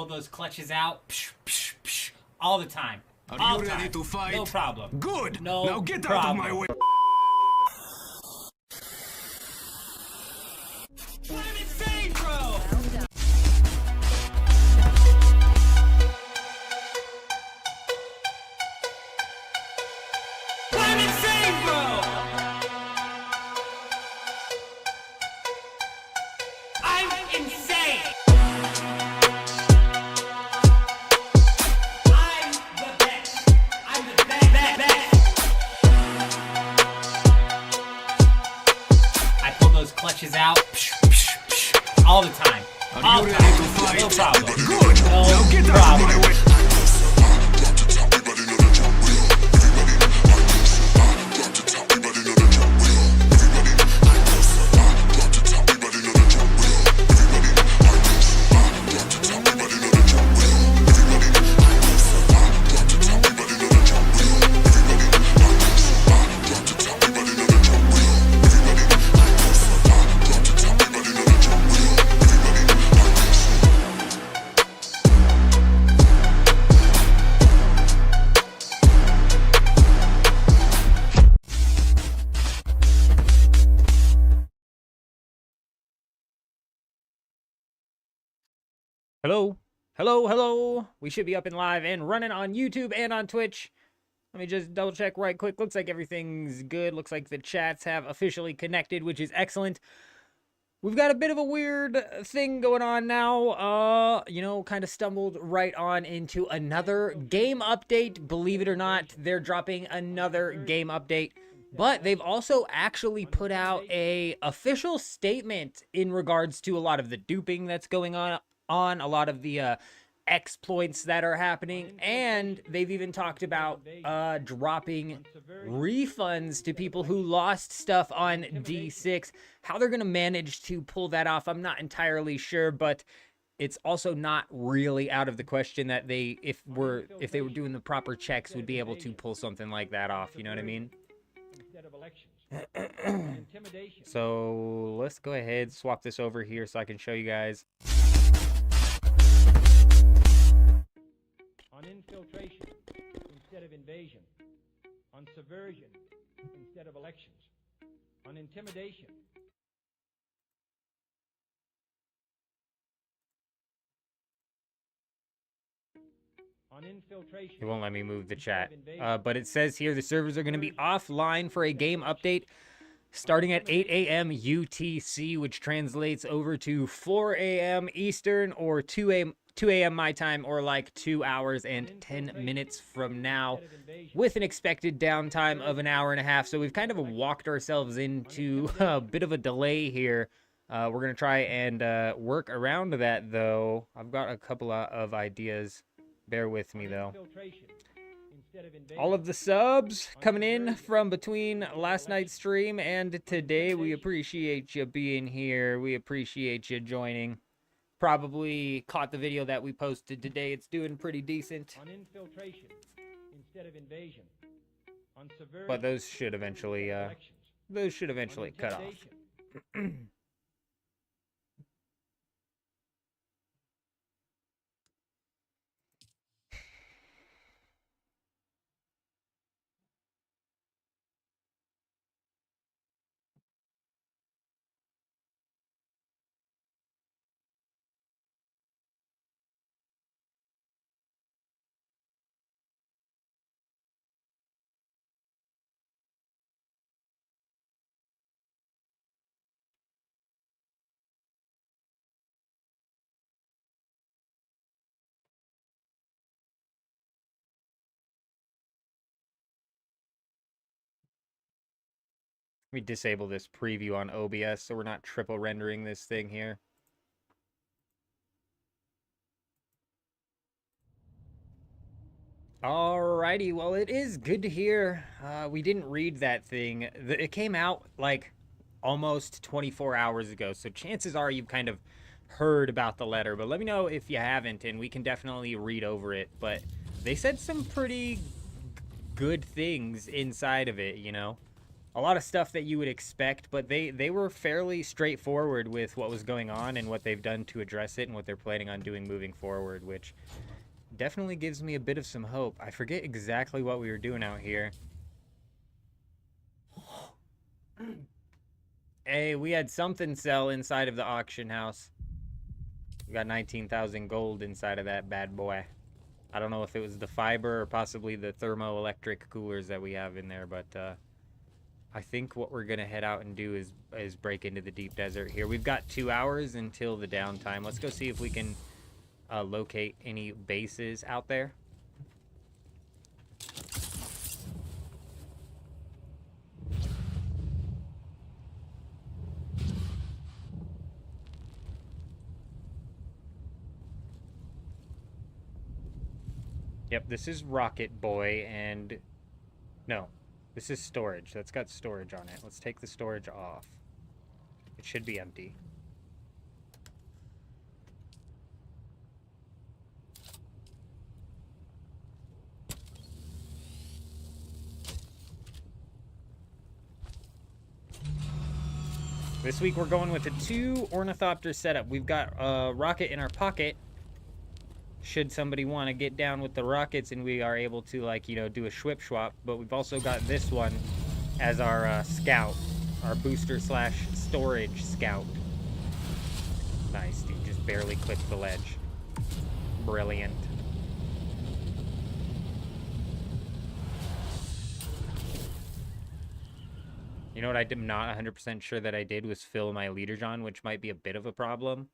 pull those clutches out all the time. Are you ready to fight? No problem. Good! No now get problem. out of my way! What am I saying, bro? What am I saying, bro? I'm insane! I'm the best! I'm the best! I pull those clutches out all the time. Are you ready to fight? No problem. Good! No now get out problem. of my way! Hello, hello, hello. We should be up and live and running on YouTube and on Twitch. Let me just double check right quick. Looks like everything's good. Looks like the chats have officially connected, which is excellent. We've got a bit of a weird thing going on now. Kind of stumbled right on into another game update. Believe it or not, they're dropping another game update. But they've also actually put out a official statement in regards to a lot of the duping that's going on a lot of the exploits that are happening, and they've even talked about dropping refunds to people who lost stuff on D6. How they're gonna manage to pull that off, I'm not entirely sure, but it's also not really out of the question that they, if they were doing the proper checks, would be able to pull something like that off. You know what I mean? So let's go ahead, swap this over here so I can show you guys. On infiltration instead of invasion, on subversion instead of elections, on intimidation. On infiltration. It won't let me move the chat. But it says here the servers are going to be offline for a game update starting at 8 a.m. UTC, which translates over to 4 a.m. Eastern or 2 a.m. my time, or like 2 hours and 10 minutes from now, with an expected downtime of an hour and a half. So we've kind of walked ourselves into a bit of a delay here. We're going to try and work around that, though. I've got a couple of ideas. Bear with me, though. All of the subs coming in from between last night's stream and today, we appreciate you being here. We appreciate you joining. Probably caught the video that we posted today. It's doing pretty decent. On infiltration instead of invasion. On subversion. But those should eventually cut off. Let me disable this preview on OBS so we're not triple rendering this thing here. Alrighty, well, it is good to hear. We didn't read that thing. It came out like almost 24 hours ago, so chances are you've kind of heard about the letter, but let me know if you haven't, and we can definitely read over it. But they said some pretty good things inside of it, you know? a lot of stuff that you would expect, but they were fairly straightforward with what was going on and what they've done to address it and what they're planning on doing moving forward, which definitely gives me a bit of some hope. I forget exactly what we were doing out here. Hey, we had something sell inside of the auction house. We got 19,000 gold inside of that bad boy. I don't know if it was the fiber or possibly the thermoelectric coolers that we have in there, but I think what we're gonna head out and do is break into the deep desert here. We've got 2 hours until the downtime. Let's go see if we can locate any bases out there. Yep, this is Rocket Boy, and no, this is storage. That's got storage on it. Let's take the storage off. It should be empty. This week we're going with a 2 Ornithopter setup. We've got a rocket in our pocket. Should somebody want to get down with the rockets and we are able to, like, you know, do a schwip swap. But we've also got this one as our scout, our booster slash storage scout. Nice, dude, just barely clipped the ledge. Brilliant. You know what I'm not 100% sure that I did was fill my leader John, which might be a bit of a problem.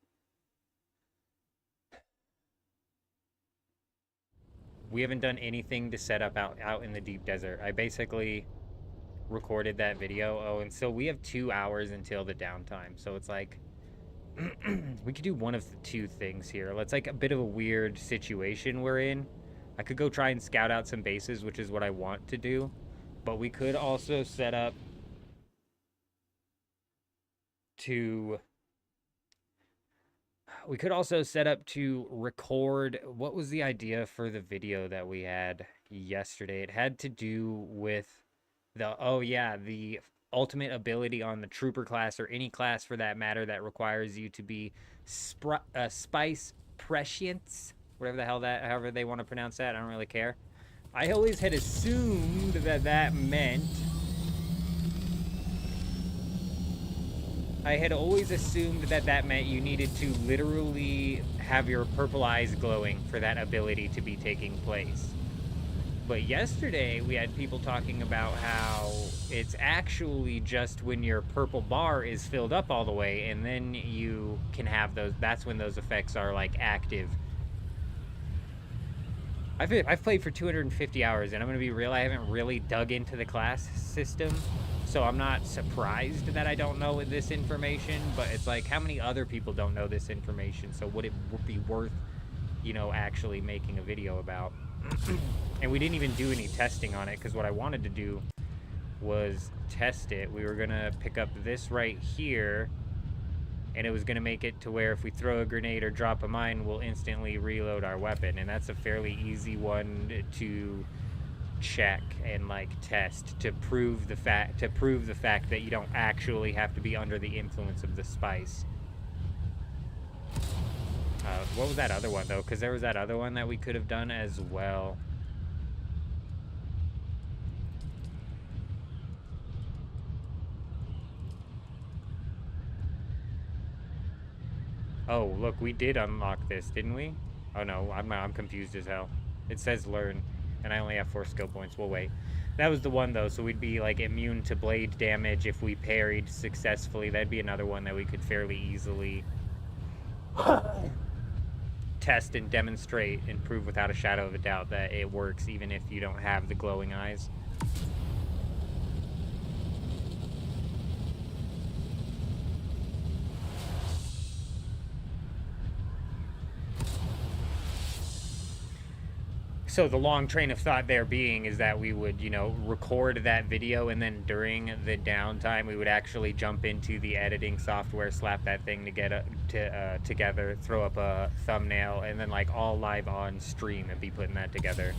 We haven't done anything to set up out in the deep desert. I basically recorded that video. Oh, and so we have 2 hours until the downtime. So it's like, we could do one of the two things here. It's like a bit of a weird situation we're in. I could go try and scout out some bases, which is what I want to do. But we could also set up to... We could also set up to record... What was the idea for the video that we had yesterday? It had to do with the... Oh, yeah, the ultimate ability on the trooper class, or any class for that matter, that requires you to be spice prescience. Whatever the hell that... However they want to pronounce that. I don't really care. I always had assumed that that meant... I had always assumed that that meant you needed to literally have your purple eyes glowing for that ability to be taking place. But yesterday, we had people talking about how it's actually just when your purple bar is filled up all the way, and then you can have those, that's when those effects are, like, active. I've played for 250 hours, and I'm going to be real, I haven't really dug into the class system. So I'm not surprised that I don't know this information, but it's like, how many other people don't know this information? So would it be worth, you know, actually making a video about? And we didn't even do any testing on it, because what I wanted to do was test it. We were going to pick up this right here, and it was going to make it to where if we throw a grenade or drop a mine, we'll instantly reload our weapon. And that's a fairly easy one to check and, like, test to prove the fact that you don't actually have to be under the influence of the spice. What was that other one though? Because there was that other one that we could have done as well. Oh, look, we did unlock this, didn't we? Oh no, I'm confused as hell. It says learn, and I only have 4 skill points. We'll wait. That was the one, though, so we'd be, like, immune to blade damage if we parried successfully. That'd be another one that we could fairly easily test and demonstrate and prove without a shadow of a doubt that it works, even if you don't have the glowing eyes. So the long train of thought there being is that we would, you know, record that video, and then during the downtime we would actually jump into the editing software, slap that thing together, throw up a thumbnail, and then, like, all live on stream and be putting that together.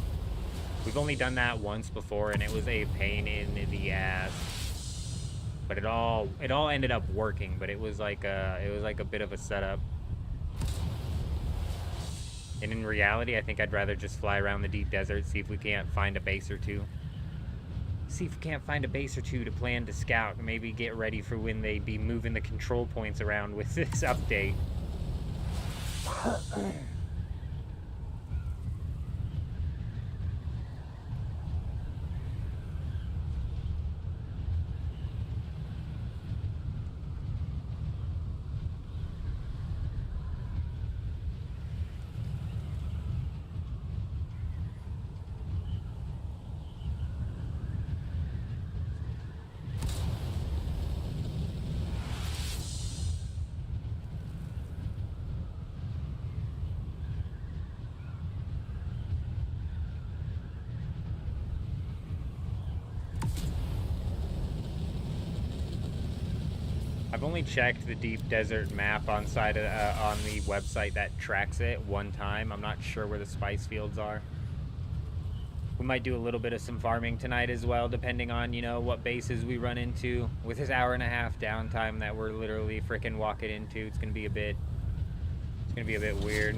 We've only done that once before, and it was a pain in the ass. but it all ended up working, but it was like a bit of a setup. And in reality, I think I'd rather just fly around the deep desert, see if we can't find a base or two. See if we can't find a base or two to plan to scout, and maybe get ready for when they be moving the control points around with this update. I've only checked the deep desert map on the website that tracks it one time. I'm not sure where the spice fields are. We might do a little bit of some farming tonight as well, depending on, you know, what bases we run into. With this hour-and-a-half downtime that we're literally freaking walking into, it's gonna be a bit weird.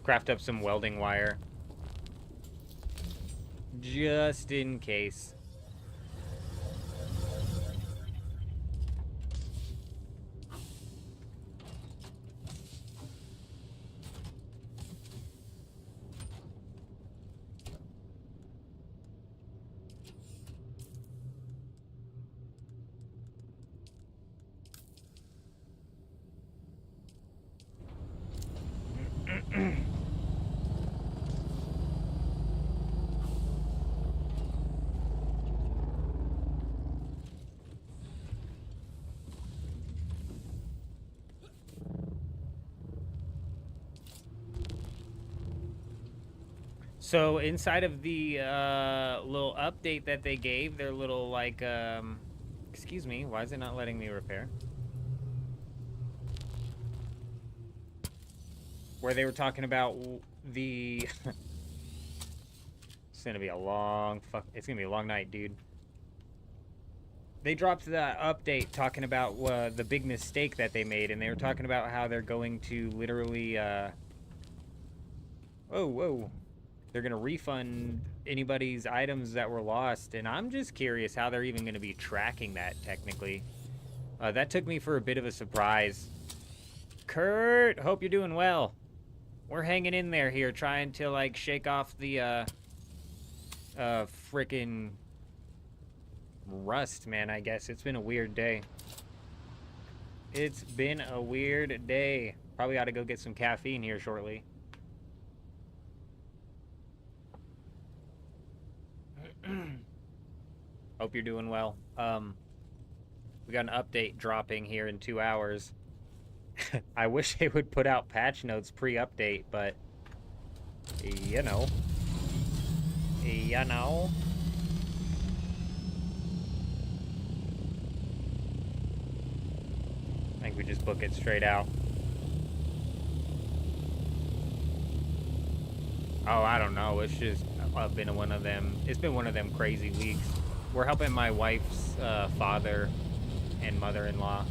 Craft up some welding wire just in case. So inside of the little update that they gave, their little like, excuse me, why is it not letting me repair? Where they were talking about the, it's gonna be a long it's gonna be a long night, dude. They dropped the update talking about the big mistake that they made, and they were talking about how they're going to literally, whoa. They're going to refund anybody's items that were lost, and I'm just curious how they're even going to be tracking that, technically. That took me for a bit of a surprise. Kurt, hope you're doing well. We're hanging in there here, trying to, like, shake off the, frickin' rust, man, I guess. It's been a weird day. It's been a weird day. Probably ought to go get some caffeine here shortly. Hope you're doing well. We got an update dropping here in 2 hours. I wish they would put out patch notes pre-update, but you know. I think we just book it straight out. Oh, I don't know. It's just been one of them. It's been one of them crazy weeks. We're helping my wife's father and mother-in-law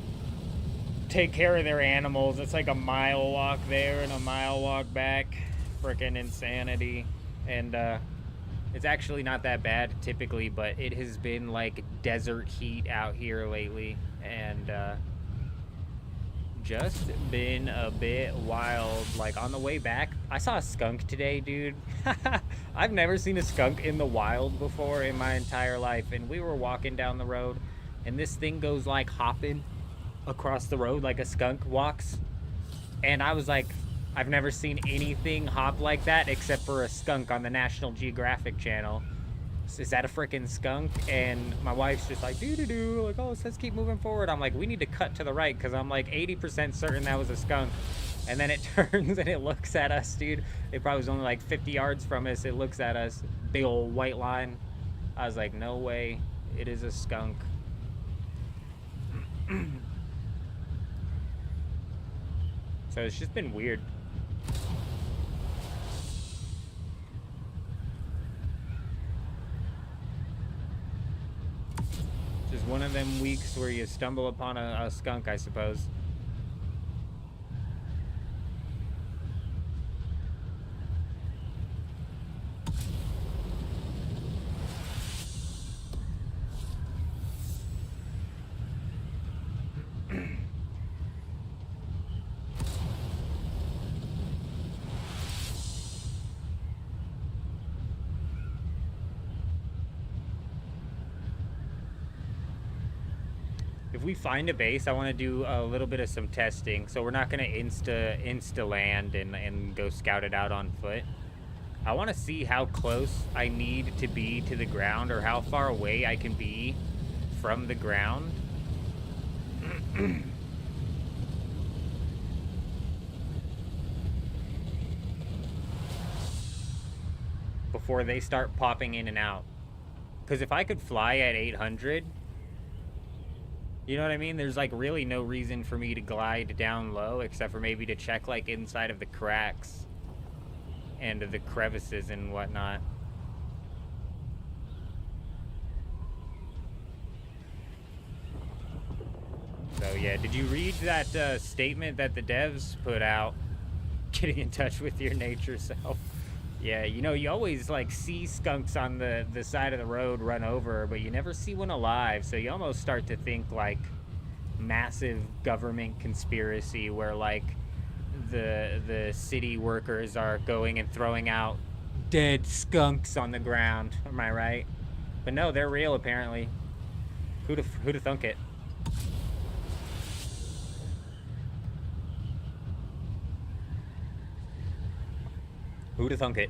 take care of their animals. It's like a mile walk there and a mile walk back. Freaking insanity. And it's actually not that bad typically, but it has been like desert heat out here lately, and just been a bit wild. Like on the way back, I saw a skunk today, dude. I've never seen a skunk in the wild before in my entire life, and we were walking down the road, and this thing goes like hopping across the road like a skunk walks, and I was like, I've never seen anything hop like that except for a skunk on the National Geographic channel. Is that a freaking skunk? And my wife's just like, like, oh, it says keep moving forward. I'm like, we need to cut to the right, because I'm like 80% certain that was a skunk. And then it turns and it looks at us, dude. It probably was only like 50 yards from us. It looks at us. Big old white line. I was like, no way. It is a skunk. So it's just been weird. Just one of them weeks where you stumble upon a skunk, I suppose. If we find a base, I want to do a little bit of some testing. So we're not going to insta land and go scout it out on foot. I want to see how close I need to be to the ground, or how far away I can be from the ground. Before they start popping in and out. Because if I could fly at 800... You know what I mean? There's like really no reason for me to glide down low, except for maybe to check like inside of the cracks and the crevices and whatnot. So yeah, did you read that statement that the devs put out? Getting in touch with your nature self. Yeah, you know, you always like see skunks on the side of the road run over, but you never see one alive. So you almost start to think like massive government conspiracy where like the city workers are going and throwing out dead skunks on the ground. Am I right? But no, they're real apparently. Who'da thunk it? Who'da thunk it?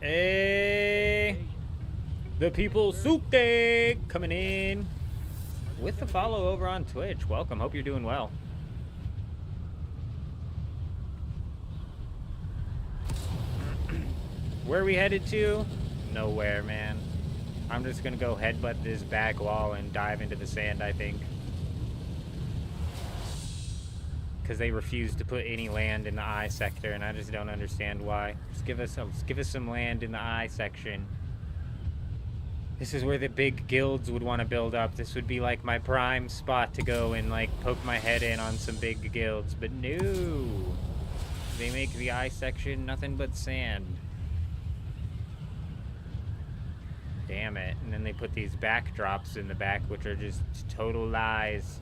Hey, the people soup day coming in with the follow over on Twitch. Welcome. Hope you're doing well. Where are we headed to? Nowhere, man. I'm just gonna go headbutt this back wall and dive into the sand, I think. Because they refuse to put any land in the I sector, and I just don't understand why. Just give us some land in the I section. This is where the big guilds would want to build up. This would be like my prime spot to go and like poke my head in on some big guilds. But no, they make the I section nothing but sand. Damn it! And then they put these backdrops in the back, which are just total lies.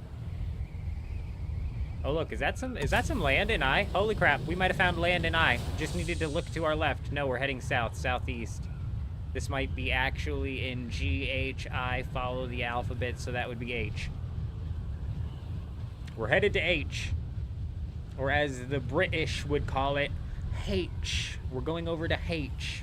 Oh look, is that some land in I? Holy crap, we might have found land in I. Just needed to look to our left. No, we're heading south, southeast. This might be actually in G-H-I, follow the alphabet, so that would be H. We're headed to H. Or as the British would call it, H. We're going over to H.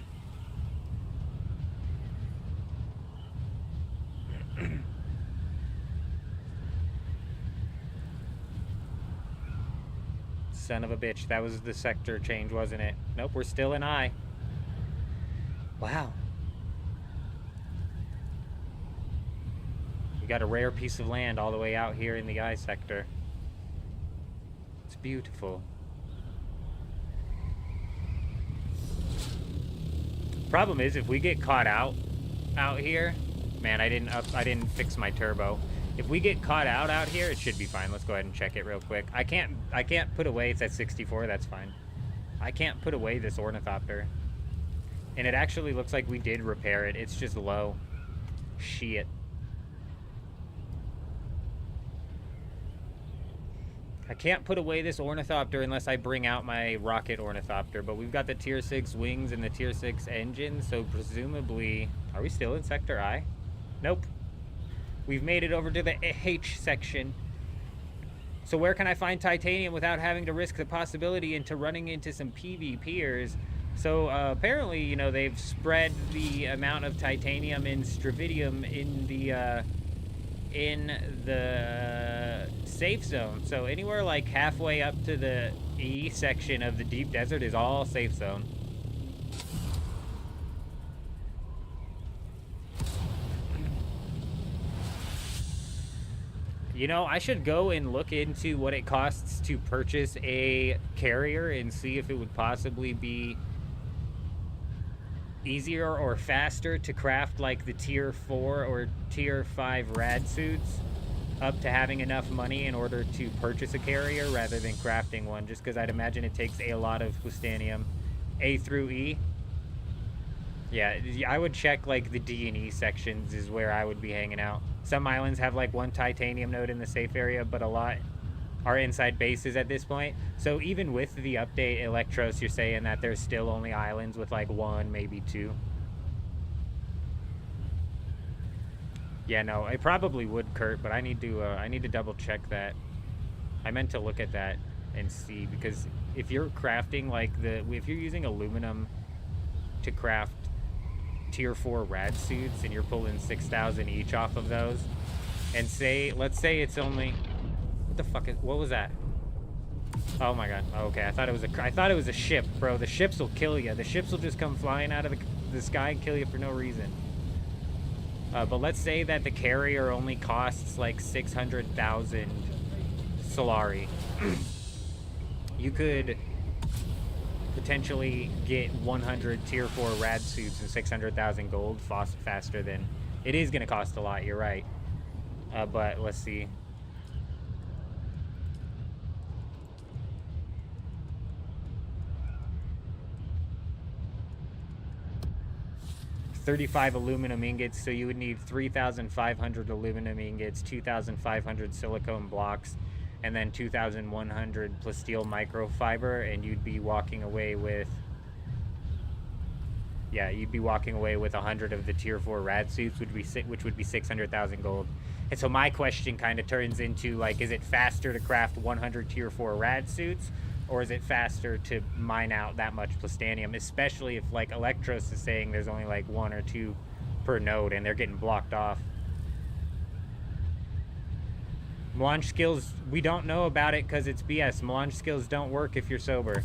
Son of a bitch. That was the sector change, wasn't it? Nope, we're still in I. Wow. We got a rare piece of land all the way out here in the I sector. It's beautiful. Problem is, if we get caught out here, man, I didn't fix my turbo. If we get caught out here, it should be fine. Let's go ahead and check it real quick. I can't put away, it's at 64, that's fine. I can't put away this ornithopter. And it actually looks like we did repair it. It's just low. Shit. I can't put away this Ornithopter unless I bring out my rocket Ornithopter, but we've got the tier 6 wings and the tier 6 engine, so presumably... Are we still in Sector I? Nope. We've made it over to the H section. So where can I find titanium without having to risk the possibility into running into some PvPers? So apparently, you know, they've spread the amount of titanium and stravidium in the safe zone. So anywhere like halfway up to the E section of the deep desert is all safe zone. You know, I should go and look into what it costs to purchase a carrier and see if it would possibly be easier or faster to craft like the tier 4 or tier 5 rad suits up to having enough money in order to purchase a carrier rather than crafting one, just because I'd imagine it takes a lot of plutonium. A through E. Yeah, I would check like the D and E sections is where I would be hanging out. Some islands have like one titanium node in the safe area, but a lot are inside bases at this point. So even with the update, Electros, you're saying that there's still only islands with like 1, maybe 2. Yeah, no, it probably would, Kurt, but I need to double check that. I meant to look at that and see, because if you're crafting like if you're using aluminum to craft tier 4 rad suits and you're pulling 6,000 each off of those, and let's say it's only, what the fuck what was that? Oh my god. Okay, I thought it was a ship, bro. The ships will kill you. The ships will just come flying out of the sky and kill you for no reason. But let's say that the carrier only costs like 600,000 Solari. You could potentially get 100 tier 4 rad suits and 600,000 gold faster than... It is going to cost a lot, you're right. But let's see. 35 aluminum ingots, so you would need 3,500 aluminum ingots, 2,500 silicone blocks, and then 2,100 plasteel microfiber, and you'd be walking away with... Yeah, you'd be walking away with 100 of the tier 4 rad suits, which would be 600,000 gold. And so my question kind of turns into, like, is it faster to craft 100 tier 4 rad suits, or is it faster to mine out that much plastanium, especially if, like, Electros is saying there's only, like, 1 or 2 per node, and they're getting blocked off. Melange skills, we don't know about it because it's BS. Melange skills don't work if you're sober.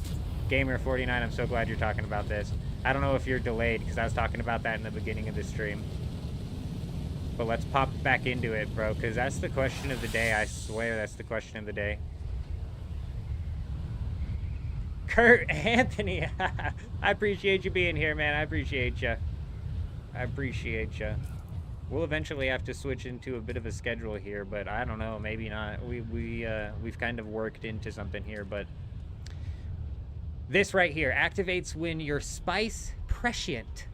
Gamer49, I'm so glad you're talking about this. I don't know if you're delayed, because I was talking about that in the beginning of the stream. But let's pop back into it, bro, because that's the question of the day. I swear that's the question of the day. Kurt Anthony, I appreciate you being here, man. I appreciate you. I appreciate you. We'll eventually have to switch into a bit of a schedule here, but I don't know, maybe not. We've kind of worked into something here, but this right here activates when you're spice prescient.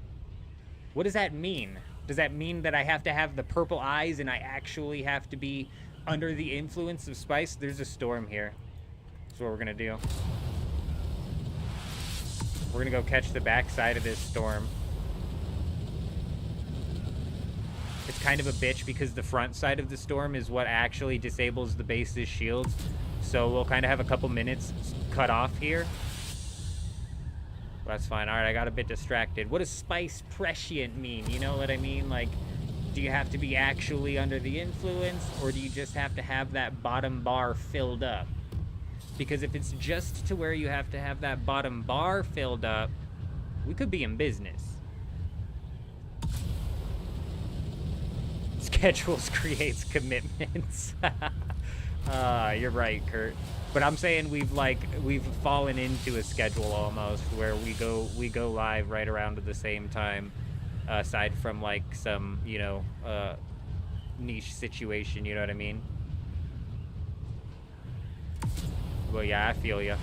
What does that mean? Does that mean that I have to have the purple eyes and I actually have to be under the influence of spice? There's a storm here. That's what we're gonna do. We're gonna go catch the backside of this storm. It's kind of a bitch because the front side of the storm is what actually disables the base's shields. So we'll kind of have a couple minutes cut off here. That's fine. All right, I got a bit distracted. What does spice prescient mean? You know what I mean? Like, do you have to be actually under the influence, or do you just have to have that bottom bar filled up? Because if it's just to where you have to have that bottom bar filled up, we could be in business. Schedules creates commitments. You're right, Kurt. But I'm saying we've fallen into a schedule almost where we go live right around at the same time, aside from like some, you know, niche situation, you know what I mean? Well, yeah, I feel ya.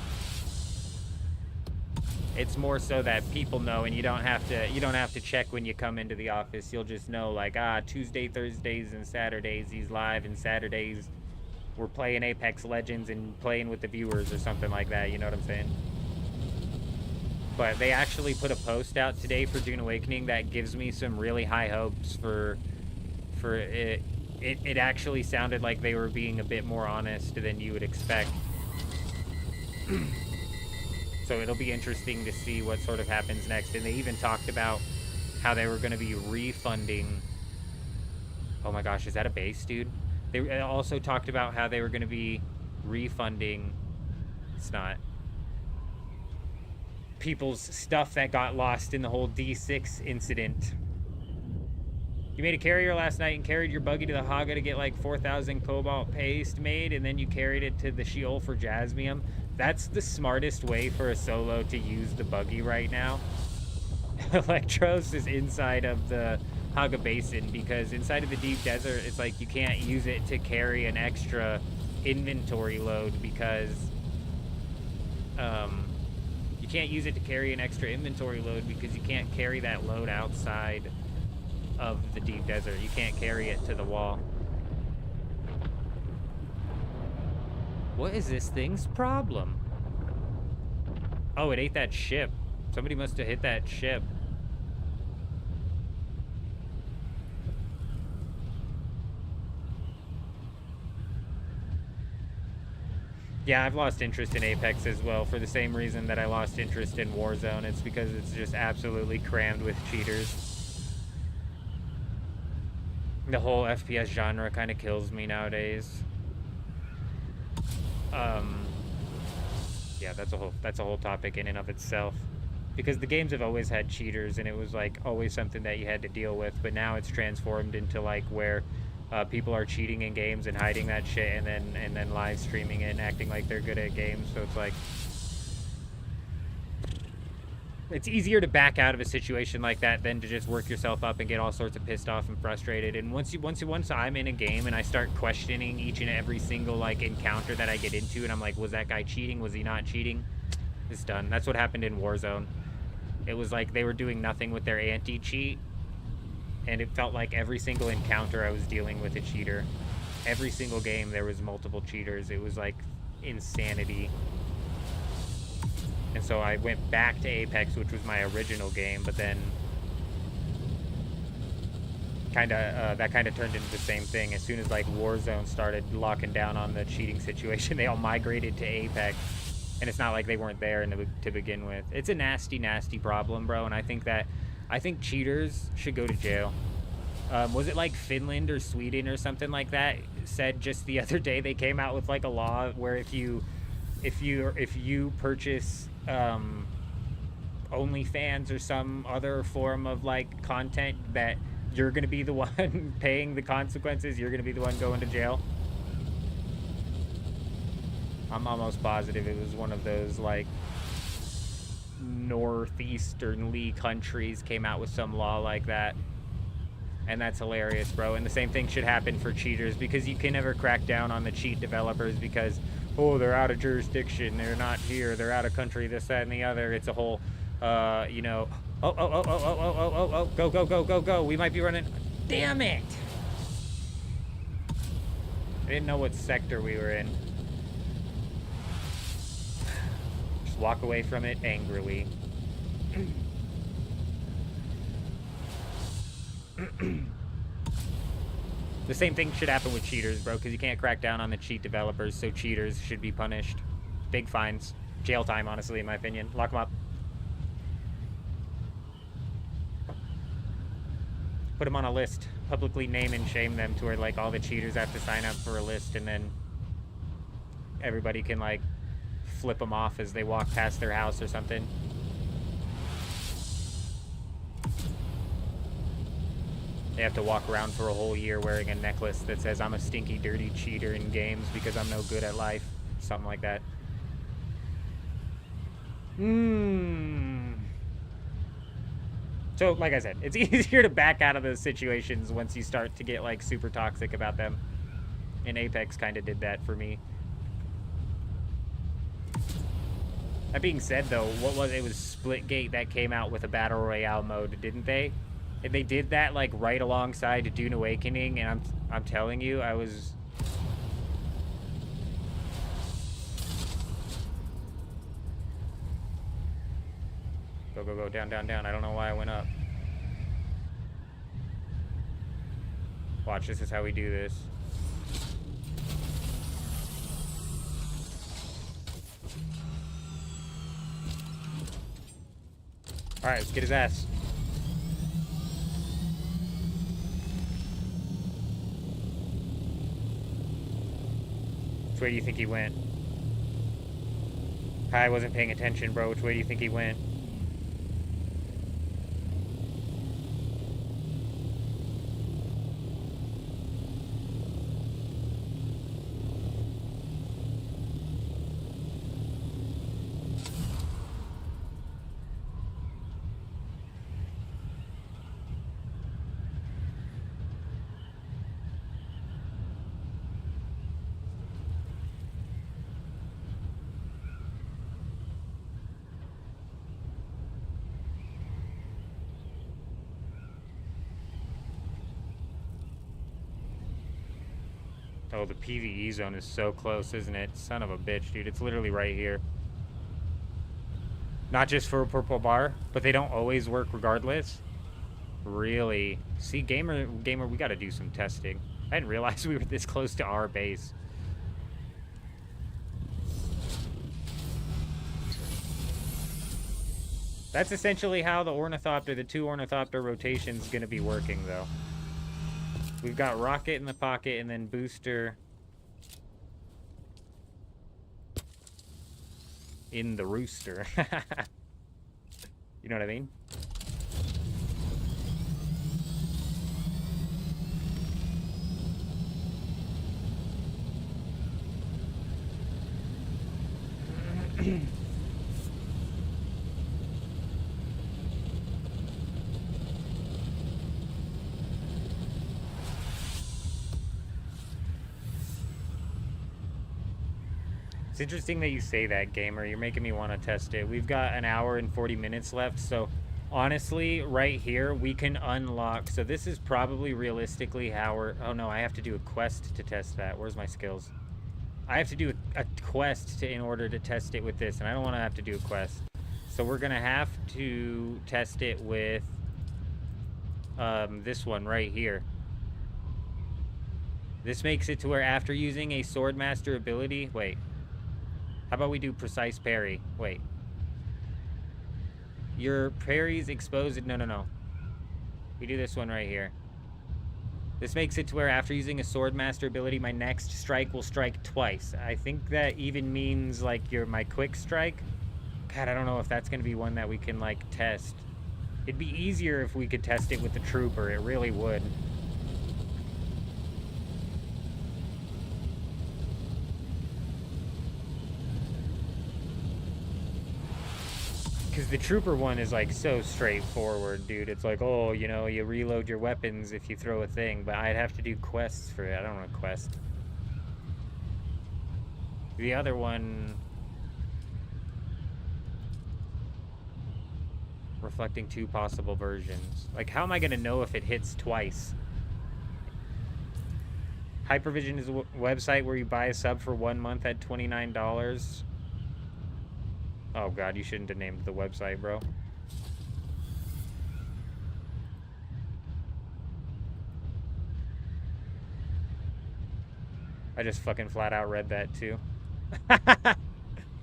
It's more so that people know, and you don't have to check when you come into the office. You'll just know, like, Tuesday, Thursdays, and Saturdays he's live, and Saturdays we're playing Apex Legends and playing with the viewers or something like that, you know what I'm saying? But they actually put a post out today for Dune Awakening that gives me some really high hopes for it. It actually sounded like they were being a bit more honest than you would expect. So it'll be interesting to see what sort of happens next. And they even talked about how they were going to be refunding. Oh my gosh, is that a base, dude? They also talked about how they were going to be refunding. It's not. People's stuff that got lost in the whole D6 incident. You made a carrier last night and carried your buggy to the Haga to get like 4,000 cobalt paste made, and then you carried it to the Sheol for Jasmium. That's the smartest way for a solo to use the buggy right now. Electros is inside of the Haga Basin, because inside of the deep desert, it's like you can't use it to carry an extra inventory load because you can't use it to carry an extra inventory load because you can't carry that load outside of the deep desert. You can't carry it to the wall. What is this thing's problem? Oh, it ate that ship. Somebody must have hit that ship. Yeah, I've lost interest in Apex as well for the same reason that I lost interest in Warzone. It's because it's just absolutely crammed with cheaters. The whole FPS genre kind of kills me nowadays. Yeah, that's a whole topic in and of itself. Because the games have always had cheaters, and it was like always something that you had to deal with. But now it's transformed into like where people are cheating in games and hiding that shit, and then live streaming it and acting like they're good at games. So it's like it's easier to back out of a situation like that than to just work yourself up and get all sorts of pissed off and frustrated. And once I'm in a game and I start questioning each and every single like encounter that I get into, and I'm like, was that guy cheating? Was he not cheating? It's done. That's what happened in Warzone. It was like they were doing nothing with their anti-cheat, and it felt like every single encounter I was dealing with a cheater. Every single game there was multiple cheaters. It was like insanity. And so I went back to Apex, which was my original game, but then that kind of turned into the same thing. As soon as like Warzone started locking down on the cheating situation, they all migrated to Apex. And it's not like they weren't there to begin with. It's a nasty, nasty problem, bro. And I think cheaters should go to jail. Was it like Finland or Sweden or something like that said just the other day they came out with like a law where if you purchase OnlyFans or some other form of like content, that you're gonna be the one paying the consequences. You're gonna be the one going to jail. I'm almost positive it was one of those like northeasternly countries came out with some law like that. And that's hilarious, bro. And the same thing should happen for cheaters, because you can never crack down on the cheat developers because, oh, they're out of jurisdiction, they're not here, they're out of country, this, that, and the other. It's a whole, you know, go, we might be running. Damn it! I didn't know what sector we were in. Just walk away from it angrily. The same thing should happen with cheaters, bro, because you can't crack down on the cheat developers, so cheaters should be punished. Big fines. Jail time, honestly, in my opinion. Lock them up. Put them on a list. Publicly name and shame them to where, like, all the cheaters have to sign up for a list, and then everybody can, like, flip them off as they walk past their house or something. They have to walk around for a whole year wearing a necklace that says, I'm a stinky, dirty cheater in games because I'm no good at life. Something like that. So, like I said, it's easier to back out of those situations once you start to get, like, super toxic about them. And Apex kind of did that for me. That being said, though, it was Splitgate that came out with a Battle Royale mode, didn't they? And they did that like right alongside Dune Awakening, and I'm telling you, Go, go, go. Down, down, down. I don't know why I went up. Watch, this is how we do this. Alright, let's get his ass. Which way do you think he went? I wasn't paying attention, bro. Which way do you think he went? Oh, the PvE zone is so close, isn't it? Son of a bitch, dude. It's literally right here. Not just for a purple bar, but they don't always work regardless. Really? See, gamer, we gotta do some testing. I didn't realize we were this close to our base. That's essentially how the Ornithopter, the 2 Ornithopter rotation's gonna be working, though. We've got Rocket in the pocket, and then Booster in the rooster. You know what I mean? It's interesting that you say that, gamer. You're making me want to test it. We've got an hour and 40 minutes left, so honestly, right here, we can unlock. So this is probably realistically how we're... Oh, no, I have to do a quest to test that. Where's my skills? I have to do a quest in order to test it with this, and I don't want to have to do a quest. So we're going to have to test it with this one right here. This makes it to where after using a Swordmaster ability... Wait. How about we do precise parry? Wait. Your parry's exposed... No, no, no. We do this one right here. This makes it to where after using a Swordmaster ability, my next strike will strike twice. I think that even means, like, my quick strike. God, I don't know if that's going to be one that we can, like, test. It'd be easier if we could test it with the Trooper. It really would. Because the Trooper one is, like, so straightforward, dude. It's like, oh, you know, you reload your weapons if you throw a thing. But I'd have to do quests for it. I don't want to quest. The other one... Reflecting 2 possible versions. Like, how am I going to know if it hits twice? Hypervision is a website where you buy a sub for 1 month at $29. Oh god, you shouldn't have named the website, bro. I just fucking flat out read that too.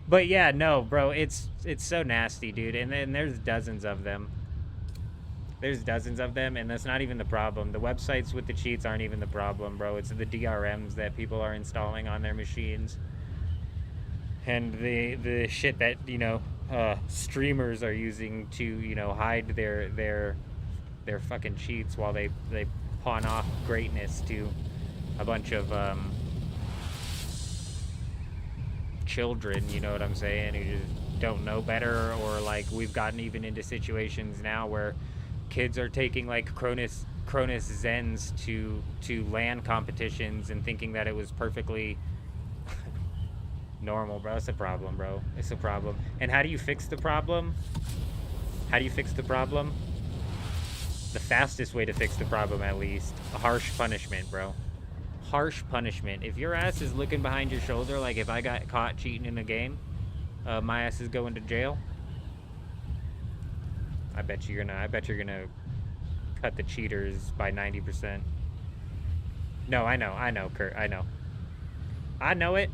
But yeah, no, bro, it's so nasty, dude. And then there's dozens of them. There's dozens of them, and that's not even the problem. The websites with the cheats aren't even the problem, bro. It's the DRMs that people are installing on their machines. And the shit that, you know, streamers are using to, you know, hide their fucking cheats while they pawn off greatness to a bunch of children, you know what I'm saying, who just don't know better. Or like we've gotten even into situations now where kids are taking like Cronus Zens to LAN competitions and thinking that it was perfectly normal, bro. It's a problem, bro. It's a problem. And how do you fix the problem? How do you fix the problem? The fastest way to fix the problem, at least. A harsh punishment, bro. Harsh punishment. If your ass is looking behind your shoulder, like if I got caught cheating in a game, my ass is going to jail. I bet you're gonna cut the cheaters by 90%. No, I know, Kurt, I know. I know it.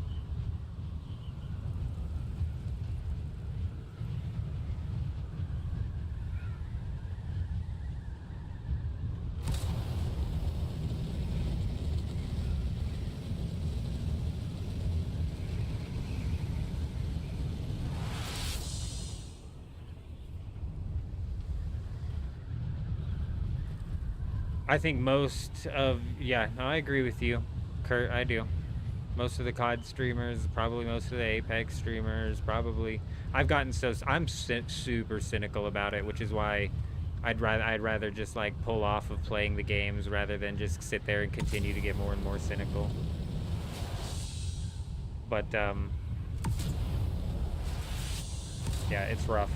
I think most of, yeah, no, I agree with you, Kurt, I do. Most of the COD streamers, probably most of the Apex streamers, probably. I've gotten so, I'm super cynical about it, which is why I'd rather just like pull off of playing the games rather than just sit there and continue to get more and more cynical. But, yeah, it's rough.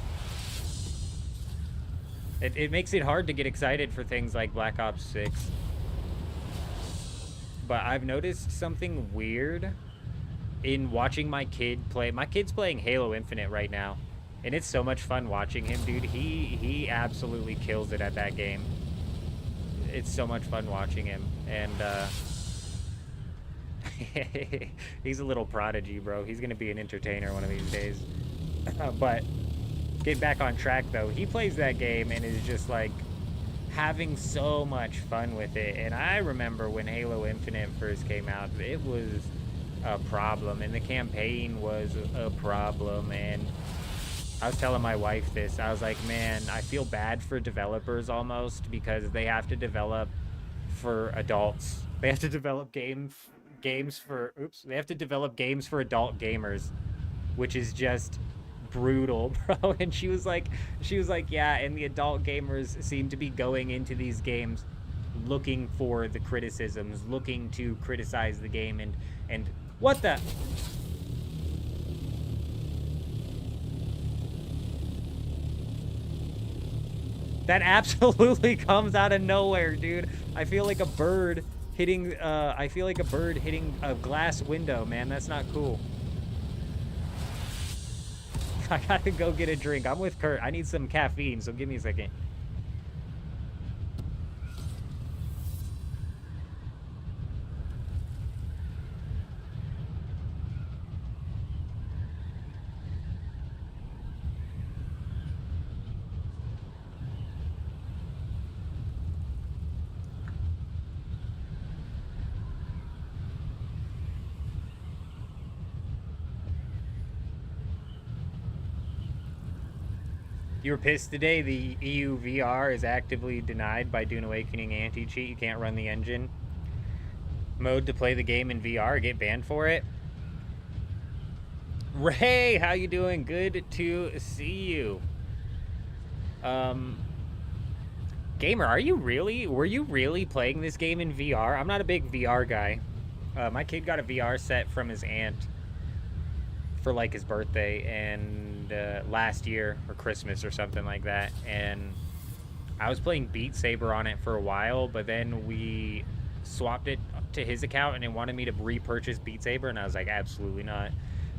It makes it hard to get excited for things like Black Ops 6. But I've noticed something weird in watching my kid play. My kid's playing Halo Infinite right now. And it's so much fun watching him, dude. He absolutely kills it at that game. It's so much fun watching him. And, he's a little prodigy, bro. He's gonna be an entertainer one of these days. But get back on track, though. He plays that game and is just, like, having so much fun with it. And I remember when Halo Infinite first came out, it was a problem. And the campaign was a problem. And I was telling my wife this. I was like, man, I feel bad for developers almost because they have to develop for adults. They have to develop games for, they have to develop games for adult gamers, which is just brutal, bro. And she was like, yeah, and the adult gamers seem to be going into these games looking for the criticisms, looking to criticize the game, and what the? That absolutely comes out of nowhere, dude. I feel like a bird hitting a glass window, man. That's not cool. I gotta go get a drink. I'm with Kurt. I need some caffeine, so give me a second. You were pissed today. The EU VR is actively denied by Dune Awakening anti-cheat. You can't run the engine mode to play the game in VR. Get banned for it. Ray, how you doing? Good to see you. Gamer, were you really playing this game in VR? I'm not a big VR guy. My kid got a VR set from his aunt for like his birthday and last year or Christmas or something like that, and I was playing Beat Saber on it for a while, but then we swapped it to his account and it wanted me to repurchase Beat Saber, and I was like, absolutely not.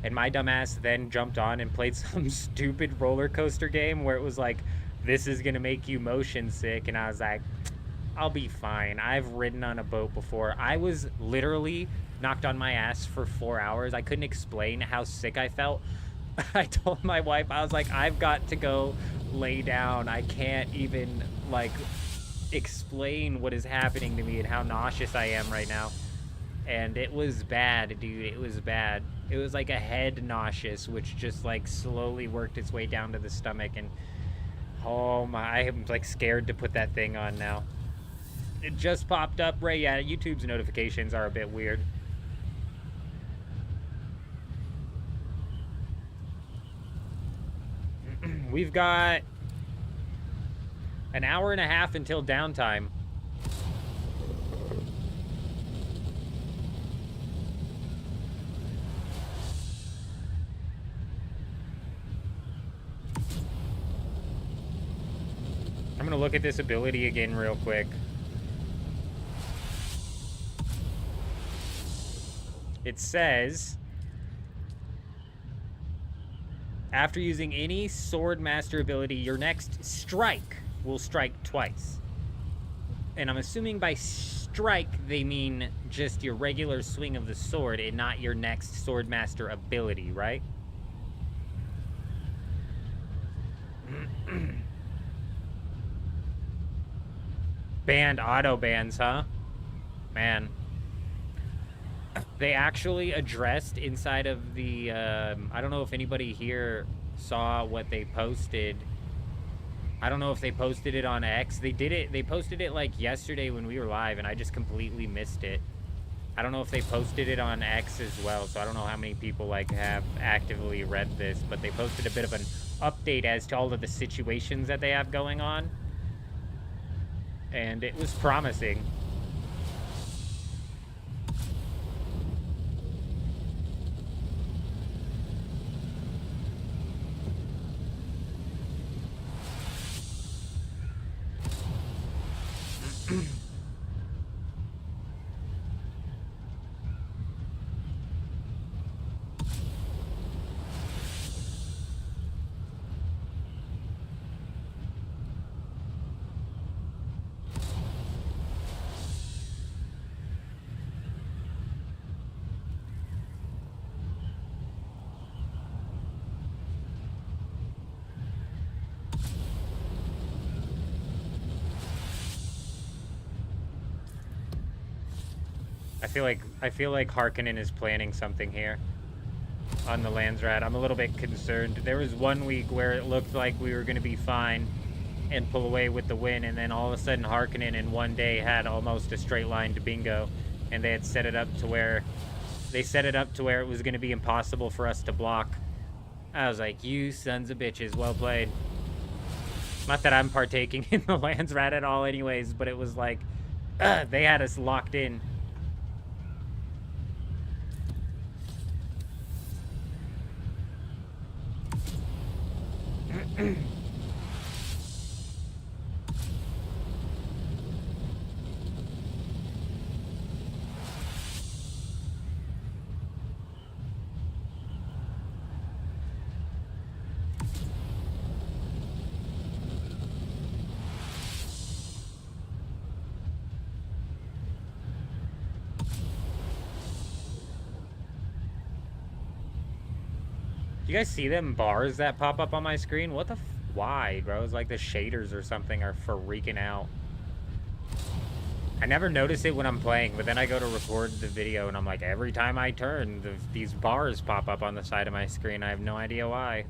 And my dumbass then jumped on and played some stupid roller coaster game where it was like, this is gonna make you motion sick, and I was like, I'll be fine. I've ridden on a boat before. I was literally knocked on my ass for 4 hours. I couldn't explain how sick I felt. I told my wife, I was like, I've got to go lay down. I can't even, like, explain what is happening to me and how nauseous I am right now. And it was bad, dude. It was bad. It was like a head nauseous, which just, like, slowly worked its way down to the stomach. And, oh my, I am, like, scared to put that thing on now. It just popped up, Ray. Yeah, YouTube's notifications are a bit weird. We've got an hour and a half until downtime. I'm gonna look at this ability again real quick. It says, After using any sword master ability, your next strike will strike twice. And I'm assuming by strike, they mean just your regular swing of the sword and not your next sword master ability, right? Banned auto bans, huh? Man. They actually addressed inside of the, I don't know if anybody here saw what they posted. I don't know if they posted it on X. They posted it like yesterday when we were live, and I just completely missed it. I don't know if they posted it on X as well, so I don't know how many people like have actively read this, but they posted a bit of an update as to all of the situations that they have going on. And it was promising. I feel like Harkonnen is planning something here on the Landsrat. I'm a little bit concerned. There was 1 week where it looked like we were going to be fine and pull away with the win, and then all of a sudden Harkonnen in one day had almost a straight line to bingo, and they had set it up to where it was going to be impossible for us to block. I was like, you sons of bitches, well played. Not that I'm partaking in the Landsrat at all anyways, but it was like, they had us locked in. You guys see them bars that pop up on my screen? What the why, bro? It's like the shaders or something are freaking out. I never notice it when I'm playing, but then I go to record the video and I'm like, every time I turn, these bars pop up on the side of my screen. I have no idea why.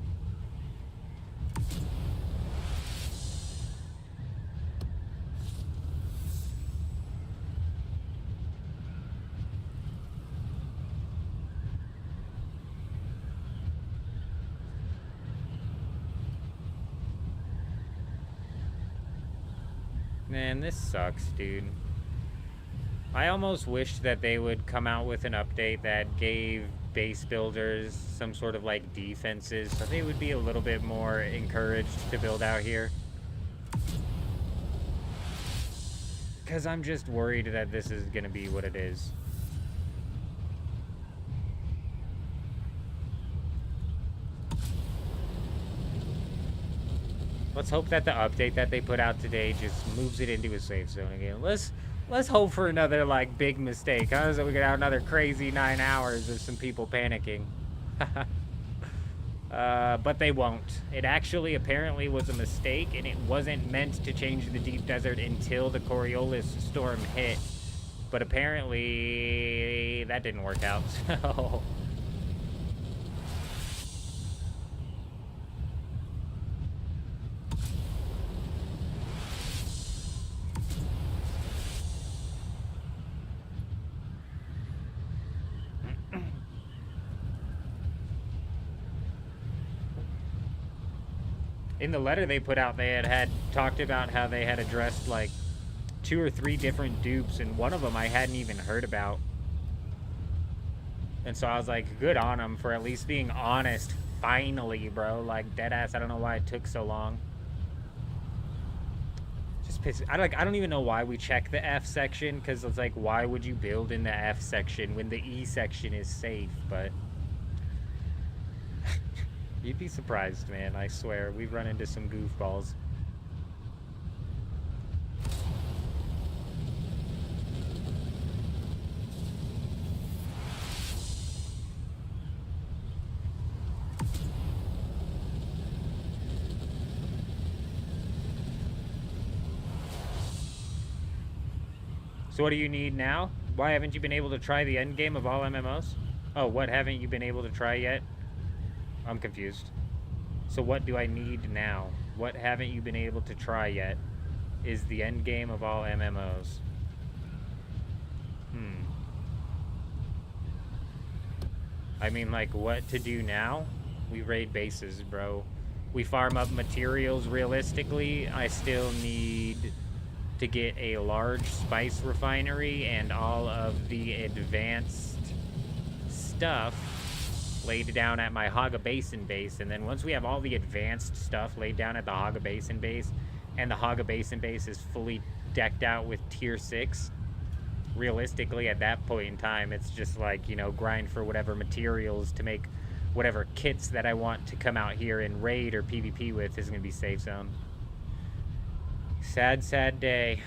Man, this sucks, dude. I almost wished that they would come out with an update that gave base builders some sort of like defenses, so they would be a little bit more encouraged to build out here. Because I'm just worried that this is going to be what it is. Let's hope that the update that they put out today just moves it into a safe zone again. Let's hope for another, like, big mistake, huh? So we could have another crazy 9 hours of some people panicking. But they won't. It actually apparently was a mistake, and it wasn't meant to change the deep desert until the Coriolis storm hit. But apparently that didn't work out, so... In the letter they put out, they had talked about how they had addressed like 2 or 3 different dupes, and one of them I hadn't even heard about. And so I was like, good on them for at least being honest. Finally, bro. Like, deadass. I don't know why it took so long. Just piss. I don't even know why we check the F section, because it's like, why would you build in the F section when the E section is safe? But You'd be surprised, man. I swear. We've run into some goofballs. So what do you need now? Why haven't you been able to try the end game of all MMOs? Oh, what haven't you been able to try yet? I'm confused. So what do I need now? What haven't you been able to try yet is the end game of all MMOs. I mean, like, what to do now? We raid bases, bro. We farm up materials realistically. I still need to get a large spice refinery and all of the advanced stuff laid down at my Haga Basin base. And then once we have all the advanced stuff laid down at the Haga Basin base, and the Haga Basin base is fully decked out with tier 6, realistically at that point in time, it's just like, you know, grind for whatever materials to make whatever kits that I want to come out here and raid or PvP with is going to be safe zone. Sad, sad day.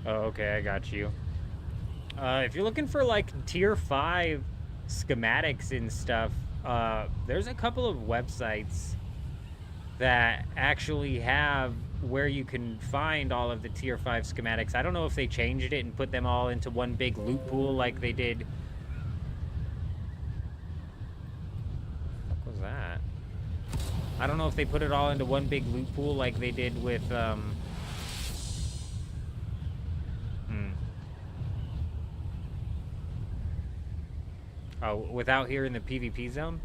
Oh, okay, I got you. If you're looking for, like, tier 5 schematics and stuff, there's a couple of websites that actually have where you can find all of the tier 5 schematics. I don't know if they changed it and put them all into one big loot pool like they did. What was that? I don't know if they put it all into one big loot pool like they did with, Oh, without here in the PvP zone?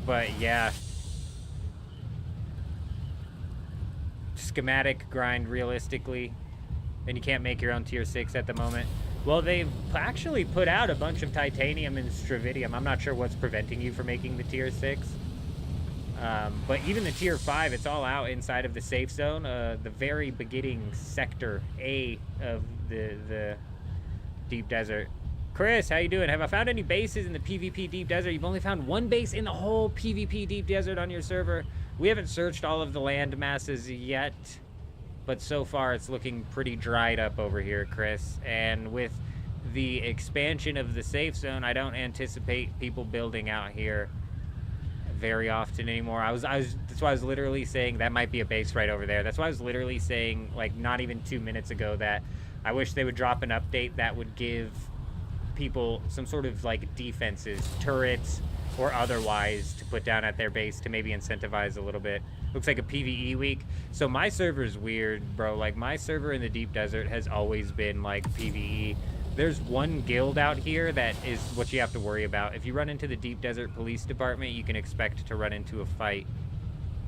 But yeah. Schematic grind realistically. And you can't make your own tier 6 at the moment. Well, they've actually put out a bunch of titanium and stravidium. I'm not sure what's preventing you from making the tier 6. But even the tier 5, it's all out inside of the safe zone. The very beginning sector A of the Deep Desert. Chris, how you doing? Have I found any bases in the PvP Deep Desert? You've only found one base in the whole PvP Deep Desert on your server. We haven't searched all of the land masses yet, but so far it's looking pretty dried up over here, Chris. And with the expansion of the safe zone, I don't anticipate people building out here very often anymore. That's why I was literally saying that might be a base right over there. That's why I was literally saying, like, not even 2 minutes ago, that I wish they would drop an update that would give people some sort of, like, defenses, turrets, or otherwise to put down at their base to maybe incentivize a little bit. Looks like a PvE week. So my server's weird, bro. Like, my server in the Deep Desert has always been, like, PvE. There's one guild out here that is what you have to worry about. If you run into the Deep Desert Police Department, you can expect to run into a fight.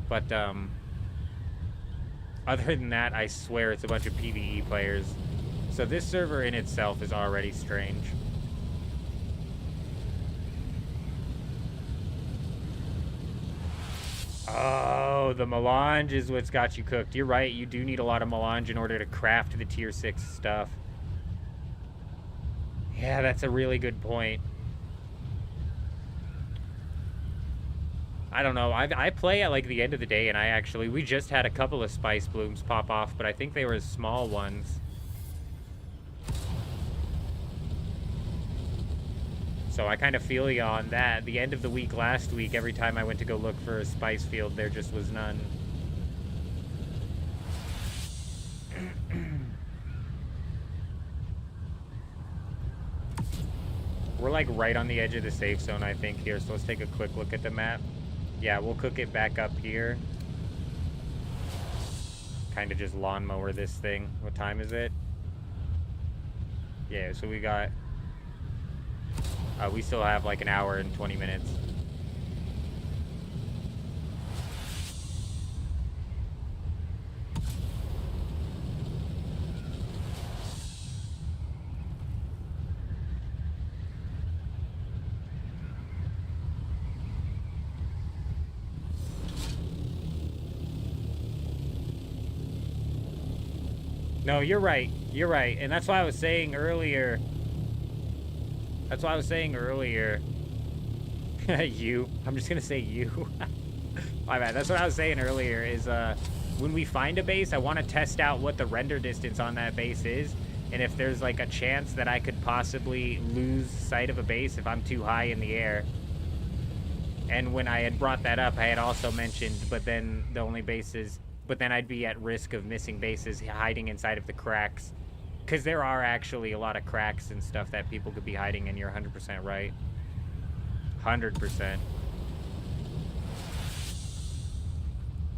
But, other than that, I swear it's a bunch of PvE players. So this server in itself is already strange. Oh, the melange is what's got you cooked. You're right, you do need a lot of melange in order to craft the tier 6 stuff. Yeah, that's a really good point. I don't know. I play at, like, the end of the day, and we just had a couple of spice blooms pop off, but I think they were small ones. So I kind of feel you on that. The end of the week last week, every time I went to go look for a spice field, there just was none. We're like right on the edge of the safe zone, I think, here. So let's take a quick look at the map. Yeah, we'll cook it back up here. Kind of just lawnmower this thing. What time is it? Yeah, so we got... we still have like an hour and 20 minutes. No, you're right. You're right. And that's why I was saying earlier... That's why I was saying earlier... you. I'm just gonna say you. My bad. That's what I was saying earlier is, when we find a base, I want to test out what the render distance on that base is. And if there's, like, a chance that I could possibly lose sight of a base if I'm too high in the air. And when I had brought that up, I had also mentioned, but then the only bases... But then I'd be at risk of missing bases hiding inside of the cracks. Because there are actually a lot of cracks and stuff that people could be hiding, and you're 100% right. 100%.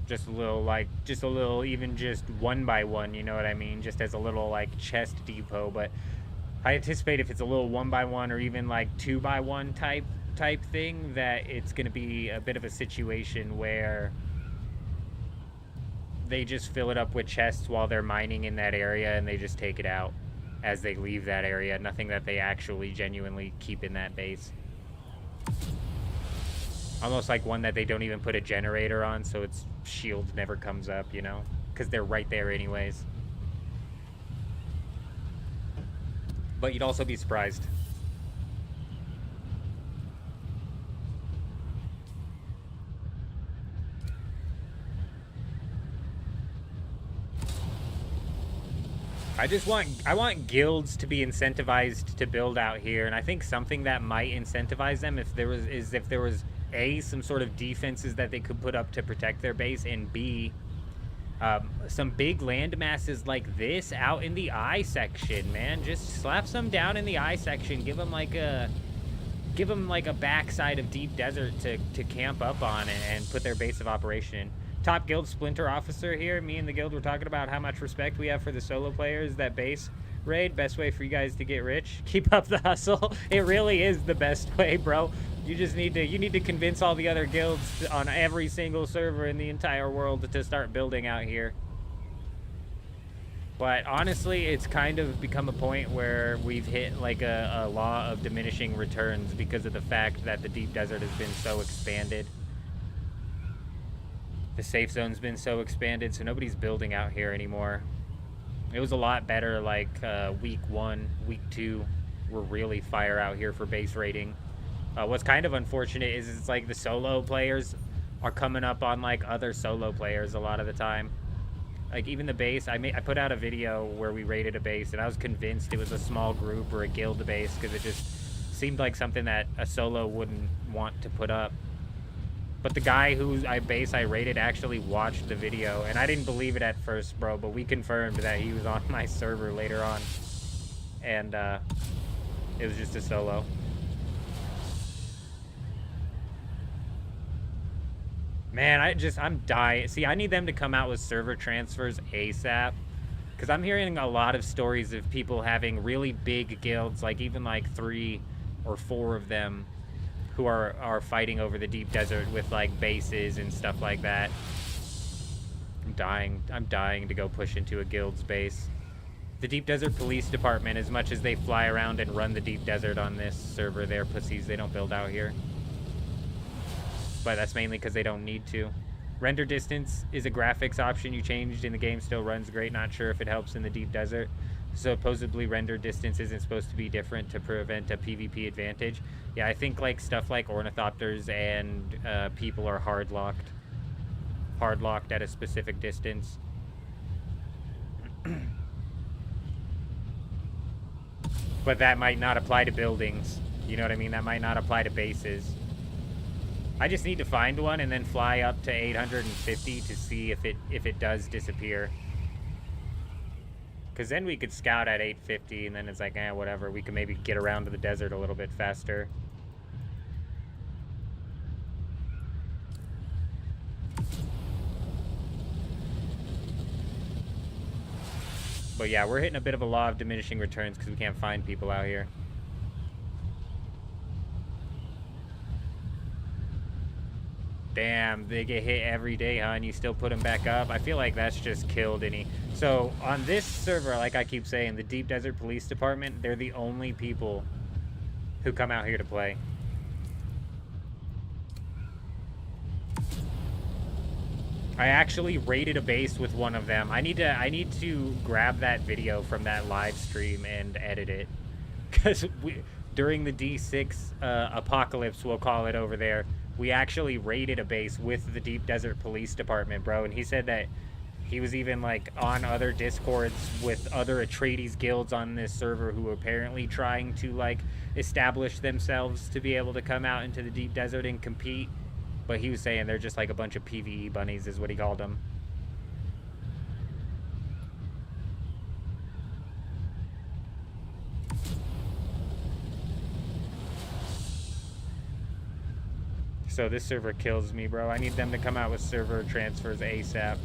Just a little, like, just a little, even just 1 by 1, you know what I mean? Just as a little, like, chest depot. But I anticipate if it's a little 1 by 1 or even, like, 2 by 1 type thing, that it's going to be a bit of a situation where... they just fill it up with chests while they're mining in that area, and they just take it out as they leave that area. Nothing that they actually genuinely keep in that base. Almost like one that they don't even put a generator on, so its shield never comes up, you know? Because they're right there anyways. But you'd also be surprised. I want guilds to be incentivized to build out here, and I think something that might incentivize them if there was A, some sort of defenses that they could put up to protect their base, and B, some big land masses like this out in the I section, man. Just slap some down in the I section. Give them like a backside of deep desert to camp up on and put their base of operation in. Top guild splinter officer here. Me and the guild were talking about how much respect we have for the solo players that base raid. Best way for you guys to get rich. Keep up the hustle. It really is the best way, bro. You just need to convince all the other guilds on every single server in the entire world to start building out here. But honestly, it's kind of become a point where we've hit like a law of diminishing returns because of the fact that the deep desert has been so expanded. The safe zone's been so expanded, so nobody's building out here anymore. It was a lot better like week 1, week 2 were really fire out here for base raiding. What's kind of unfortunate is it's like the solo players are coming up on like other solo players a lot of the time. Like even the base, I put out a video where we raided a base, and I was convinced it was a small group or a guild base because it just seemed like something that a solo wouldn't want to put up. But the guy whose base I raided actually watched the video, and I didn't believe it at first, bro, but we confirmed that he was on my server later on. And it was just a solo. Man, I'm dying. See, I need them to come out with server transfers ASAP. Because I'm hearing a lot of stories of people having really big guilds, like even like 3 or 4 of them, who are fighting over the deep desert with like bases and stuff like that. I'm dying to go push into a guild's base. The Deep Desert Police Department, as much as they fly around and run the deep desert on this server, they're pussies. They don't build out here. But that's mainly because they don't need to. Render distance is a graphics option you changed, and the game still runs great. Not sure if it helps in the deep desert. Supposedly render distance isn't supposed to be different to prevent a PvP advantage. Yeah, I think like stuff like ornithopters and people are hard locked at a specific distance. But that might not apply to buildings. You know what I mean? That might not apply to bases. I just need to find one and then fly up to 850 to see if it does disappear. Because then we could scout at 850, and then it's like, whatever. We can maybe get around to the desert a little bit faster. But yeah, we're hitting a bit of a law of diminishing returns because we can't find people out here. Damn, they get hit every day, huh? And you still put them back up? I feel like that's just killed any. So, on this server, like I keep saying, the Deep Desert Police Department, they're the only people who come out here to play. I actually raided a base with one of them. I need to grab that video from that live stream and edit it. Because during the D6 apocalypse, we'll call it over there, we actually raided a base with the Deep Desert Police Department, bro. And he said that he was even, like, on other Discords with other Atreides guilds on this server who were apparently trying to, like, establish themselves to be able to come out into the Deep Desert and compete. But he was saying they're just, like, a bunch of PvE bunnies is what he called them. So this server kills me, bro. I need them to come out with server transfers ASAP.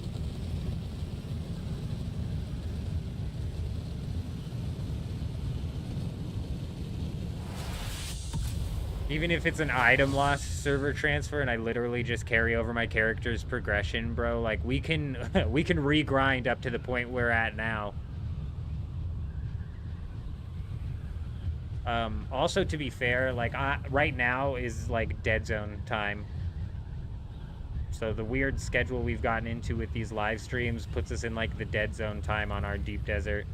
Even if it's an item loss server transfer and I literally just carry over my character's progression, bro, like we can regrind up to the point we're at now. Also, to be fair, like, right now is, like, dead zone time. So the weird schedule we've gotten into with these live streams puts us in, like, the dead zone time on our deep desert.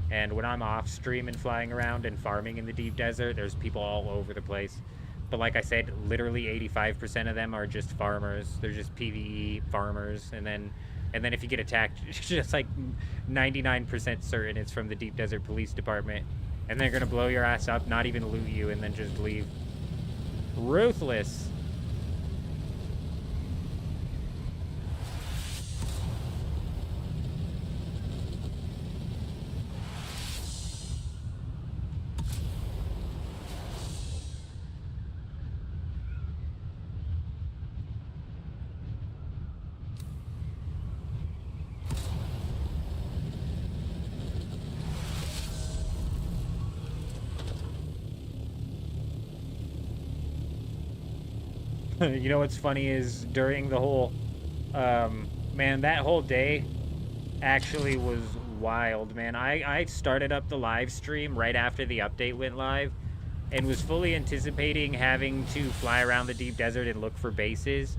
And when I'm off stream and flying around and farming in the deep desert, there's people all over the place. But like I said, literally 85% of them are just farmers. They're just PvE farmers. And then if you get attacked, it's just, like, 99% certain it's from the Deep Desert Police Department. And they're gonna blow your ass up, not even loot you, and then just leave. Ruthless. You know what's funny is during the whole, man, that whole day actually was wild, man. I started up the live stream right after the update went live and was fully anticipating having to fly around the deep desert and look for bases.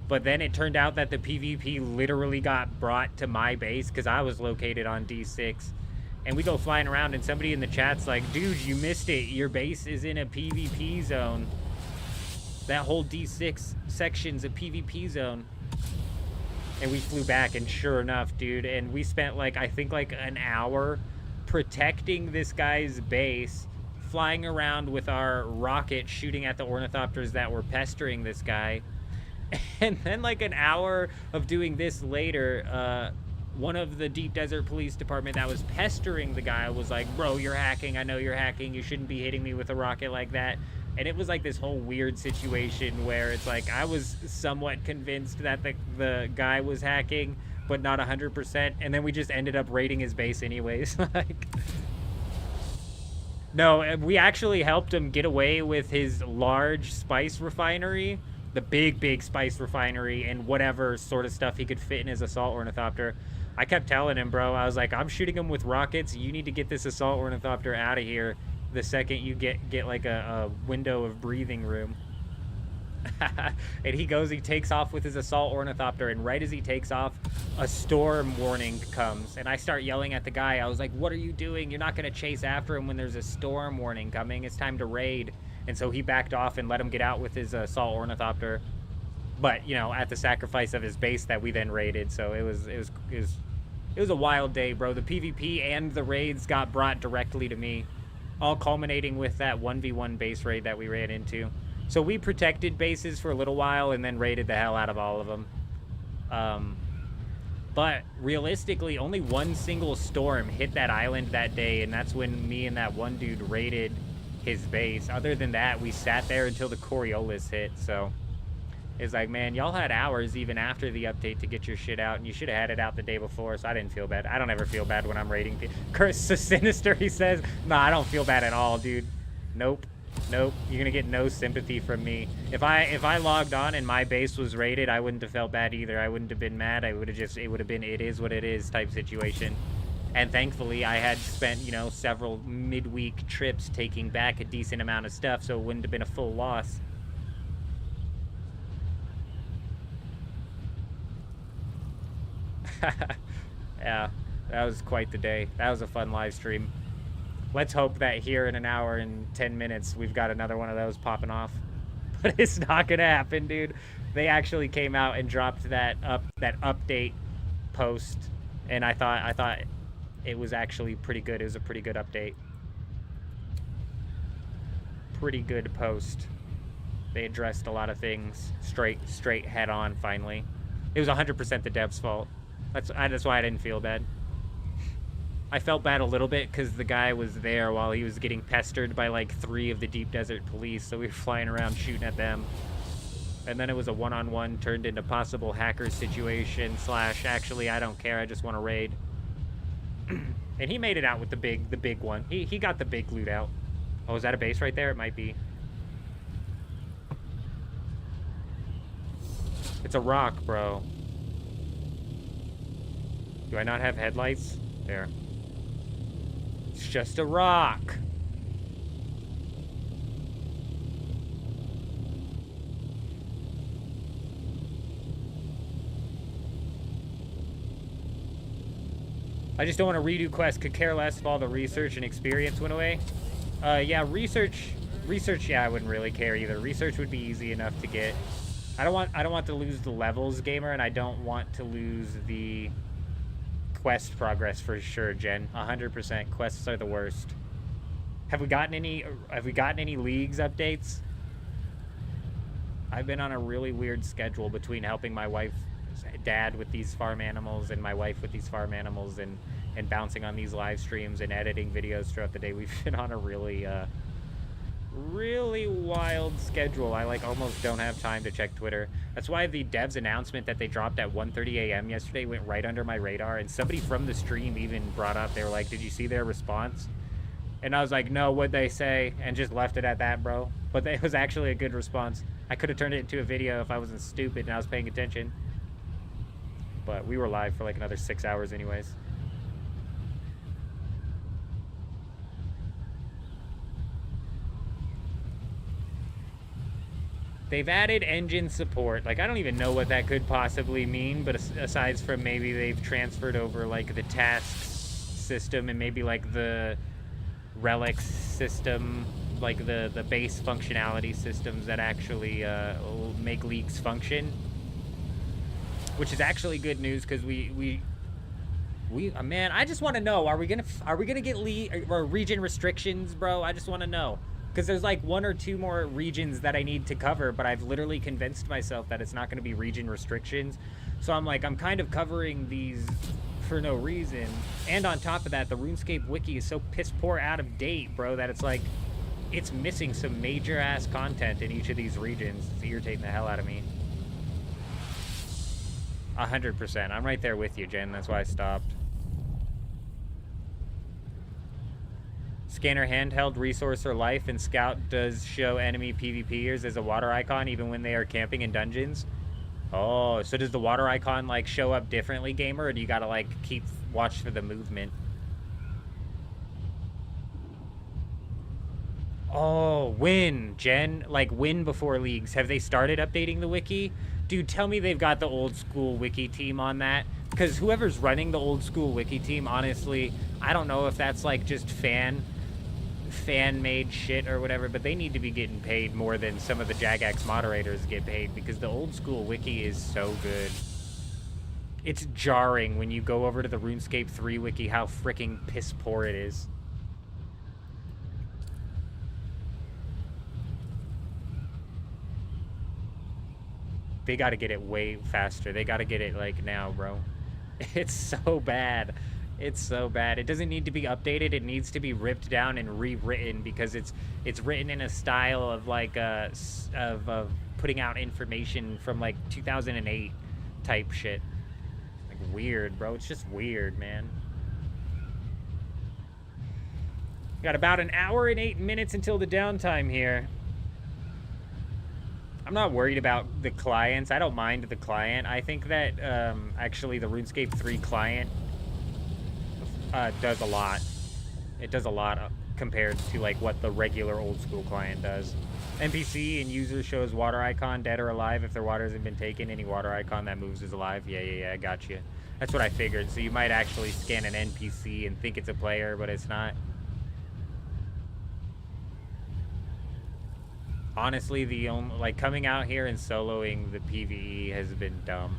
But then it turned out that the PvP literally got brought to my base because I was located on D6. And we go flying around and somebody in the chat's like, dude, you missed it. Your base is in a PvP zone. That whole D6 section's a PvP zone. And we flew back, and sure enough, dude, and we spent, like, I think, like, an hour protecting this guy's base, flying around with our rocket, shooting at the ornithopters that were pestering this guy. And then, like, an hour of doing this later, one of the Deep Desert Police Department that was pestering the guy was like, bro, you're hacking. I know you're hacking. You shouldn't be hitting me with a rocket like that. And it was like this whole weird situation where it's like I was somewhat convinced that the guy was hacking, but not 100%. And then we just ended up raiding his base anyways. Like, no, we actually helped him get away with his large spice refinery, the big spice refinery, and whatever sort of stuff he could fit in his assault ornithopter. I kept telling him, bro, I was like, I'm shooting him with rockets. You need to get this assault ornithopter out of here the second you get like a window of breathing room. And he takes off with his assault ornithopter, and right as he takes off, a storm warning comes. And I start yelling at the guy. I was like, what are you doing? You're not going to chase after him when there's a storm warning coming. It's time to raid. And so he backed off and let him get out with his assault ornithopter. But, you know, at the sacrifice of his base that we then raided. So it was a wild day, bro. The PvP and the raids got brought directly to me, all culminating with that 1v1 base raid that we ran into. So we protected bases for a little while and then raided the hell out of all of them. But realistically, only one single storm hit that island that day, and that's when me and that one dude raided his base. Other than that, we sat there until the Coriolis hit, so it's like, man, y'all had hours even after the update to get your shit out, and you should have had it out the day before, so I didn't feel bad. I don't ever feel bad when I'm raiding people. Curse Sinister, he says. Nah, I don't feel bad at all, dude. Nope. Nope, you're gonna get no sympathy from me. If I logged on and my base was raided, I wouldn't have felt bad either. I wouldn't have been mad. I would have just, it would have been it is what it is type situation. And thankfully, I had spent, you know, several midweek trips taking back a decent amount of stuff, so it wouldn't have been a full loss. Yeah, that was quite the day. That was a fun live stream. Let's hope that here in an hour and 10 minutes, we've got another one of those popping off. But it's not gonna happen, dude. They actually came out and dropped that update post, and I thought it was actually pretty good. It was a pretty good update. Pretty good post. They addressed a lot of things straight head on. Finally, it was 100% the devs' fault. That's why I didn't feel bad. I felt bad a little bit because the guy was there while he was getting pestered by like 3 of the Deep Desert Police, so we were flying around shooting at them. And then it was a one-on-one turned into possible hacker situation / actually I don't care, I just want to raid. And he made it out with the big one. He got the big loot out. Oh, is that a base right there? It might be. It's a rock, bro. Do I not have headlights? There. It's just a rock. I just don't want to redo quests. Could care less if all the research and experience went away. Yeah, research, yeah, I wouldn't really care either. Research would be easy enough to get. I don't want to lose the levels, gamer, and I don't want to lose the quest progress for sure, Jen. 100%. Quests are the worst. Have we gotten any leagues updates? I've been on a really weird schedule between helping my wife's dad with these farm animals and my wife with these farm animals and bouncing on these live streams and editing videos throughout the day. We've been on a really wild schedule. I like almost don't have time to check Twitter. That's why the devs announcement that they dropped at 1:30 a.m. yesterday went right under my radar, and somebody from the stream even brought up, they were like, did you see their response? And I was like, no, what'd they say? And just left it at that, bro. But it was actually a good response. I could have turned it into a video if I wasn't stupid and I was paying attention. But we were live for like another 6 hours anyways. They've added engine support. Like, I don't even know what that could possibly mean, but aside from maybe they've transferred over, like, the tasks system and maybe, like, the relics system, like, the base functionality systems that actually make leagues function. Which is actually good news, because we man, I just want to know, are we gonna get league or region restrictions, bro? I just want to know. Because there's like 1 or 2 more regions that I need to cover, but I've literally convinced myself that it's not going to be region restrictions. So I'm like, I'm kind of covering these for no reason. And on top of that, the RuneScape wiki is so piss poor out of date, bro, that it's like, it's missing some major ass content in each of these regions. It's irritating the hell out of me. 100%. I'm right there with you, Jen. That's why I stopped. Scanner handheld, resource or life, and scout does show enemy PvPers as a water icon even when they are camping in dungeons. Oh, so does the water icon like show up differently, gamer, or do you gotta like keep watch for the movement? Oh, win, Jen. Like win before leagues. Have they started updating the wiki? Dude, tell me they've got the old school wiki team on that. Because whoever's running the old school wiki team, honestly, I don't know if that's like just fan-made shit or whatever, but they need to be getting paid more than some of the Jagex moderators get paid, because the old school wiki is so good. It's jarring when you go over to the RuneScape 3 wiki how freaking piss poor it is. They gotta get it way faster. They gotta get it like now, bro. It's so bad. It's so bad. It doesn't need to be updated. It needs to be ripped down and rewritten because it's written in a style of like of putting out information from like 2008 type shit. Like weird, bro. It's just weird, man. Got about an hour and 8 minutes until the downtime here. I'm not worried about the clients. I don't mind the client. I think that actually the RuneScape 3 client does a lot. It does a lot compared to like what the regular old school client does. NPC and user shows water icon dead or alive. If their water hasn't been taken, any water icon that moves is alive. Yeah, I got you. That's what I figured. So you might actually scan an NPC and think it's a player, but it's not. Honestly, the only, like, coming out here and soloing the PvE has been dumb.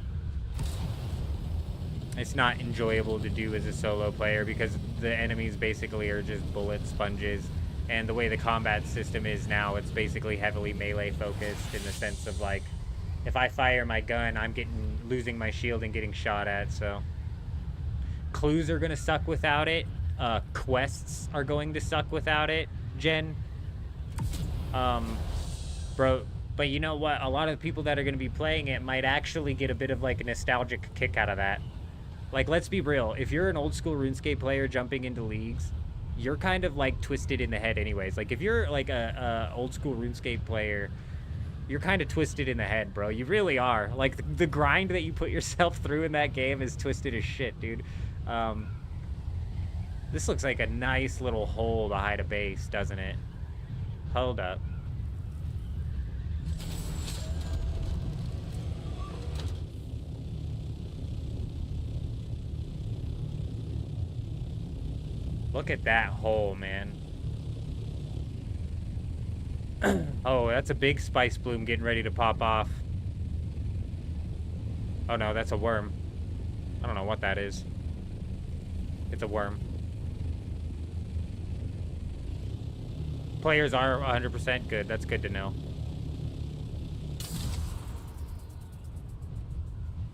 It's not enjoyable to do as a solo player because the enemies basically are just bullet sponges, and the way the combat system is now, it's basically heavily melee focused in the sense of like, if I fire my gun, I'm losing my shield and getting shot at. So clues are gonna suck without it. Quests are going to suck without it, Jen. Bro, but you know what? A lot of the people that are going to be playing it might actually get a bit of like a nostalgic kick out of that. Like, let's be real. If you're an old school RuneScape player jumping into leagues, you're kind of like twisted in the head anyways. Like, if you're like a old school RuneScape player, you're kind of twisted in the head, bro. You really are. Like, the grind that you put yourself through in that game is twisted as shit, dude. This looks like a nice little hole to hide a base, doesn't it? Hold up. Look at that hole, man. Oh, that's a big spice bloom getting ready to pop off. Oh no, that's a worm. I don't know what that is. It's a worm. Players are 100% good. That's good to know.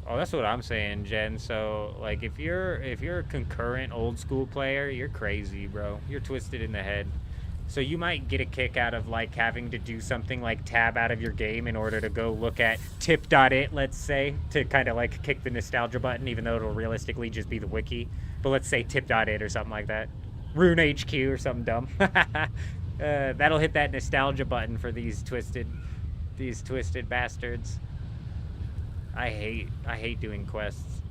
Oh, that's what I'm saying, Jen. So, like, if you're a concurrent old school player, you're crazy, bro. You're twisted in the head. So you might get a kick out of, like, having to do something like tab out of your game in order to go look at tip.it, let's say, to kind of, like, kick the nostalgia button, even though it'll realistically just be the wiki. But let's say tip.it or something like that. Rune HQ or something dumb. That'll hit that nostalgia button for these twisted bastards. I hate doing quests.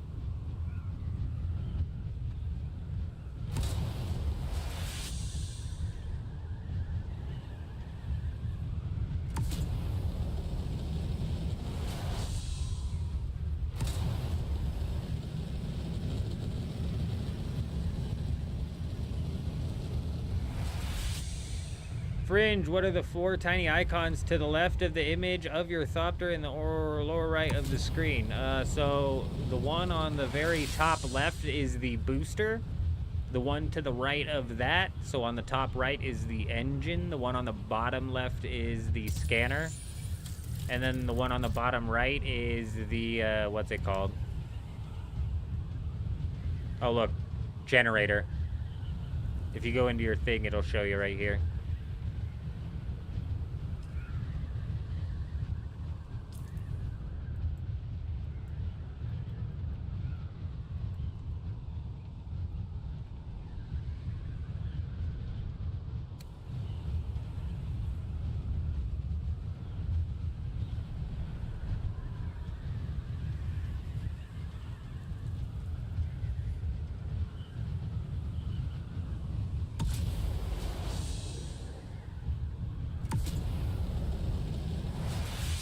Fringe, what are the 4 tiny icons to the left of the image of your Thopter in the lower right of the screen? So the one on the very top left is the booster. The one to the right of that, so on the top right, is the engine. The one on the bottom left is the scanner. And then the one on the bottom right is the, what's it called? Oh, look. Generator. If you go into your thing, it'll show you right here.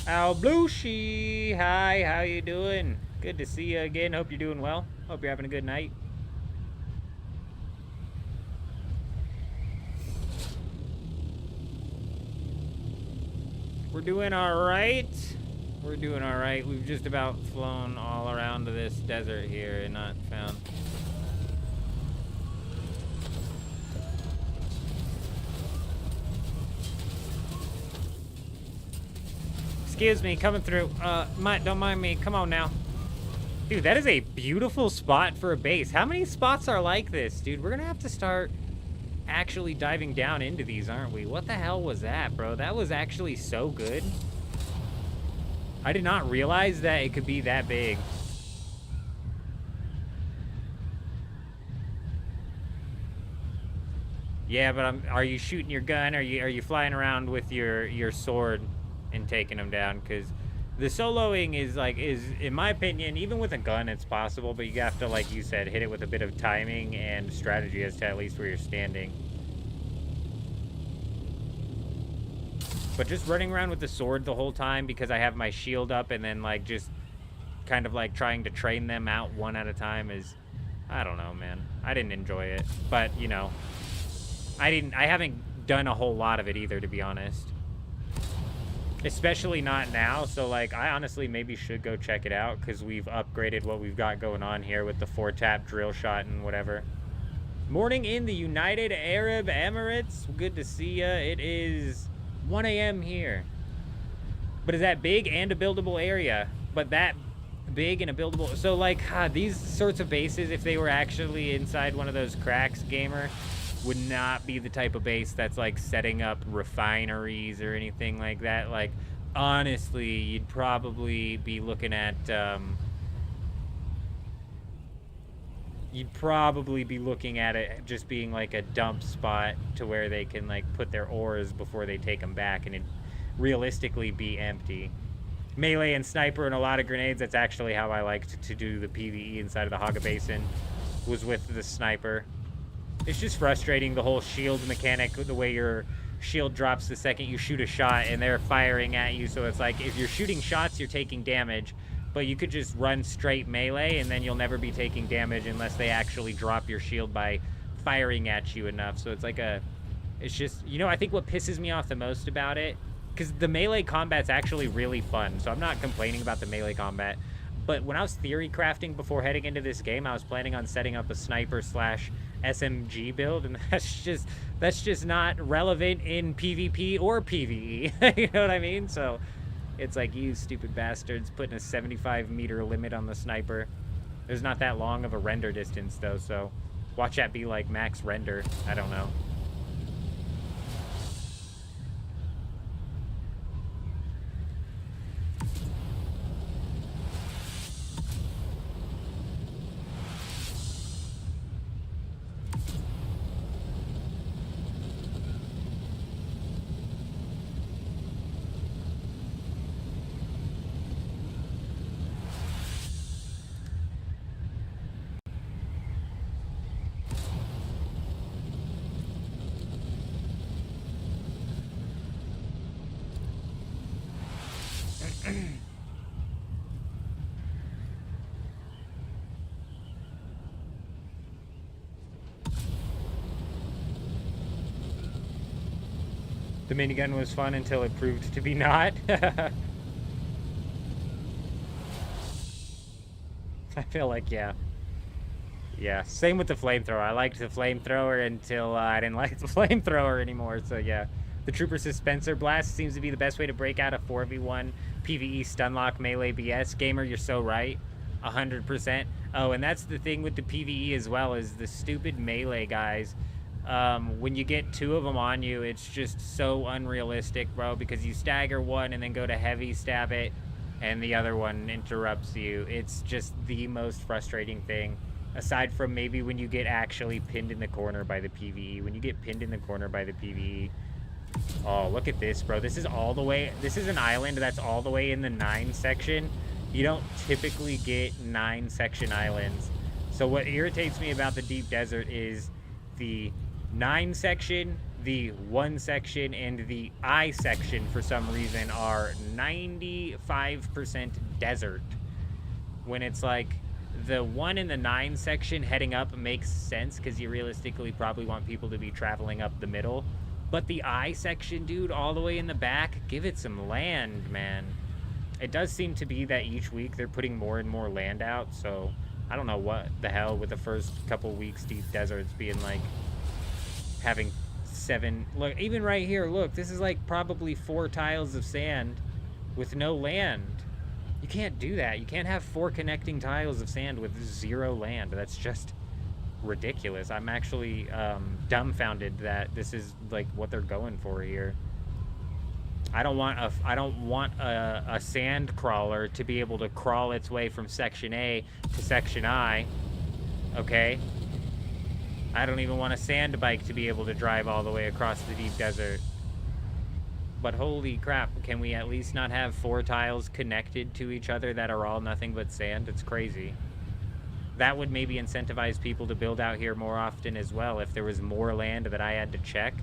Alblushi, hi, how you doing? Good to see you again. Hope you're doing well. Hope you're having a good night. We're doing all right. We're doing all right. We've just about flown all around to this desert here and not found. Excuse me, coming through. Don't mind me. Come on now. Dude, that is a beautiful spot for a base. How many spots are like this, dude? We're gonna have to start actually diving down into these, aren't we? What the hell was that, bro? That was actually so good. I did not realize that it could be that big. Yeah, but are you shooting your gun? Are you flying around with your sword and taking them down? Because the soloing is in my opinion, even with a gun, it's possible, but you have to, like you said, hit it with a bit of timing and strategy as to at least where you're standing. But just running around with the sword the whole time because I have my shield up and then, like, just kind of, like, trying to train them out one at a time is, I don't know, man. I didn't enjoy it. But, you know, I haven't done a whole lot of it either, to be honest. Especially not now, so, like, I honestly maybe should go check it out because we've upgraded what we've got going on here with the 4-tap drill shot and whatever. Morning in the United Arab Emirates. Good to see ya. It is 1 a.m. here. But is that big and a buildable area? But that big and a buildable... So, like, these sorts of bases, if they were actually inside one of those cracks, gamer, would not be the type of base that's, like, setting up refineries or anything like that. Like, honestly, you'd probably be looking at, you'd probably be looking at it just being, like, a dump spot to where they can, like, put their ores before they take them back, and it'd realistically be empty. Melee and sniper and a lot of grenades, that's actually how I liked to do the PvE inside of the Haga Basin, was with the sniper. It's just frustrating, the whole shield mechanic, the way your shield drops the second you shoot a shot and they're firing at you. So it's like, if you're shooting shots, you're taking damage, but you could just run straight melee and then you'll never be taking damage unless they actually drop your shield by firing at you enough. So it's like it's just, you know, I think what pisses me off the most about it, because the melee combat's actually really fun, so I'm not complaining about the melee combat. But when I was theory crafting before heading into this game, I was planning on setting up a sniper / SMG build, and that's just not relevant in PvP or PvE. You know what I mean? So it's like, you stupid bastards putting a 75-meter limit on the sniper. There's not that long of a render distance though, so watch that be like max render. I don't know. The minigun was fun until it proved to be not. I feel like, yeah. Yeah, same with the flamethrower. I liked the flamethrower until I didn't like the flamethrower anymore, so yeah. The Trooper Suspensor Blast seems to be the best way to break out a 4v1 PvE stunlock melee BS. Gamer, you're so right. 100%. Oh, and that's the thing with the PvE as well, is the stupid melee guys. When you get 2 of them on you, it's just so unrealistic, bro, because you stagger one and then go to heavy stab it, and the other one interrupts you. It's just the most frustrating thing, aside from maybe when you get actually pinned in the corner by the PvE. When you get pinned in the corner by the PvE, oh, look at this, bro. This is all the way, this is an island that's all the way in the 9 section. You don't typically get 9 section islands. So what irritates me about the deep desert is the 9 section, the 1 section, and the I section for some reason are 95% desert. When it's like the 1 and the 9 section heading up makes sense because you realistically probably want people to be traveling up the middle. But the I section, dude, all the way in the back, give it some land, man. It does seem to be that each week they're putting more and more land out, so I don't know what the hell with the first couple weeks deep deserts being like having 7, look, even right here, look, this is like probably 4 tiles of sand with no land. You can't do that. You can't have 4 connecting tiles of sand with 0 land. That's just ridiculous. I'm actually dumbfounded that this is like what they're going for here. I don't want a sand crawler to be able to crawl its way from section A to section I. Okay? I don't even want a sand bike to be able to drive all the way across the deep desert. But holy crap, can we at least not have 4 tiles connected to each other that are all nothing but sand? It's crazy. That would maybe incentivize people to build out here more often as well if there was more land that I had to check.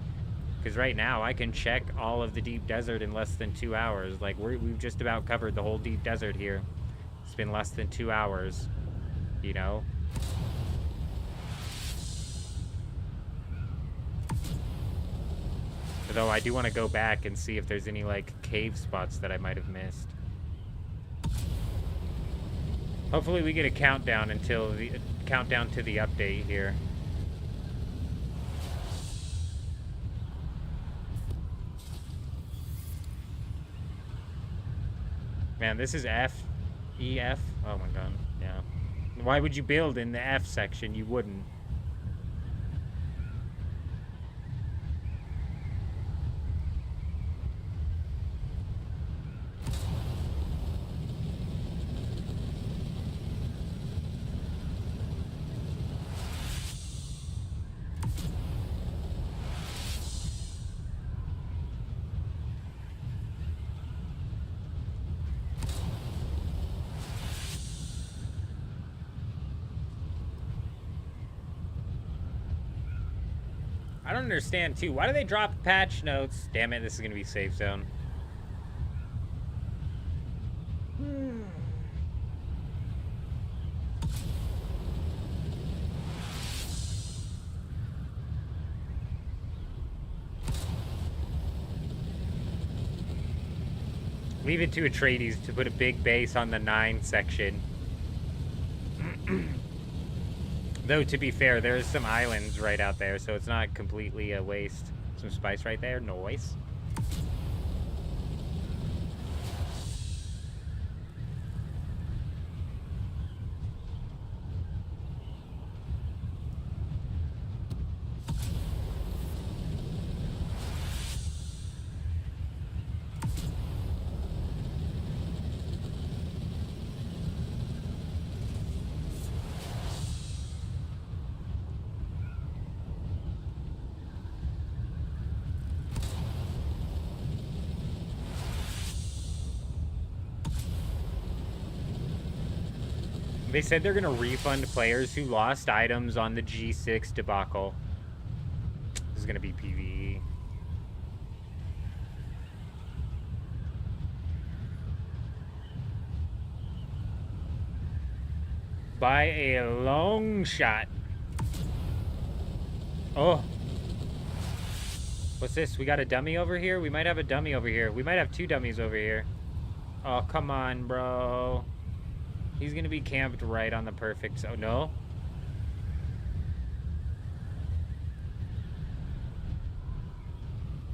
Because right now, I can check all of the deep desert in less than 2 hours. Like, we've just about covered the whole deep desert here. It's been less than 2 hours, you know? Though I do want to go back and see if there's any, like, cave spots that I might have missed. Hopefully we get a countdown until the countdown to the update here. Man, this is F. EF? Oh my god, yeah. Why would you build in the F section? You wouldn't. I don't understand, too. Why do they drop patch notes? Damn it, this is going to be safe zone. Leave it to Atreides to put a big base on the 9 section. Though, to be fair, there's some islands right out there, so it's not completely a waste. Some spice right there. Nice. They said they're going to refund players who lost items on the G6 debacle. This is going to be PvE. By a long shot. Oh. What's this? We got a dummy over here? We might have a dummy over here. We might have 2 dummies over here. Oh, come on, bro. He's gonna be camped right on the perfect... Oh, no?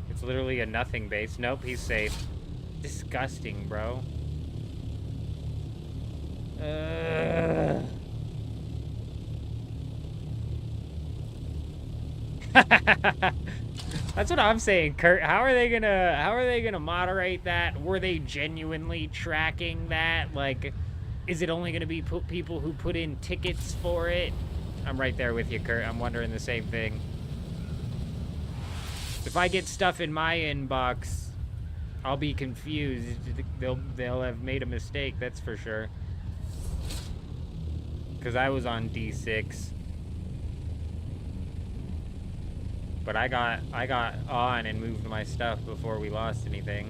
It's literally a nothing base. Nope, he's safe. Disgusting, bro. That's what I'm saying, Kurt. How are they gonna moderate that? Were they genuinely tracking that? Like... Is it only going to be people who put in tickets for it? I'm right there with you, Kurt. I'm wondering the same thing. If I get stuff in my inbox, I'll be confused. They'll have made a mistake, that's for sure. Because I was on D6. But I got on and moved my stuff before we lost anything.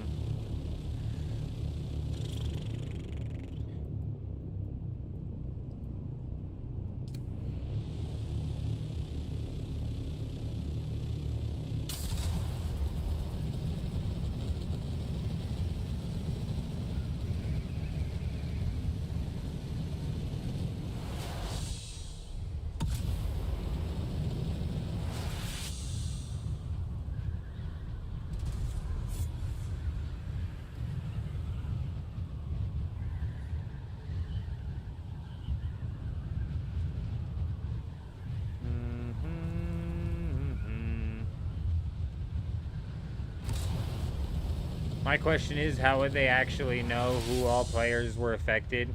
My question is, how would they actually know who all players were affected?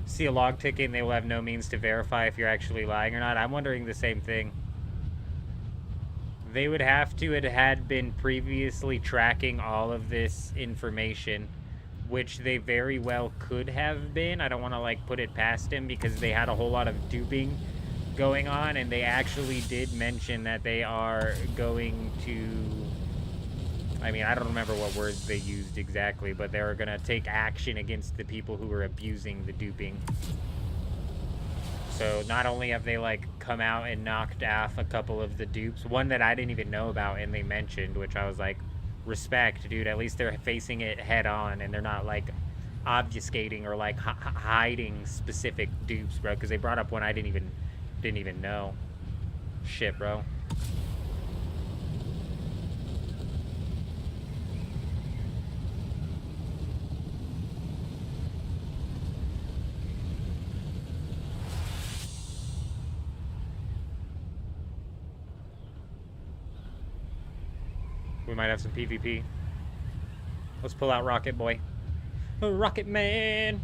See a log ticket and they will have no means to verify if you're actually lying or not. I'm wondering the same thing. They would have to, it had been previously tracking all of this information, which they very well could have been. I don't want to, like, put it past him because they had a whole lot of duping going on, and they actually did mention that they are going to... I mean, I don't remember what words they used exactly, but they were going to take action against the people who were abusing the duping. So not only have they, like, come out and knocked off a couple of the dupes, one that I didn't even know about and they mentioned, which I was like, respect, dude. At least they're facing it head on and they're not, like, obfuscating or, like, hiding specific dupes, bro. Because they brought up one I didn't even know. Shit, bro. We might have some PvP. Let's pull out Rocket Boy. Rocket Man!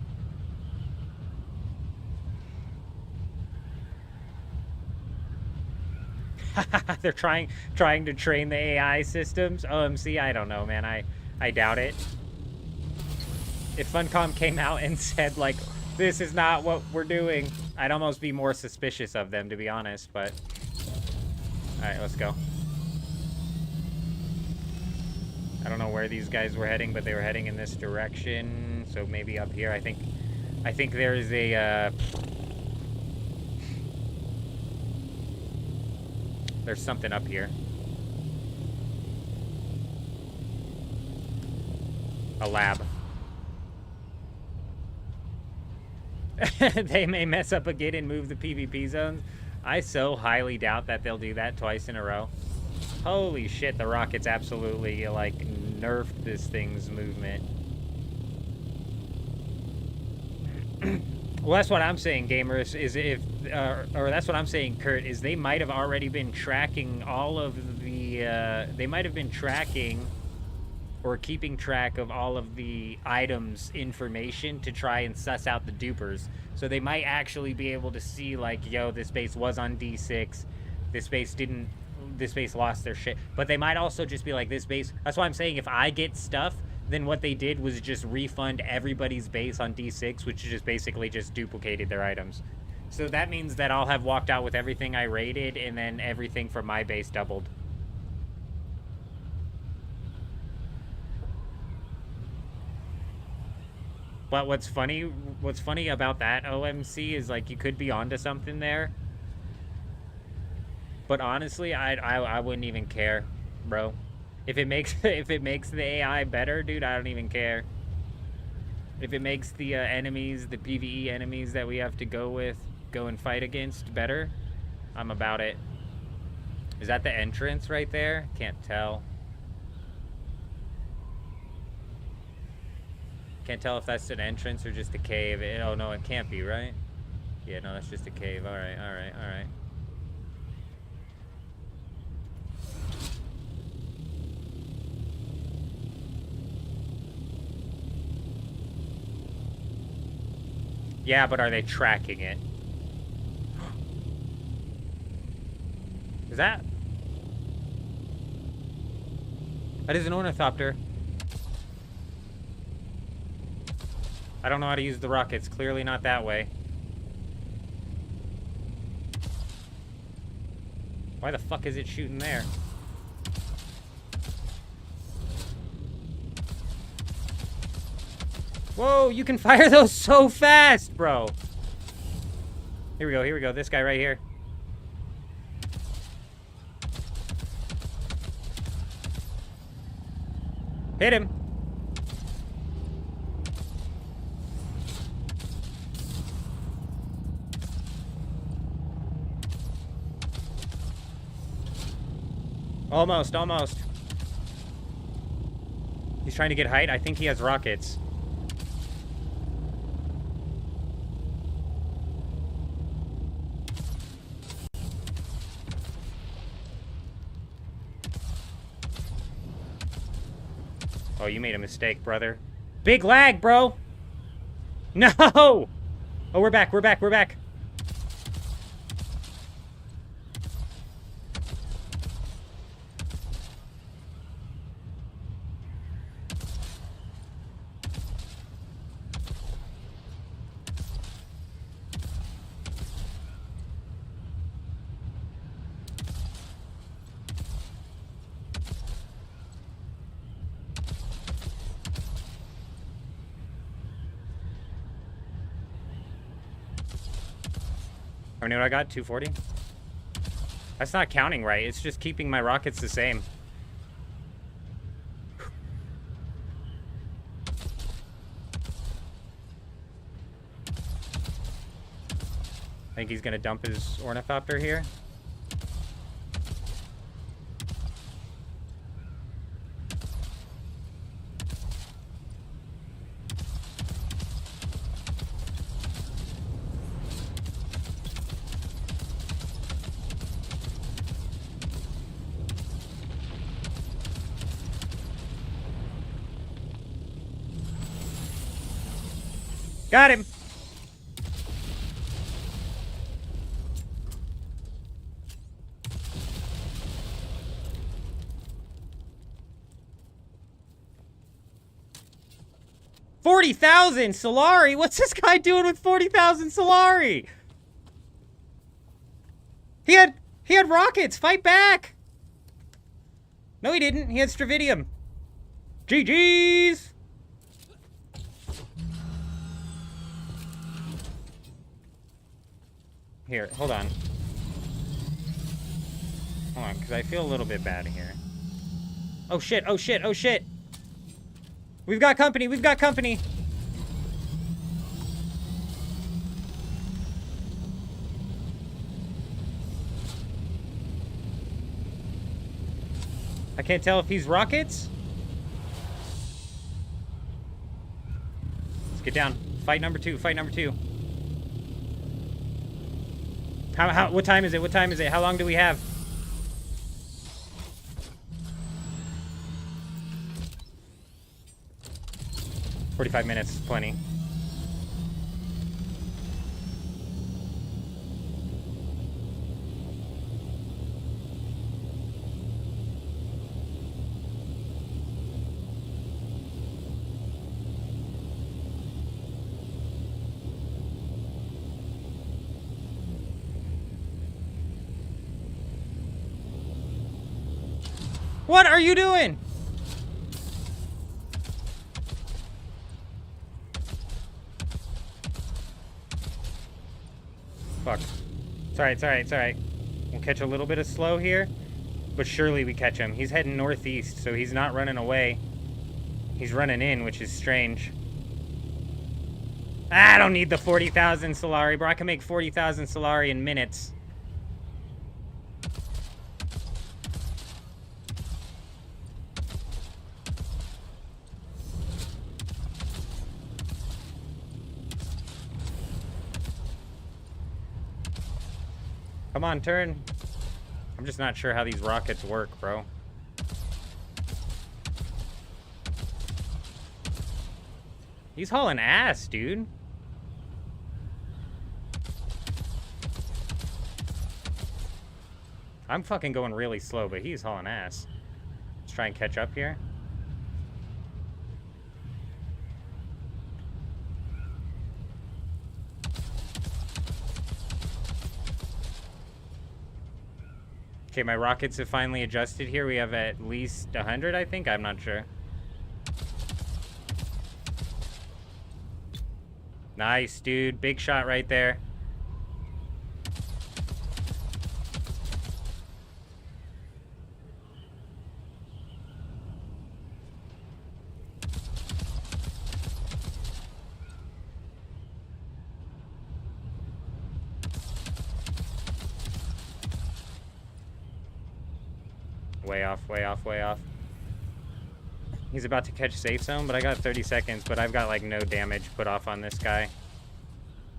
They're trying to train the AI systems. OMC, I don't know, man. I doubt it. If Funcom came out and said, like, this is not what we're doing, I'd almost be more suspicious of them, to be honest, but... Alright, let's go. I don't know where these guys were heading, but they were heading in this direction. So maybe up here. I think there's a, there's something up here. A lab. They may mess up again and move the PvP zones. I so highly doubt that they'll do that twice in a row. Holy shit, the rockets absolutely, like, nerfed this thing's movement. Well, that's what I'm saying, gamers, is if, or that's what I'm saying, Kurt, is they might have already been tracking all of the, they might have been tracking or keeping track of all of the items information to try and suss out the dupers. So they might actually be able to see, like, yo, this base was on D6, this base didn't, this base lost their shit. But they might also just be like, this base... That's why I'm saying if I get stuff, then what they did was just refund everybody's base on D6, which just basically just duplicated their items. So that means that I'll have walked out with everything I raided, and then everything from my base doubled. But what's funny about that, OMC, is, like, you could be onto something there. But honestly, I wouldn't even care, bro. If it makes the AI better, dude, I don't even care. If it makes the enemies, the PvE enemies that we have to go and fight against better, I'm about it. Is that the entrance right there? Can't tell. Can't tell if that's an entrance or just a cave. Oh no, it can't be, right? Yeah, no, that's just a cave. All right, all right, all right. Yeah, but are they tracking it? Is that? That is an ornithopter. I don't know how to use the rockets. Clearly not that way. Why the fuck is it shooting there? Whoa, you can fire those so fast, bro. Here we go, here we go. This guy right here. Hit him. Almost, almost. He's trying to get height. I think he has rockets. Oh, you made a mistake, brother. Big lag, bro! No! Oh, we're back, we're back, we're back. How many do I got? 240? That's not counting right. It's just keeping my rockets the same. I think he's gonna dump his ornithopter here. Got him! $40,000 Solari? What's this guy doing with 40,000 Solari? He had rockets. Fight back. No, he didn't. He had Stravidium. GG's. Here, hold on. Hold on, because I feel a little bit bad here. Oh shit, oh shit, oh shit! We've got company, we've got company! I can't tell if he's rockets. Let's get down. Fight number two, fight number two. What time is it? What time is it? How long do we have? "45 minutes, plenty." What are you doing? Fuck. It's alright, it's alright, it's alright. We'll catch a little bit of slow here, but surely we catch him. He's heading northeast, so he's not running away. He's running in, which is strange. I don't need the 40,000 Solari, bro. I can make 40,000 Solari in minutes. Come on, turn. I'm just not sure how these rockets work, bro. He's hauling ass, dude. I'm fucking going really slow, but he's hauling ass. Let's try and catch up here. Okay, my rockets have finally adjusted here. We have at least 100, I think. I'm not sure. Nice, dude. Big shot right there. Way off, way off, way off. He's about to catch safe zone, but I got 30 seconds, but I've got, like, no damage put off on this guy.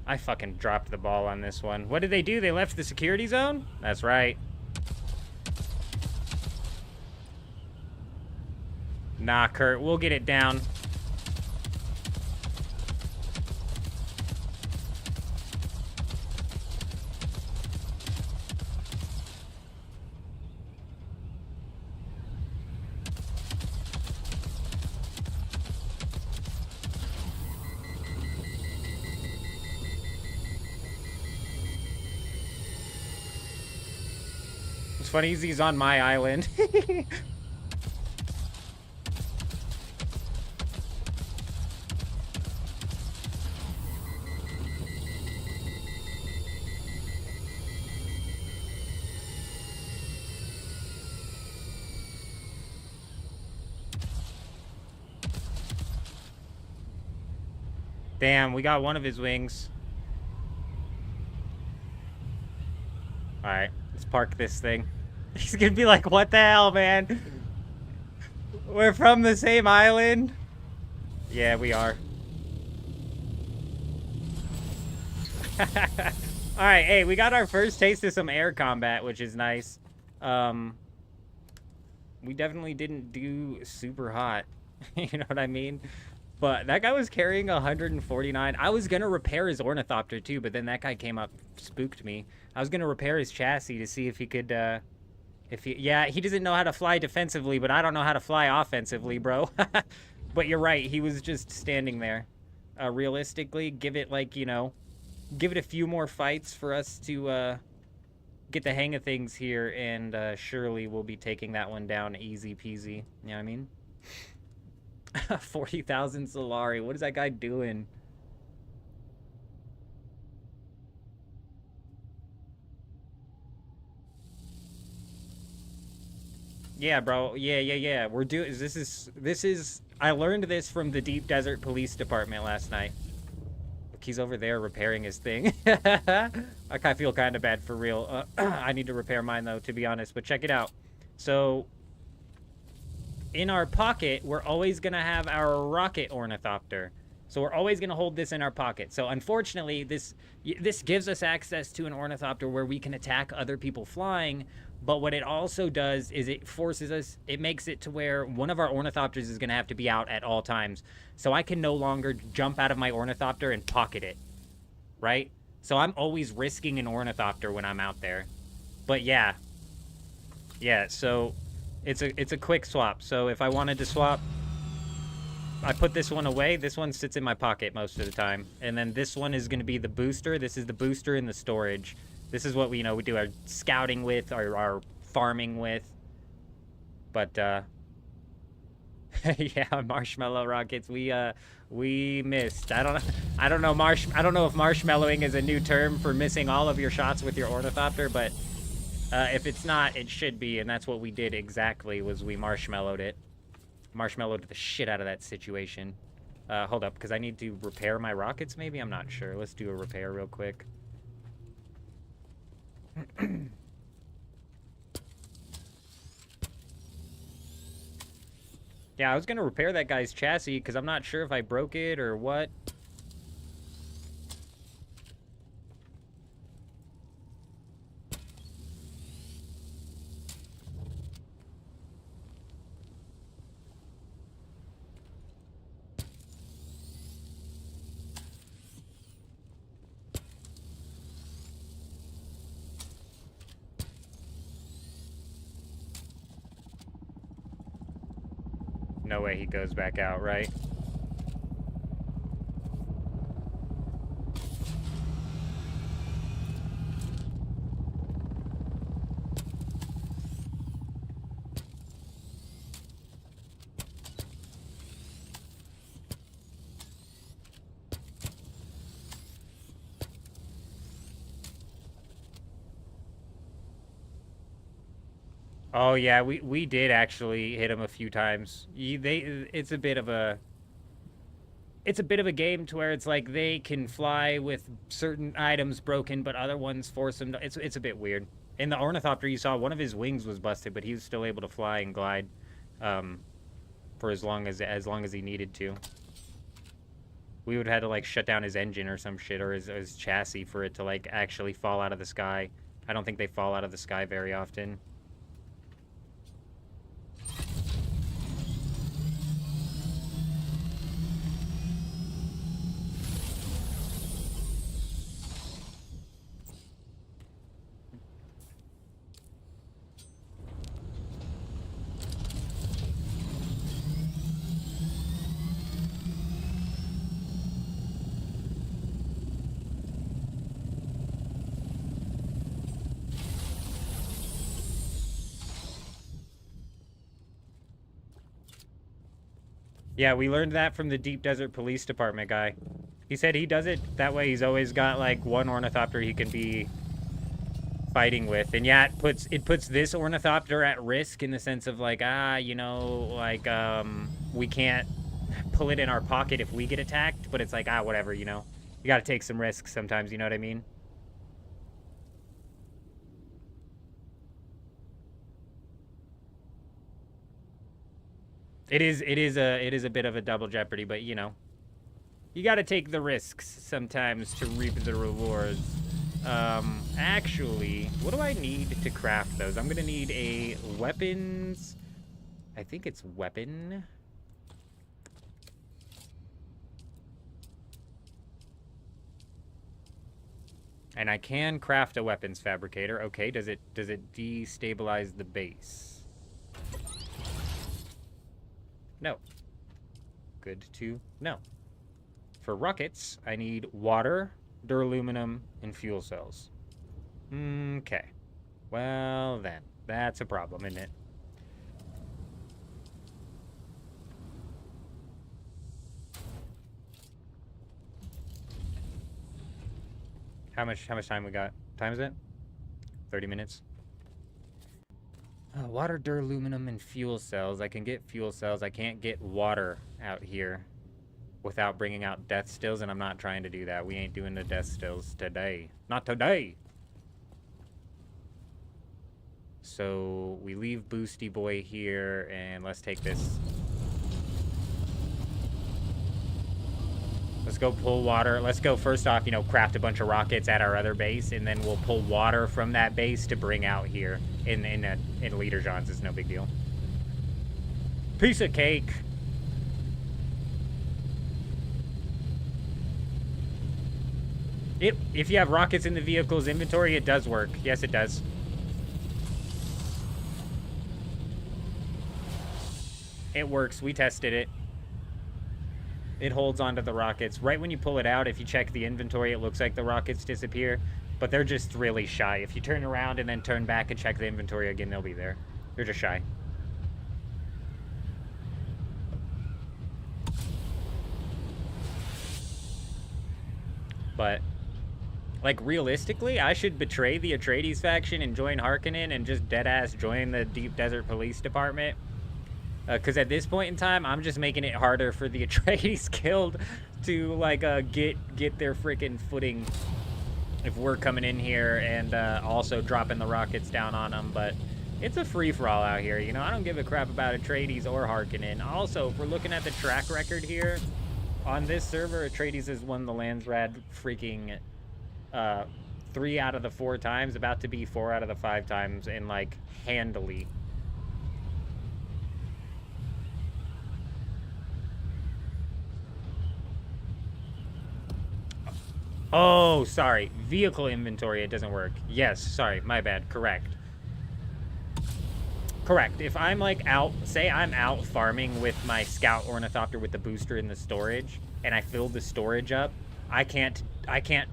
I fucking dropped the ball on this one. What did they do? They left the security zone? That's right. Nah, Kurt, we'll get it down. It's funny, he's on my island. Damn, we got one of his wings. Alright, let's park this thing. He's gonna be like, what the hell, man? We're from the same island? Yeah, we are. Alright, hey, we got our first taste of some air combat, which is nice. We definitely didn't do super hot. You know what I mean? But that guy was carrying 149. I was gonna repair his ornithopter too, but then that guy came up, spooked me. I was gonna repair his chassis to see if he could, yeah, he doesn't know how to fly defensively, but I don't know how to fly offensively, bro. But you're right, he was just standing there. Realistically, give it like, you know, give it a few more fights for us to, get the hang of things here, and, surely we'll be taking that one down easy peasy. You know what I mean? 40,000 Solari. What is that guy doing? Yeah, bro. Yeah. We're doing this is I learned this from the Deep Desert Police Department last night. Look, he's over there repairing his thing. I feel kind of bad for real. I need to repair mine though, to be honest, but check it out. So in our pocket, we're always going to have our rocket ornithopter. So we're always going to hold this in our pocket. So unfortunately, this gives us access to an ornithopter where we can attack other people flying. But what it also does is it forces us, it makes it to where one of our ornithopters is going to have to be out at all times. So I can no longer jump out of my ornithopter and pocket it. Right? So I'm always risking an ornithopter when I'm out there. But yeah. Yeah, so it's a quick swap. So if I wanted to swap, I put this one away. This one sits in my pocket most of the time. And then this one is going to be the booster. This is the booster in the storage. This is what we, you know, we do our scouting with, our farming with. But yeah, marshmallow rockets. We missed. I don't know if marshmallowing is a new term for missing all of your shots with your ornithopter, but if it's not, it should be, and that's what we did exactly, was we marshmallowed it. Marshmallowed the shit out of that situation. Hold up, because I need to repair my rockets, maybe? I'm not sure. Let's do a repair real quick. Yeah, I was going to repair that guy's chassis, because I'm not sure if I broke it or what. No way he goes back out, right? Oh yeah, we did actually hit him a few times. It's a bit of a game to where it's like they can fly with certain items broken, but other ones force them to, it's a bit weird. In the ornithopter, you saw one of his wings was busted, but he was still able to fly and glide for as long as he needed to. We would have had to like shut down his engine or some shit, or his chassis, for it to like actually fall out of the sky. I don't think they fall out of the sky very often. Yeah, we learned that from the Deep Desert Police Department guy. He said he does it that way. He's always got like one ornithopter he can be fighting with, and yeah, it puts this ornithopter at risk in the sense of like, you know, like we can't pull it in our pocket if we get attacked, but it's like, whatever, you know, you got to take some risks sometimes, you know what I mean? It is a bit of a double jeopardy, but you know, you got to take the risks sometimes to reap the rewards. Actually, what do I need to craft those? I'm gonna need a weapons. I think it's weapon. And I can craft a weapons fabricator. Okay, does it destabilize the base? No. Good to know. For rockets, I need water, duraluminum, and fuel cells. Okay. Well, then. That's a problem, isn't it? How much time we got? Time is it? 30 minutes. Water, duraluminum, and fuel cells. I can get fuel cells. I can't get water out here without bringing out death stills, and I'm not trying to do that. We ain't doing the death stills today. Not today! So, we leave Boosty Boy here, and let's take this. Let's go pull water. Let's go, first off, you know, craft a bunch of rockets at our other base, and then we'll pull water from that base to bring out here in Leader John's. It's no big deal. Piece of cake. If you have rockets in the vehicle's inventory, it does work. Yes, it does. It works. We tested it. It holds onto the rockets. Right when you pull it out, if you check the inventory, it looks like the rockets disappear. But they're just really shy. If you turn around and then turn back and check the inventory again, they'll be there. They're just shy. But, like, realistically, I should betray the Atreides faction and join Harkonnen and just deadass join the Deep Desert Police Department. Because at this point in time, I'm just making it harder for the Atreides Guild to, like, get their freaking footing if we're coming in here and also dropping the rockets down on them. But it's a free-for-all out here, you know? I don't give a crap about Atreides or Harkonnen. Also, if we're looking at the track record here, on this server, Atreides has won the Landsrad freaking 3 out of the 4 times, about to be 4 out of the 5 times, and, like, handily. Oh, sorry. Vehicle inventory, it doesn't work. Yes, sorry, my bad. Correct. Correct. If I'm, like, out... Say I'm out farming with my scout ornithopter with the booster in the storage, and I fill the storage up, I can't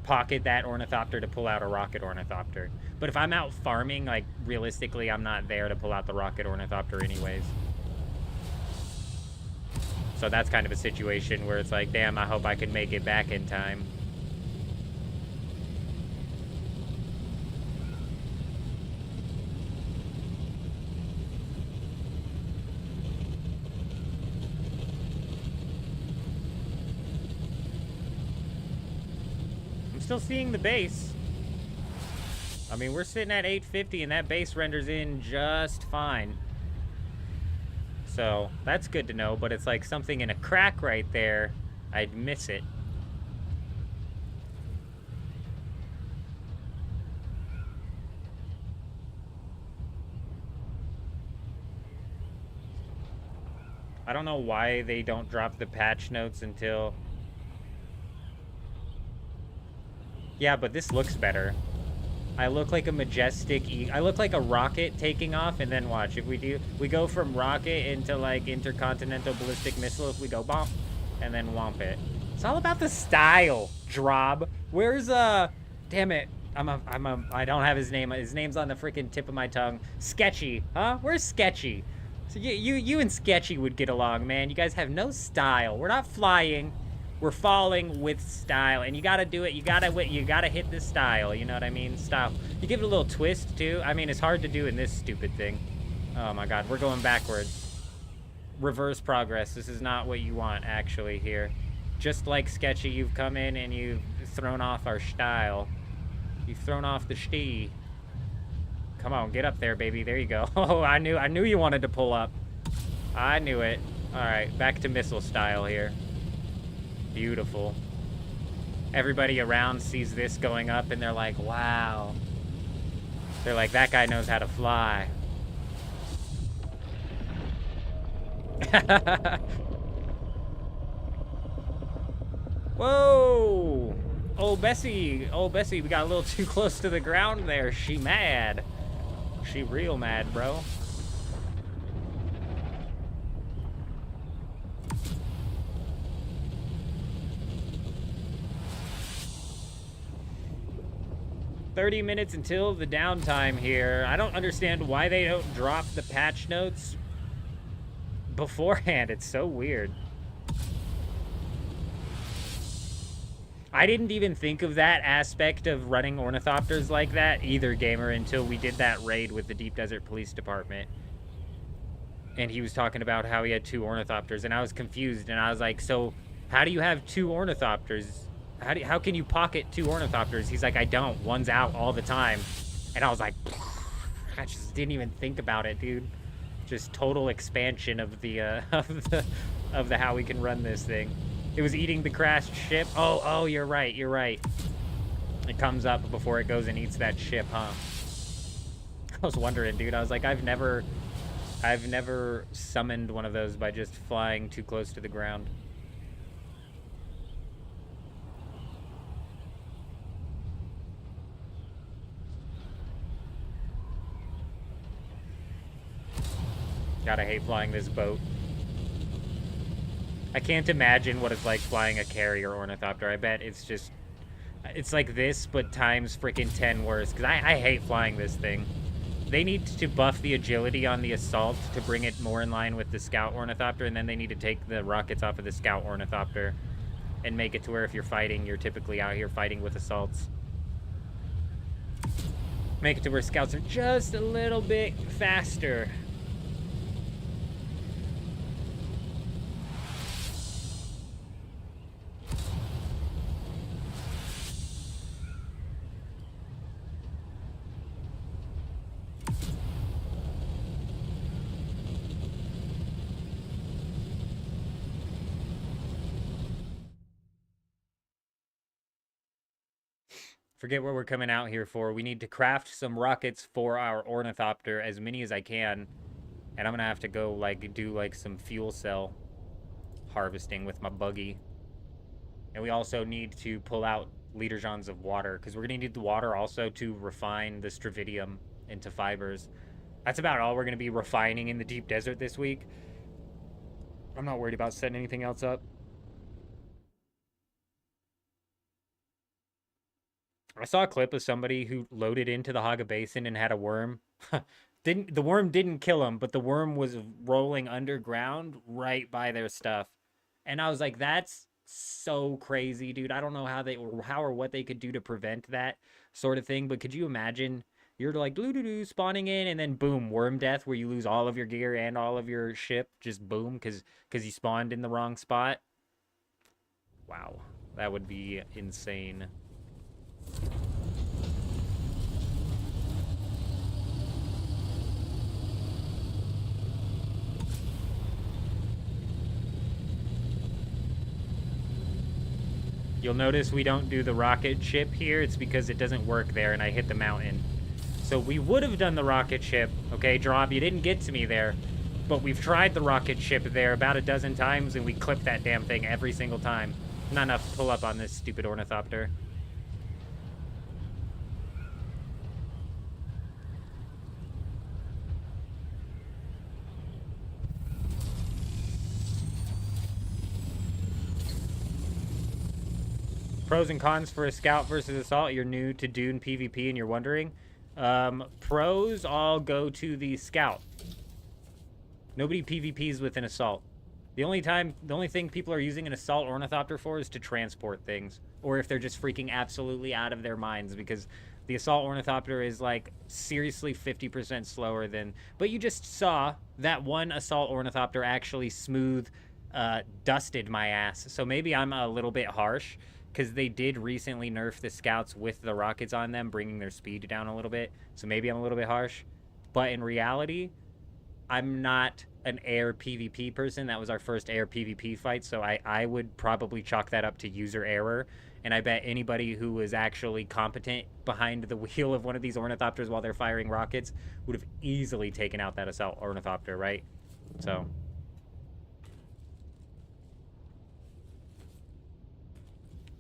pocket that ornithopter to pull out a rocket ornithopter. But if I'm out farming, like, realistically, I'm not there to pull out the rocket ornithopter anyways. So that's kind of a situation where it's like, damn, I hope I can make it back in time. Still seeing the base. I mean, we're sitting at 850 and that base renders in just fine. So that's good to know, but it's like something in a crack right there. I'd miss it. I don't know why they don't drop the patch notes until... Yeah, but this looks better. I look like a majestic... I look like a rocket taking off, and then watch. If we go from rocket into, like, intercontinental ballistic missile, if we go bomb, and then womp it. It's all about the style, Drob. Where's, damn it. I don't have his name. His name's on the freaking tip of my tongue. Sketchy. Huh? Where's Sketchy? So you and Sketchy would get along, man. You guys have no style. We're not flying. We're falling with style, and you gotta do it. You gotta hit this style. You know what I mean? Style. You give it a little twist too. I mean, it's hard to do in this stupid thing. Oh my God, we're going backwards. Reverse progress. This is not what you want actually here. Just like Sketchy, you've come in and you've thrown off our style. You've thrown off the stee. Come on, get up there, baby. There you go. Oh, I knew you wanted to pull up. I knew it. All right, back to missile style here. Beautiful. Everybody around sees this going up and they're like, wow. They're like, that guy knows how to fly. Whoa! Old Bessie, we got a little too close to the ground there. She mad. She real mad, bro. "30 minutes until the downtime here." I don't understand why they don't drop the patch notes beforehand. It's so weird. I didn't even think of that aspect of running ornithopters like that either, gamer, until we did that raid with the Deep Desert Police Department. And he was talking about how he had 2 ornithopters, and I was confused, and I was like, so how do you have 2 ornithopters? How can you pocket 2 ornithopters? He's like, I don't. One's out all the time. And I was like, I just didn't even think about it, dude. Just total expansion of the of the how we can run this thing. It was eating the crashed ship. Oh, you're right. It comes up before it goes and eats that ship, huh? I was wondering, dude. I was like, I've never summoned one of those by just flying too close to the ground. God, I hate flying this boat. I can't imagine what it's like flying a carrier ornithopter. I bet it's like this, but times freaking 10 worse. Because I hate flying this thing. They need to buff the agility on the assault to bring it more in line with the scout ornithopter, and then they need to take the rockets off of the scout ornithopter and make it to where if you're fighting, you're typically out here fighting with assaults. Make it to where scouts are just a little bit faster. Forget what we're coming out here for. We need to craft some rockets for our ornithopter, as many as I can. And I'm gonna have to go, like, do, like, some fuel cell harvesting with my buggy. And we also need to pull out liter-johns of water, because we're gonna need the water also to refine the stravidium into fibers. That's about all we're gonna be refining in the deep desert this week. I'm not worried about setting anything else up. I saw a clip of somebody who loaded into the Haga Basin and had a worm. The worm didn't kill him, but the worm was rolling underground right by their stuff. And I was like, that's so crazy, dude. I don't know how or what they could do to prevent that sort of thing, but could you imagine you're like doo-doo-doo spawning in and then boom, worm death where you lose all of your gear and all of your ship, just boom, because you spawned in the wrong spot? Wow, that would be insane. You'll notice we don't do the rocket ship here. It's because it doesn't work there and I hit the mountain. So we would have done the rocket ship. Okay, Drop, you didn't get to me there. But we've tried the rocket ship there about a dozen times and we clip that damn thing every single time. Not enough to pull up on this stupid ornithopter. Pros and cons for a scout versus assault. You're new to Dune PvP and you're wondering. Pros all go to the scout. Nobody PvPs with an assault. The only thing people are using an assault ornithopter for is to transport things, or if they're just freaking absolutely out of their minds, because the assault ornithopter is like seriously 50% slower than. But you just saw that one assault ornithopter actually smooth dusted my ass. So maybe I'm a little bit harsh, because they did recently nerf the scouts with the rockets on them, bringing their speed down a little bit. So maybe I'm a little bit harsh, but in reality, I'm not an air PvP person. That was our first air PvP fight, so I would probably chalk that up to user error. And I bet anybody who was actually competent behind the wheel of one of these ornithopters while they're firing rockets would have easily taken out that assault ornithopter, right? So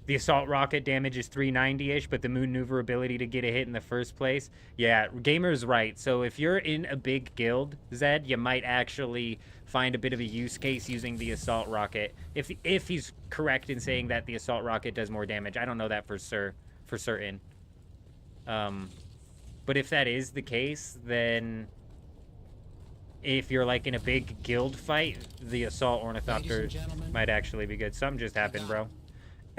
the assault rocket damage is 390-ish, but the maneuverability to get a hit in the first place. Yeah, Gamer's right. So if you're in a big guild, Zed, you might actually find a bit of a use case using the assault rocket. If he's correct in saying that the assault rocket does more damage. I don't know that for certain. But if that is the case, then if you're like in a big guild fight, the assault ornithopter might actually be good. Something just happened, bro.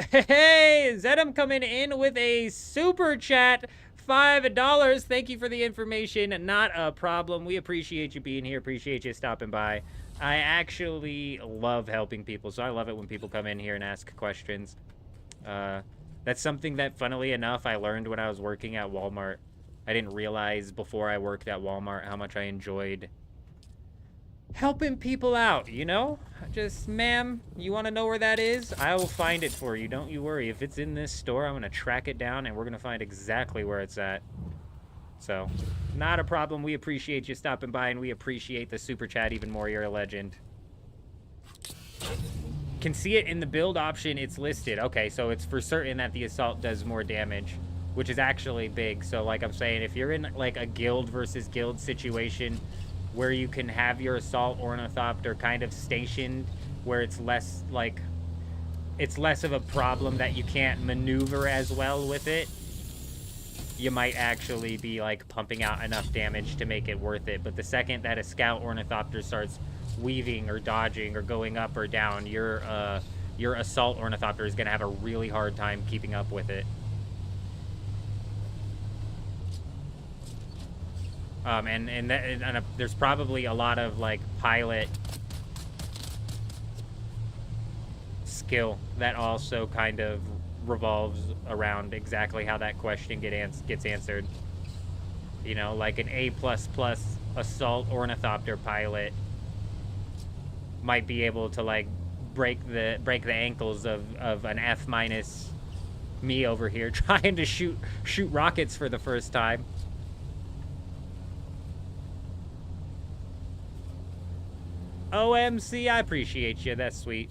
Hey, Zedam coming in with a super chat, $5. Thank you for the information. Not a problem. We appreciate you being here. Appreciate you stopping by. I actually love helping people, so I love it when people come in here and ask questions. That's something that, funnily enough, I learned when I was working at Walmart. I didn't realize before I worked at Walmart how much I enjoyed helping people out, you know? Just, ma'am, you want to know where that is? I will find it for you. Don't you worry. If it's in this store, I'm going to track it down, and we're going to find exactly where it's at. So, not a problem. We appreciate you stopping by, and we appreciate the super chat even more. You're a legend. Can see it in the build option. It's listed. Okay, so it's for certain that the assault does more damage, which is actually big. So, like I'm saying, if you're in, like, a guild versus guild situation where you can have your assault ornithopter kind of stationed where it's less of a problem that you can't maneuver as well with it, you might actually be like pumping out enough damage to make it worth it. But the second that a scout ornithopter starts weaving or dodging or going up or down, your assault ornithopter is going to have a really hard time keeping up with it. And there's probably a lot of like pilot skill that also kind of revolves around exactly how that question gets answered. You know, like an A++ assault ornithopter pilot might be able to like break the ankles of an F- me over here trying to shoot rockets for the first time. OMC, I appreciate you. That's sweet.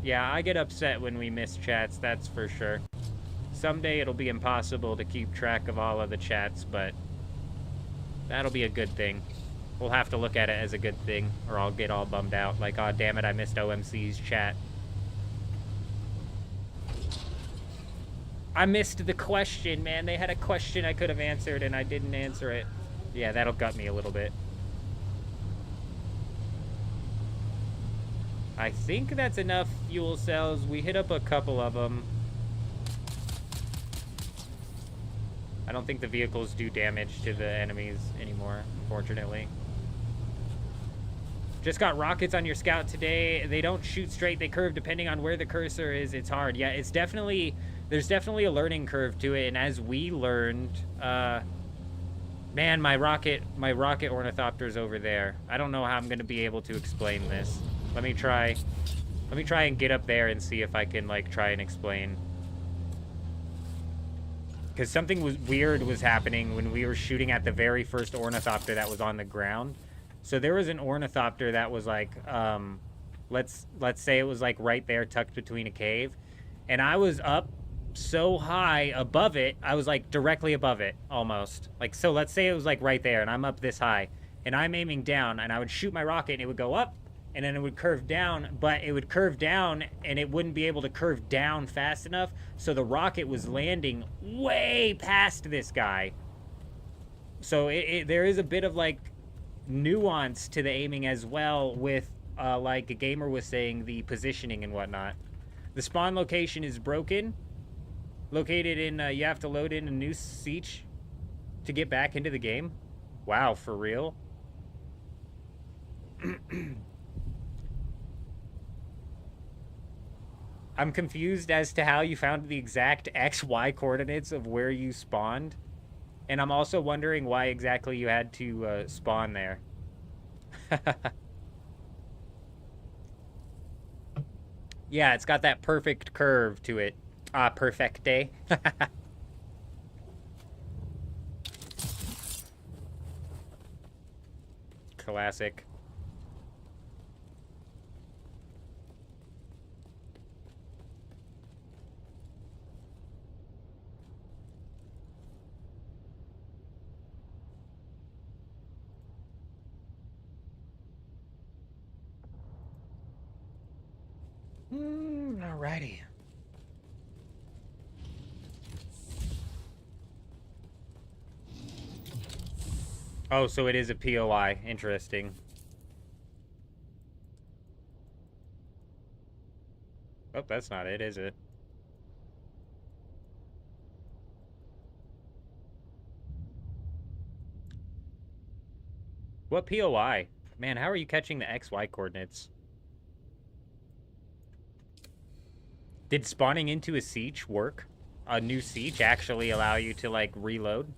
Yeah, I get upset when we miss chats, that's for sure. Someday it'll be impossible to keep track of all of the chats, but that'll be a good thing. We'll have to look at it as a good thing, or I'll get all bummed out. Like, oh, damn it, I missed OMC's chat. I missed the question, man. They had a question I could have answered, and I didn't answer it. Yeah, that'll gut me a little bit. I think that's enough fuel cells. We hit up a couple of them. I don't think the vehicles do damage to the enemies anymore, unfortunately. Just got rockets on your scout today. They don't shoot straight. They curve depending on where the cursor is. It's hard. Yeah, it's definitely... There's definitely a learning curve to it, and as we learned, man, my rocket ornithopter's over there. I don't know how I'm gonna be able to explain this. Let me try and get up there and see if I can like try and explain. Because something weird was happening when we were shooting at the very first ornithopter that was on the ground. So there was an ornithopter that was like, let's say it was like right there, tucked between a cave, and I was up so high above it. I was like directly above it almost. Like, so let's say it was like right there and I'm up this high and I'm aiming down, and I would shoot my rocket and it would go up and then it would curve down, but it would curve down and it wouldn't be able to curve down fast enough, so the rocket was landing way past this guy. So there is a bit of like nuance to the aiming as well, with like a gamer was saying, the positioning and whatnot. The spawn location is broken, located in you have to load in a new siege to get back into the game. Wow, for real? I'm confused as to how you found the exact XY coordinates of where you spawned. And I'm also wondering why exactly you had to spawn there. Yeah, it's got that perfect curve to it. Ah, perfecte. Classic. Alrighty. Oh, so it is a POI. Interesting. Oh, that's not it, is it? What POI? Man, how are you catching the XY coordinates? Did spawning into a siege work? A new siege actually allow you to, like, reload?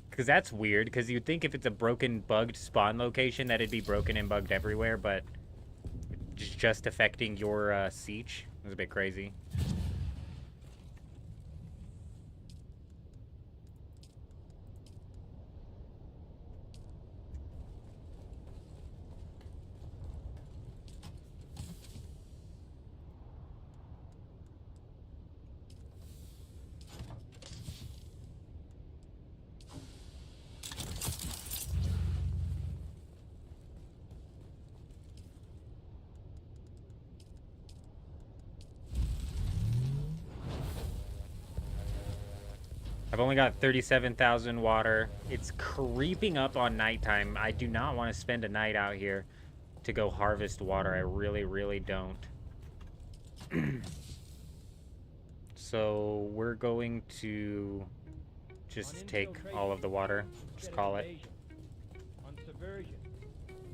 Because that's weird, because you'd think if it's a broken, bugged spawn location that it'd be broken and bugged everywhere, but just affecting your siege was a bit crazy. I've only got 37,000 water. It's creeping up on nighttime. I do not want to spend a night out here to go harvest water. I really, really don't. So we're going to just take all of the water. Just call it. On subversion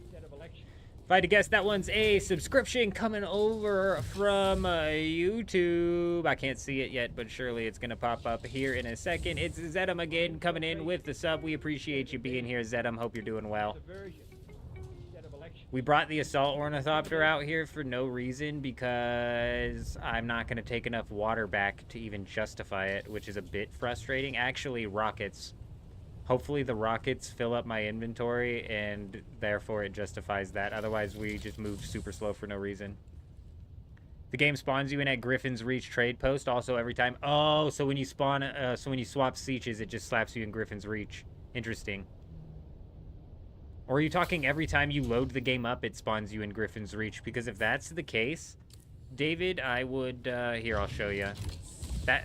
instead of election. If I had to guess, that one's a subscription coming over from YouTube. I can't see it yet, but surely it's going to pop up here in a second. It's Zedum again, coming in with the sub. We appreciate you being here, Zedum. Hope you're doing well. Subversion instead of election. We brought the Assault Ornithopter out here for no reason, because I'm not going to take enough water back to even justify it, which is a bit frustrating. Actually, rockets. Hopefully the rockets fill up my inventory, and therefore it justifies that. Otherwise, we just move super slow for no reason. The game spawns you in at Griffin's Reach trade post also every time. Oh, so when you spawn, so when you swap sieges, it just slaps you in Griffin's Reach. Interesting. Or are you talking every time you load the game up, it spawns you in Griffin's Reach? Because if that's the case, David, I would, here, I'll show you.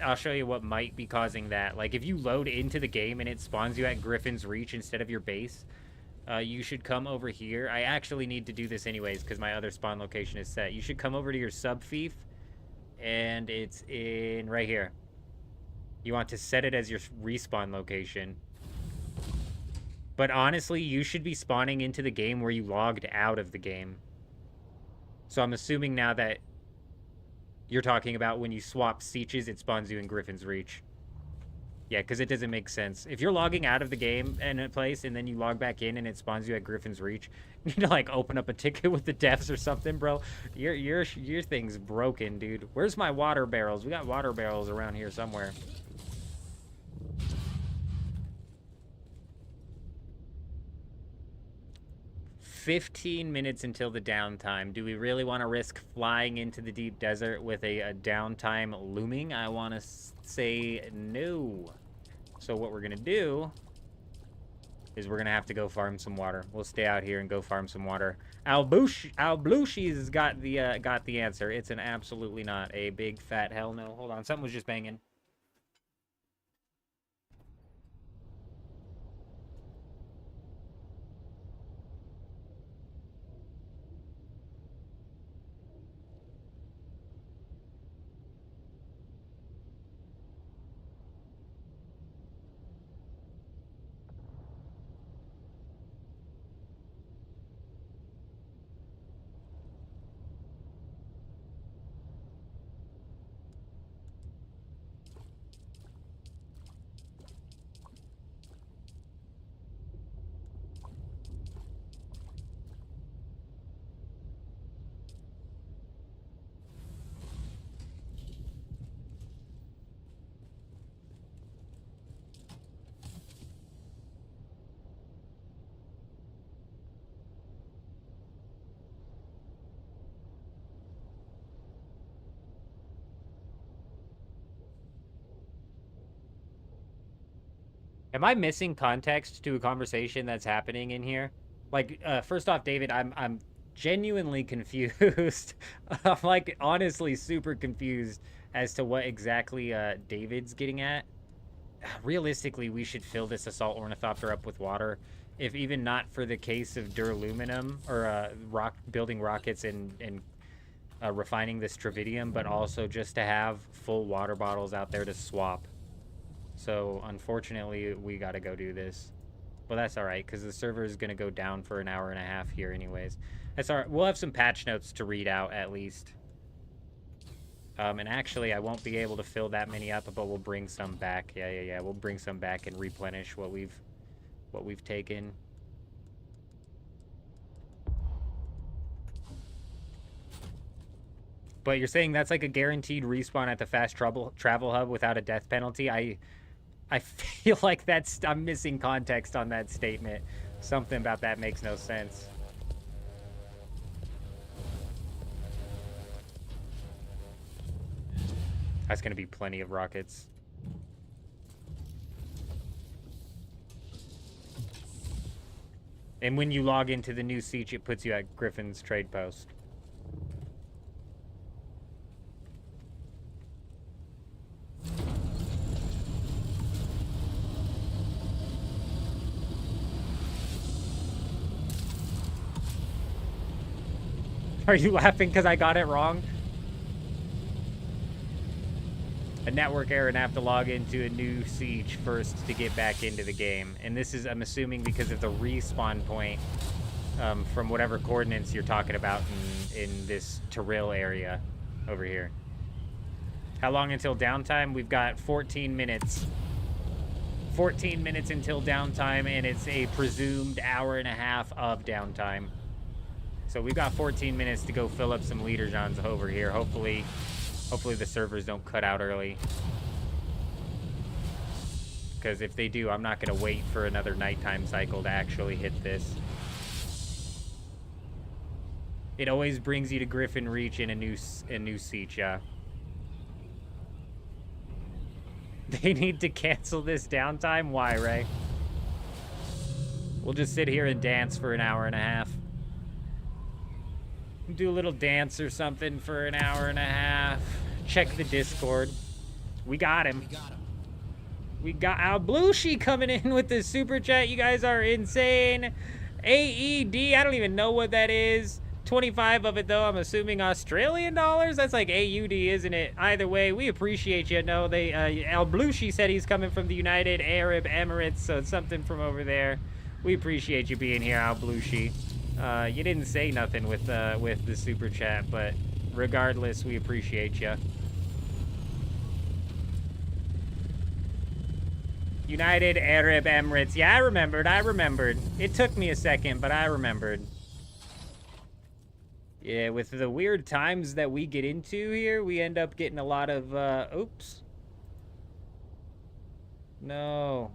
I'll show you what might be causing that. Like, if you load into the game and it spawns you at Griffin's Reach instead of your base, you should come over here. I actually need to do this anyways because my other spawn location is set. You should come over to your sub-fief, and it's in right here. You want to set it as your respawn location. But honestly, you should be spawning into the game where you logged out of the game. So I'm assuming now that you're talking about when you swap sieges, it spawns you in Griffin's Reach. Yeah, because it doesn't make sense. If you're logging out of the game in a place and then you log back in and it spawns you at Griffin's Reach, you need to, like, open up a ticket with the devs or something, bro. Your thing's broken, dude. Where's my water barrels? We got water barrels around here somewhere. 15 minutes until the downtime. Do we really want to risk flying into the deep desert with a downtime looming? I want to say no. So what we're going to do is we're gonna have to go farm some water. We'll stay out here and go farm some water. Alblushi's got the answer. It's an absolutely not a big fat hell no. Hold on, something was just banging. Am I missing context to a conversation that's happening in here? Like, first off, David, I'm genuinely confused. I'm like honestly super confused as to what exactly David's getting at. Realistically, we should fill this assault ornithopter up with water, if even not for the case of duraluminum or building rockets and refining this tritium, but also just to have full water bottles out there to swap. So, unfortunately, we gotta go do this. But that's alright, because the server is gonna go down for an hour and a half here anyways. That's alright. We'll have some patch notes to read out, at least. And actually, I won't be able to fill that many up, but we'll bring some back. Yeah. We'll bring some back and replenish what we've taken. But you're saying that's like a guaranteed respawn at the fast travel hub without a death penalty? I feel like I'm missing context on that statement. Something about that makes no sense. That's gonna be plenty of rockets. And when you log into the new siege, it puts you at Griffin's trade post. Are you laughing because I got it wrong? A network error and have to log into a new siege first to get back into the game. And this is, I'm assuming, because of the respawn point from whatever coordinates you're talking about in this Terrell area over here. How long until downtime? We've got 14 minutes. 14 minutes until downtime, and it's a presumed hour and a half of downtime. So we've got 14 minutes to go fill up some leader johns over here. Hopefully the servers don't cut out early. Because if they do, I'm not going to wait for another nighttime cycle to actually hit this. It always brings you to Griffin Reach in a new siege, yeah. They need to cancel this downtime? Why, Ray? We'll just sit here and dance for an hour and a half. Do a little dance or something for an hour and a half. Check the Discord. We got him. We got Alblushi coming in with the super chat. You guys are insane. AED, I don't even know what that is. 25 of it, though. I'm assuming Australian dollars? That's like AUD, isn't it? Either way, we appreciate you. No, Alblushi said he's coming from the United Arab Emirates, so it's something from over there. We appreciate you being here, Alblushi. You didn't say nothing with the super chat, but regardless, we appreciate you. United Arab Emirates. Yeah, I remembered. It took me a second, but I remembered. Yeah, with the weird times that we get into here, we end up getting a lot of, oops. No.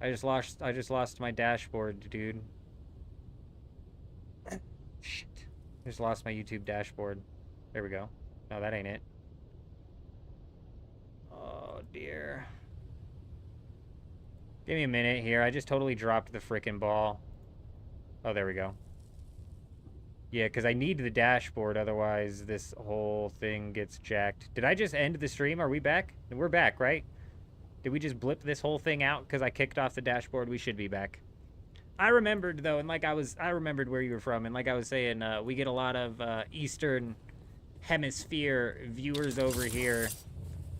I just lost my dashboard, dude. Shit. I just lost my YouTube dashboard. There we go. No, that ain't it. Oh, dear. Give me a minute here. I just totally dropped the frickin' ball. Oh, there we go. Yeah, because I need the dashboard, otherwise this whole thing gets jacked. Did I just end the stream? Are we back? We're back, right? Did we just blip this whole thing out because I kicked off the dashboard? We should be back. I remembered, though, and I remembered where you were from, and like I was saying, we get a lot of Eastern Hemisphere viewers over here.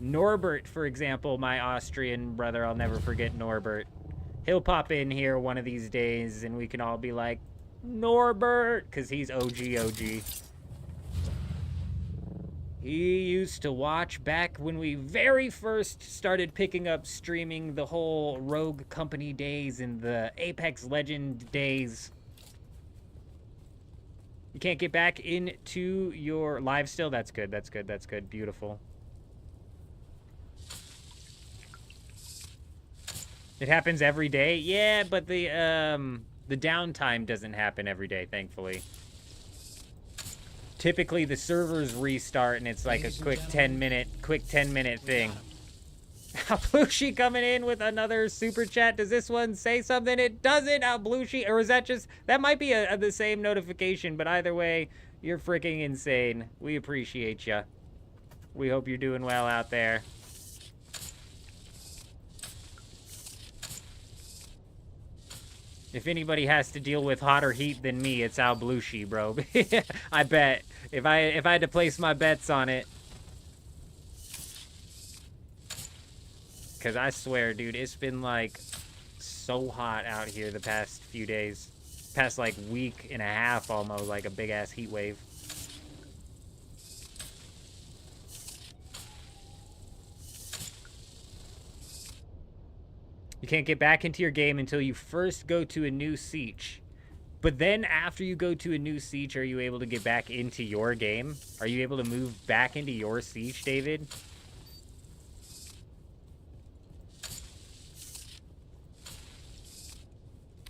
Norbert, for example, my Austrian brother, I'll never forget Norbert. He'll pop in here one of these days, and we can all be like, Norbert, because he's OG. He used to watch back when we very first started picking up streaming the whole Rogue Company days and the Apex Legend days. You can't get back into your live still? That's good, that's good, that's good. Beautiful. It happens every day? Yeah, but the downtime doesn't happen every day, thankfully. Typically, the servers restart, and it's like a quick 10-minute thing. Alblushi coming in with another super chat. Does this one say something? It doesn't, Alblushi. Or is that just... That might be the same notification, but either way, you're freaking insane. We appreciate you. We hope you're doing well out there. If anybody has to deal with hotter heat than me, it's Alblushi, bro. I bet. If I had to place my bets on it. Because I swear, dude, it's been, like, so hot out here the past few days. Past, like, week and a half, almost, like a big-ass heat wave. You can't get back into your game until you first go to a new siege. But then after you go to a new siege, are you able to get back into your game? Are you able to move back into your siege, David?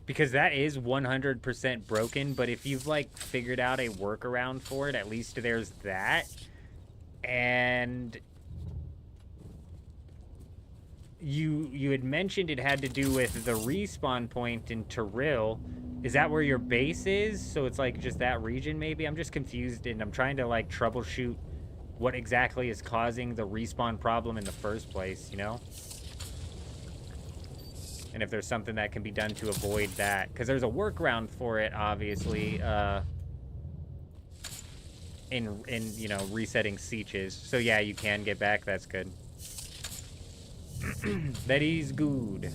Because that is 100% broken, but if you've, like, figured out a workaround for it, at least there's that. And... You had mentioned it had to do with the respawn point in Tyrell. Is that where your base is? So it's like just that region maybe? I'm just confused and I'm trying to like troubleshoot what exactly is causing the respawn problem in the first place, you know? And if there's something that can be done to avoid that. Because there's a workaround for it, obviously, in you know, resetting sieges. So yeah, you can get back. That's good. That is good.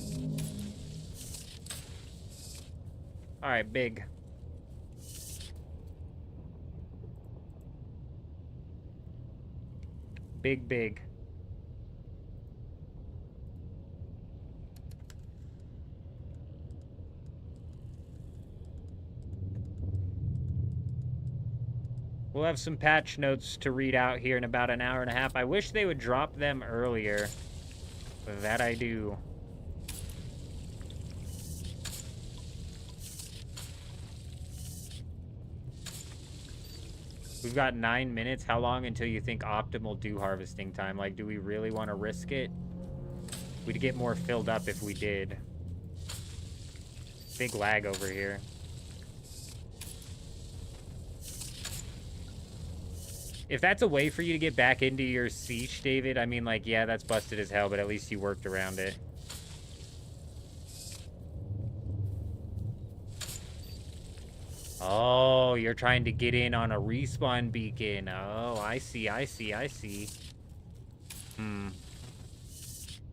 Alright, big. Big. We'll have some patch notes to read out here in about an hour and a half. I wish they would drop them earlier. That I do. We've got 9 minutes. How long until you think optimal dew harvesting time? Like, do we really want to risk it? We'd get more filled up if we did. Big lag over here. If that's a way for you to get back into your siege, David, I mean, like, yeah, that's busted as hell, but at least you worked around it. Oh, you're trying to get in on a respawn beacon. Oh, I see.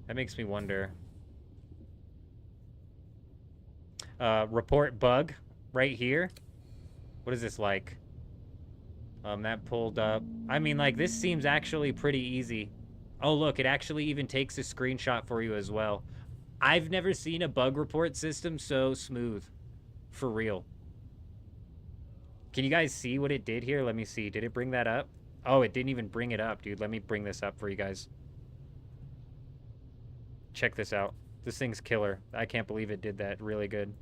That makes me wonder. Report bug right here. What is this like? That pulled up. I mean, like, this seems actually pretty easy. Oh, look, it actually even takes a screenshot for you as well. I've never seen a bug report system so smooth. For real. Can you guys see what it did here? Let me see. Did it bring that up? Oh, it didn't even bring it up, dude. Let me bring this up for you guys. Check this out. This thing's killer. I can't believe it did that really good.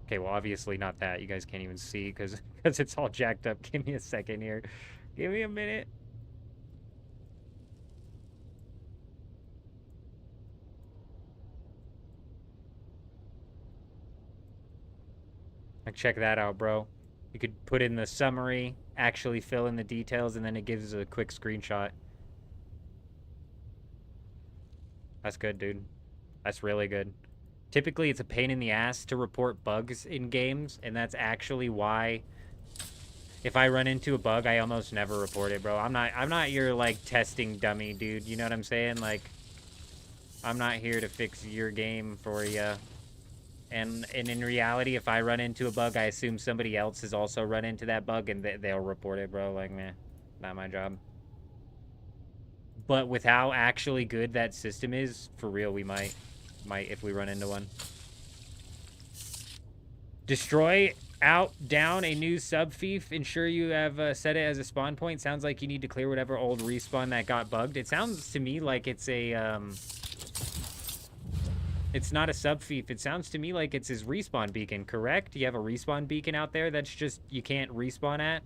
Okay, well, obviously not that. You guys can't even see because it's all jacked up. Give me a second here. Give me a minute. Like, check that out, bro. You could put in the summary, actually fill in the details, and then it gives a quick screenshot. That's good, dude. That's really good. Typically, it's a pain in the ass to report bugs in games, and that's actually why if I run into a bug, I almost never report it, bro. I'm not your, like, testing dummy, dude. You know what I'm saying? Like, I'm not here to fix your game for you. And in reality, if I run into a bug, I assume somebody else has also run into that bug, and they'll report it, bro. Like, meh, not my job. But with how actually good that system is, for real, we might if we run into one. Destroy out down a new sub-fief. Ensure you have set it as a spawn point. Sounds like you need to clear whatever old respawn that got bugged. It sounds to me like it's a it's not a sub-fief. It sounds to me like it's his respawn beacon, correct? You have a respawn beacon out there that's just you can't respawn at?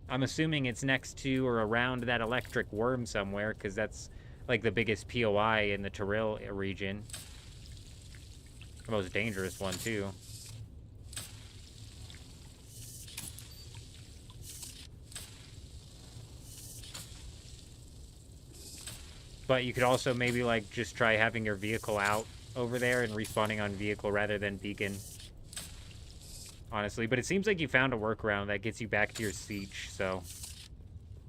I'm assuming it's next to or around that electric worm somewhere, because that's like the biggest POI in the Toril region. The most dangerous one, too. But you could also maybe, like, just try having your vehicle out over there and respawning on vehicle rather than beacon. Honestly. But it seems like you found a workaround that gets you back to your siege, so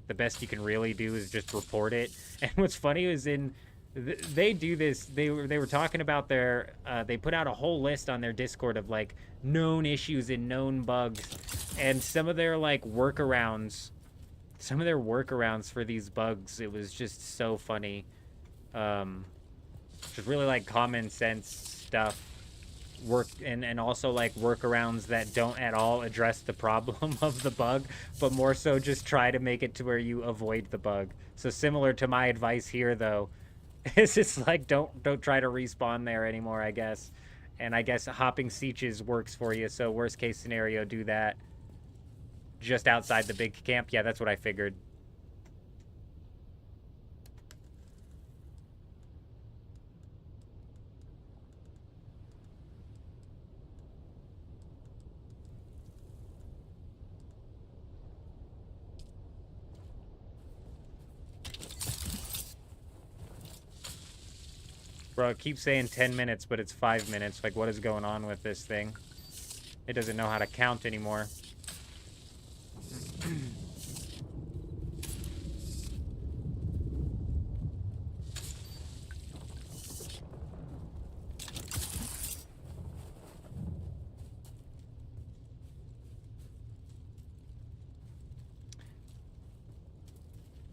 the best you can really do is just report it. And what's funny is they do this, they were talking about their, they put out a whole list on their Discord of, like, known issues and known bugs. And some of their, like, workarounds for these bugs, it was just so funny. Just really, like, common sense stuff. And also, like, workarounds that don't at all address the problem of the bug, but more so just try to make it to where you avoid the bug. So similar to my advice here, though, is just like don't try to respawn there anymore, I guess. And I guess hopping sieges works for you, so worst case scenario, do that just outside the big camp. Yeah, that's what I figured. Bro, it keeps saying 10 minutes, but it's 5 minutes. Like, what is going on with this thing? It doesn't know how to count anymore.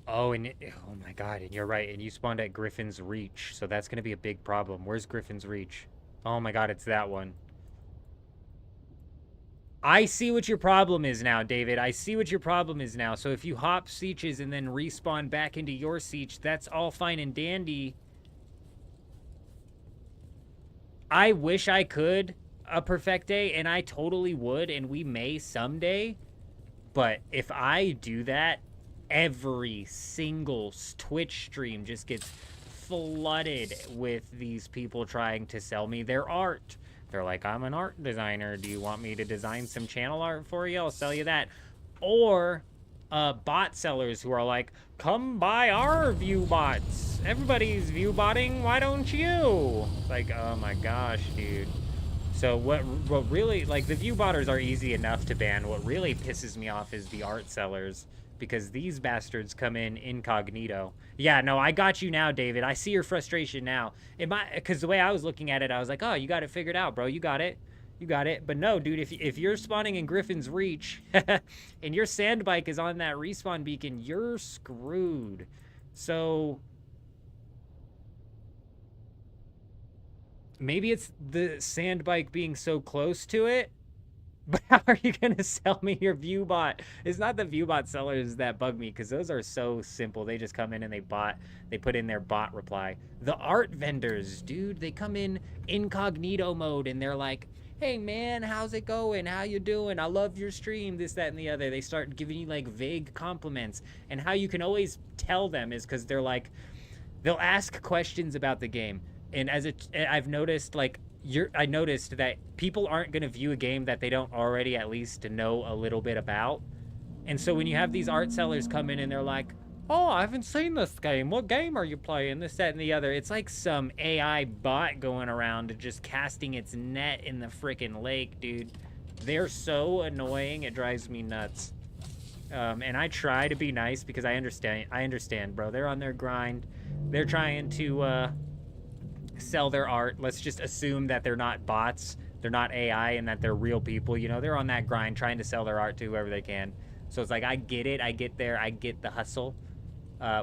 Oh, and oh my god, and you're right, and you spawned at Griffin's Reach, so that's gonna be a big problem. Where's Griffin's Reach? Oh my god, it's that one. I see what your problem is now, David. I see what your problem is now. So if you hop sieges and then respawn back into your siege, that's all fine and dandy. I wish I could a perfect day, and I totally would, and we may someday. But if I do that, every single Twitch stream just gets flooded with these people trying to sell me their art. They're like, I'm an art designer. Do you want me to design some channel art for you? I'll sell you that. Or bot sellers who are like, come buy our view bots. Everybody's view botting. Why don't you? It's like, oh my gosh, dude. So what really, like, the view botters are easy enough to ban. What really pisses me off is the art sellers, because these bastards come in incognito. Yeah, no, I got you now, David. I see your frustration now. Because the way I was looking at it, I was like, oh, you got it figured out, bro. You got it. You got it. But no, dude, if you're spawning in Griffin's Reach and your sandbike is on that respawn beacon, you're screwed. So maybe it's the sandbike being so close to it But how are you gonna sell me your ViewBot? It's not the ViewBot sellers that bug me, because those are so simple. They just come in and they put in their bot reply. The art vendors, dude, they come in incognito mode and they're like, hey man, how's it going? How you doing? I love your stream, this, that, and the other. They start giving you like vague compliments. And how you can always tell them is because they're like, they'll ask questions about the game. And I've noticed, like, I noticed that people aren't going to view a game that they don't already at least know a little bit about. And so when you have these art sellers come in and they're like, oh, I haven't seen this game. What game are you playing? This, that, and the other. It's like some AI bot going around and just casting its net in the freaking lake, dude. They're so annoying. It drives me nuts. And I try to be nice because I understand, bro. They're on their grind. They're trying to sell their art. Let's just assume that they're not bots, they're not AI, and that they're real people. You know, they're on that grind trying to sell their art to whoever they can. So it's like, I get it. I get there. I get the hustle,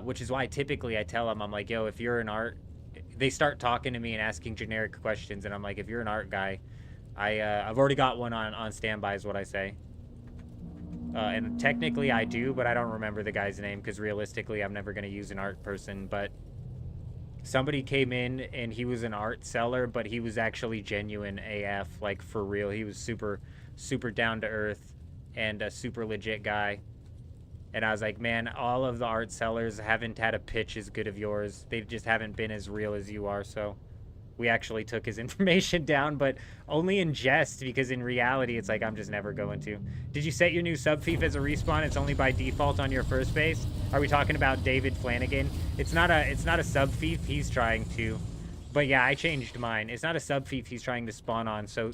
which is why typically I tell them, I'm like, yo, if you're an art, they start talking to me and asking generic questions, and I'm like, if you're an art guy, I've already got one on standby is what I say. And technically I do, but I don't remember the guy's name because realistically I'm never going to use an art person. But somebody came in and he was an art seller, but he was actually genuine AF, like for real. He was super, super down to earth and a super legit guy. And I was like, man, all of the art sellers haven't had a pitch as good of yours. They just haven't been as real as you are. So we actually took his information down, but only in jest, because in reality, it's like, I'm just never going to. Did you set your new sub thief as a respawn? It's only by default on your first base. Are we talking about David Flanagan? It's not a sub thief. He's trying to, but yeah, I changed mine. It's not a sub thief. He's trying to spawn on. So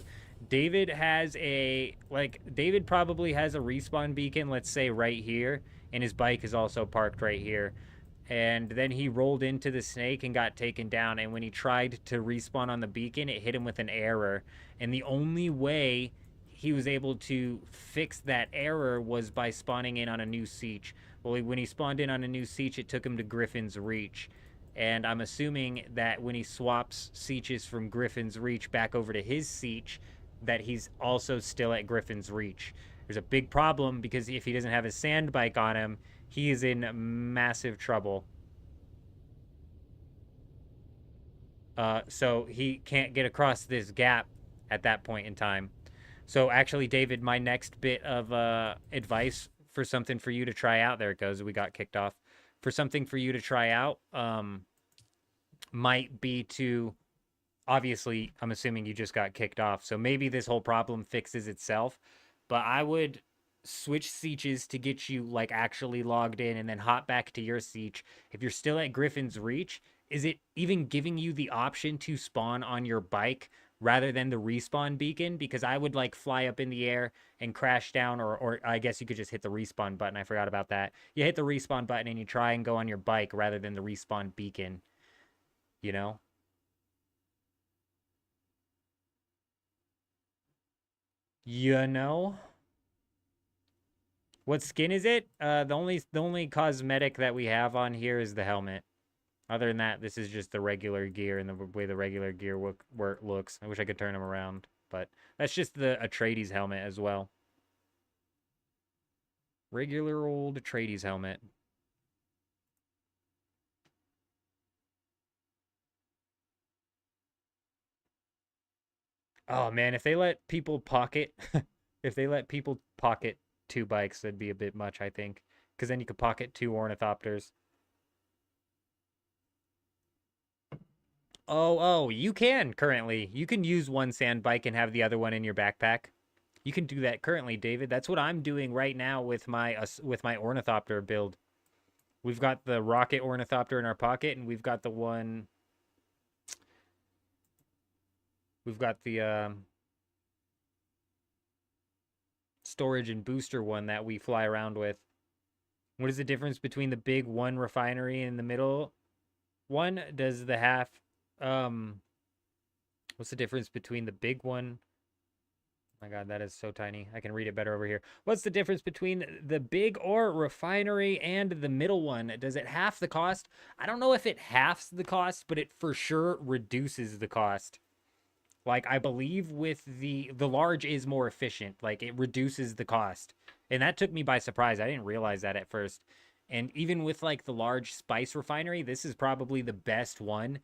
David has David probably has a respawn beacon, let's say right here, and his bike is also parked right here. And then he rolled into the snake and got taken down. And when he tried to respawn on the beacon, it hit him with an error. And the only way he was able to fix that error was by spawning in on a new siege. Well, when he spawned in on a new siege, it took him to Griffin's Reach. And I'm assuming that when he swaps sieges from Griffin's Reach back over to his siege, that he's also still at Griffin's Reach. There's a big problem, because if he doesn't have his sand bike on him, he is in massive trouble. So he can't get across this gap at that point in time. So actually, David, my next bit of advice for something for you to try out, there it goes, we got kicked off, for something for you to try out might be to, obviously, I'm assuming you just got kicked off, so maybe this whole problem fixes itself, but I would switch sieges to get you like actually logged in, and then hop back to your siege. If you're still at Griffin's Reach, is it even giving you the option to spawn on your bike rather than the respawn beacon? Because I would like fly up in the air and crash down, or I guess you could just hit the respawn button. I forgot about that. You hit the respawn button and you try and go on your bike rather than the respawn beacon, you know? You know? What skin is it? The only cosmetic that we have on here is the helmet. Other than that, this is just the regular gear and the way the regular gear where it looks. I wish I could turn them around, but that's just the Atreides helmet as well. Regular old Atreides helmet. Oh man, if they let people pocket, if they let people pocket 2 bikes, that'd be a bit much, I think. Because then you could pocket 2 ornithopters. Oh, you can currently. You can use one sand bike and have the other one in your backpack. You can do that currently, David. That's what I'm doing right now with my ornithopter build. We've got the rocket ornithopter in our pocket, and we've got the one. We've got the storage and booster one that we fly around with. What is the difference between the big one refinery and the middle one? Does the half what's the difference between the big one? Oh my god, that is so tiny. I can read it better over here. What's the difference between the big ore refinery and the middle one? Does it half the cost? I don't know if it halves the cost, but it for sure reduces the cost. Like, I believe with the large is more efficient. Like, it reduces the cost. And that took me by surprise. I didn't realize that at first. And even with like the large spice refinery, this is probably the best one.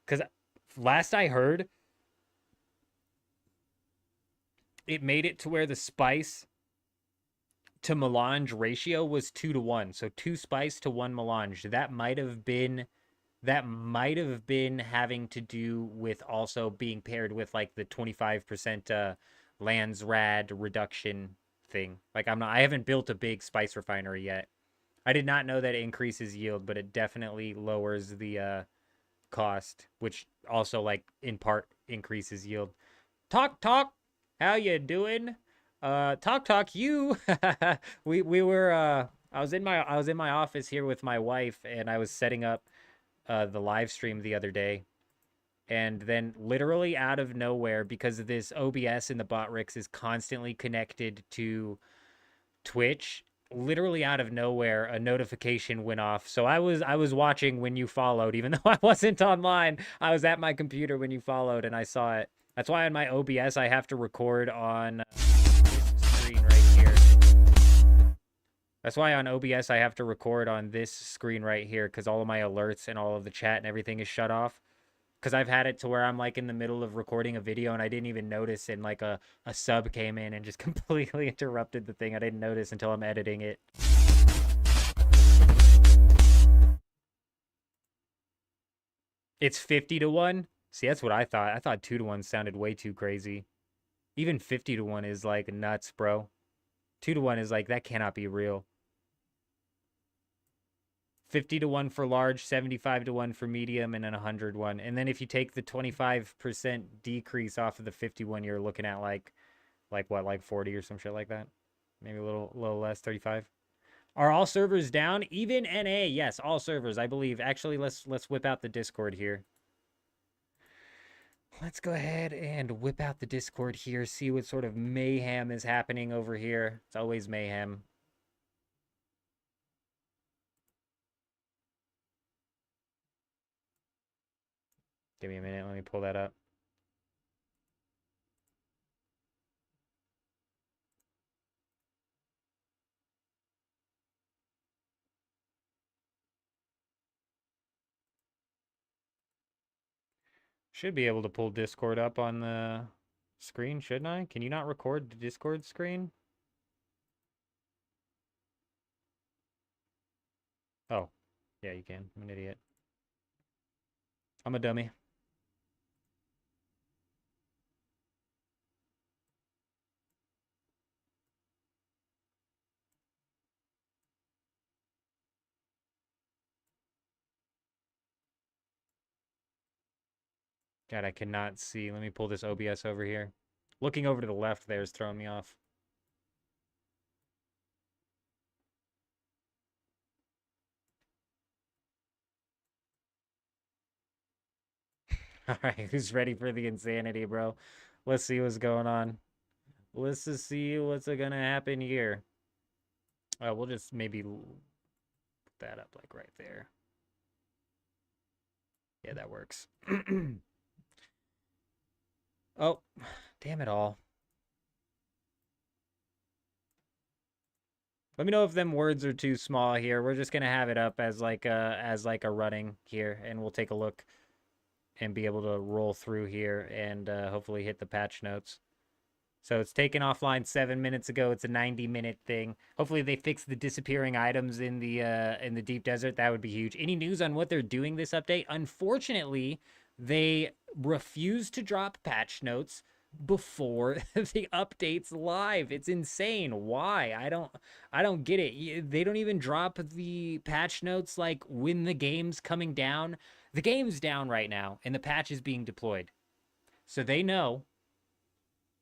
Because last I heard, it made it to where the spice to melange ratio was 2-to-1. So 2 spice to 1 melange. That might have been having to do with also being paired with like the 25% lands rad reduction thing. Like I haven't built a big spice refinery yet. I did not know that it increases yield, but it definitely lowers the cost, which also like in part increases yield. Talk, how you doing? Talk, you. we were I was in my office here with my wife, and I was setting up the live stream the other day, and then literally out of nowhere, because of this OBS in the Botrix is constantly connected to Twitch, literally out of nowhere a notification went off. So I was watching when you followed, even though I wasn't online. I was at my computer when you followed, and I saw it. That's why on my OBS I have to record on this screen right here. That's why on OBS I have to record on this screen right here, because all of my alerts and all of the chat and everything is shut off. Because I've had it to where I'm like in the middle of recording a video and I didn't even notice, and like a sub came in and just completely interrupted the thing. I didn't notice until I'm editing it. It's 50-to-1? See, that's what I thought. I thought 2-to-1 sounded way too crazy. Even 50-to-1 is like nuts, bro. 2-to-1 is like, that cannot be real. 50-to-1 for large, 75-to-1 for medium, and then 100-1. And then if you take the 25% decrease off of the 51, you're looking at like what, like 40 or some shit like that? Maybe a little less, 35. Are all servers down? Even NA, yes, all servers, I believe. Actually, let's whip out the Discord here. Let's go ahead and whip out the Discord here, see what sort of mayhem is happening over here. It's always mayhem. Give me a minute, let me pull that up. Should be able to pull Discord up on the screen, shouldn't I? Can you not record the Discord screen? Oh, yeah, you can. I'm an idiot. I'm a dummy. God, I cannot see. Let me pull this OBS over here. Looking over to the left there is throwing me off. All right, who's ready for the insanity, bro? Let's see what's going on. Let's just see what's gonna happen here. We'll just maybe put that up like right there. Yeah, that works. Oh, damn it all. Let me know if them words are too small here. We're just gonna have it up as like a running here, and we'll take a look and be able to roll through here and hopefully hit the patch notes. So it's taken offline 7 minutes ago. It's a 90-minute thing. Hopefully they fix the disappearing items in the deep desert. That would be huge. Any news on what they're doing this update? Unfortunately, they refuse to drop patch notes before the update's live. It's insane. Why? I don't get it. They don't even drop the patch notes like when the game's coming down. The game's down right now and the patch is being deployed. So they know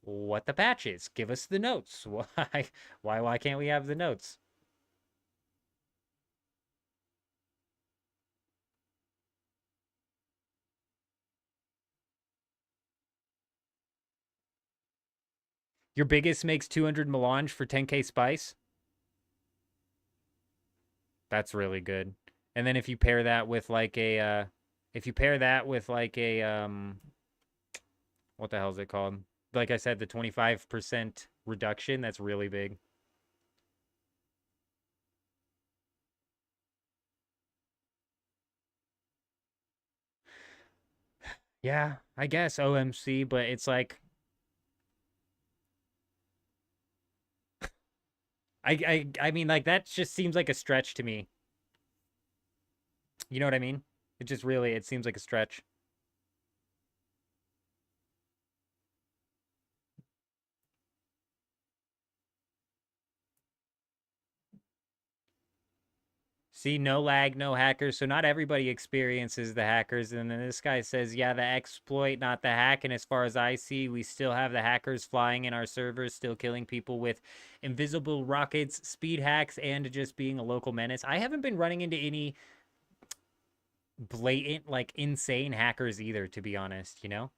what the patch is. Give us the notes. Why can't we have the notes? Your biggest makes 200 melange for 10k spice. That's really good. And then if you pair that with like a what the hell is it called? Like I said, the 25% reduction, that's really big. Yeah, I guess OMC, but it's like I mean like that just seems like a stretch to me. You know what I mean? It just really it seems like a stretch. See, no lag, no hackers. So not everybody experiences the hackers. And then this guy says, yeah, the exploit, not the hack. And as far as I see, we still have the hackers flying in our servers, still killing people with invisible rockets, speed hacks, and just being a local menace. I haven't been running into any blatant, like, insane hackers either, to be honest, you know?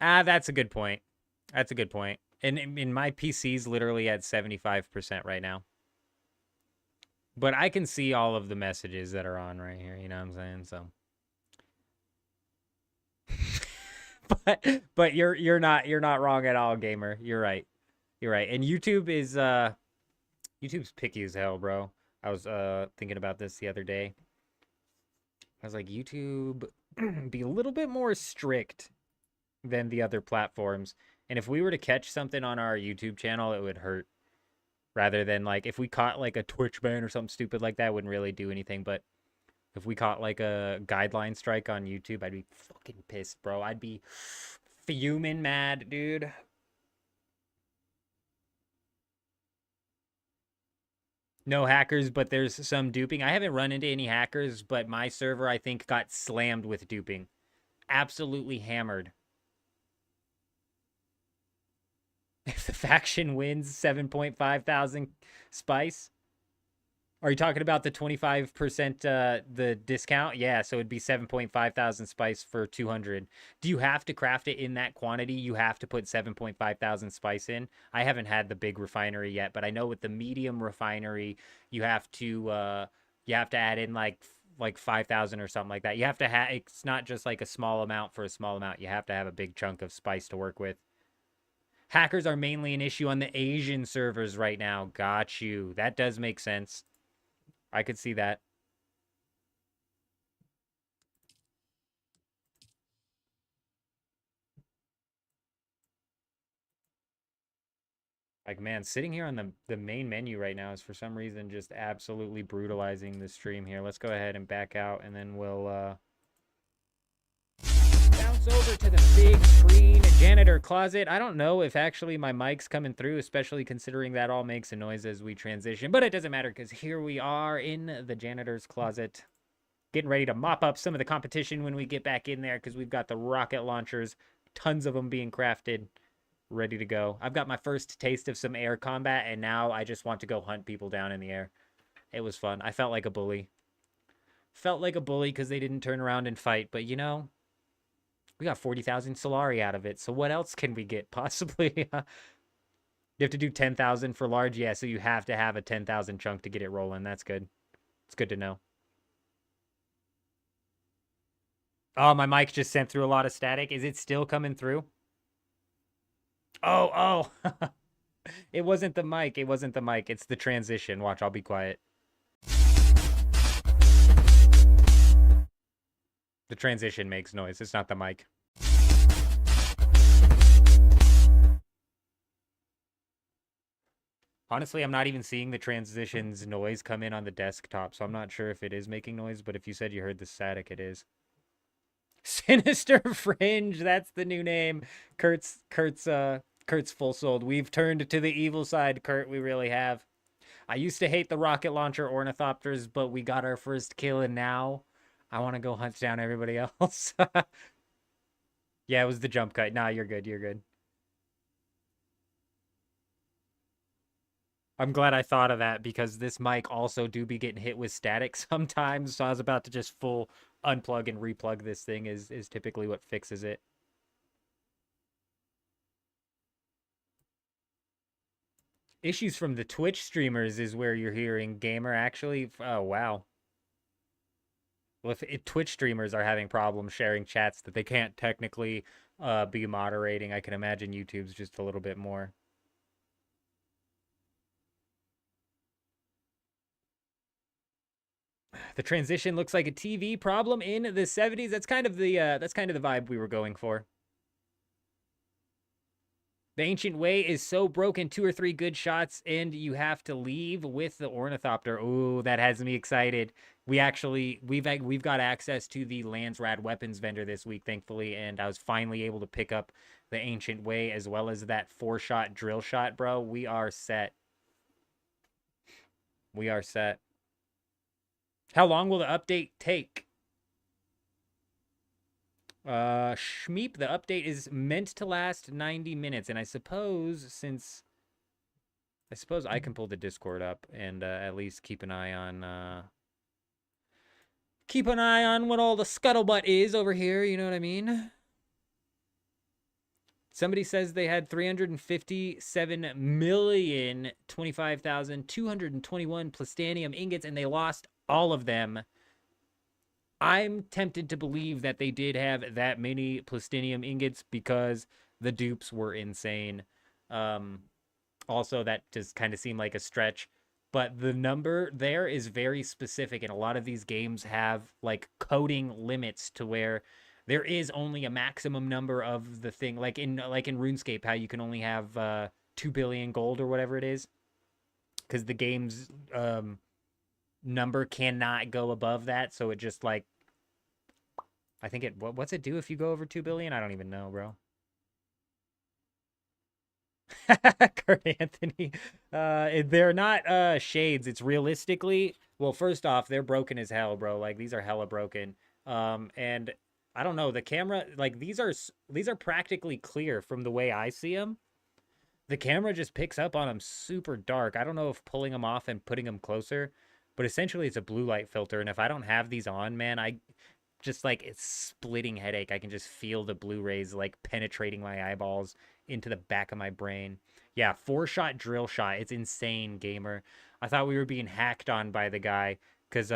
Ah, that's a good point. That's a good point. And in my PC's literally at 75% right now. But I can see all of the messages that are on right here, you know what I'm saying? So but you're not wrong at all, gamer. You're right. You're right. And YouTube's picky as hell, bro. I was thinking about this the other day. I was like, YouTube be a little bit more strict than the other platforms. And if we were to catch something on our YouTube channel, it would hurt. Rather than like if we caught like a Twitch ban or something stupid like that, it wouldn't really do anything. But if we caught like a guideline strike on YouTube, I'd be fucking pissed, bro. I'd be fuming mad, dude. No hackers, but there's some duping. I haven't run into any hackers, but my server, I think, got slammed with duping. Absolutely hammered. If the faction wins 7.5 thousand spice. Are you talking about the 25% the discount? Yeah, so it'd be 7.5 thousand spice for 200. Do you have to craft it in that quantity? You have to put 7.5 thousand spice in. I haven't had the big refinery yet, but I know with the medium refinery, you have to add in like 5,000 or something like that. You have to have it's not just like a small amount for a small amount. You have to have a big chunk of spice to work with. Hackers are mainly an issue on the Asian servers right now. Got you. That does make sense. I could see that. Like, man, sitting here on the main menu right now is for some reason just absolutely brutalizing the stream here. Let's go ahead and back out, and then we'll bounce over to the big screen janitor closet. I don't know if actually my mic's coming through, especially considering that all makes a noise as we transition. But it doesn't matter because here we are in the janitor's closet, getting ready to mop up some of the competition when we get back in there because we've got the rocket launchers, tons of them being crafted, ready to go. I've got my first taste of some air combat, and now I just want to go hunt people down in the air. It was fun. I felt like a bully. Felt like a bully because they didn't turn around and fight, but you know, we got 40,000 Solari out of it, so what else can we get, possibly? You have to do 10,000 for large? Yeah, so you have to have a 10,000 chunk to get it rolling. That's good. It's good to know. Oh, my mic just sent through a lot of static. Is it still coming through? Oh. It wasn't the mic. It wasn't the mic. It's the transition. Watch, I'll be quiet. The transition makes noise. It's not the mic. Honestly, I'm not even seeing the transition's noise come in on the desktop, so I'm not sure if it is making noise, but if you said you heard the static, it is. Sinister Fringe, that's the new name. Kurt's full sold. We've turned to the evil side, Kurt. We really have. I used to hate the rocket launcher ornithopters, but we got our first kill, and now I want to go hunt down everybody else. Yeah, it was the jump cut. Nah, you're good. You're good. I'm glad I thought of that because this mic also do be getting hit with static sometimes. So I was about to just full unplug and replug this thing is typically what fixes it. Issues from the Twitch streamers is where you're hearing, gamer, actually. Oh, wow. Well, if Twitch streamers are having problems sharing chats that they can't technically be moderating, I can imagine YouTube's just a little bit more. The transition looks like a TV problem in the 70s. That's kind of the vibe we were going for. The Ancient Way is so broken, 2 or 3 good shots, and you have to leave with the Ornithopter. Ooh, that has me excited. We've got access to the Landsrad weapons vendor this week, thankfully, and I was finally able to pick up the Ancient Way as well as that 4-shot drill shot, bro. We are set. We are set. How long will the update take? Schmeep, the update is meant to last 90 minutes, and I suppose I can pull the Discord up and at least keep an eye on what all the scuttlebutt is over here, you know what I mean? Somebody says they had 357,025,221 plastanium ingots and they lost all of them. I'm tempted to believe that they did have that many plastinium ingots because the dupes were insane. Also, that just kind of seemed like a stretch. But the number there is very specific, and a lot of these games have like coding limits to where there is only a maximum number of the thing. Like in RuneScape, how you can only have 2 billion gold or whatever it is, because the game's number cannot go above that. So it just like, I think what's it do if you go over 2 billion? I don't even know, bro. Kurt Anthony. They're not shades. It's realistically, well, first off, they're broken as hell, bro. Like these are hella broken. And I don't know, the camera, like these are practically clear from the way I see them. The camera just picks up on them super dark. I don't know if pulling them off and putting them closer, but essentially it's a blue light filter. And if I don't have these on, man, I just like, it's splitting headache. I can just feel the blue rays like penetrating my eyeballs into the back of my brain. Yeah, 4-shot drill shot. It's insane, gamer. I thought we were being hacked on by the guy because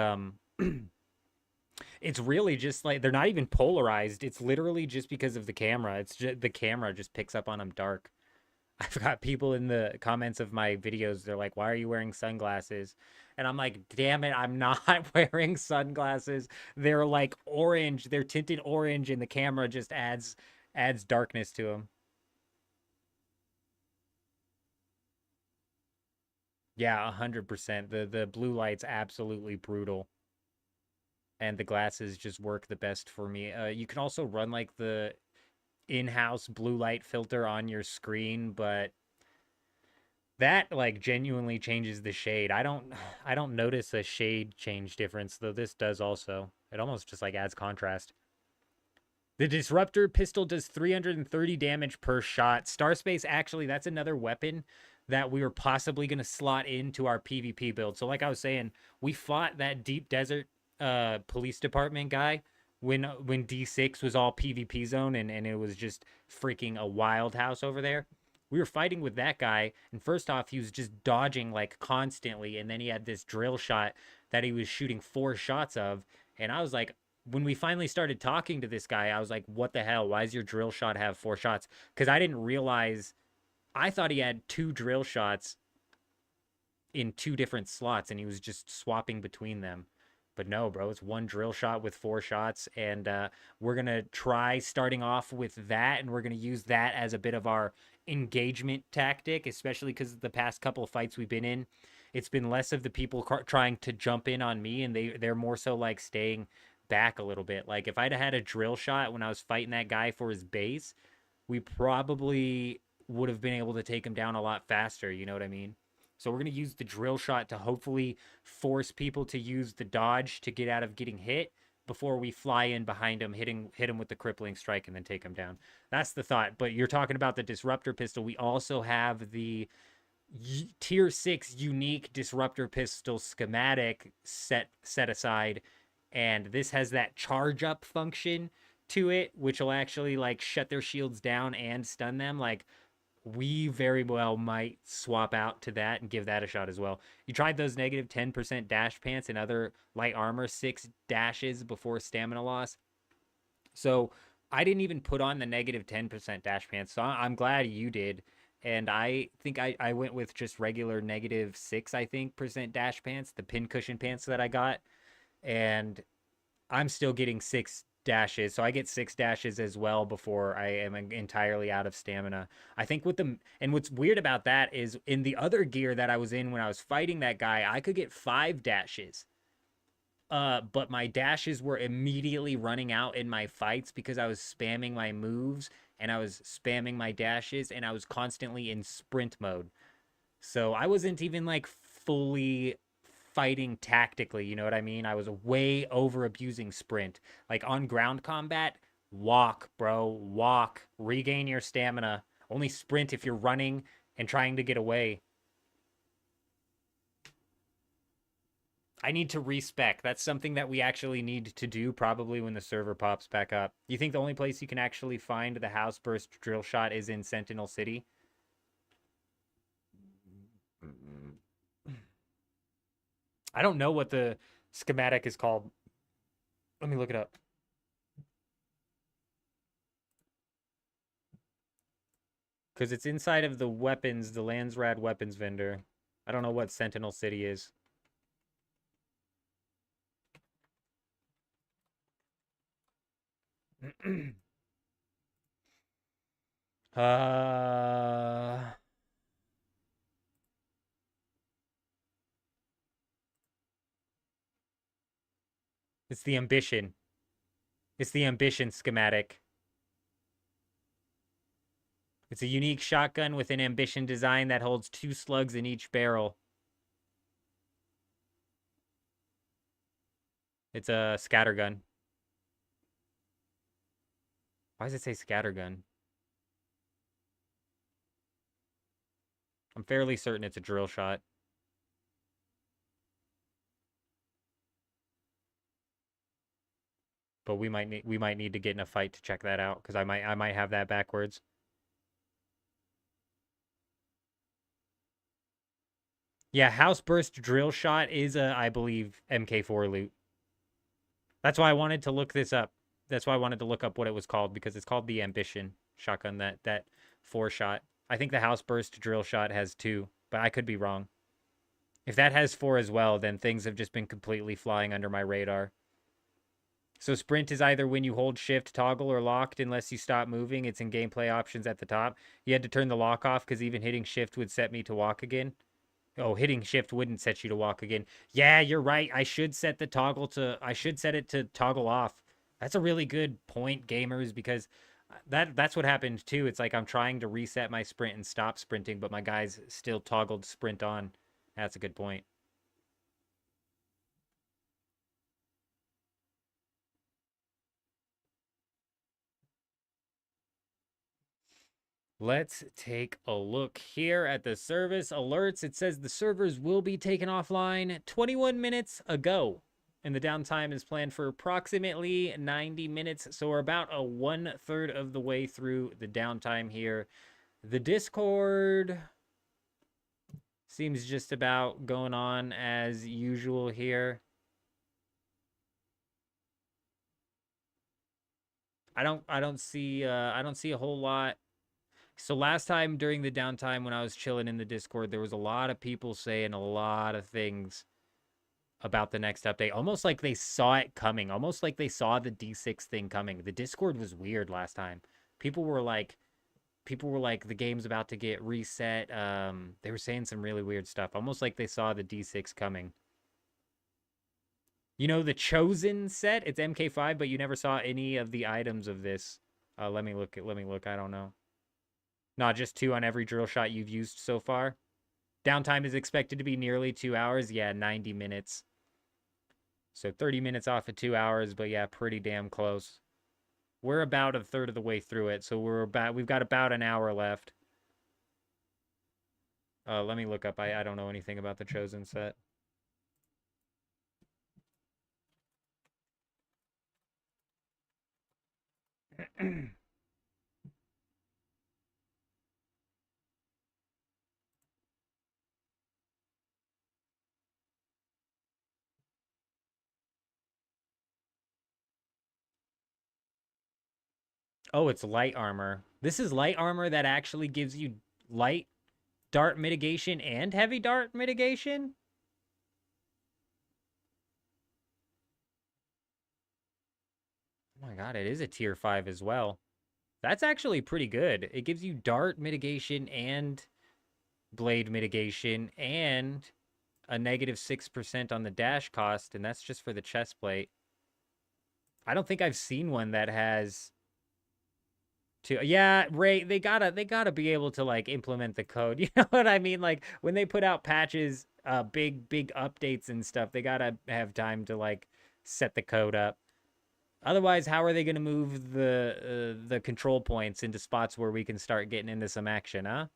it's really just like, they're not even polarized. It's literally just because of the camera. It's just the camera just picks up on them dark. I've got people in the comments of my videos, they're like, why are you wearing sunglasses? And I'm like, damn it, I'm not wearing sunglasses. They're like orange. They're tinted orange, and the camera just adds darkness to them. Yeah, 100%. The blue light's absolutely brutal. And the glasses just work the best for me. You can also run like the in-house blue light filter on your screen, but that like genuinely changes the shade. I don't notice a shade change difference, though this does also. It almost just like adds contrast. The Disruptor pistol does 330 damage per shot. Starspace, actually, that's another weapon that we were possibly going to slot into our PvP build. So like I was saying, we fought that Deep Desert police department guy when D6 was all PvP zone and it was just freaking a wild house over there. We were fighting with that guy, and first off, he was just dodging like constantly, and then he had this drill shot that he was shooting 4 shots of, and I was like, when we finally started talking to this guy, I was like, what the hell? Why does your drill shot have 4 shots? Because I didn't realize, I thought he had 2 drill shots in 2 different slots, and he was just swapping between them. But no, bro, it's 1 drill shot with 4 shots, and we're going to try starting off with that, and we're going to use that as a bit of our engagement tactic, especially because the past couple of fights we've been in, it's been less of the people trying to jump in on me, and they're more so like staying back a little bit. Like if I'd had a drill shot when I was fighting that guy for his base, we probably would have been able to take him down a lot faster, you know what I mean? So we're going to use the drill shot to hopefully force people to use the dodge to get out of getting hit before we fly in behind him, hit him with the crippling strike, and then take him down. That's the thought. But you're talking about the Disruptor pistol. We also have the tier 6 unique Disruptor pistol schematic set aside, and this has that charge up function to it, which will actually like shut their shields down and stun them. Like we very well might swap out to that and give that a shot as well. You tried those negative 10% dash pants and other light armor, 6 dashes before stamina loss. So I didn't even put on the negative 10% dash pants. So I'm glad you did. And I think I went with just regular negative 6, I think, percent dash pants, the pincushion pants that I got. And I'm still getting 6 dashes. So I get 6 dashes as well before I am entirely out of stamina. I think with the, and what's weird about that is in the other gear that I was in when I was fighting that guy, I could get 5 dashes. But my dashes were immediately running out in my fights because I was spamming my moves and I was spamming my dashes and I was constantly in sprint mode. So I wasn't even like fully fighting tactically, you know what I mean? I was way over abusing sprint. Like on ground combat, walk, bro, walk, regain your stamina. Only sprint if you're running and trying to get away. I need to respec. That's something that we actually need to do probably when the server pops back up. You think the only place you can actually find the house burst drill shot is in Sentinel City? I don't know what the schematic is called. Let me look it up. Because it's inside of the weapons, the Landsrad weapons vendor. I don't know what Sentinel City is. uh... It's the ambition. It's the ambition schematic. It's a unique shotgun with an ambition design that holds 2 slugs in each barrel. It's a scattergun. Why does it say scattergun? I'm fairly certain it's a drill shot. But we might need to get in a fight to check that out because I might have that backwards. Yeah, house burst drill shot is a, I believe, MK4 loot. That's why I wanted to look this up. That's why I wanted to look up what it was called because it's called the ambition shotgun, that 4 shot. I think the house burst drill shot has 2, but I could be wrong. If that has 4 as well, then things have just been completely flying under my radar. So sprint is either when you hold shift, toggle, or locked unless you stop moving. It's in gameplay options at the top. You had to turn the lock off because even hitting shift would set me to walk again. Oh, hitting shift wouldn't set you to walk again. Yeah, you're right. I should set it to toggle off. That's a really good point, gamers, because that's what happened too. It's like I'm trying to reset my sprint and stop sprinting, but my guys still toggled sprint on. That's a good point. Let's take a look here at the service alerts. It says the servers will be taken offline 21 minutes ago, and the downtime is planned for approximately 90 minutes. So we're about a 1/3 of the way through the downtime here. The Discord seems just about going on as usual here. I don't see a whole lot. So last time during the downtime when I was chilling in the Discord, there was a lot of people saying a lot of things about the next update. Almost like they saw it coming. Almost like they saw the D6 thing coming. The Discord was weird last time. People were like, the game's about to get reset. They were saying some really weird stuff. Almost like they saw the D6 coming. You know, the Chosen set, it's MK5, but you never saw any of the items of this. Let me look. I don't know. Not just 2 on every drill shot you've used so far. Downtime is expected to be nearly 2 hours. Yeah, 90 minutes. So 30 minutes off of 2 hours, but yeah, pretty damn close. We're about a third of the way through it, so we've got about an hour left. Let me look up. I don't know anything about the Chosen set. Oh, it's light armor. This is light armor that actually gives you light dart mitigation and heavy dart mitigation? Oh my god, it is a tier 5 as well. That's actually pretty good. It gives you dart mitigation and blade mitigation and a negative 6% on the dash cost, and that's just for the chest plate. I don't think I've seen one that has two. Yeah, Ray, they gotta be able to like implement the code. You know what I mean? Like when they put out patches, big updates and stuff, they gotta have time to like set the code up. Otherwise, how are they gonna move the control points into spots where we can start getting into some action, huh?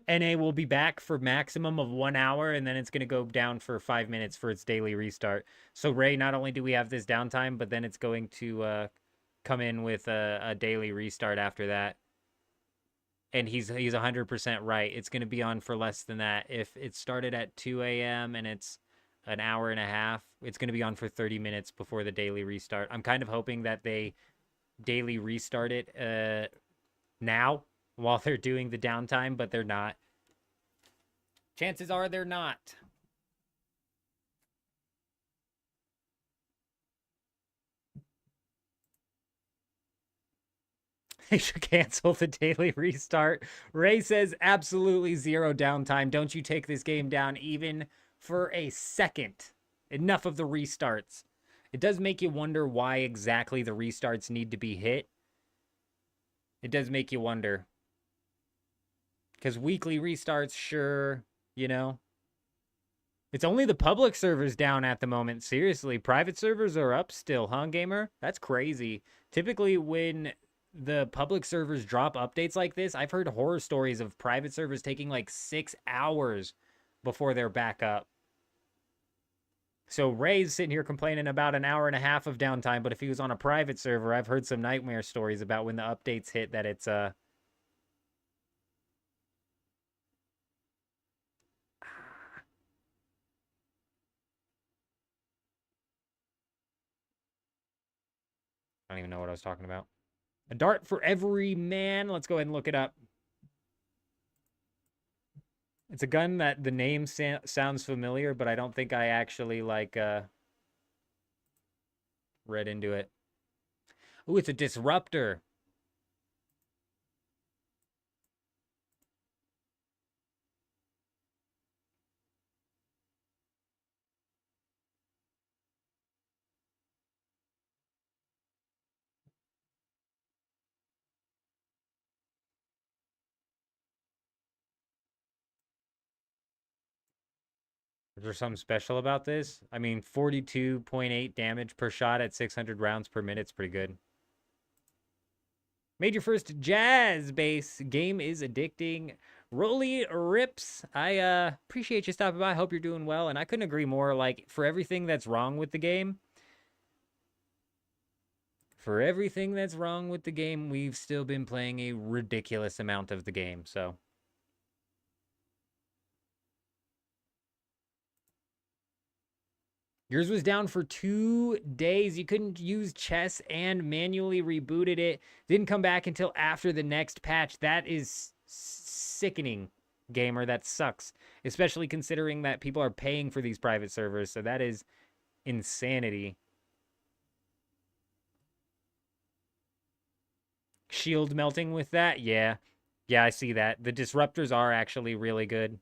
NA will be back for maximum of 1 hour, and then it's going to go down for 5 minutes for its daily restart. So, Ray, not only do we have this downtime, but then it's going to come in with a daily restart after that. And he's 100% right. It's going to be on for less than that. If it started at 2 a.m. and it's an hour and a half, it's going to be on for 30 minutes before the daily restart. I'm kind of hoping that they daily restart it now while they're doing the downtime, but they're not. Chances are they're not. They should cancel the daily restart. Ray says absolutely zero downtime. Don't you take this game down even for a second. Enough of the restarts. It does make you wonder why exactly the restarts need to be hit. It does make you wonder. Because weekly restarts, sure, you know. It's only the public servers down at the moment. Seriously, private servers are up still, huh, gamer? That's crazy. Typically, when the public servers drop updates like this, I've heard horror stories of private servers taking like 6 hours before they're back up. So Ray's sitting here complaining about an hour and a half of downtime, but if he was on a private server, I've heard some nightmare stories about when the updates hit that it's I don't even know what I was talking about. A dart for every man. Let's go ahead and look it up. It's a gun that the name sounds familiar, but I don't think I actually, like, read into it. Ooh, it's a disruptor. Is there something special about this? I mean, 42.8 damage per shot at 600 rounds per minute is pretty good. Made your first jazz bass. Game is addicting. Rolly rips. I appreciate you stopping by. I hope you're doing well. And I couldn't agree more. Like, for everything that's wrong with the game, we've still been playing a ridiculous amount of the game. So yours was down for 2 days. You couldn't use chess and manually rebooted it. Didn't come back until after the next patch. That is sickening, gamer. That sucks. Especially considering that people are paying for these private servers. So that is insanity. Shield melting with that? Yeah. Yeah, I see that. The disruptors are actually really good.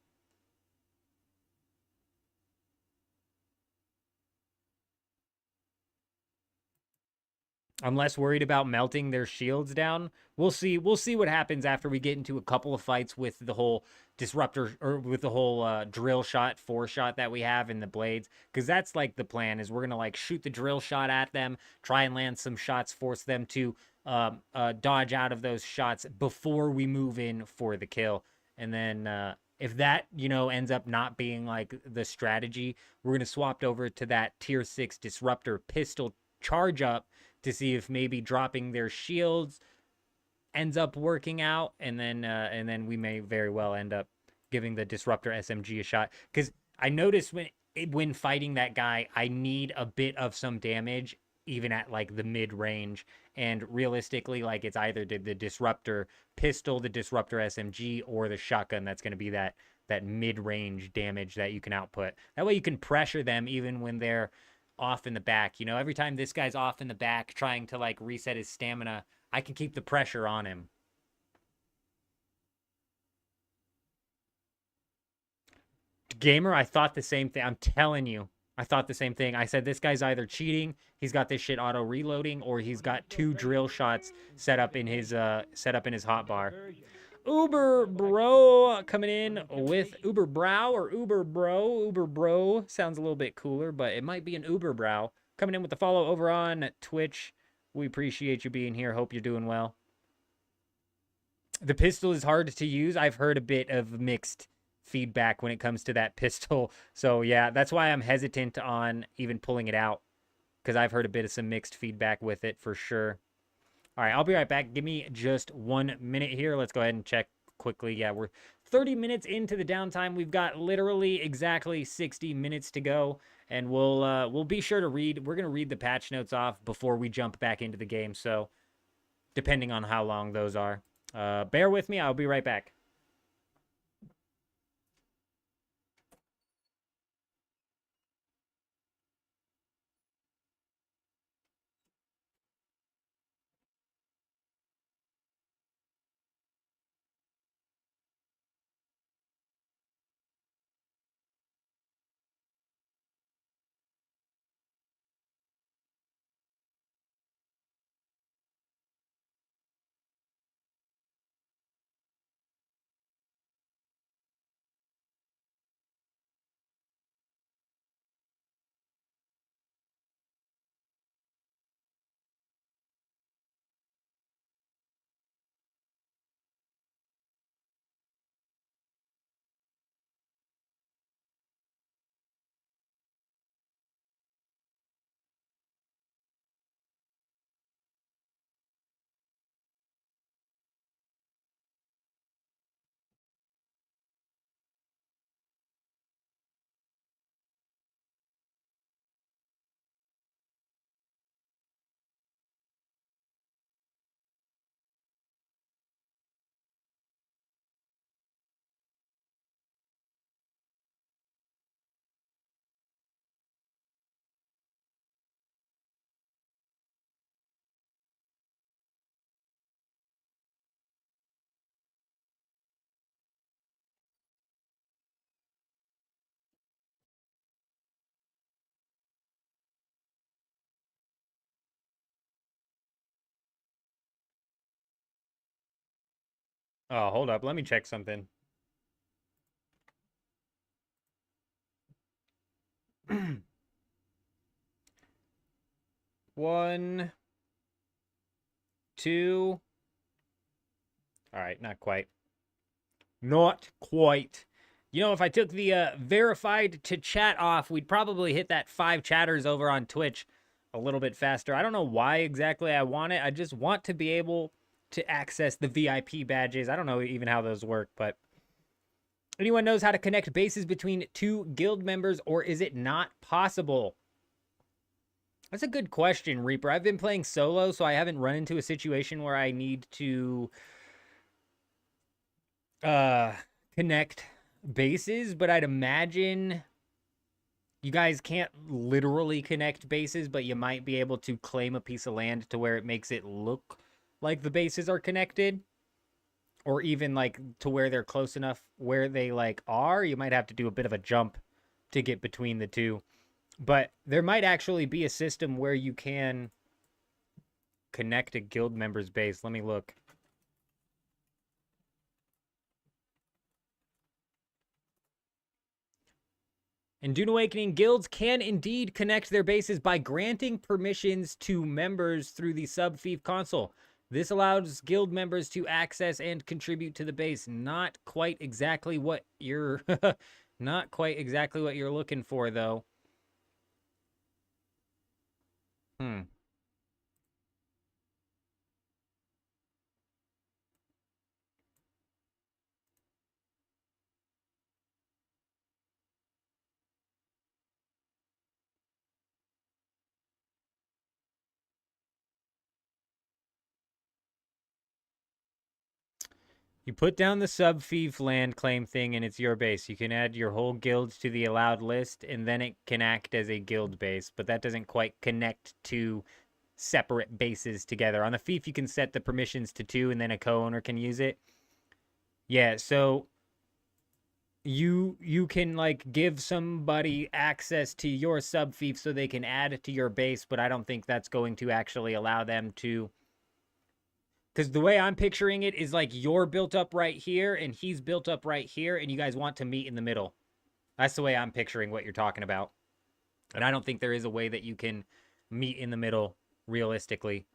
I'm less worried about melting their shields down. We'll see. We'll see what happens after we get into a couple of fights with the whole disruptor or with the whole drill shot, 4-shot that we have in the blades. Because that's like the plan is we're going to like shoot the drill shot at them, try and land some shots, force them to dodge out of those shots before we move in for the kill. And then if that, ends up not being like the strategy, we're going to swap over to that tier 6 disruptor pistol charge up to see if maybe dropping their shields ends up working out, and then we may very well end up giving the disruptor SMG a shot. Because I noticed when fighting that guy, I need a bit of some damage even at like the mid range, and realistically, like it's either the disruptor pistol, the disruptor SMG, or the shotgun that's going to be that mid range damage that you can output. That way you can pressure them even when they're off in the back. Every time this guy's off in the back trying to like reset his stamina, I can keep the pressure on him. Gamer, I thought the same thing. I'm telling you, I thought the same thing. I said this guy's either cheating, he's got this shit auto reloading, or he's got 2 drill shots set up in his hotbar. Uber Bro coming in with Uber Brow or Uber Bro. Uber Bro sounds a little bit cooler, but it might be an Uber Brow. Coming in with the follow over on Twitch. We appreciate you being here. Hope you're doing well. The pistol is hard to use. I've heard a bit of mixed feedback when it comes to that pistol. So yeah, that's why I'm hesitant on even pulling it out, because I've heard a bit of some mixed feedback with it for sure. All right, I'll be right back. Give me just 1 minute here. Let's go ahead and check quickly. Yeah, we're 30 minutes into the downtime. We've got literally exactly 60 minutes to go, and we'll be sure to read. We're going to read the patch notes off before we jump back into the game, so depending on how long those are. Bear with me. I'll be right back. Oh, hold up. Let me check something. One, two. All right, not quite. Not quite. If I took the verified to chat off, we'd probably hit that 5 chatters over on Twitch a little bit faster. I don't know why exactly I want it. I just want to be able to access the VIP badges. I don't know even how those work, but anyone knows how to connect bases between 2 guild members, or is it not possible? That's a good question, Reaper. I've been playing solo, so I haven't run into a situation where I need to connect bases, but I'd imagine you guys can't literally connect bases, but you might be able to claim a piece of land to where it makes it look like the bases are connected, or even like to where they're close enough where they like are. You might have to do a bit of a jump to get between the two, but there might actually be a system where you can connect a guild member's base. Let me look. In Dune Awakening, guilds can indeed connect their bases by granting permissions to members through the sub-fief console. This allows guild members to access and contribute to the base. Not quite exactly what you're not quite exactly what you're looking for, though. You put down the sub-fief land claim thing and it's your base. You can add your whole guild to the allowed list and then it can act as a guild base, but that doesn't quite connect to separate bases together. On the fief, you can set the permissions to 2 and then a co-owner can use it. Yeah, so you can like give somebody access to your sub-fief so they can add to your base, but I don't think that's going to actually allow them to. Because the way I'm picturing it is like you're built up right here and he's built up right here and you guys want to meet in the middle. That's the way I'm picturing what you're talking about. And I don't think there is a way that you can meet in the middle realistically.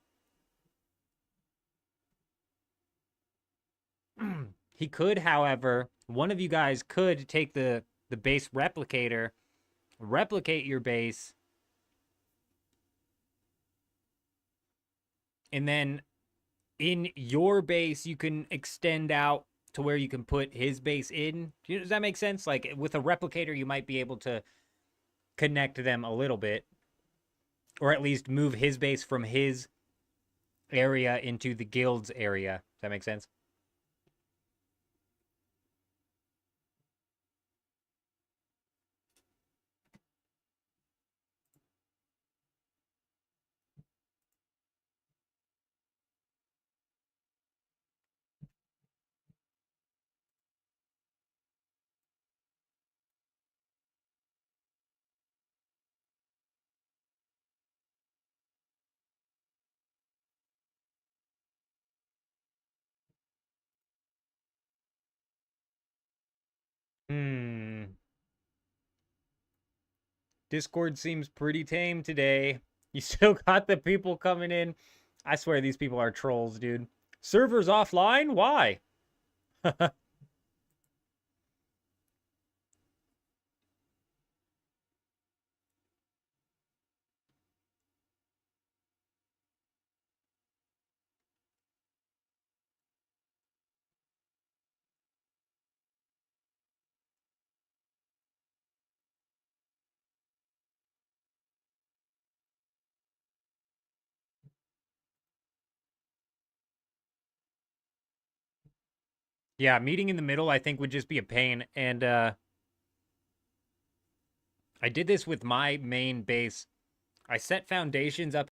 He could, however, one of you guys could take the base replicator, replicate your base, and then in your base, you can extend out to where you can put his base in. Does that make sense? Like, with a replicator, you might be able to connect them a little bit. Or at least move his base from his area into the guild's area. Does that make sense? Discord seems pretty tame today. You still got the people coming in. I swear these people are trolls, dude. Servers offline? Why? Yeah, meeting in the middle I think would just be a pain. And I did this with my main base. I set foundations up.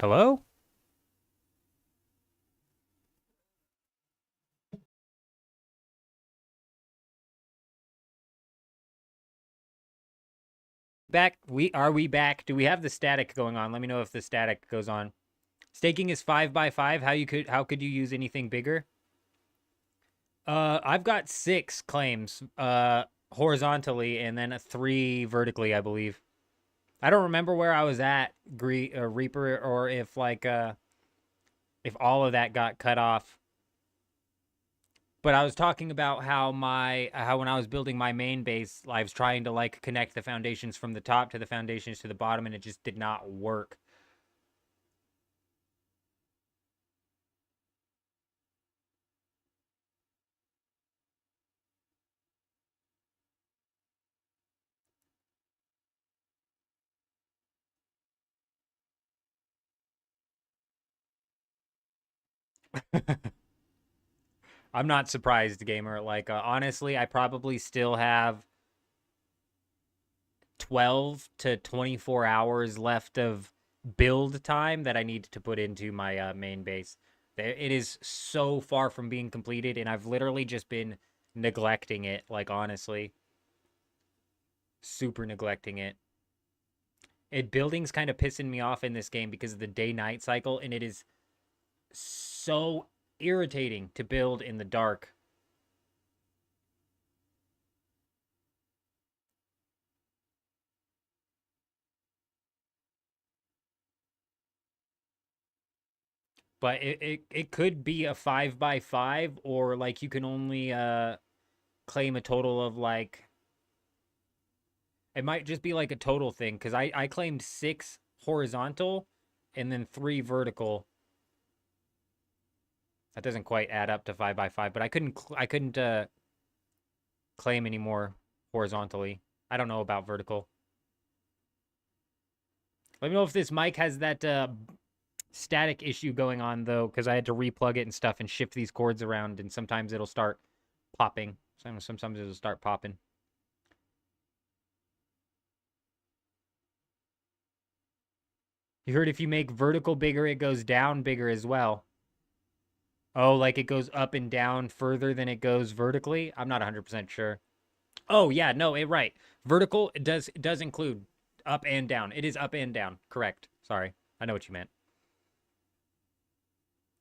Hello? Back. Are we back? Do we have the static going on? Let me know if the static goes on. Staking is 5x5. How could you use anything bigger? I've got 6 claims horizontally and then 3 vertically, I believe. I don't remember where I was at Reaper, or if like if all of that got cut off. But I was talking about how when I was building my main base, I was trying to like connect the foundations from the top to the foundations to the bottom, and it just did not work. I'm not surprised, gamer. Like, honestly, I probably still have 12 to 24 hours left of build time that I need to put into my main base. It is so far from being completed, and I've literally just been neglecting it, like, honestly. Super neglecting it. Building's kind of pissing me off in this game because of the day-night cycle, and it is so irritating to build in the dark. But it could be a 5x5, or like you can only claim a total of like, it might just be like a total thing, because I claimed 6 horizontal and then 3 vertical. That doesn't quite add up to 5x5, but I couldn't claim any more horizontally. I don't know about vertical. Let me know if this mic has that static issue going on, though, because I had to replug it and stuff and shift these cords around, and sometimes it'll start popping. Sometimes it'll start popping. You heard if you make vertical bigger, it goes down bigger as well. Oh, like it goes up and down further than it goes vertically? I'm not 100% sure. Oh, yeah, no, right. Vertical does include up and down. It is up and down. Correct. Sorry. I know what you meant.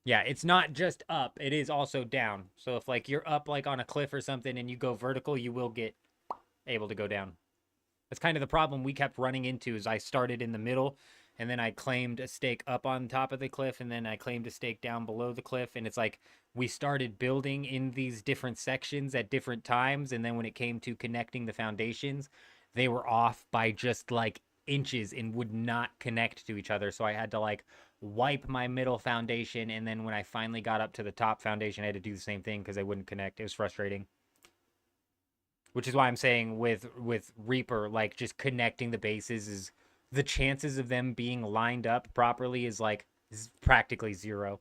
Yeah, it's not just up. It is also down. So if like you're up like on a cliff or something and you go vertical, you will get able to go down. That's kind of the problem we kept running into. Is I started in the middle, and then I claimed a stake up on top of the cliff, and then I claimed a stake down below the cliff, and it's like we started building in these different sections at different times, and then when it came to connecting the foundations, they were off by just like inches and would not connect to each other. So I had to like wipe my middle foundation, and then when I finally got up to the top foundation, I had to do the same thing because they wouldn't connect. It was frustrating. Which is why I'm saying with Reaper, like just connecting the bases, is the chances of them being lined up properly is practically 0.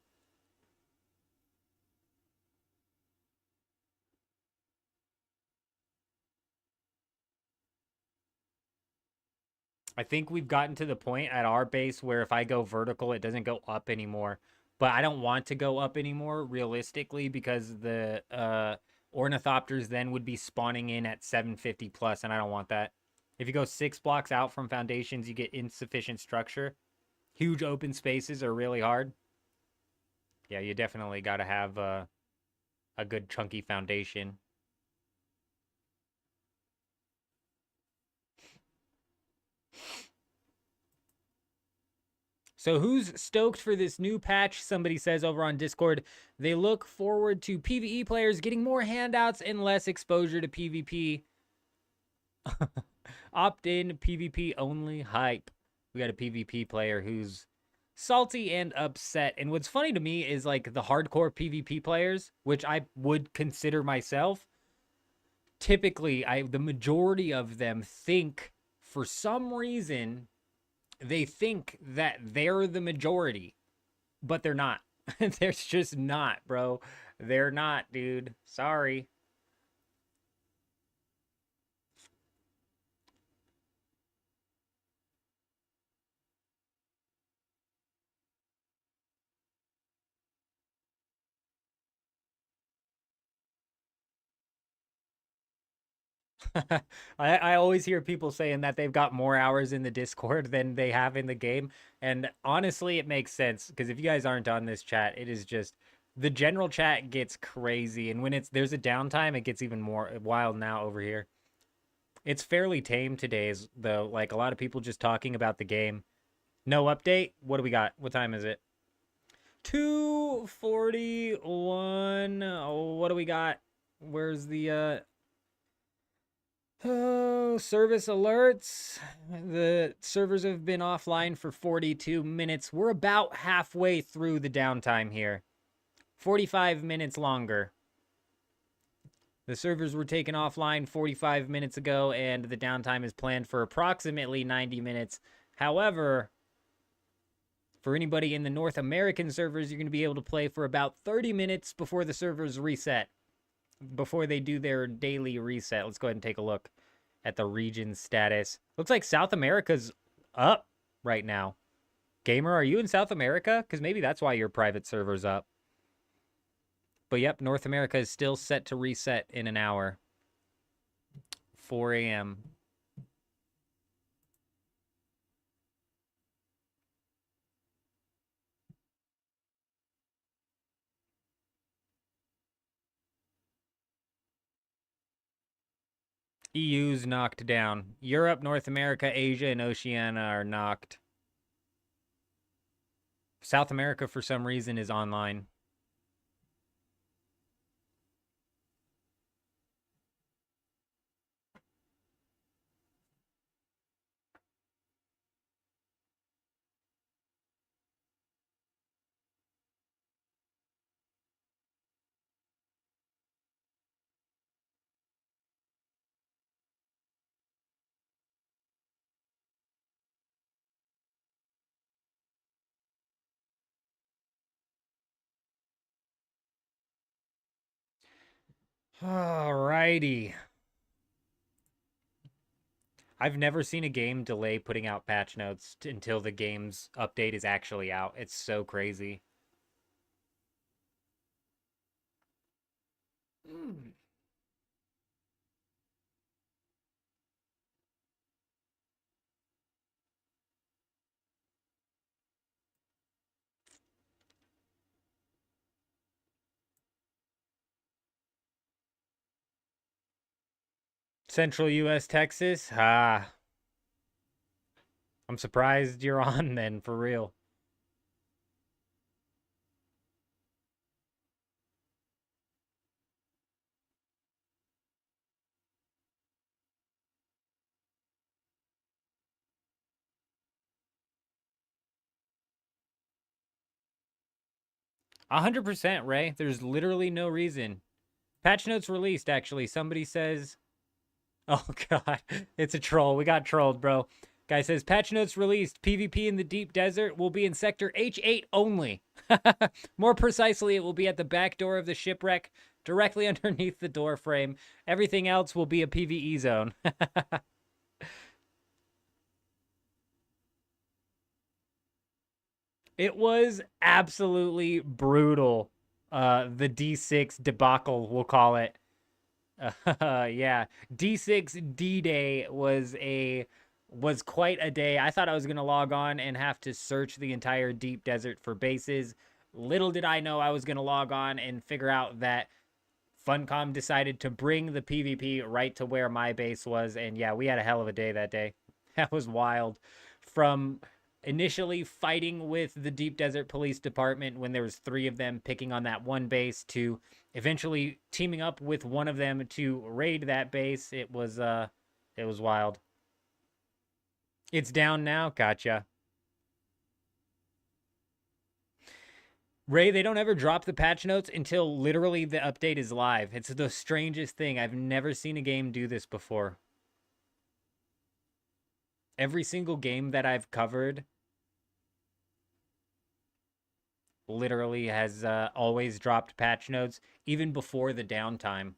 I think we've gotten to the point at our base where if I go vertical, it doesn't go up anymore. But I don't want to go up anymore, realistically, because the Ornithopters then would be spawning in at 750 plus, and I don't want that. If you go 6 blocks out from foundations, you get insufficient structure. Huge open spaces are really hard. Yeah, you definitely got to have a good chunky foundation. So who's stoked for this new patch? Somebody says over on Discord, they look forward to PvE players getting more handouts and less exposure to PvP. Opt-in PvP only hype. We got a PvP player who's salty and upset. And what's funny to me is like the hardcore PvP players, which I would consider myself, typically the majority of them think, for some reason, they think that they're the majority, but they're not. They're just not, bro. They're not, dude. Sorry. I always hear people saying that they've got more hours in the Discord than they have in the game. And honestly, it makes sense, because if you guys aren't on this chat, it is just the general chat gets crazy. And when there's a downtime, it gets even more wild now over here. It's fairly tame today, though. Like a lot of people just talking about the game. No update. What do we got? What time is it? 2:41. Oh, what do we got? Where's the Oh, service alerts. The servers have been offline for 42 minutes. We're about halfway through the downtime here. 45 minutes longer. The servers were taken offline 45 minutes ago, and the downtime is planned for approximately 90 minutes. However, For anybody in the North American servers, you're going to be able to play for about 30 minutes before the servers reset, before they do their daily reset. Let's go ahead and take a look at the region status. Looks like South America's up right now. Gamer, are you in South America? Because maybe that's why your private server's up. But yep, North America is still set to reset in an hour. 4 a.m. EU's knocked down. Europe, North America, Asia, and Oceania are knocked. South America, for some reason, is online. Alrighty. I've never seen a game delay putting out patch notes until the game's update is actually out. It's so crazy. Mm. Central U.S., Texas? Ah. I'm surprised you're on then, for real. A 100%, Ray. There's literally no reason. Patch notes released, actually. Somebody says... Oh, God. It's a troll. We got trolled, bro. Guy says, patch notes released. PvP in the deep desert will be in Sector H8 only. More precisely, it will be at the back door of the shipwreck, directly underneath the door frame. Everything else will be a PvE zone. It was absolutely brutal. The D6 debacle, we'll call it. Yeah, D6 D-Day was quite a day. I thought I was gonna log on and have to search the entire deep desert for bases. Little did I know I was gonna log on and figure out that Funcom decided to bring the PvP right to where my base was, and yeah, we had a hell of a day that day. That was wild. From initially fighting with the Deep Desert Police Department when there was 3 of them picking on that one base to eventually teaming up with one of them to raid that base. It was wild. It's down now? Gotcha. Ray, they don't ever drop the patch notes until literally the update is live. It's the strangest thing. I've never seen a game do this before. Every single game that I've covered literally has always dropped patch notes, even before the downtime.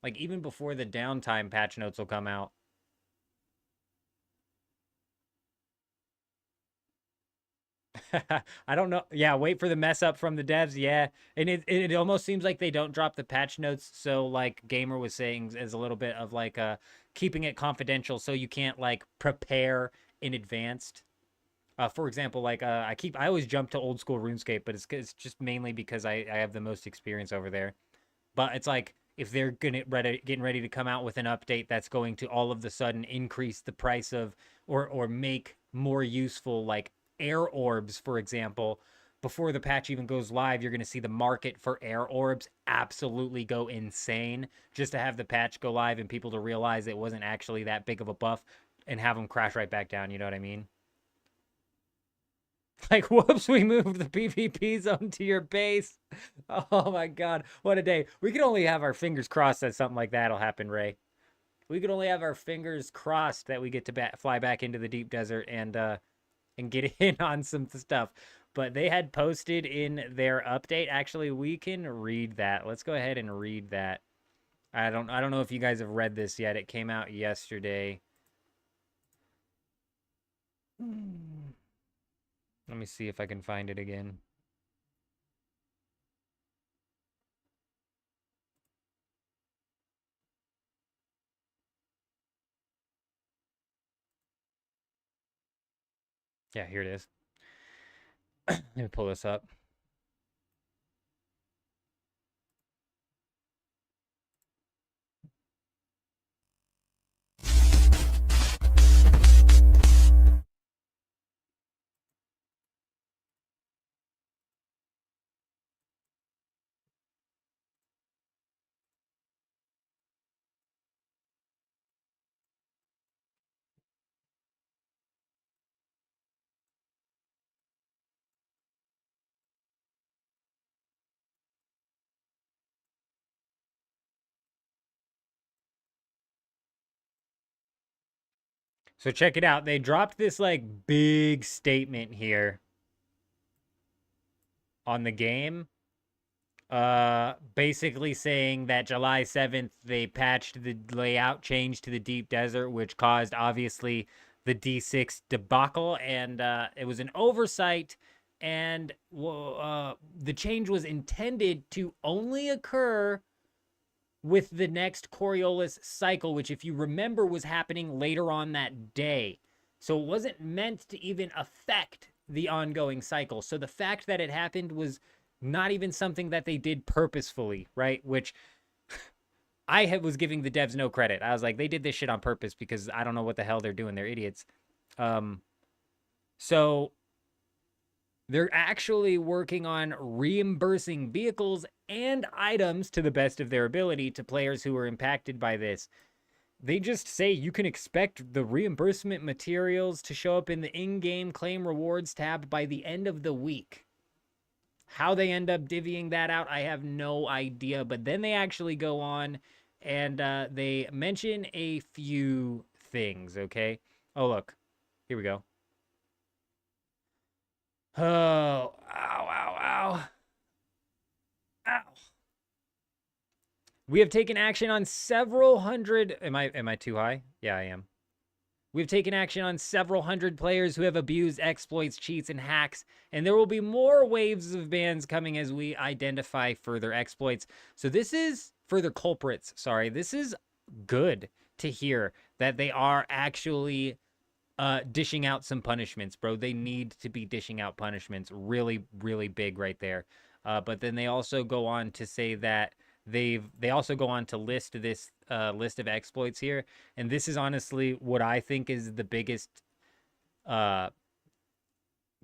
Like, even before the downtime, patch notes will come out. I don't know. Yeah, wait for the mess up from the devs. Yeah, and it almost seems like they don't drop the patch notes. So like Gamer was saying, as a little bit of like keeping it confidential, so you can't like prepare in advance. For example, like I always jump to old school RuneScape, but it's just mainly because I have the most experience over there. But it's like if they're getting ready to come out with an update that's going to all of the sudden increase the price of or make more useful like air orbs, for example, before the patch even goes live, you're going to see the market for air orbs absolutely go insane just to have the patch go live and people to realize it wasn't actually that big of a buff and have them crash right back down. You know what I mean? Like, whoops, we moved the PvP zone to your base. Oh my God, what a day. We can only have our fingers crossed that something like that'll happen, Ray. We could only have our fingers crossed that we get to fly back into the deep desert and and get in on some stuff. But they had posted in their update. Actually, we can read that. Let's go ahead and read that. I don't know if you guys have read this yet. It came out yesterday. Let me see if I can find it again. Yeah, here it is. Let me pull this up. So check it out. They dropped this like big statement here on the game. Basically saying that July 7th they patched the layout change to the deep desert, which caused obviously the D6 debacle, and it was an oversight, and the change was intended to only occur with the next Coriolis cycle, which, if you remember, was happening later on that day. So it wasn't meant to even affect the ongoing cycle. So the fact that it happened was not even something that they did purposefully, right? Which I was giving the devs no credit. I was like, they did this shit on purpose because I don't know what the hell they're doing. They're idiots. So they're actually working on reimbursing vehicles and items to the best of their ability to players who were impacted by this. They just say you can expect the reimbursement materials to show up in the in-game claim rewards tab by the end of the week. How they end up divvying that out, I have no idea. But then they actually go on and they mention a few things, okay? Oh, look. Here we go. Oh, ow, ow, ow. Ow. We have taken action on several hundred... Am I too high? Yeah, I am. We've taken action on several hundred players who have abused exploits, cheats, and hacks, and there will be more waves of bans coming as we identify further exploits. So this is... Further culprits, sorry. This is good to hear that they are actually dishing out some punishments, bro. They need to be dishing out punishments. Really, really big right there. But then they also go on to say that they also go on to list this list of exploits here, and this is honestly what I think is the biggest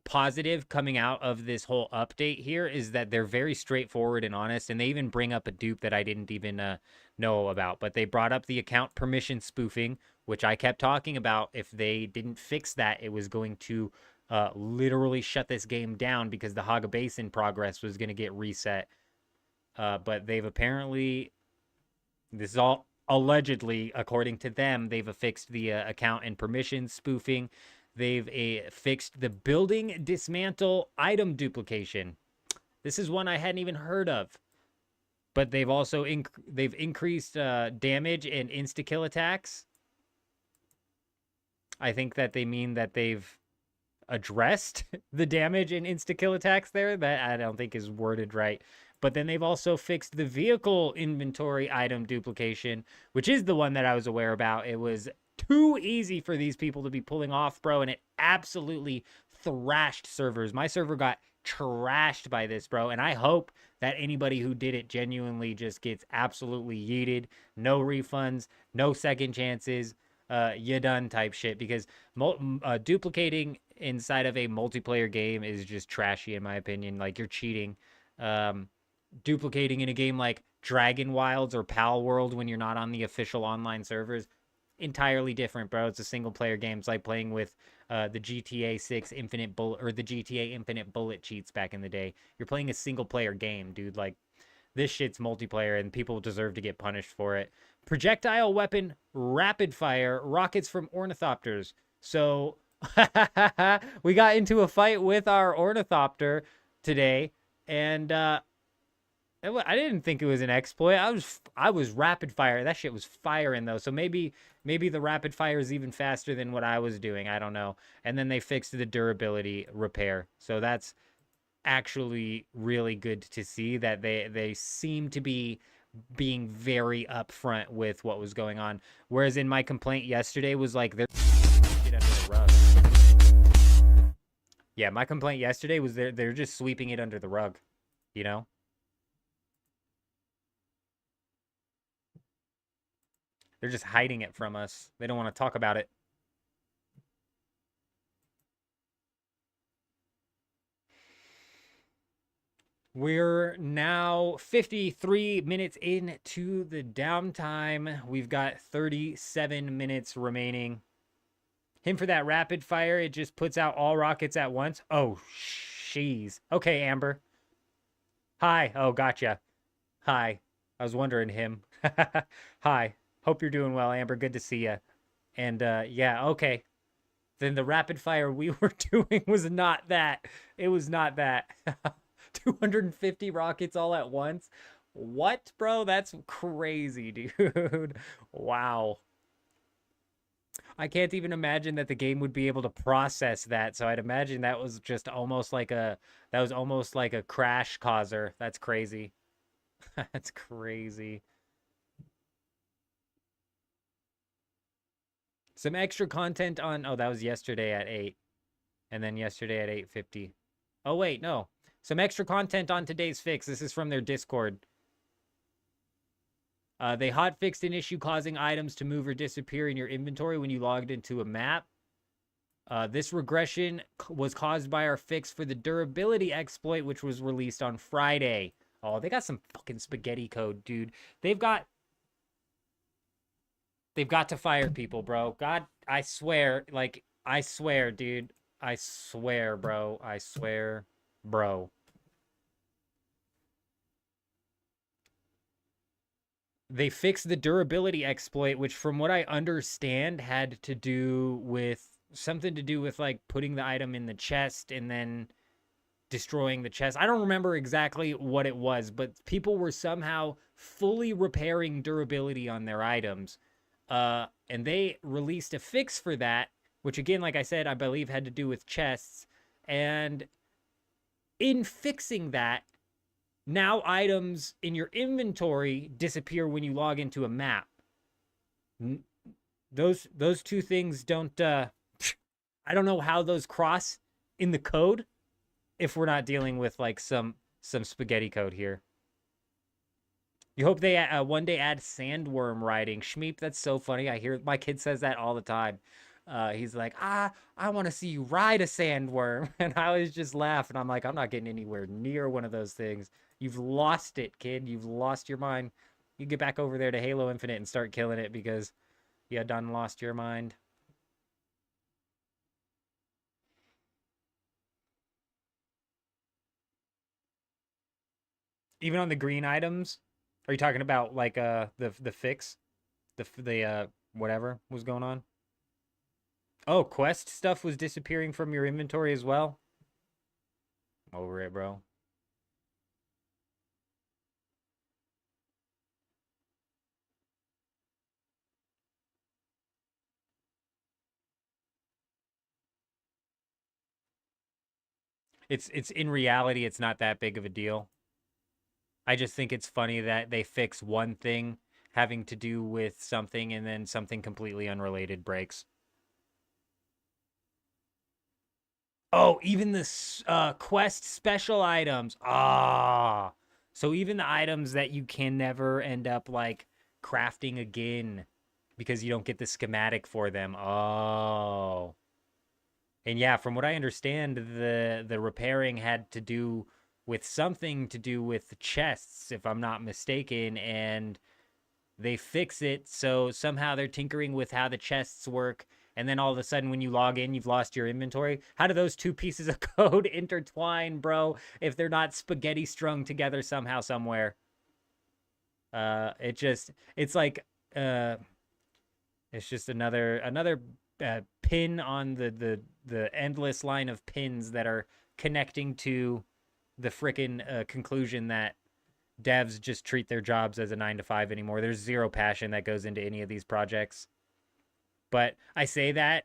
positive coming out of this whole update here, is that they're very straightforward and honest, and they even bring up a dupe that I didn't even know about. But they brought up the account permission spoofing, which I kept talking about. If they didn't fix that, it was going to literally shut this game down because the Haga Basin progress was going to get reset. But they've apparently, this is all allegedly, according to them, they've affixed the account and permission spoofing. They've fixed the building dismantle item duplication. This is one I hadn't even heard of. But they've also they've increased damage and insta-kill attacks. I think that they mean that they've addressed the damage and insta-kill attacks there. That I don't think is worded right. But then they've also fixed the vehicle inventory item duplication, which is the one that I was aware about. It was too easy for these people to be pulling off, bro, and it absolutely thrashed servers. My server got trashed by this, bro, and I hope that anybody who did it genuinely just gets absolutely yeeted. No refunds, no second chances, you done type shit, because duplicating inside of a multiplayer game is just trashy in my opinion. Like, you're cheating. Duplicating in a game like Dragon Wilds or Pal World when you're not on the official online servers, entirely different, bro. It's a single player game. It's like playing with the GTA 6 Infinite Bullet or the GTA Infinite Bullet cheats back in the day. You're playing a single player game, dude. Like, this shit's multiplayer and people deserve to get punished for it. Projectile weapon rapid fire rockets from ornithopters. So We got into a fight with our ornithopter today, and I didn't think it was an exploit. I was rapid fire. That shit was firing though. So maybe the rapid fire is even faster than what I was doing. I don't know. And then they fixed the durability repair. So that's actually really good to see that they seem to be being very upfront with what was going on. Whereas in my complaint yesterday was like they're shit under the rug. Yeah, my complaint yesterday was they're just sweeping it under the rug, you know? They're just hiding it from us. They don't want to talk about it. We're now 53 minutes into the downtime. We've got 37 minutes remaining. Him for that rapid fire, it just puts out all rockets at once. Oh, jeez. Okay, Amber. Hi. Oh, gotcha. Hi. I was wondering him. Hi. Hope you're doing well, Amber. Good to see you. And yeah, okay. Then the rapid fire we were doing was not that. It was not that. 250 rockets all at once. What, bro? That's crazy, dude. Wow. I can't even imagine that the game would be able to process that. So I'd imagine that was just almost like a crash causer. That's crazy. That's crazy. Some extra content on, oh, that was yesterday at 8. And then yesterday at 8:50. Oh, wait, no. Some extra content on today's fix. This is from their Discord. They hotfixed an issue causing items to move or disappear in your inventory when you logged into a map. This regression was caused by our fix for the durability exploit, which was released on Friday. Oh, they got some fucking spaghetti code, dude. They've got to fire people, bro. God, I swear, like, I swear, dude. I swear, bro. I swear, bro. They fixed the durability exploit, which from what I understand had to do with something to do with like putting the item in the chest and then destroying the chest. I don't remember exactly what it was, but people were somehow fully repairing durability on their items. And they released a fix for that, which again, like I said, I believe had to do with chests. And in fixing that, now items in your inventory disappear when you log into a map. Those two things don't, I don't know how those cross in the code if we're not dealing with like some spaghetti code here. You hope they one day add sandworm riding. Shmeep, that's so funny. I hear my kid says that all the time. He's like, I want to see you ride a sandworm. And I always just laugh. And I'm like, I'm not getting anywhere near one of those things. You've lost it, kid. You've lost your mind. You get back over there to Halo Infinite and start killing it because you done lost your mind. Even on the green items, are you talking about like the fix, the whatever was going on? Oh, quest stuff was disappearing from your inventory as well. Over it, bro. It's in reality, it's not that big of a deal. I just think it's funny that they fix one thing having to do with something and then something completely unrelated breaks. Oh, even the quest special items. Ah. So even the items that you can never end up like crafting again because you don't get the schematic for them. Oh. And yeah, from what I understand, the repairing had to do with something to do with chests, if I'm not mistaken, and they fix it so somehow they're tinkering with how the chests work, and then all of a sudden when you log in, you've lost your inventory. How do those two pieces of code intertwine, bro, if they're not spaghetti strung together somehow, somewhere? It's like it's just another pin on the endless line of pins that are connecting to the frickin' conclusion that devs just treat their jobs as a 9 to 5 anymore. There's zero passion that goes into any of these projects. But I say that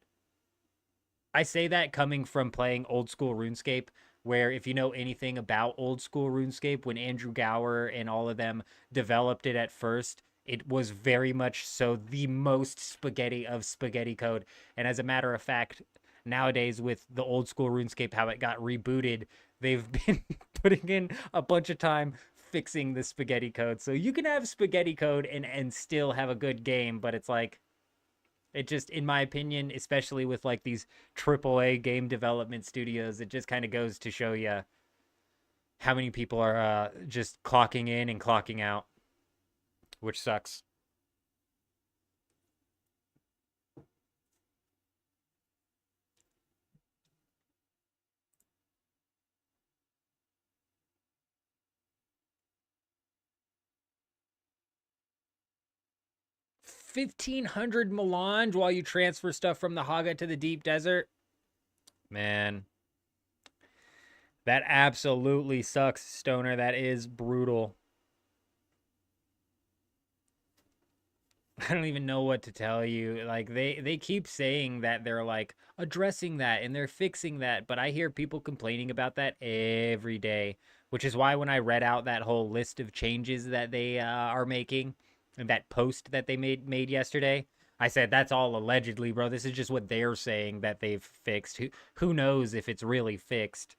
coming from playing old school RuneScape, where if you know anything about old school RuneScape, when Andrew Gower and all of them developed it at first, it was very much so the most spaghetti of spaghetti code. And as a matter of fact, nowadays with the old school RuneScape, how it got rebooted, they've been putting in a bunch of time fixing the spaghetti code. So you can have spaghetti code and still have a good game, but it's like, it just, in my opinion, especially with like these AAA game development studios, it just kind of goes to show you how many people are just clocking in and clocking out, which sucks. $1,500 melange while you transfer stuff from the Haga to the deep desert. Man, that absolutely sucks, Stoner. That is brutal. I don't even know what to tell you. Like they keep saying that they're like addressing that and they're fixing that, but I hear people complaining about that every day, which is why when I read out that whole list of changes that they are making and that post that they made yesterday, I said that's all allegedly, bro. This is just what they're saying that they've fixed. Who knows if it's really fixed?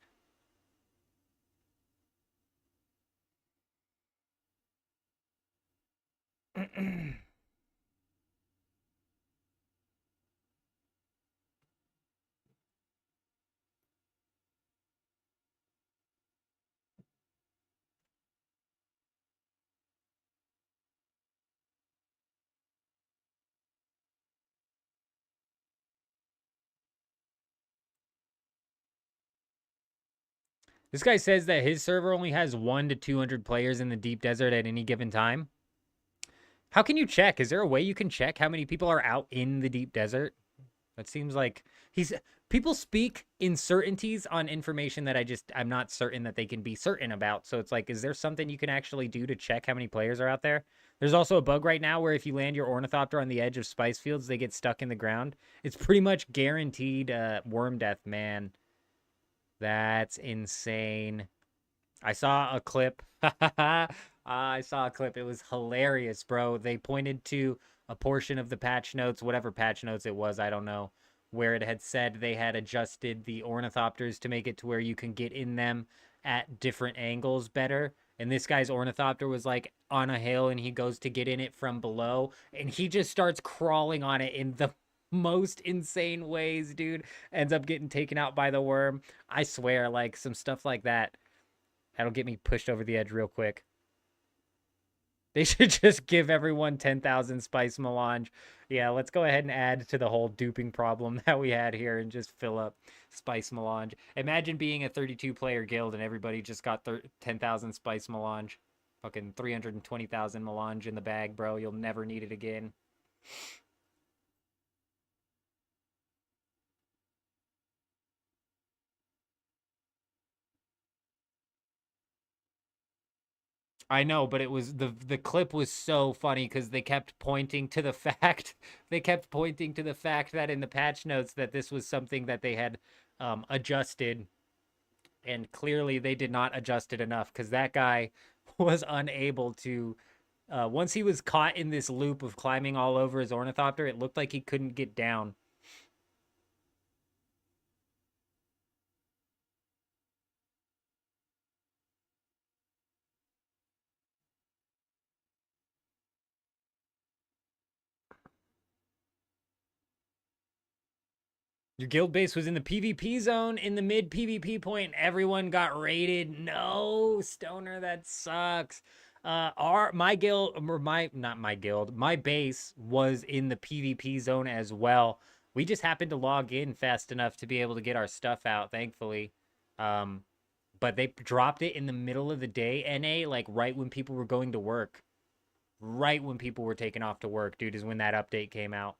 This guy says that his server only has 1 to 200 players in the deep desert at any given time. How can you check? Is there a way you can check how many people are out in the deep desert? That seems like people speak in certainties on information that I'm not certain that they can be certain about. So it's like, is there something you can actually do to check how many players are out there? There's also a bug right now where if you land your Ornithopter on the edge of spice fields, they get stuck in the ground. It's pretty much guaranteed worm death, man. That's insane. I saw a clip. I saw a clip. It was hilarious, bro. They pointed to a portion of the patch notes, whatever patch notes it was, I don't know, where it had said they had adjusted the Ornithopters to make it to where you can get in them at different angles better. And this guy's Ornithopter was like on a hill and he goes to get in it from below and he just starts crawling on it in the most insane ways, dude. Ends up getting taken out by the worm. I swear, like some stuff like that, that'll get me pushed over the edge real quick. They should just give everyone 10,000 spice melange. Yeah, let's go ahead and add to the whole duping problem that we had here and just fill up spice melange. Imagine being a 32-player guild and everybody just got 10,000 spice melange. Fucking 320,000 melange in the bag, bro. You'll never need it again. I know, but it was the clip was so funny because they kept pointing to the fact that in the patch notes that this was something that they had adjusted, and clearly they did not adjust it enough because that guy was unable to. Once he was caught in this loop of climbing all over his Ornithopter, it looked like he couldn't get down. Your guild base was in the PvP zone in the mid PvP point. Everyone got raided. No, Stoner, that sucks. My guild, or not my guild, my base was in the PvP zone as well. We just happened to log in fast enough to be able to get our stuff out, thankfully. But they dropped it in the middle of the day, NA, like right when people were going to work. Right when people were taking off to work, dude, is when that update came out.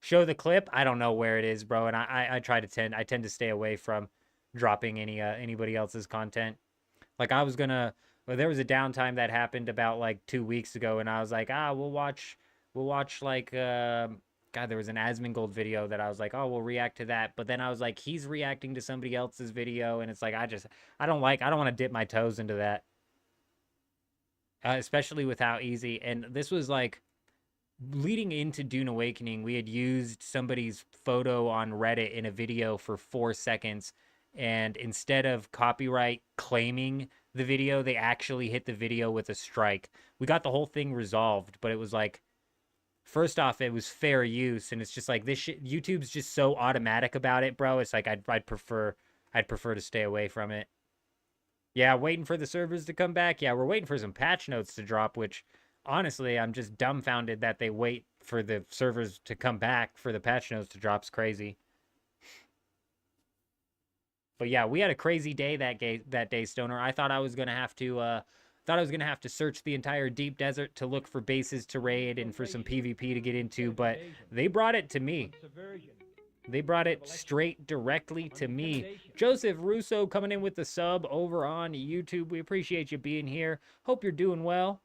show the clip. I don't know where it is, bro, and I tend to stay away from dropping anybody else's content. Like I was gonna, well, there was a downtime that happened about like 2 weeks ago, and I was like, we'll watch like God, there was an Asmongold video that I was like, oh, we'll react to that. But then I was like, he's reacting to somebody else's video, and it's like I don't want to dip my toes into that, especially with how easy. And this was like leading into Dune Awakening. We had used somebody's photo on Reddit in a video for 4 seconds, and instead of copyright claiming the video, they actually hit the video with a strike. We got the whole thing resolved, but it was like, first off, it was fair use, and it's just like this shit. YouTube's just so automatic about it, bro. It's like I'd prefer to stay away from it. Yeah, waiting for the servers to come back. Yeah, we're waiting for some patch notes to drop, which honestly, I'm just dumbfounded that they wait for the servers to come back for the patch notes to drop. It's crazy. But yeah, we had a crazy day that day, Stoner. I thought I was gonna have to search the entire deep desert to look for bases to raid and for some PvP to get into, but they brought it to me. They brought it straight directly to me. Joseph Russo coming in with the sub over on YouTube. We appreciate you being here. Hope you're doing well.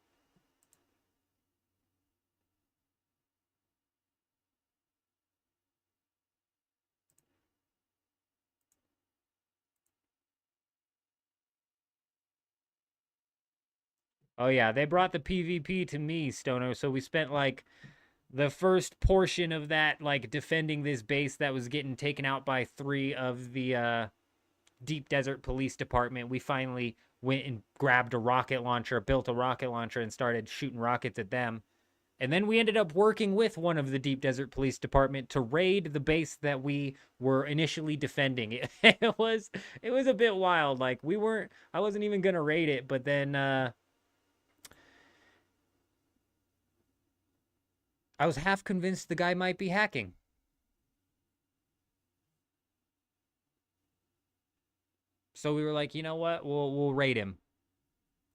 Oh yeah, they brought the PvP to me, Stoner. So we spent like the first portion of that like defending this base that was getting taken out by 3 of the Deep Desert Police Department. We finally went and grabbed a rocket launcher, built a rocket launcher, and started shooting rockets at them. And then we ended up working with one of the Deep Desert Police Department to raid the base that we were initially defending. It was a bit wild. Like I wasn't even gonna raid it, but then I was half convinced the guy might be hacking. So we were like, you know what? We'll raid him.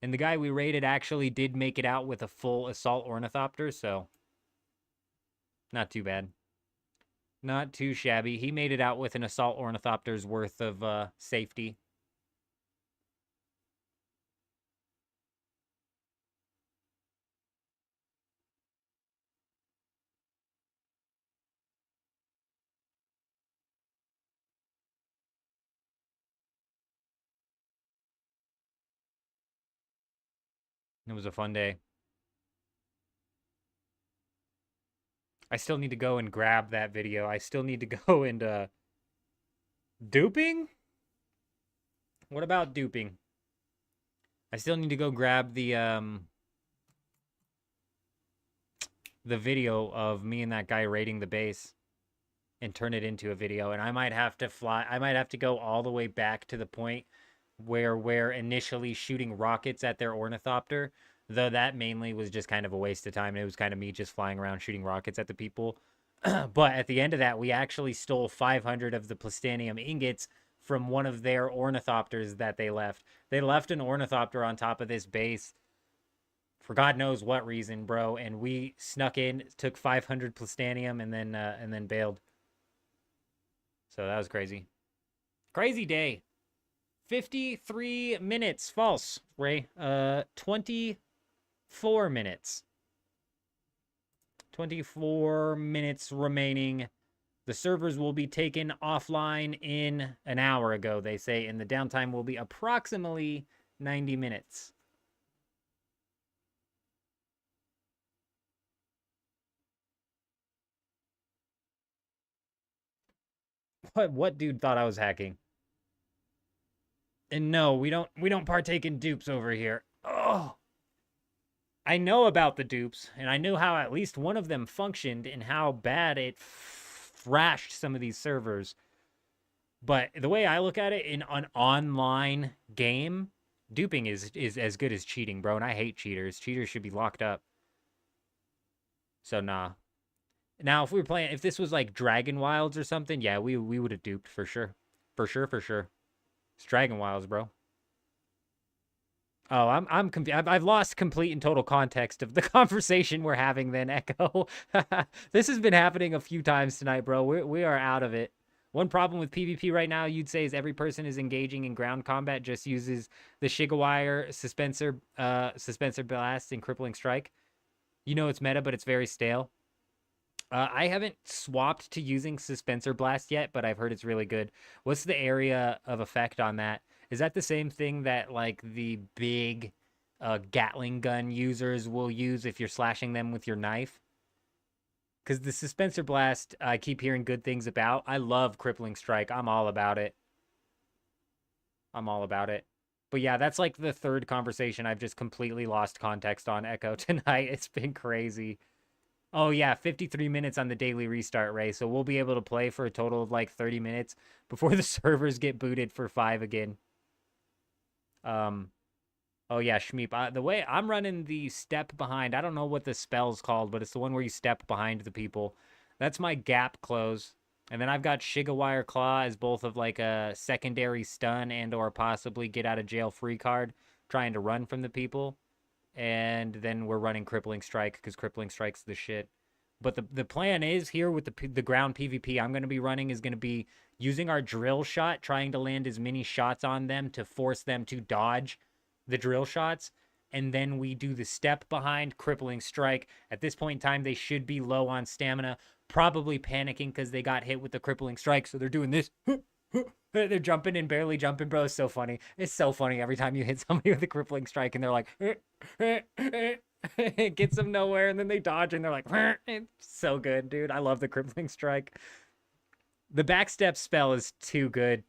And the guy we raided actually did make it out with a full assault ornithopter, so not too bad. Not too shabby. He made it out with an assault ornithopter's worth of safety. It was a fun day. I still need to go and grab that video. I still need to go and duping? What about duping? I still need to go grab the video of me and that guy raiding the base and turn it into a video. And I might have to go all the way back to the point where we're initially shooting rockets at their ornithopter, though that mainly was just kind of a waste of time. It was kind of me just flying around shooting rockets at the people. But at the end of that, we actually stole 500 of the plastanium ingots from one of their ornithopters that they left. They left an ornithopter on top of this base for God knows what reason, bro, and we snuck in, took 500 plastanium, and then bailed. So that was crazy. Crazy day. 53 minutes. False, Ray. 24 minutes. 24 minutes remaining. The servers will be taken offline in an hour ago, they say, and the downtime will be approximately 90 minutes. What dude thought I was hacking? And no, we don't partake in dupes over here. Oh. I know about the dupes, and I knew how at least one of them functioned and how bad it thrashed some of these servers. But the way I look at it, in an online game, duping is as good as cheating, bro, and I hate cheaters. Cheaters should be locked up. So, nah. Now, if we were playing, if this was like Dragon Wilds or something, yeah, we would have duped for sure. For sure. It's Dragon Wilds, bro. Oh, I've lost complete and total context of the conversation we're having then, Echo. This has been happening a few times tonight, bro. We are out of it. One problem with PvP right now, you'd say, is every person is engaging in ground combat just uses the Shigawire, Suspensor Blast, and Crippling Strike. You know it's meta, but it's very stale. I haven't swapped to using Suspensor Blast yet, but I've heard it's really good. What's the area of effect on that? Is that the same thing that, like, the big Gatling gun users will use if you're slashing them with your knife? Because the Suspensor Blast, I keep hearing good things about. I love Crippling Strike. I'm all about it. I'm all about it. But yeah, that's like the third conversation I've just completely lost context on Echo tonight. It's been crazy. Oh yeah, 53 minutes on the daily restart, Ray. So we'll be able to play for a total of like 30 minutes before the servers get booted for 5 again. Oh yeah, Shmeep. The way I'm running the step behind, I don't know what the spell's called, but it's the one where you step behind the people. That's my gap close. And then I've got Shigawire Claw as both of like a secondary stun and or possibly get out of jail free card, trying to run from the people. And then we're running Crippling Strike because Crippling Strike's the shit. But the plan is here with the ground PvP I'm going to be running is going to be using our drill shot, trying to land as many shots on them to force them to dodge the drill shots. And then we do the step behind Crippling Strike. At this point in time, they should be low on stamina, probably panicking because they got hit with the Crippling Strike. So they're doing this. They're jumping and barely jumping, bro. It's so funny. It's so funny every time you hit somebody with a Crippling Strike and they're like, it gets them nowhere, and then they dodge and they're like, it's so good, dude. I love the Crippling Strike. The backstep spell is too good.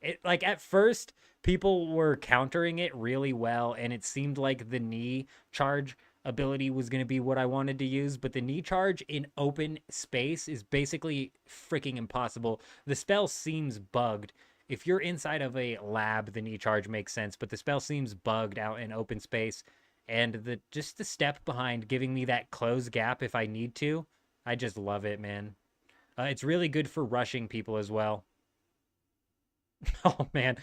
It, like, at first, people were countering it really well, and it seemed like the knee charge ability was going to be what I wanted to use, but the knee charge in open space is basically freaking impossible. The spell seems bugged. If you're inside of a lab, the knee charge makes sense, but the spell seems bugged out in open space, and just the step behind giving me that close gap if I need to, I just love it, man. It's really good for rushing people as well. Oh man,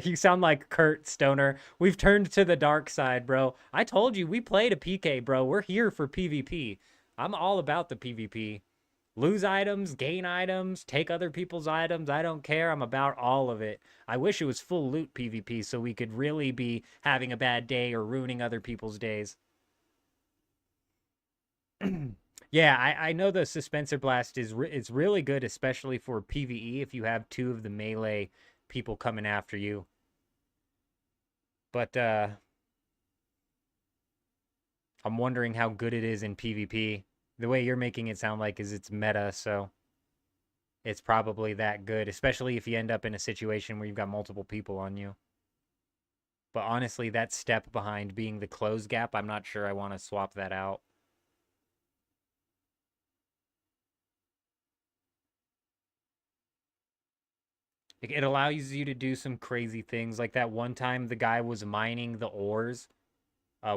you sound like Kurt Stoner. We've turned to the dark side, bro. I told you we played a PK, bro. We're here for PvP. I'm all about the PvP. Lose items, gain items, take other people's items. I don't care. I'm about all of it. I wish it was full loot PvP so we could really be having a bad day or ruining other people's days. Yeah, I know the Suspensor Blast it's really good, especially for PvE if you have 2 of the melee people coming after you. But I'm wondering how good it is in PvP. The way you're making it sound like is it's meta, so it's probably that good, especially if you end up in a situation where you've got multiple people on you. But honestly, that step behind being the close gap, I'm not sure I want to swap that out. It allows you to do some crazy things. Like that one time the guy was mining the ores.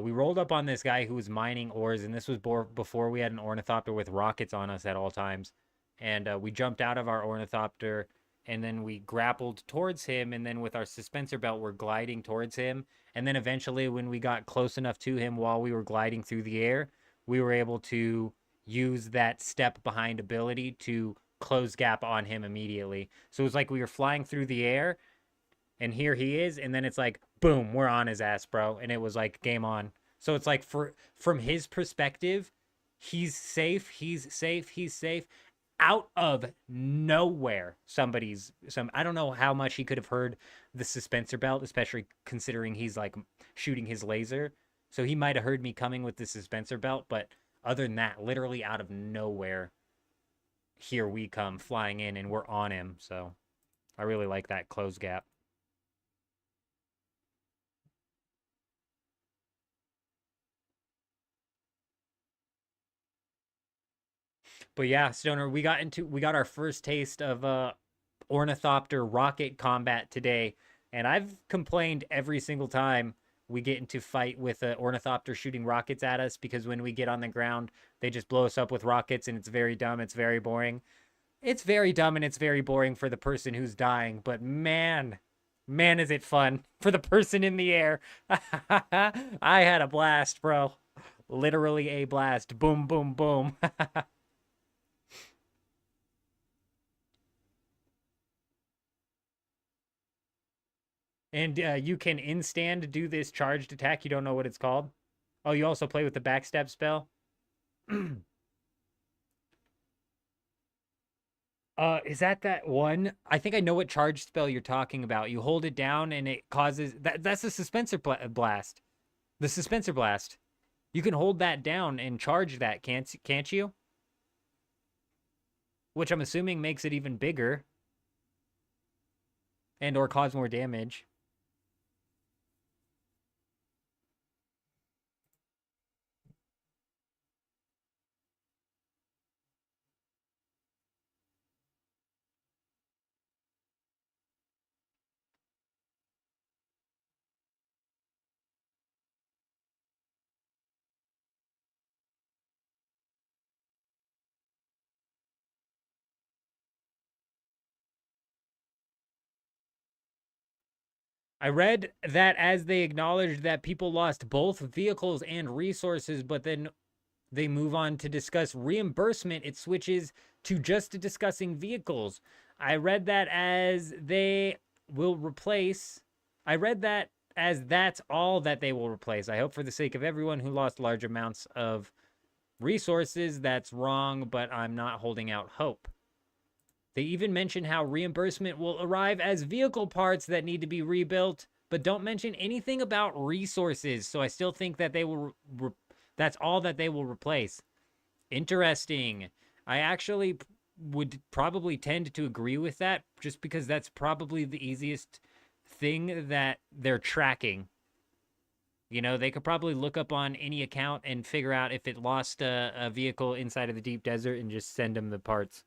We rolled up on this guy who was mining ores, and this was before we had an ornithopter with rockets on us at all times. And we jumped out of our ornithopter, and then we grappled towards him, and then with our suspensor belt, we're gliding towards him. And then eventually, when we got close enough to him while we were gliding through the air, we were able to use that step behind ability to close gap on him immediately. So it was like we were flying through the air, and here he is, and then it's like, boom, we're on his ass, bro. And it was like, game on. So it's like, from his perspective, he's safe. Out of nowhere, I don't know how much he could have heard the suspensor belt, especially considering he's like shooting his laser. So he might have heard me coming with the suspensor belt, but other than that, literally out of nowhere, here we come flying in and we're on him. So I really like that close gap. But yeah, Stoner, we got our first taste of ornithopter rocket combat today, and I've complained every single time we get into fight with an ornithopter shooting rockets at us, because when we get on the ground, they just blow us up with rockets, and it's very dumb, it's very boring. It's very dumb and it's very boring for the person who's dying, but man, Man, is it fun for the person in the air. I had a blast, bro. Literally a blast. Boom, boom, boom. And you can in-stand do this charged attack. You don't know what it's called? Oh, you also play with the backstab spell? Is that one? I think I know what charge spell you're talking about. You hold it down and it causes that's the blast. The suspensor blast. You can hold that down and charge that, can't you? Which I'm assuming makes it even bigger and or cause more damage. I read that as they acknowledged that people lost both vehicles and resources, but then they move on to discuss reimbursement, it switches to just discussing vehicles. I read that as they will replace. I read that as that's all that they will replace. I hope for the sake of everyone who lost large amounts of resources, that's wrong, but I'm not holding out hope. They even mention how reimbursement will arrive as vehicle parts that need to be rebuilt, but don't mention anything about resources. So I still think that they will, that's all that they will replace. Interesting. I actually would probably tend to agree with that just because that's probably the easiest thing that they're tracking. You know, they could probably look up on any account and figure out if it lost a vehicle inside of the deep desert and just send them the parts.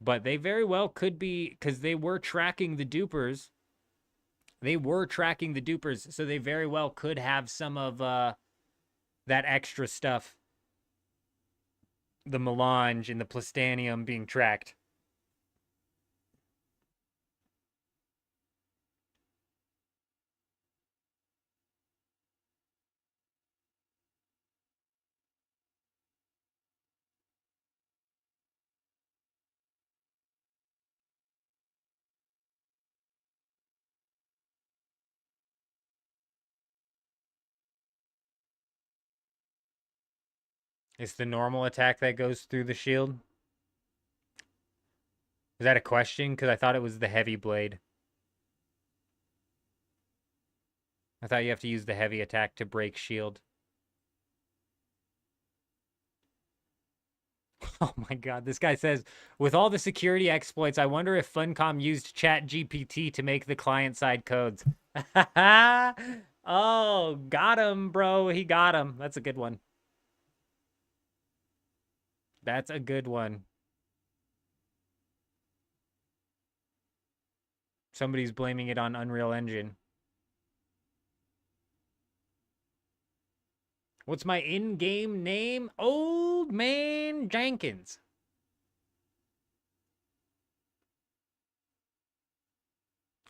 But they very well could be, because they were tracking the dupers. They were tracking the dupers, so they very well could have some of that extra stuff. The melange and the plastanium being tracked. It's the normal attack that goes through the shield. Is that a question? Because I thought it was the heavy blade. I thought you have to use the heavy attack to break shield. Oh my god, this guy says, with all the security exploits, I wonder if Funcom used ChatGPT to make the client-side codes. Oh, got him, bro. He got him. That's a good one. That's a good one. Somebody's blaming it on Unreal Engine. What's my in-game name? Old Man Jenkins.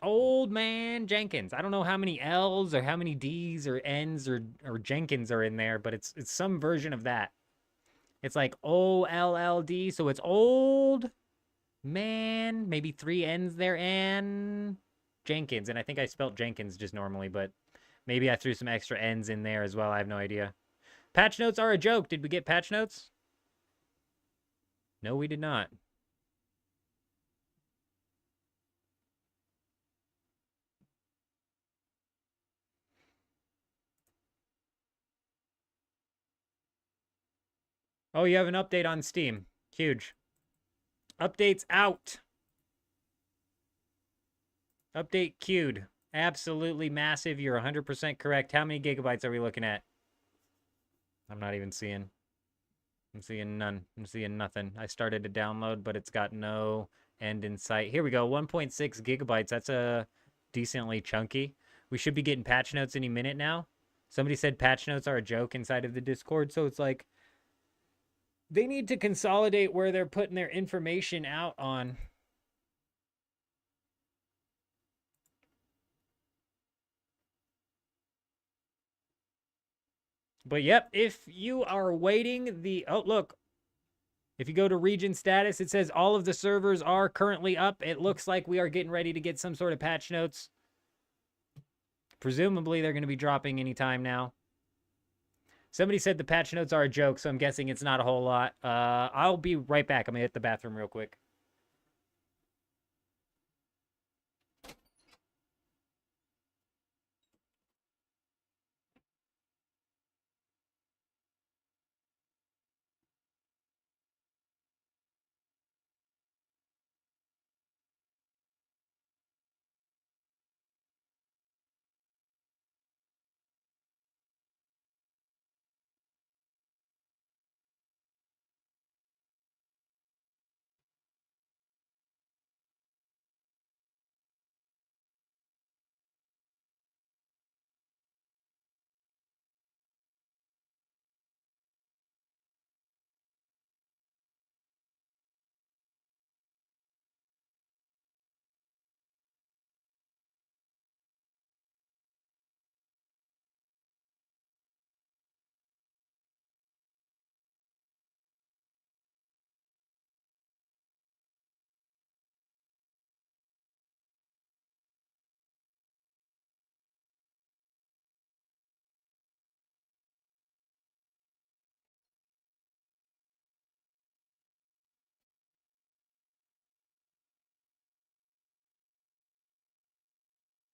Old Man Jenkins. I don't know how many L's or how many D's or N's or Jenkins are in there, but it's some version of that. It's like OLLD, so it's Old Man, maybe 3 N's there, and Jenkins. And I think I spelled Jenkins just normally, but maybe I threw some extra N's in there as well. I have no idea. Patch notes are a joke. Did we get patch notes? No, we did not. Oh, you have an update on Steam. Huge. Updates out. Update queued. Absolutely massive. You're 100% correct. How many gigabytes are we looking at? I'm not even seeing. I'm seeing none. I'm seeing nothing. I started to download, but it's got no end in sight. Here we go. 1.6 gigabytes. That's a decently chunky. We should be getting patch notes any minute now. Somebody said patch notes are a joke inside of the Discord, so it's like They need to consolidate where they're putting their information out on. But yep, if you are waiting, oh, look. If you go to region status, it says all of the servers are currently up. It looks like we are getting ready to get some sort of patch notes. Presumably, they're going to be dropping anytime now. Somebody said the patch notes are a joke, so I'm guessing it's not a whole lot. I'll be right back. I'm going to hit the bathroom real quick.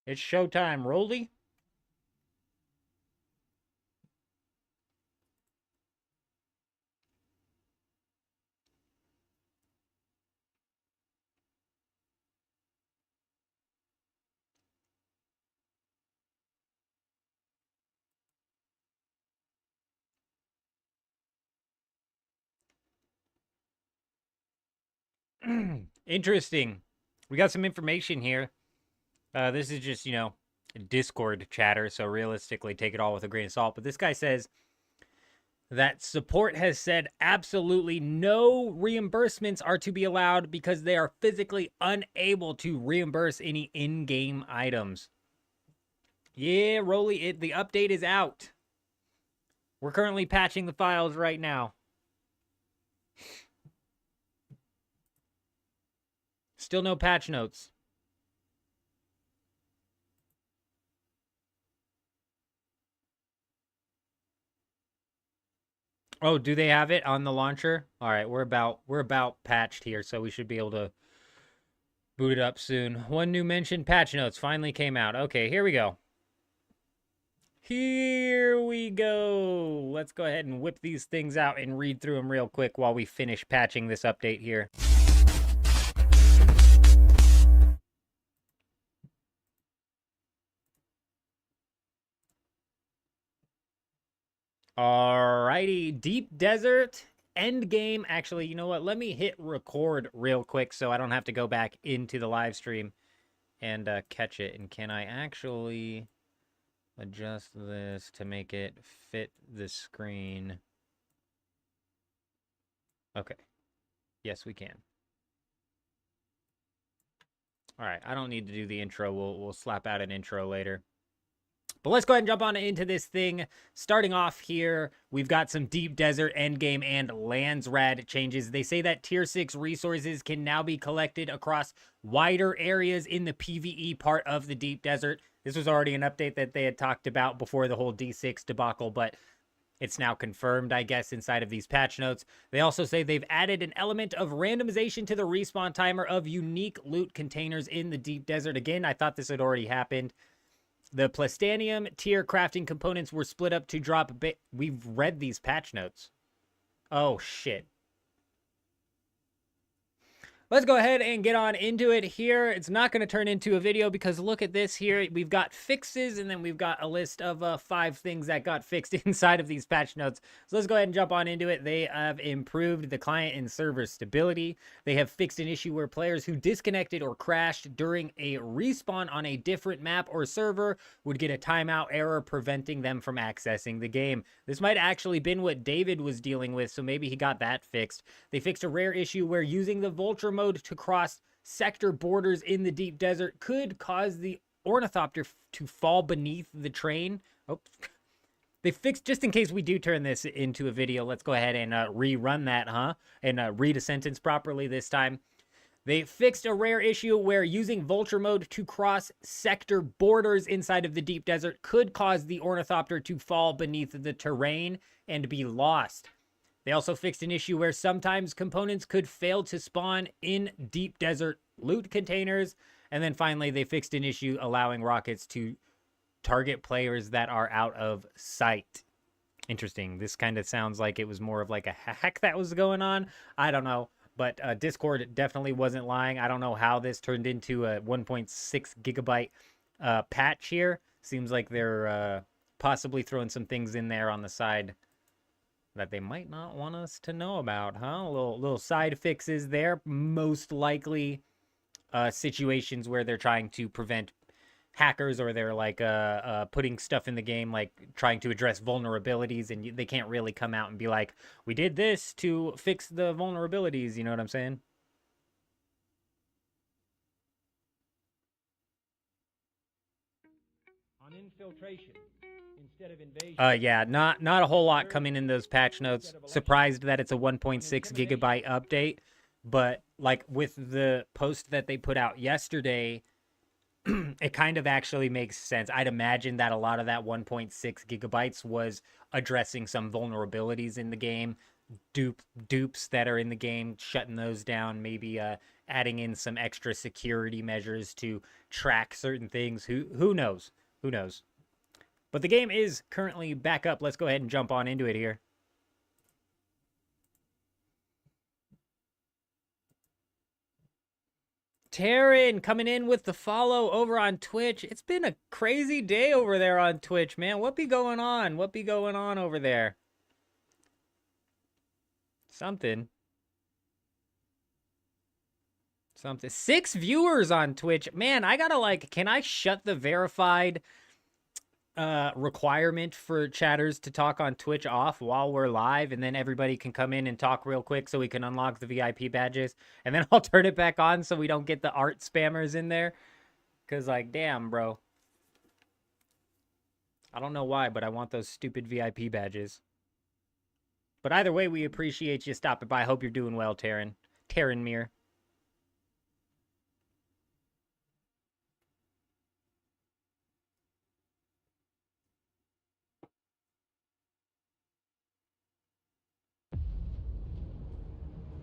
It's showtime, Rolly. Interesting. We got some information here. This is just, Discord chatter, so realistically, take it all with a grain of salt. But this guy says that support has said absolutely no reimbursements are to be allowed because they are physically unable to reimburse any in-game items. Yeah, Rolly, the update is out. We're currently patching the files right now. Still no patch notes. Oh, do they have it on the launcher? All right, we're about patched here, so we should be able to boot it up soon. One new mention, patch notes finally came out. Okay, here we go. Here we go. Let's go ahead and whip these things out and read through them real quick while we finish patching this update here. Alrighty, Deep Desert Endgame. Actually, you know what? Let me hit record real quick so I don't have to go back into the live stream and catch it. And can I actually adjust this to make it fit the screen? Okay. Yes, we can. All right, I don't need to do the intro. We'll slap out an intro later. But let's go ahead and jump on into this thing. Starting off here, we've got some Deep Desert Endgame and Lands Rad changes. They say that Tier 6 resources can now be collected across wider areas in the PvE part of the Deep Desert. This was already an update that they had talked about before the whole D6 debacle, but it's now confirmed, I guess, inside of these patch notes. They also say they've added an element of randomization to the respawn timer of unique loot containers in the Deep Desert. Again, I thought this had already happened. The Plastanium tier crafting components were split up to drop We've read these patch notes. Oh, shit. Let's go ahead and get on into it here. It's not going to turn into a video because look at this here. We've got fixes and then we've got a list of 5 things that got fixed inside of these patch notes. So let's go ahead and jump on into it. They have improved the client and server stability. They have fixed an issue where players who disconnected or crashed during a respawn on a different map or server would get a timeout error preventing them from accessing the game. This might actually been what David was dealing with, so maybe he got that fixed. They fixed a rare issue where using the vulture mode to cross sector borders in the deep desert could cause the ornithopter to fall beneath the train. Oh, they fixed, just in case we do turn this into a video, let's go ahead and rerun that, and read a sentence properly this time. They fixed a rare issue where using vulture mode to cross sector borders inside of the deep desert could cause the ornithopter to fall beneath the terrain and be lost. They also fixed an issue where sometimes components could fail to spawn in deep desert loot containers. And then finally, they fixed an issue allowing rockets to target players that are out of sight. Interesting. This kind of sounds like it was more of like a hack that was going on. I don't know. But Discord definitely wasn't lying. I don't know how this turned into a 1.6 gigabyte patch here. Seems like they're possibly throwing some things in there on the side that they might not want us to know about, huh? Little side fixes there. Most likely situations where they're trying to prevent hackers, or they're like putting stuff in the game, like trying to address vulnerabilities, and they can't really come out and be like, we did this to fix the vulnerabilities, you know what I'm saying? On infiltration instead of invasion. Yeah, not a whole lot coming in those patch notes. Surprised that it's a 1.6 gigabyte update, but like with the post that they put out yesterday, it kind of actually makes sense. I'd imagine that a lot of that 1.6 gigabytes was addressing some vulnerabilities in the game, dupes that are in the game, shutting those down, maybe adding in some extra security measures to track certain things. Who knows? Who knows? But the game is currently back up. Let's go ahead and jump on into it here. Taryn coming in with the follow over on Twitch. It's been a crazy day over there on Twitch, man. What be going on? What be going on over there? Something. 6 viewers on Twitch. Man, I gotta like, can I shut the verified requirement for chatters to talk on Twitch off while we're live, and then everybody can come in and talk real quick so we can unlock the VIP badges, and then I'll turn it back on so we don't get the art spammers in there? Because like, damn, bro, I don't know why, but I want those stupid VIP badges. But either way, we appreciate you stopping by. I hope you're doing well, Taryn Mir.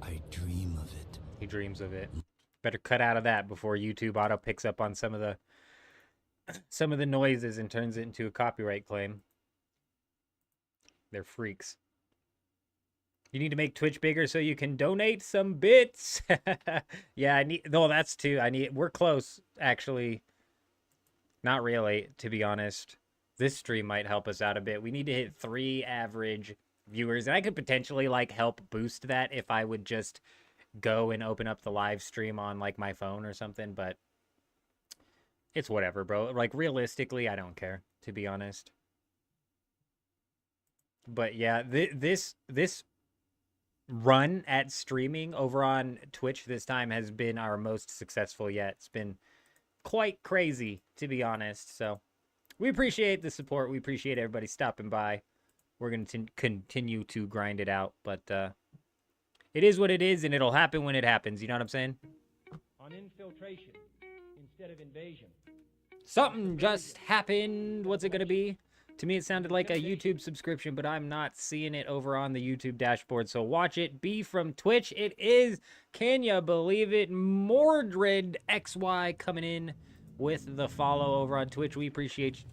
I dream of it. He dreams of it. Better cut out of that before YouTube auto picks up on some of the noises and turns it into a copyright claim. They're freaks. You need to make Twitch bigger so you can donate some bits. Yeah, I need. No, that's too. We're close, actually. Not really, to be honest. This stream might help us out a bit. We need to hit 3 average viewers, and I could potentially like help boost that if I would just go and open up the live stream on like my phone or something, but it's whatever, bro. Like realistically, I don't care, to be honest. But yeah, this run at streaming over on Twitch this time has been our most successful yet. It's been quite crazy, to be honest. So we appreciate the support. We appreciate everybody stopping by. We're going to continue to grind it out, but it is what it is, and it'll happen when it happens. You know what I'm saying? On infiltration instead of invasion. Something just happened. What's it going to be? To me, it sounded like a YouTube subscription, but I'm not seeing it over on the YouTube dashboard. So watch it be from Twitch. It is, can you believe it, Mordred XY coming in with the follow over on Twitch. We appreciate you.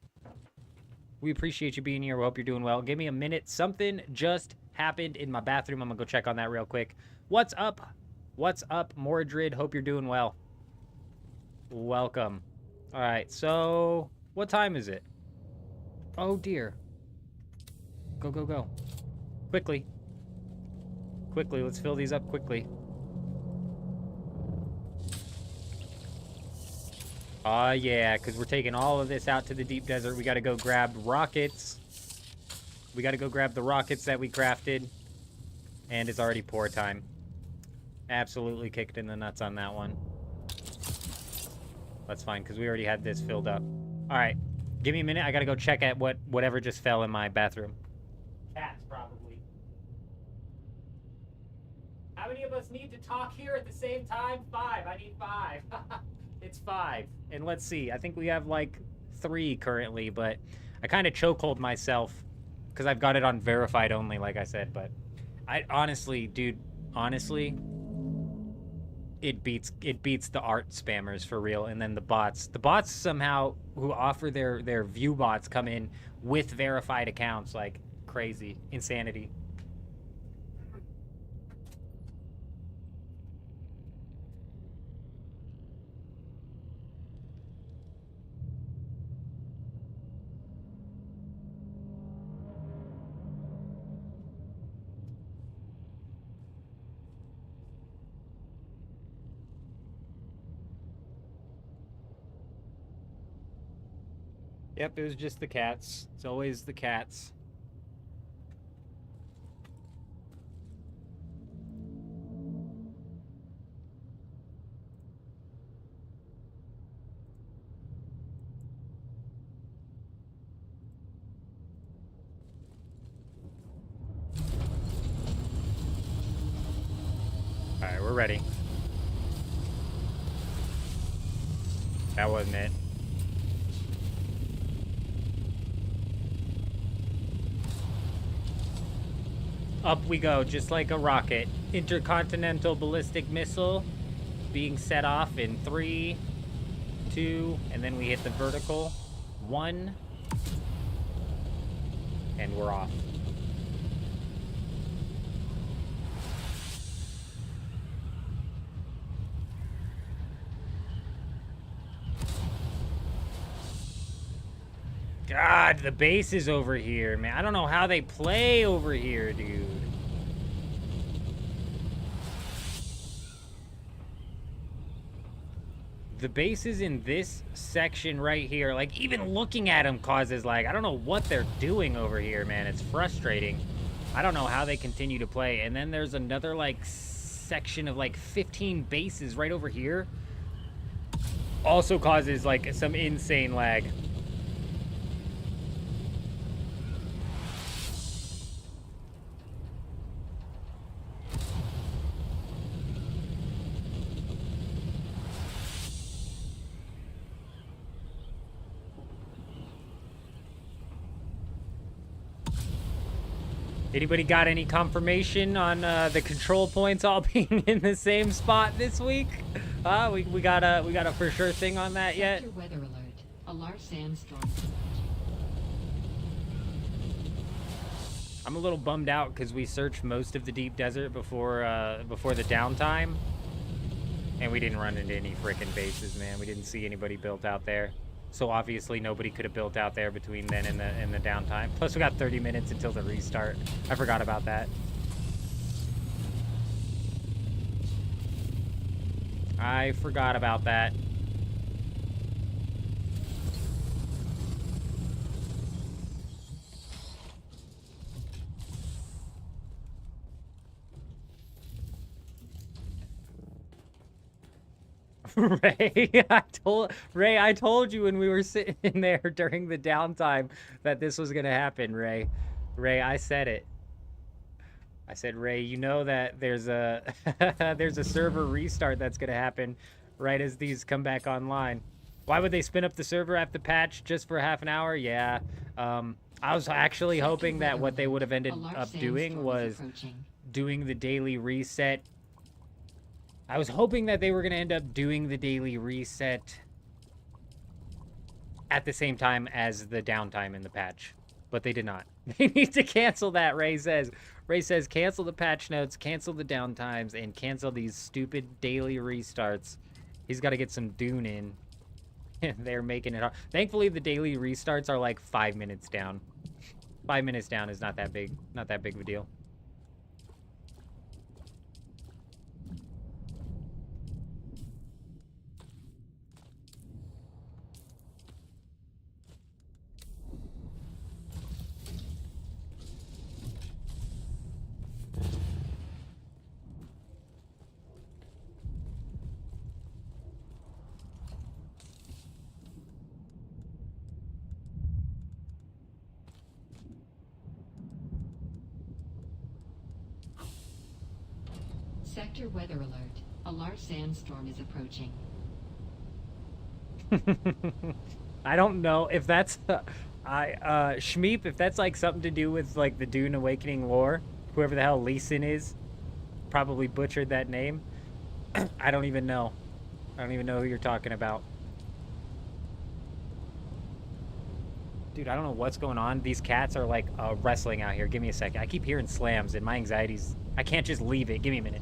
We appreciate you being here. We hope you're doing well. Give me a minute. Something just happened in my bathroom. I'm going to go check on that real quick. What's up? What's up, Mordred? Hope you're doing well. Welcome. All right, so what time is it? Oh dear. Go, go, go. Quickly. Quickly, let's fill these up quickly. Oh yeah, because we're taking all of this out to the deep desert. We got to go grab rockets. We got to go grab the rockets that we crafted. And it's already pour time. Absolutely kicked in the nuts on that one. That's fine, because we already had this filled up. Alright, give me a minute. I got to go check at whatever just fell in my bathroom. Cats, probably. How many of us need to talk here at the same time? 5. I need 5. It's 5. And let's see. I think we have like 3 currently, but I kind of chokehold myself because I've got it on verified only, like I said. But I honestly, dude, honestly, it beats the art spammers for real. And then the bots somehow who offer their view bots come in with verified accounts, like crazy insanity. Yep, it was just the cats. It's always the cats. Alright, we're ready. That wasn't it. Up we go, just like a rocket. Intercontinental ballistic missile being set off in 3, 2, and then we hit the vertical. 1. And we're off. God, the base is over here, man. I don't know how they play over here, dude. The base is in this section right here. Like, even looking at them causes, like, I don't know what they're doing over here, man. It's frustrating. I don't know how they continue to play. And then there's another, like, section of, like, 15 bases right over here. Also causes, like, some insane lag. Anybody got any confirmation on the control points all being in the same spot this week? We got a for sure thing on that yet? Sector weather alert. A large sandstorm. I'm a little bummed out because we searched most of the deep desert before the downtime, and we didn't run into any frickin' bases, man. We didn't see anybody built out there. So obviously nobody could have built out there between then and the downtime. Plus we got 30 minutes until the restart. I forgot about that. I forgot about that. I told you when we were sitting in there during the downtime that this was gonna happen, Ray. I said it. I said, Ray, you know that there's a there's a server restart that's gonna happen right as these come back online. Why would they spin up the server after the patch just for half an hour? Yeah. I was actually hoping that what they would have ended up doing was doing the daily reset. I was hoping that they were going to end up doing the daily reset at the same time as the downtime in the patch. but they did not. They need to cancel that, Ray says. Ray says cancel the patch notes, cancel the downtimes, and cancel these stupid daily restarts. He's got to get some Dune in. They're making it hard. Thankfully, the daily restarts are like 5 minutes down. 5 minutes down is not that big of a deal. Sector weather alert. A large sandstorm is approaching. I don't know if that's Shmeep, if that's like something to do with like the Dune Awakening lore. Whoever the hell Leeson is, probably butchered that name. I don't even know. I don't even know who you're talking about. Dude, I don't know what's going on. These cats are like wrestling out here. Give me a second. I keep hearing slams and my anxiety's... I can't just leave it. Give me a minute.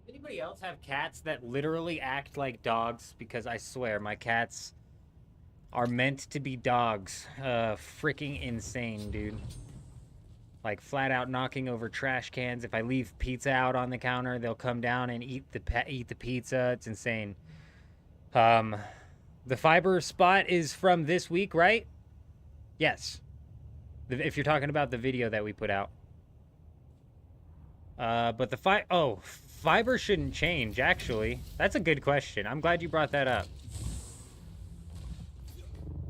Anybody else have cats that literally act like dogs? Because I swear, my cats are meant to be dogs. Freaking insane, dude. Like, flat out knocking over trash cans. If I leave pizza out on the counter, they'll come down and eat the pizza. It's insane. The fiber spot is from this week, right? Yes. If you're talking about the video that we put out. But the fiber shouldn't change, actually. That's a good question. I'm glad you brought that up.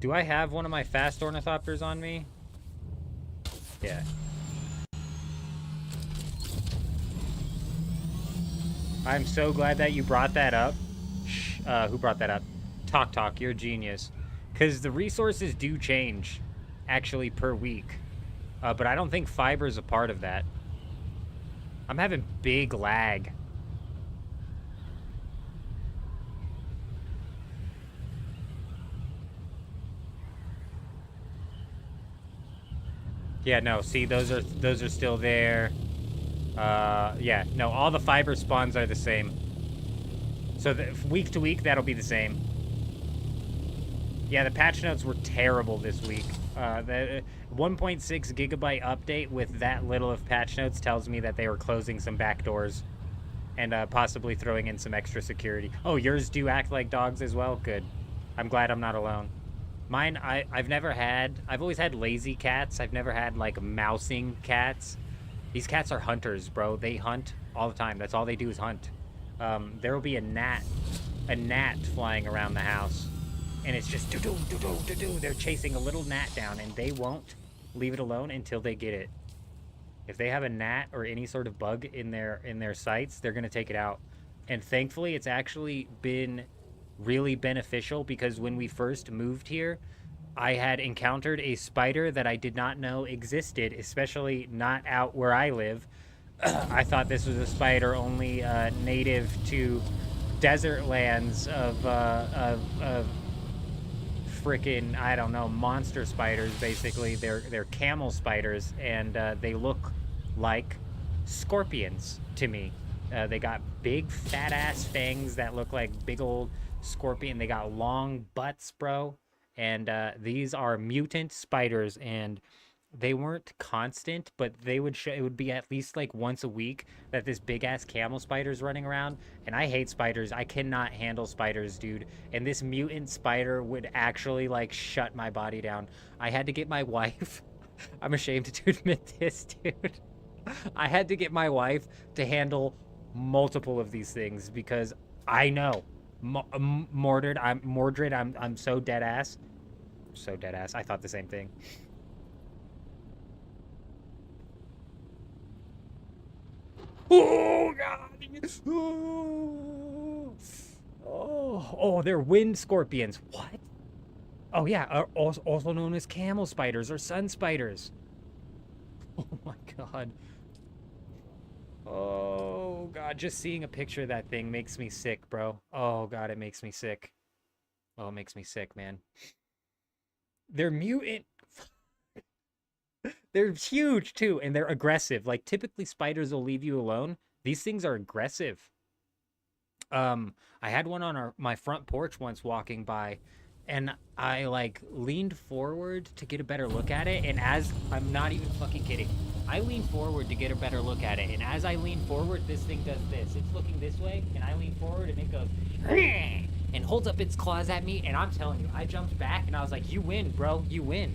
Do I have one of my fast ornithopters on me? Yeah. I'm so glad that you brought that up. Who brought that up? Talk, you're a genius. Because the resources do change, actually, per week. But I don't think fiber is a part of that. I'm having big lag. Yeah, no, see, those are still there. Yeah, no, all the fiber spawns are the same. So week to week, that'll be the same. Yeah, the patch notes were terrible this week. The 1.6 gigabyte update with that little of patch notes tells me that they were closing some back doors and possibly throwing in some extra security. Oh, yours do act like dogs as well? Good. I'm glad I'm not alone. Mine, I've always had lazy cats. I've never had, like, mousing cats. These cats are hunters, bro. They hunt all the time. That's all they do is hunt. There will be a gnat flying around the house. And it's just do-do-do-do-do-do. They're chasing a little gnat down, and they won't leave it alone until they get it. If they have a gnat or any sort of bug in their sights, they're gonna take it out. And thankfully, it's actually been really beneficial because when we first moved here, I had encountered a spider that I did not know existed, especially not out where I live. I thought this was a spider only native to desert lands of frickin', I don't know, monster spiders. Basically, they're camel spiders, and they look like scorpions to me. They got big fat ass fangs that look like big old scorpion. They got long butts, bro. And these are mutant spiders, and they weren't constant, but they would it would be at least like once a week that this big ass camel spider's running around. And I hate spiders. I cannot handle spiders, dude. And this mutant spider would actually like shut my body down. I had to get my wife. I'm ashamed to admit this, dude. I had to get my wife to handle multiple of these things because I know Mordred. I'm so dead ass. So dead ass. I thought the same thing. Oh god! Oh, they're wind scorpions. What? Oh yeah, also known as camel spiders or sun spiders. Oh my god. Oh god, just seeing a picture of that thing makes me sick, bro. Oh god, it makes me sick. Oh, it makes me sick, man. They're mutant. They're huge too, and they're aggressive. Like typically spiders will leave you alone. These things are aggressive. I had one on my front porch once walking by, and I like leaned forward to get a better look at it, and as I'm not even fucking kidding, I leaned forward to get a better look at it, and as I lean forward, this thing does this. It's looking this way, and I lean forward, and it goes and holds up its claws at me, and I'm telling you, I jumped back, and I was like, you win, bro, you win.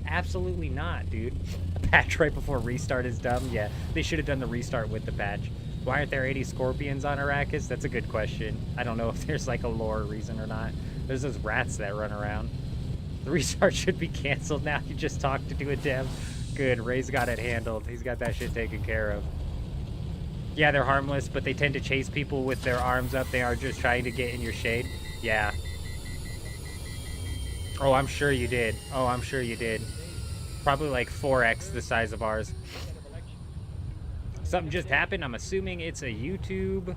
Absolutely not, dude. A patch right before restart is dumb. Yeah, they should have done the restart with the patch. Why aren't there 80 scorpions on Arrakis? That's a good question. I don't know if there's like a lore reason or not. There's those rats that run around. The restart should be canceled now. You just talked to do a dev. Good, Ray's got it handled. He's got that shit taken care of. Yeah, they're harmless, but they tend to chase people with their arms up. They are just trying to get in your shade. Yeah. Oh, I'm sure you did. Oh, I'm sure you did. Probably like 4x the size of ours. Something just happened. I'm assuming it's a YouTube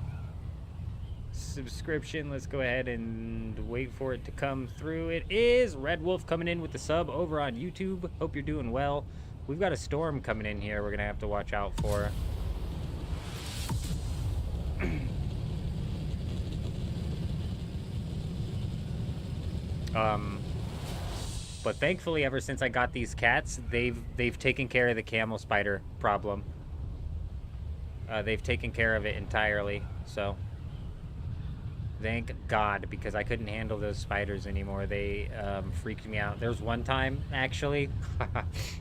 subscription. Let's go ahead and wait for it to come through. It is Red Wolf coming in with the sub over on YouTube. Hope you're doing well. We've got a storm coming in here we're going to have to watch out for. But thankfully, ever since I got these cats, they've taken care of the camel spider problem. They've taken care of it entirely, so thank God, because I couldn't handle those spiders anymore. They freaked me out. There was one time, actually,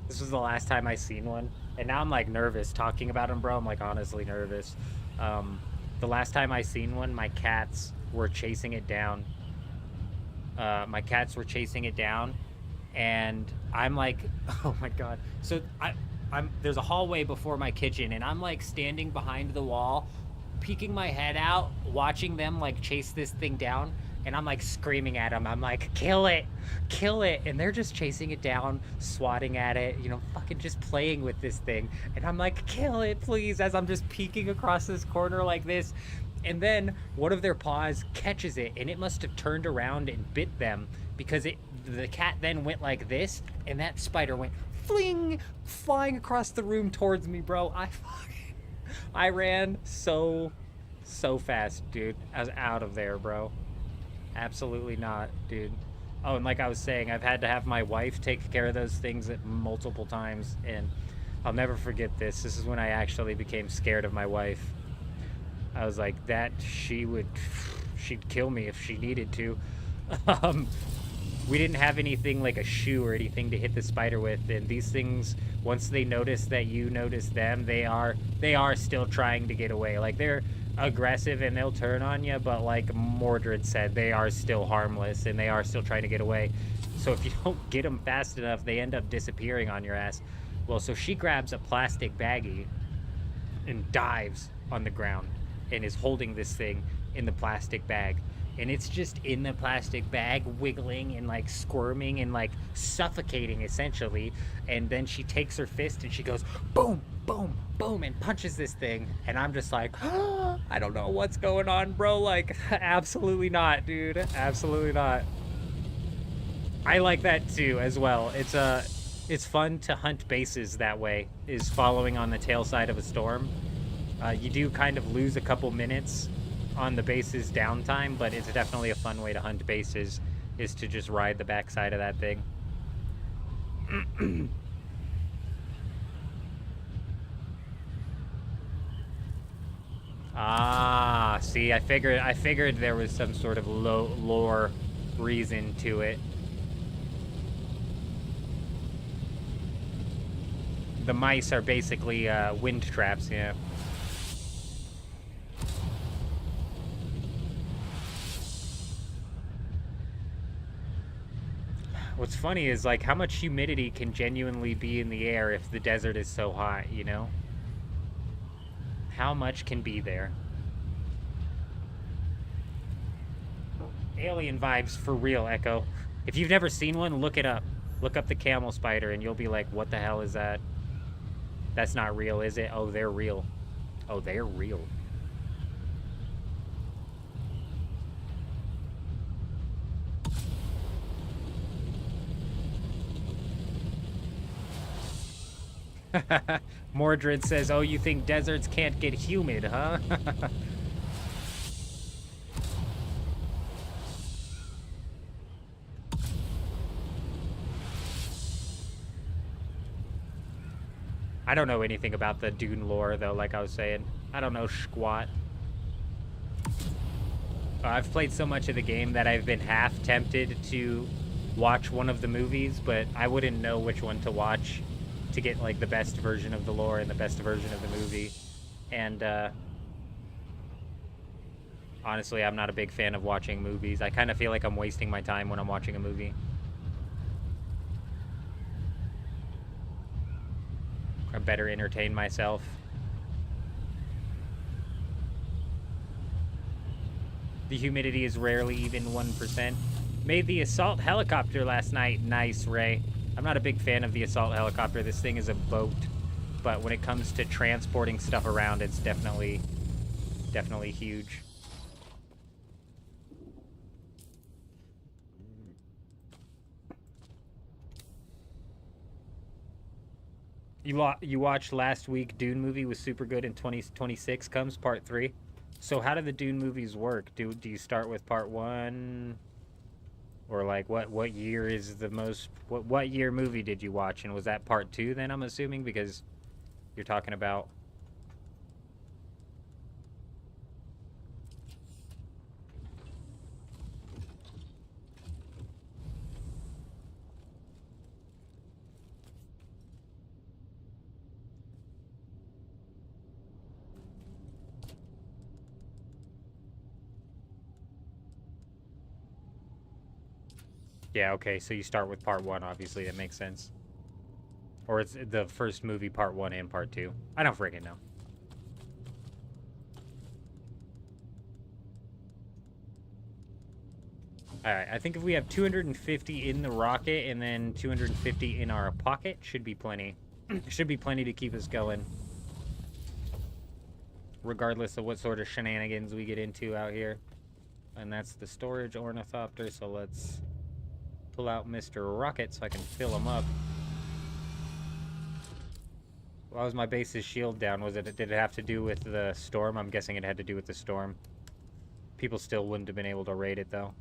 this was the last time I seen one, and now I'm like nervous talking about them, bro. I'm like honestly nervous. The last time I seen one, my cats were chasing it down. And I'm like, oh my god. So there's a hallway before my kitchen, and I'm like standing behind the wall, peeking my head out, watching them like chase this thing down, and I'm like screaming at them. I'm like, kill it, and they're just chasing it down, swatting at it, you know, fucking just playing with this thing. And I'm like, kill it, please, as I'm just peeking across this corner like this. And then one of their paws catches it, and it must have turned around and bit them, because the cat then went like this, and that spider went flying across the room towards me, bro. I ran so fast, dude. I was out of there, bro. Absolutely not, dude. Oh, and like I was saying, I've had to have my wife take care of those things multiple times, and I'll never forget this. This is when I actually became scared of my wife. I was like, she'd kill me if she needed to. We didn't have anything like a shoe or anything to hit the spider with, and these things, once they notice that you notice them, they are still trying to get away. Like, they're aggressive and they'll turn on you, but like Mordred said, they are still harmless and they are still trying to get away. So if you don't get them fast enough, they end up disappearing on your ass. Well, so she grabs a plastic baggie and dives on the ground and is holding this thing in the plastic bag. And it's just in the plastic bag, wiggling and like squirming and like suffocating essentially. And then she takes her fist and she goes boom, boom, boom, and punches this thing. And I'm just like, oh, I don't know what's going on, bro. Like, absolutely not, dude. Absolutely not. I like that too as well. It's fun to hunt bases that way, is following on the tail side of a storm. You do kind of lose a couple minutes on the base's downtime, but it's definitely a fun way to hunt bases. is to just ride the backside of that thing. Ah, see, I figured there was some sort of lore reason to it. The mice are basically wind traps, yeah. What's funny is, like, how much humidity can genuinely be in the air if the desert is so hot, you know? How much can be there? Alien vibes for real, Echo. If you've never seen one, look it up. Look up the camel spider and you'll be like, what the hell is that? That's not real, is it? Oh, they're real. Oh, they're real. Mordred says, oh, you think deserts can't get humid, huh? I don't know anything about the Dune lore, though, like I was saying. I don't know squat. I've played so much of the game that I've been half tempted to watch one of the movies, but I wouldn't know which one to watch to get, like, the best version of the lore and the best version of the movie. And, honestly, I'm not a big fan of watching movies. I kind of feel like I'm wasting my time when I'm watching a movie. I better entertain myself. The humidity is rarely even 1%. Made the assault helicopter last night. Nice, Ray. I'm not a big fan of the assault helicopter. This thing is a boat. But when it comes to transporting stuff around, it's definitely huge. You watched last week Dune movie was super good, and 2026 comes part 3. So how do the Dune movies work? Do you start with part 1, or like what year is the most what year movie did you watch, and was that part 2 then, I'm assuming, because you're talking about Yeah, okay, so you start with part 1, obviously, that makes sense. Or it's the first movie, part 1 and part 2. I don't freaking know. Alright, I think if we have 250 in the rocket and then 250 in our pocket, should be plenty. Should be plenty to keep us going. Regardless of what sort of shenanigans we get into out here. And that's the storage ornithopter, so let's pull out Mr. Rocket so I can fill him up. Why was my base's shield down? Did it have to do with the storm? I'm guessing it had to do with the storm. People still wouldn't have been able to raid it, though.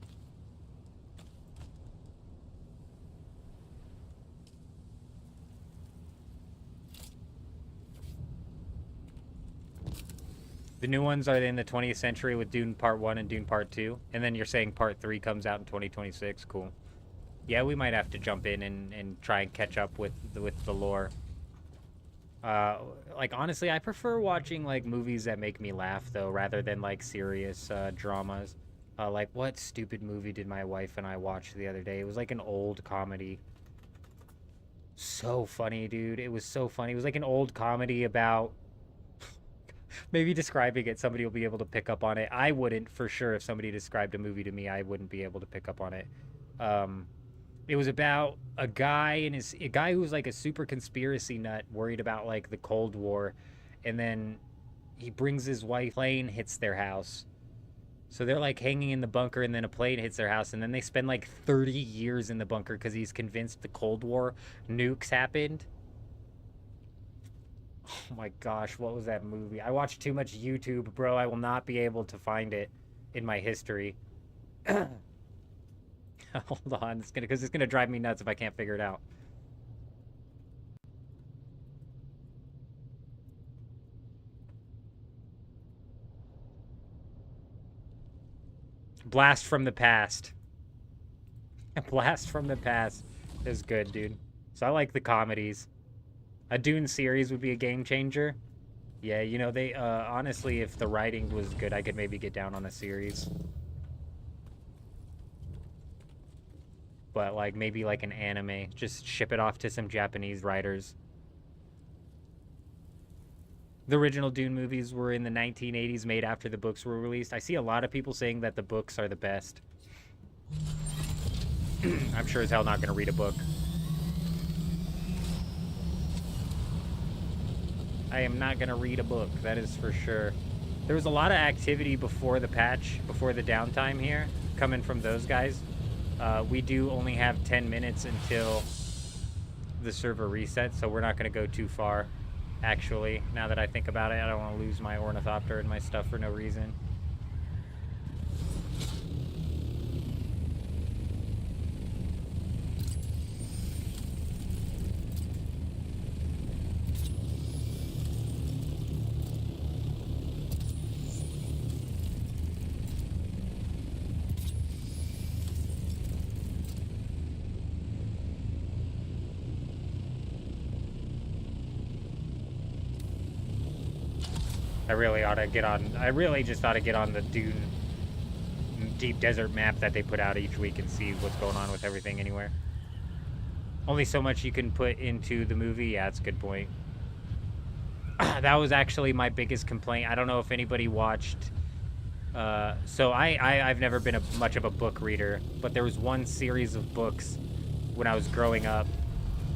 The new ones are in the 20th century with Dune Part 1 and Dune Part 2. And then you're saying Part 3 comes out in 2026. Cool. Yeah, we might have to jump in and try and catch up with the lore. Like, honestly, I prefer watching, like, movies that make me laugh, though, rather than, like, serious dramas. Like, what stupid movie did my wife and I watch the other day? It was, like, an old comedy. So funny, dude. It was so funny. It was, like, an old comedy about... Maybe describing it, somebody will be able to pick up on it. I wouldn't, for sure. If somebody described a movie to me, I wouldn't be able to pick up on it. It was about a guy who was like a super conspiracy nut, worried about like the Cold War, and then he brings his wife. Plane hits their house, so they're like hanging in the bunker, and then a plane hits their house, and then they spend like 30 years in the bunker because he's convinced the Cold War nukes happened. Oh my gosh, what was that movie? I watched too much YouTube, bro. I will not be able to find it in my history. Hold on, because it's gonna drive me nuts if I can't figure it out. Blast from the Past. Blast from the Past is good, dude. So I like the comedies. A Dune series would be a game changer. Yeah, you know, they, honestly, if the writing was good, I could maybe get down on a series. But, like, maybe like an anime. Just ship it off to some Japanese writers. The original Dune movies were in the 1980s, made after the books were released. I see a lot of people saying that the books are the best. I'm sure as hell not going to read a book. I am not going to read a book, that is for sure. There was a lot of activity before the patch, before the downtime here, coming from those guys. We do only have 10 minutes until the server resets, so we're not going to go too far. Actually, now that I think about it, I don't want to lose my Ornithopter and my stuff for no reason. I really just ought to get on the Dune Deep Desert map that they put out each week and see what's going on with everything anywhere. Only so much you can put into the movie. Yeah, that's a good point. That was actually my biggest complaint. I don't know if anybody watched. So I've never been much of a book reader, but there was one series of books when I was growing up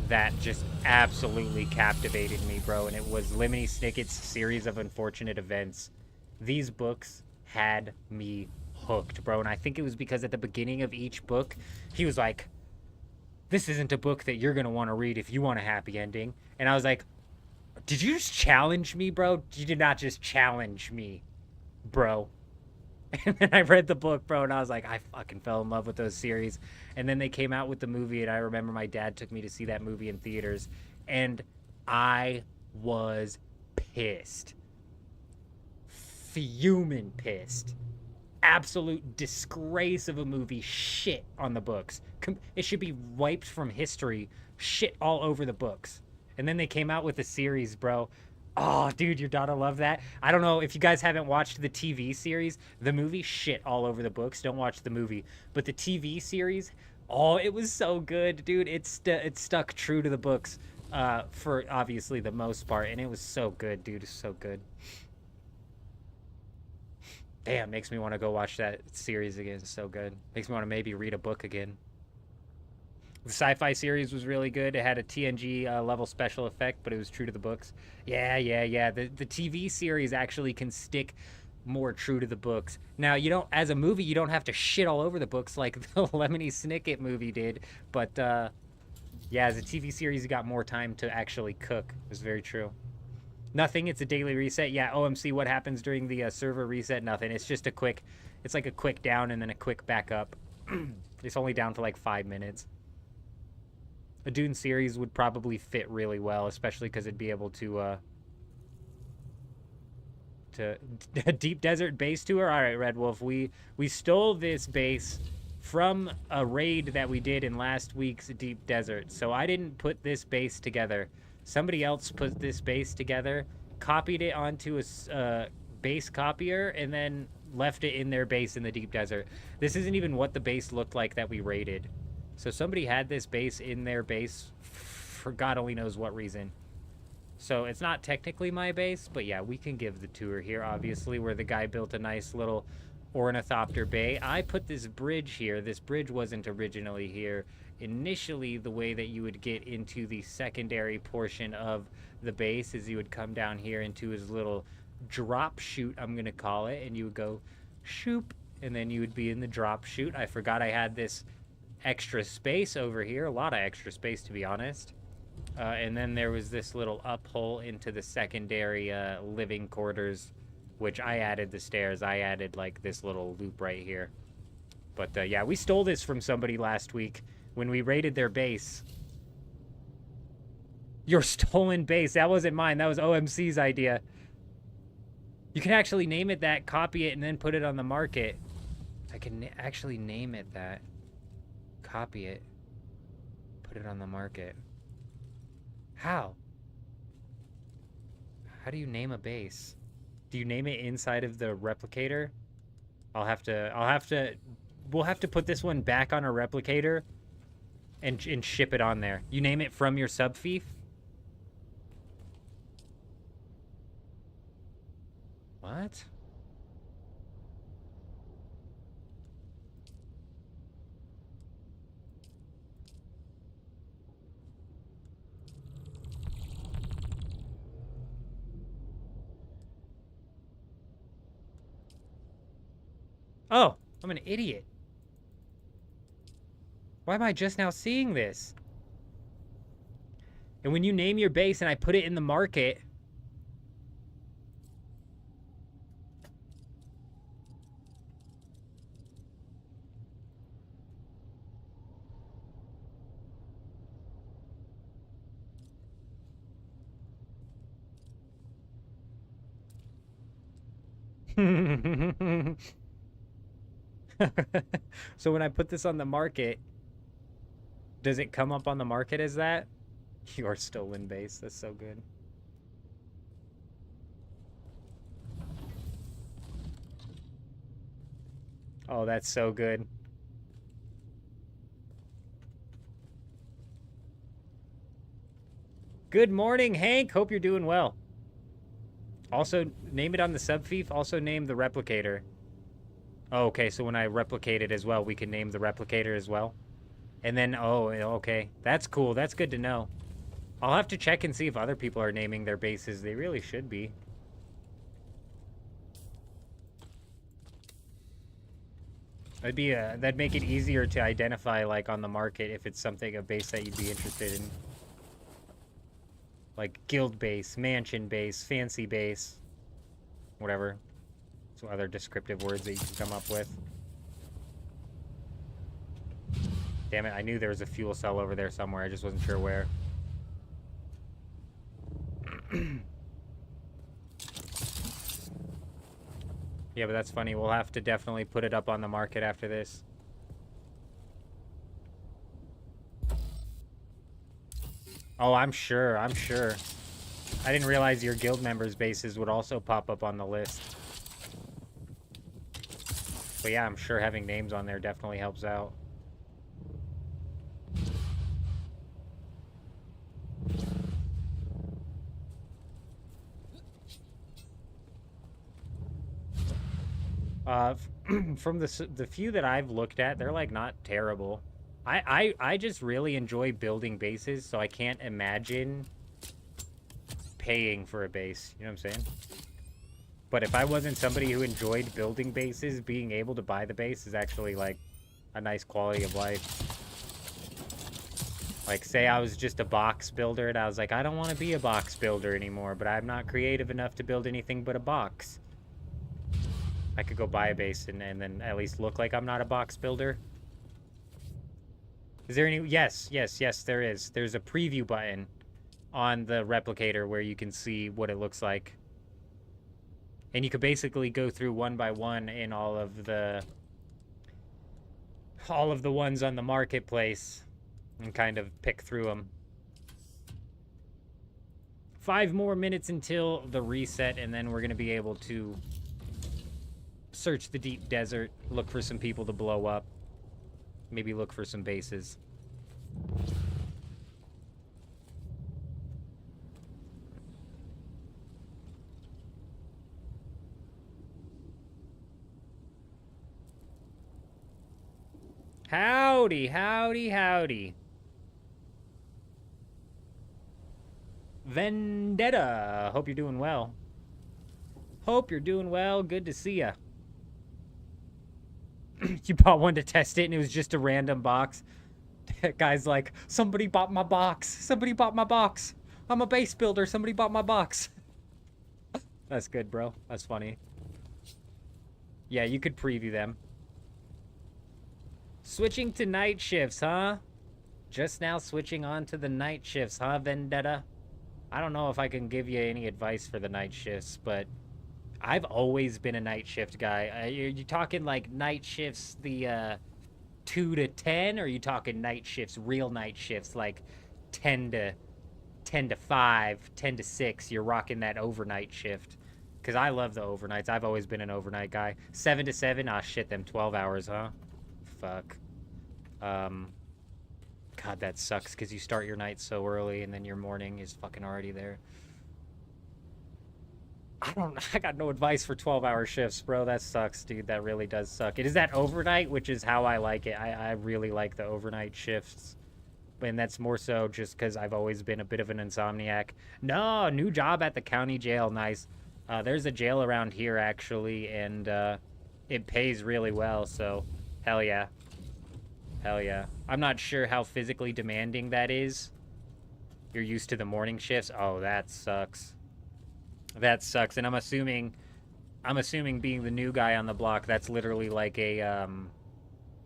that just absolutely captivated me, bro, and it was Lemony Snicket's Series of Unfortunate Events. These books had me hooked, bro, and I think it was because at the beginning of each book, he was like, this isn't a book that you're gonna want to read if you want a happy ending. And I was like, did you just challenge me, bro? You did not just challenge me, bro. And then I read the book, bro, and I was like, I fucking fell in love with those series. And then they came out with the movie, and I remember my dad took me to see that movie in theaters, and I was pissed. Fuming pissed. Absolute disgrace of a movie. Shit on the books. It should be wiped from history. Shit all over the books. And then they came out with a series, bro. Oh, dude, your daughter loved that. I don't know if you guys haven't watched the TV series. The movie, shit all over the books. Don't watch the movie. But the TV series, oh, it was so good, dude. It stuck true to the books for obviously the most part. And it was so good, dude. It's so good. Damn, makes me want to go watch that series again. It's so good. Makes me want to maybe read a book again. The sci-fi series was really good. It had a TNG level special effect, but it was true to the books. Yeah. The TV series actually can stick more true to the books. Now, you don't, as a movie, you don't have to shit all over the books like the Lemony Snicket movie did. But, yeah, as a TV series, you got more time to actually cook. It's very true. Nothing. It's a daily reset. Yeah, OMC, what happens during the server reset? Nothing. It's just it's like a quick down and then a quick back up. It's only down for like 5 minutes. A Dune series would probably fit really well, especially because it'd be able to Deep Desert base tour. All right, Red Wolf, we stole this base from a raid that we did in last week's Deep Desert. So I didn't put this base together. Somebody else put this base together, copied it onto a base copier, and then left it in their base in the Deep Desert. This isn't even what the base looked like that we raided. So somebody had this base in their base for God only knows what reason. So it's not technically my base, but yeah, we can give the tour here, obviously, where the guy built a nice little Ornithopter bay. I put this bridge here. This bridge wasn't originally here. Initially, the way that you would get into the secondary portion of the base is you would come down here into his little drop chute, I'm going to call it, and you would go shoop, and then you would be in the drop chute. I forgot I had this extra space over here, a lot of extra space to be honest, and then there was this little up hole into the secondary living quarters, which I added the stairs. I added like this little loop right here, But yeah, we stole this from somebody last week when we raided their base. Your stolen base. That wasn't mine. That was OMC's idea. You can actually name it that, copy it, and then put it on the market. I can actually name it that. Copy it. Put it on the market. How? How do you name a base? Do you name it inside of the replicator? We'll have to put this one back on a replicator and ship it on there. You name it from your subfief? What? Oh, I'm an idiot. Why am I just now seeing this? And when you name your base and I put it in the market... So when I put this on the market, does it come up on the market as that? Your stolen base. That's so good. Oh, that's so good. Good morning, Hank. Hope you're doing well. Also, name it on the subfief. Also name the replicator. Oh, okay, so when I replicate it as well, we can name the replicator as well. And then, oh, okay. That's cool. That's good to know. I'll have to check and see if other people are naming their bases. They really should be. That'd make it easier to identify, like, on the market if it's something, a base that you'd be interested in. Like, guild base, mansion base, fancy base. Whatever. Some other descriptive words that you can come up with. Damn it, I knew there was a fuel cell over there somewhere. I just wasn't sure where. Yeah, but that's funny. We'll have to definitely put it up on the market after this. Oh, I'm sure. I'm sure. I didn't realize your guild members' bases would also pop up on the list. But yeah, I'm sure having names on there definitely helps out. From the few that I've looked at, they're like not terrible. I just really enjoy building bases, so I can't imagine paying for a base. You know what I'm saying? But if I wasn't somebody who enjoyed building bases, being able to buy the base is actually like a nice quality of life. Like, say I was just a box builder and I was like, I don't want to be a box builder anymore, but I'm not creative enough to build anything but a box. I could go buy a base and then at least look like I'm not a box builder. Is there any... Yes, there is. There's a preview button on the replicator where you can see what it looks like. And you could basically go through one by one in all of the ones on the marketplace and kind of pick through them. 5 more minutes until the reset, and then we're going to be able to search the deep desert, look for some people to blow up, maybe look for some bases. Howdy, howdy, howdy. Vendetta, hope you're doing well. Hope you're doing well, good to see ya. You bought one to test it and it was just a random box. That guy's like, somebody bought my box. Somebody bought my box. I'm a base builder, somebody bought my box. That's good, bro. That's funny. Yeah, you could preview them. Switching to night shifts, huh? Just now switching on to the night shifts, huh, Vendetta? I don't know if I can give you any advice for the night shifts, but I've always been a night shift guy. You talking like night shifts, the 2 to 10, or are you talking night shifts, real night shifts, like 10 to 5, 10 to 6? You're rocking that overnight shift. Because I love the overnights. I've always been an overnight guy. 7 to 7? Ah, shit, them 12 hours, huh? Fuck. God, that sucks, because you start your night so early, and then your morning is fucking already there. I got no advice for 12-hour shifts, bro. That sucks, dude. That really does suck. It is that overnight, which is how I like it. I really like the overnight shifts. And that's more so just because I've always been a bit of an insomniac. No, new job at the county jail. Nice. There's a jail around here, actually, and it pays really well, so hell yeah. Hell yeah. I'm not sure how physically demanding that is. You're used to the morning shifts? Oh, that sucks. That sucks. And I'm assuming being the new guy on the block, that's literally like a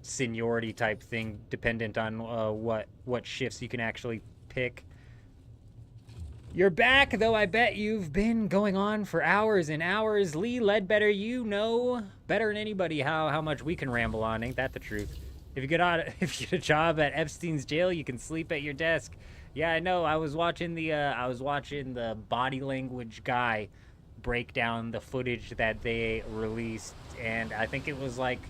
seniority type thing, dependent on what shifts you can actually pick. You're back, though I bet you've been going on for hours and hours. Lee Ledbetter, you know better than anybody how much we can ramble on. Ain't that the truth? If you get a job at Epstein's jail, you can sleep at your desk. Yeah, I know. I was watching the body language guy break down the footage that they released, and I think it was like,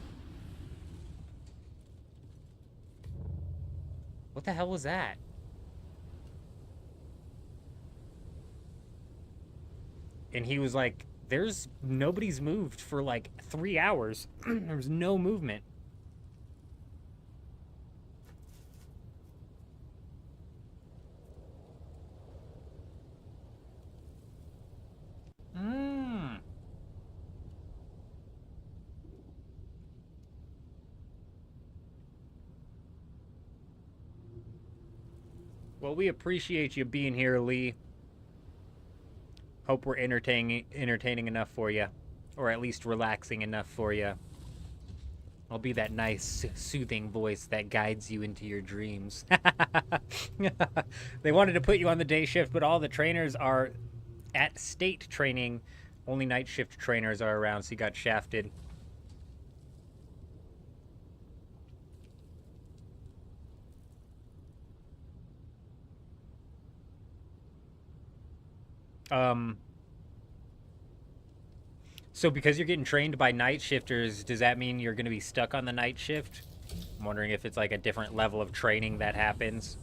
what the hell was that? And he was like, nobody's moved for like 3 hours. There was no movement. Well, we appreciate you being here, Lee. Hope we're entertaining enough for you, or at least relaxing enough for you. I'll be that nice, soothing voice that guides you into your dreams. They wanted to put you on the day shift, but all the trainers are at state training. Only night shift trainers are around, so you got shafted. So because you're getting trained by night shifters, does that mean you're going to be stuck on the night shift? I'm wondering if it's like a different level of training that happens.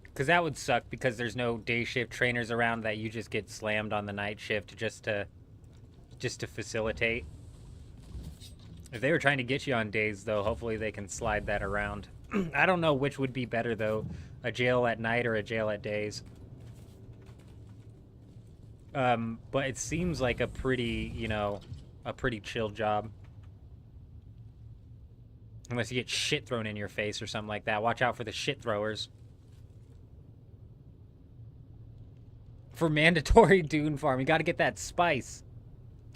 Because that would suck, because there's no day shift trainers around, that you just get slammed on the night shift just to facilitate. If they were trying to get you on days, though, hopefully they can slide that around. I don't know which would be better, though. A jail at night or a jail at days. But it seems like a pretty chill job. Unless you get shit thrown in your face or something like that. Watch out for the shit throwers. For mandatory Dune farm, you got to get that spice.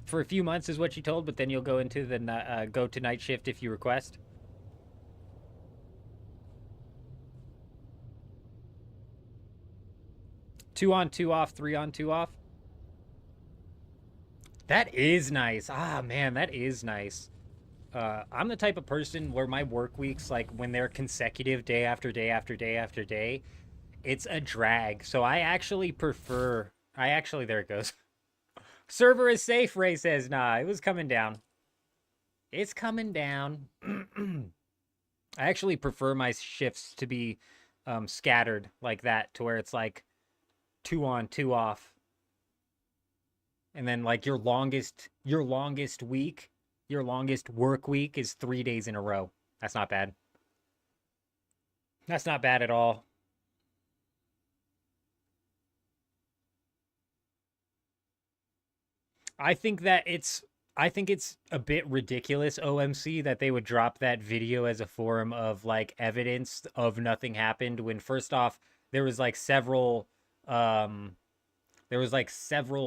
For a few months is what you told, but then you'll go into the go to night shift if you request. Two on, two off, 3 on, 2 off. That is nice. Ah, man, that is nice. I'm the type of person where my work weeks, like when they're consecutive day after day after day after day, it's a drag. So I actually prefer... there it goes. Server is safe, Ray says. Nah, it was coming down. It's coming down. I actually prefer my shifts to be scattered like that, to where it's like 2 on, 2 off. And then like your longest work week is 3 days in a row. That's not bad. That's not bad at all. I think it's a bit ridiculous, OMC, that they would drop that video as a form of like evidence of nothing happened, when first off there was like several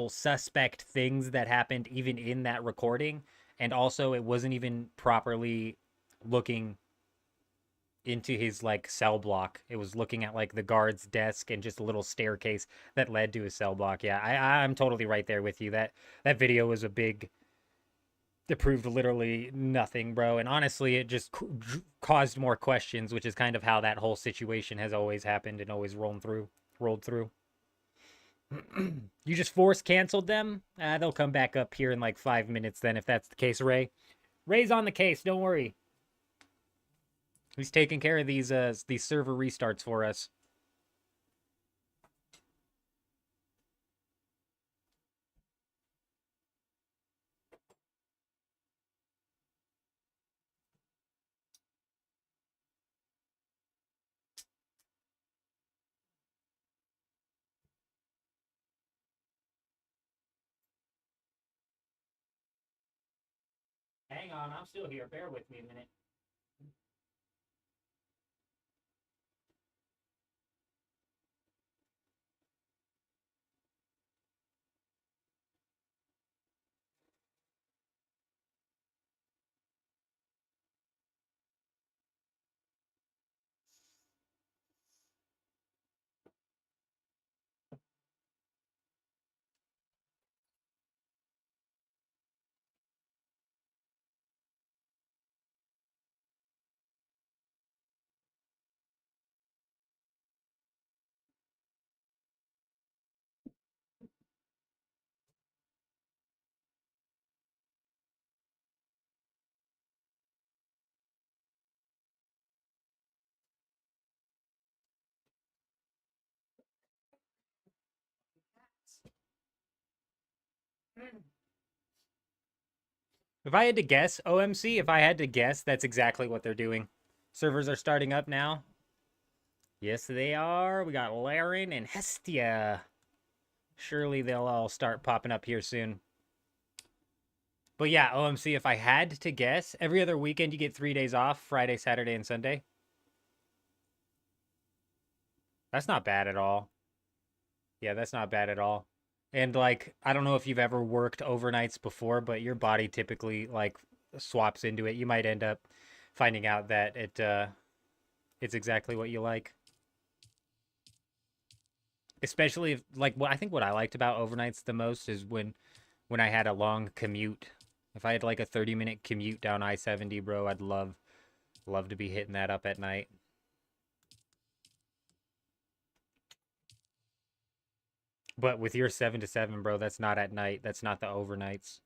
suspect things that happened even in that recording, and also it wasn't even properly looking into his like cell block. It was looking at like the guard's desk and just a little staircase that led to his cell block. Yeah, I'm totally right there with you. That video was a big. It proved literally nothing, bro. And honestly, it just caused more questions, which is kind of how that whole situation has always happened and always rolled through. You just force canceled them? They'll come back up here in like 5 minutes then, if that's the case, Ray. Ray's on the case, don't worry. He's taking care of these server restarts for us. Hang on, I'm still here. Bear with me a minute. If I had to guess, OMC, if I had to guess, that's exactly what they're doing. Servers are starting up now. Yes, they are. We got Laren and Hestia. Surely they'll all start popping up here soon. But yeah, OMC, if I had to guess, every other weekend you get 3 days off, Friday, Saturday, and Sunday. That's not bad at all. Yeah, that's not bad at all. And like, I don't know if you've ever worked overnights before, but your body typically like swaps into it. You might end up finding out that it's exactly what you like. Especially if like what I think what I liked about overnights the most is when I had a long commute. If I had like a 30-minute commute down I-70, bro, I'd love to be hitting that up at night. But with your 7 to 7, bro, that's not at night. That's not the overnights.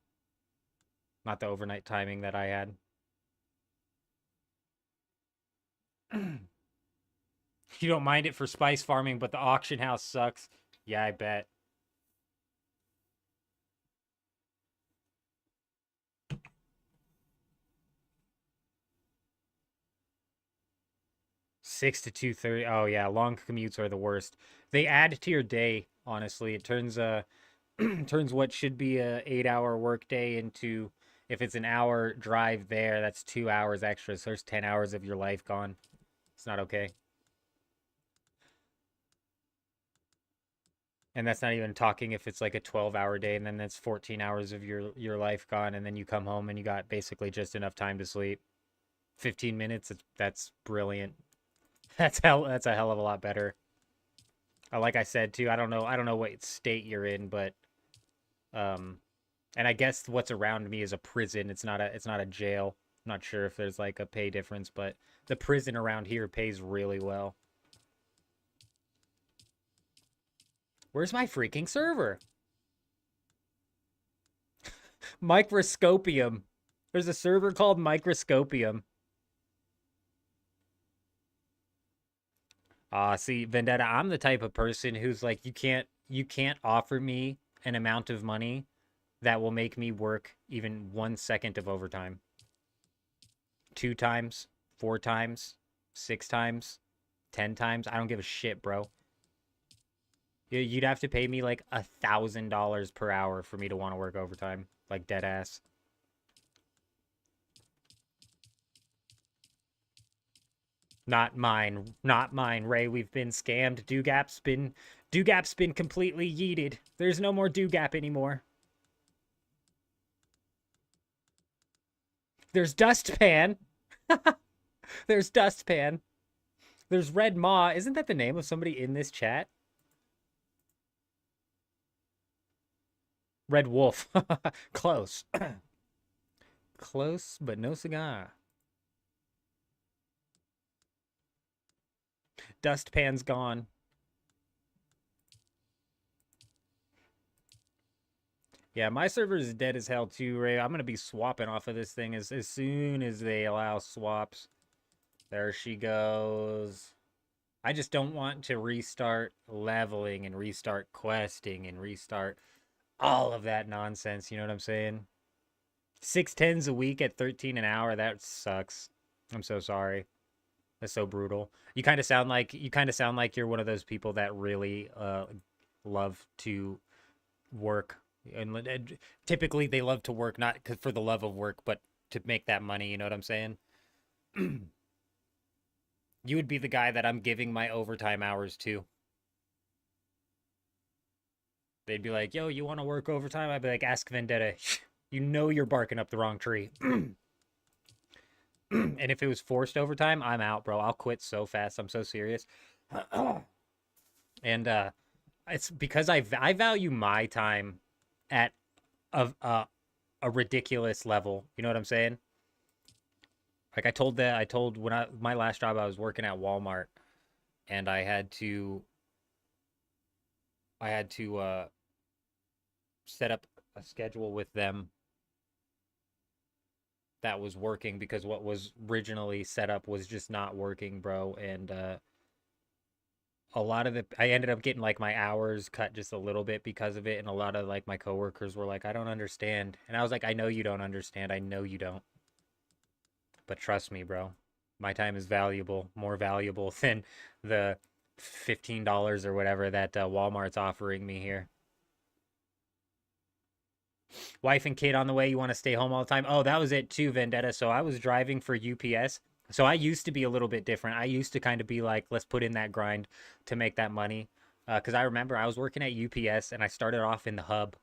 Not the overnight timing that I had. You don't mind it for spice farming, but the auction house sucks. Yeah, I bet. Six to 2:30. Oh yeah, long commutes are the worst. They add to your day, honestly. It turns turns what should be a 8-hour workday into, if it's an hour drive there, that's 2 hours extra. So there's 10 hours of your life gone. It's not okay. And that's not even talking if it's like a 12-hour day and then that's 14 hours of your life gone, and then you come home and you got basically just enough time to sleep. 15 minutes, that's brilliant. That's a hell of a lot better. Like I said too, I don't know what state you're in, but and I guess what's around me is a prison. It's not a jail. I'm not sure if there's like a pay difference, but the prison around here pays really well. Where's my freaking server? Microscopium. There's a server called Microscopium. See, Vendetta, I'm the type of person who's like, you can't offer me an amount of money that will make me work even 1 second of overtime. 2 times, 4 times, 6 times, 10 times. I don't give a shit, bro. You'd have to pay me like $1,000 per hour for me to want to work overtime, like dead ass. Not mine, Ray. We've been scammed. Dugap's been completely yeeted. There's no more Dugap anymore. There's Dustpan. There's Dustpan. There's Red Maw. Isn't that the name of somebody in this chat? Red Wolf. Close. Close, but no cigar. Dustpan's gone. Yeah, my server is dead as hell too, Ray. I'm going to be swapping off of this thing as soon as they allow swaps. There she goes. I just don't want to restart leveling and restart questing and restart all of that nonsense. You know what I'm saying? 610s a week at 13 an hour. That sucks. I'm so sorry. That's so brutal. You kind of sound like you're one of those people that really love to work. And typically they love to work not for the love of work, but to make that money. You know what I'm saying? You would be the guy that I'm giving my overtime hours to. They'd be like, yo, you want to work overtime? I'd be like, ask Vendetta. You know you're barking up the wrong tree. And if it was forced overtime, I'm out, bro. I'll quit so fast. I'm so serious. And it's because I value my time at a ridiculous level. You know what I'm saying? Like I told when my last job, I was working at Walmart, and I had to set up a schedule with them that was working because what was originally set up was just not working, bro. And a lot of I ended up getting like my hours cut just a little bit because of it, and a lot of like my coworkers were like, I don't understand. And I was like, I know you don't understand. I know you don't. But trust me, bro. My time is valuable, more valuable than the $15 or whatever that Walmart's offering me here. Wife and kid on the way. You want to stay home all the time? Oh, that was it too, Vendetta. So I was driving for UPS. So I used to be a little bit different. I used to kind of be like, let's put in that grind to make that money. Because I remember I was working at UPS and I started off in the hub,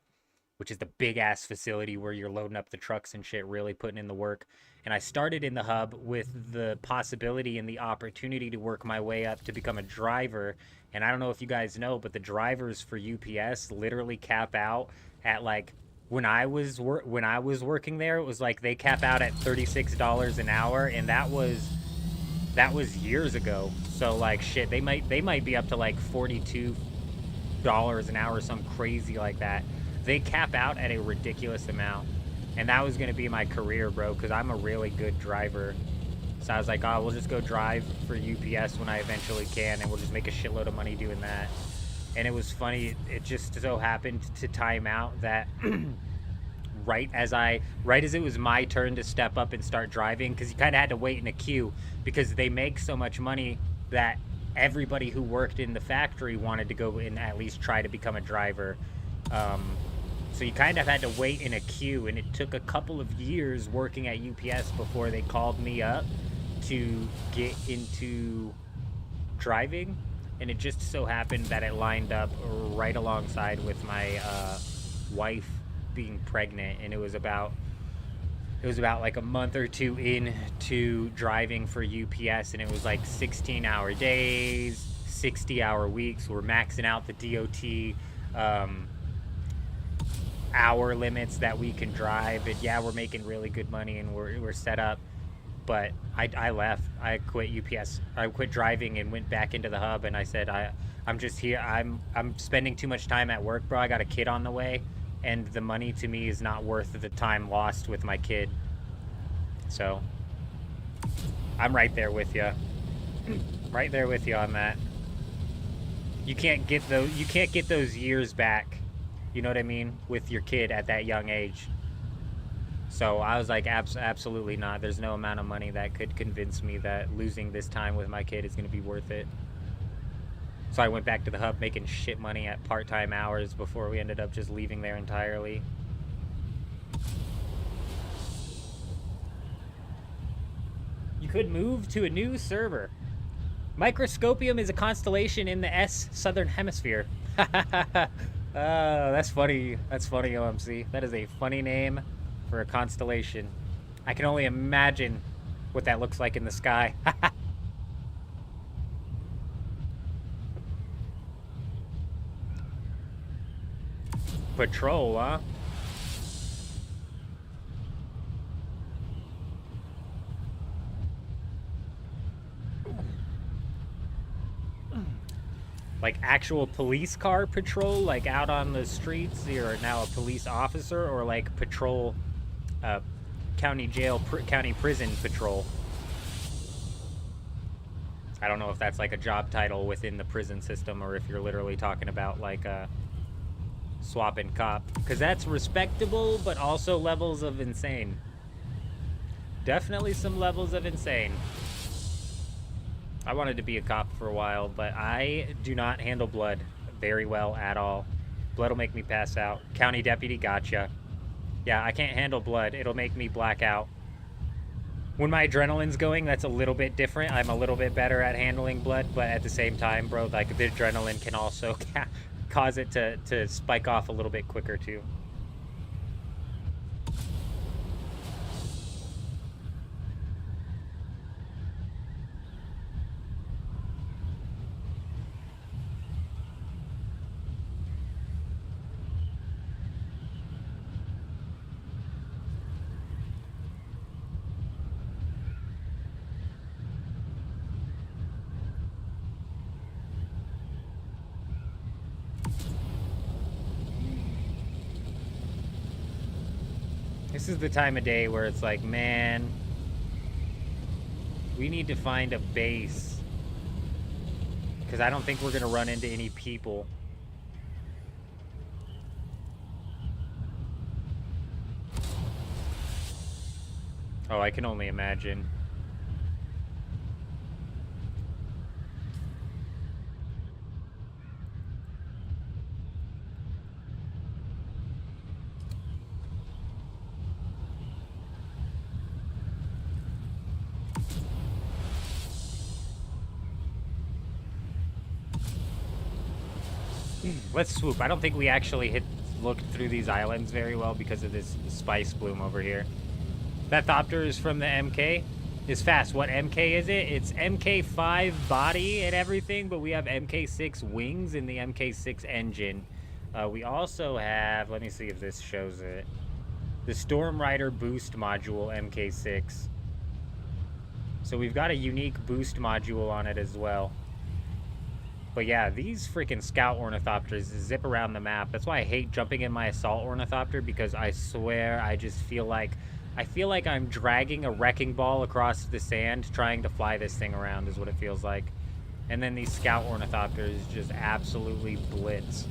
which is the big ass facility where you're loading up the trucks and shit, really putting in the work. And I started in the hub with the possibility and the opportunity to work my way up to become a driver. And I don't know if you guys know, but the drivers for UPS literally cap out at like, when I was working there, it was like they cap out at $36 an hour, and that was years ago. So like shit, they might be up to like $42 an hour or something crazy like that. They cap out at a ridiculous amount. And that was going to be my career, bro, because I'm a really good driver. So I was like, oh, we'll just go drive for UPS when I eventually can, and we'll just make a shitload of money doing that. And it was funny. It just so happened to time out that right as it was my turn to step up and start driving, because you kind of had to wait in a queue because they make so much money that everybody who worked in the factory wanted to go and at least try to become a driver. So you kind of had to wait in a queue, and it took a couple of years working at UPS before they called me up to get into driving. And it just so happened that it lined up right alongside with my wife being pregnant, and it was about like a month or two into driving for UPS, and it was like 16-hour days, 60-hour weeks. We're maxing out the DOT hour limits that we can drive, and yeah, we're making really good money, and we're set up. But I left. I quit UPS. I quit driving and went back into the hub, and I said I'm just here. I'm spending too much time at work, bro. I got a kid on the way, and the money to me is not worth the time lost with my kid. So I'm right there with you. Right there with you on that. You can't get those years back. You know what I mean? With your kid at that young age. So I was like, absolutely not. There's no amount of money that could convince me that losing this time with my kid is going to be worth it. So I went back to the hub making shit money at part-time hours before we ended up just leaving there entirely. You could move to a new server. Microscopium is a constellation in the Southern Hemisphere. That's funny. That's funny, OMC. That is a funny name for a constellation. I can only imagine what that looks like in the sky. Patrol, huh? Like actual police car patrol, like out on the streets, you're now a police officer, or like patrol, county jail, county prison patrol. I don't know if that's like a job title within the prison system, or if you're literally talking about like swapping cop, because that's respectable, but also levels of insane. Definitely some levels of insane. I wanted to be a cop for a while, but I do not handle blood very well at all. Blood will make me pass out. County deputy, gotcha. Yeah, I can't handle blood. It'll make me black out. When my adrenaline's going, that's a little bit different. I'm a little bit better at handling blood, but at the same time, bro, like the adrenaline can also cause it to spike off a little bit quicker too. This is the time of day where it's like, man, we need to find a base. Because I don't think we're going to run into any people. Oh, I can only imagine. Let's swoop. I don't think we actually looked through these islands very well because of this spice bloom over here. That Thopter is from the MK. Is fast. What MK is it? It's MK5 body and everything, but we have MK6 wings in the MK6 engine. We also have, let me see if this shows it, the Storm Rider boost module MK6. So we've got a unique boost module on it as well. But yeah, these freaking scout ornithopters zip around the map. That's why I hate jumping in my assault ornithopter, because I swear I just feel like I'm dragging a wrecking ball across the sand trying to fly this thing around is what it feels like. And then these scout ornithopters just absolutely blitz.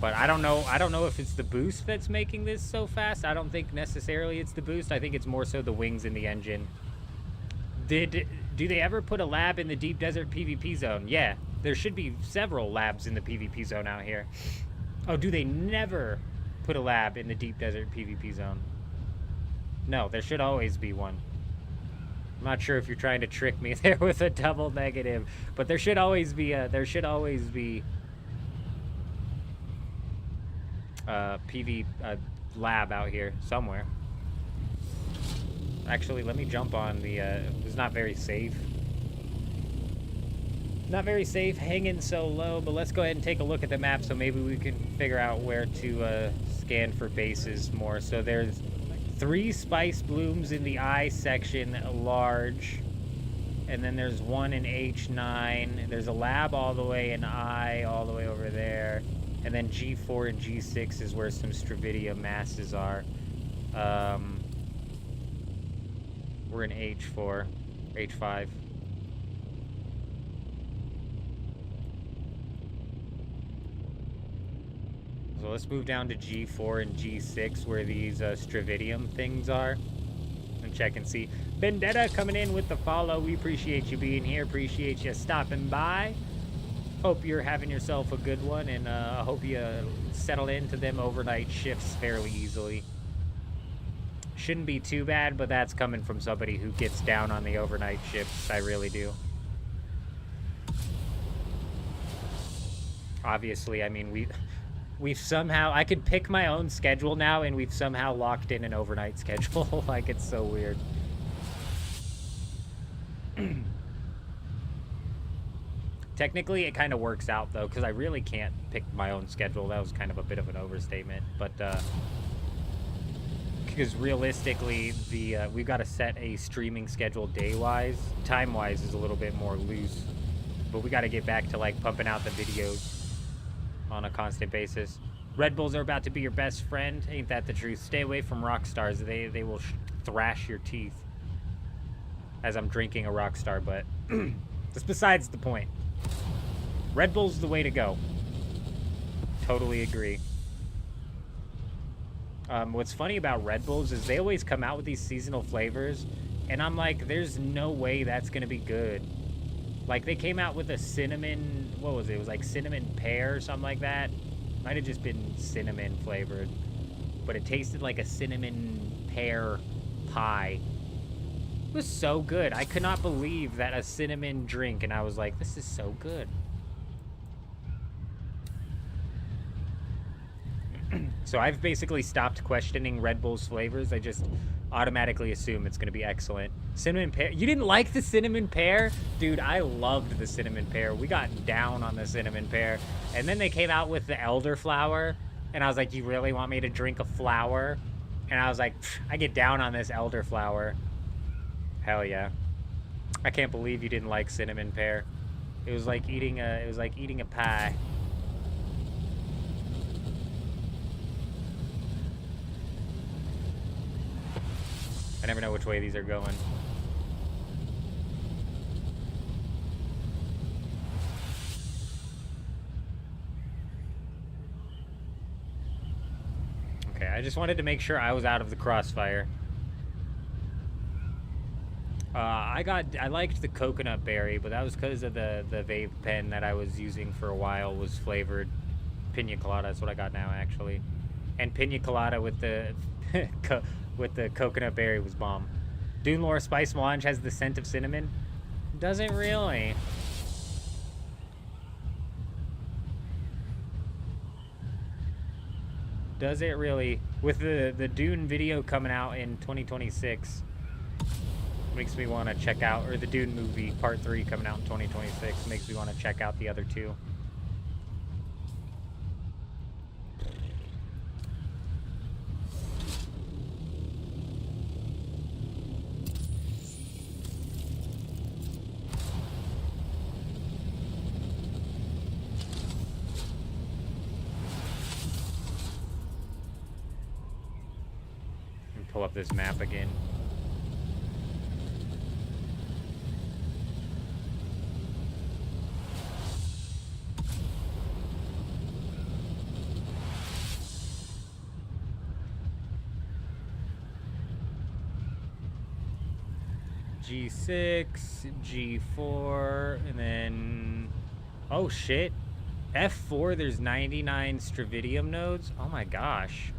But I don't know if it's the boost that's making this so fast. I don't think necessarily it's the boost. I think it's more so the wings in the engine. Do they ever put a lab in the deep desert PvP zone? Yeah, there should be several labs in the PvP zone out here. Oh, do they never put a lab in the deep desert PvP zone? No, there should always be one. I'm not sure if you're trying to trick me there with a double negative, but there should always be a PV lab out here somewhere. Actually, let me jump on the, it's not very safe. Not very safe hanging so low, but let's go ahead and take a look at the map so maybe we can figure out where to scan for bases more. So there's 3 spice blooms in the I section, large. And then there's one in H9. There's a lab all the way in I, all the way over there. And then G4 and G6 is where some Stravidia masses are. We're in H4, H5. So let's move down to G4 and G6 where these Stravidium things are. And check and see. Vendetta coming in with the follow. We appreciate you being here. Appreciate you stopping by. Hope you're having yourself a good one, and I hope you settle into them overnight shifts fairly easily. Shouldn't be too bad, but that's coming from somebody who gets down on the overnight shifts. I really do. Obviously, I mean, we've somehow, I could pick my own schedule now, and we've somehow locked in an overnight schedule. Like, it's so weird. Technically, it kind of works out, though, because I really can't pick my own schedule. That was kind of a bit of an overstatement. But, because realistically, we've got to set a streaming schedule day-wise. Time-wise is a little bit more loose. But we got to get back to, like, pumping out the videos on a constant basis. Red Bulls are about to be your best friend. Ain't that the truth? Stay away from rock stars. They will thrash your teeth. As I'm drinking a rock star, but that's besides the point. Red Bull's the way to go. Totally agree. What's funny about Red Bulls is they always come out with these seasonal flavors, and I'm like, there's no way that's gonna be good. Like, they came out with a cinnamon, what was it? It was like cinnamon pear or something like that. Might have just been cinnamon flavored. But it tasted like a cinnamon pear pie. It was so good. I could not believe that a cinnamon drink, and I was like, this is so good. So I've basically stopped questioning Red Bull's flavors. I just automatically assume it's going to be excellent. Cinnamon pear. You didn't like the cinnamon pear? Dude, I loved the cinnamon pear. We got down on the cinnamon pear. And then they came out with the elderflower. And I was like, you really want me to drink a flower? And I was like, I get down on this elderflower. Hell yeah. I can't believe you didn't like cinnamon pear. It was like eating a pie. I never know which way these are going. Okay, I just wanted to make sure I was out of the crossfire. I liked the coconut berry, but that was because of the vape pen that I was using for a while was flavored pina colada. That's what I got now, actually. And pina colada with the with the coconut berry was bomb. Dune Lore Spice Melange has the scent of cinnamon. Doesn't really. Does it really? With the Dune video coming out in 2026, makes me want to check out, or the Dune movie Part 3 coming out in 2026, makes me want to check out the other two. Pull up this map again. G6, G4, and then... Oh shit. F4, there's 99 Stravidium nodes? Oh my gosh.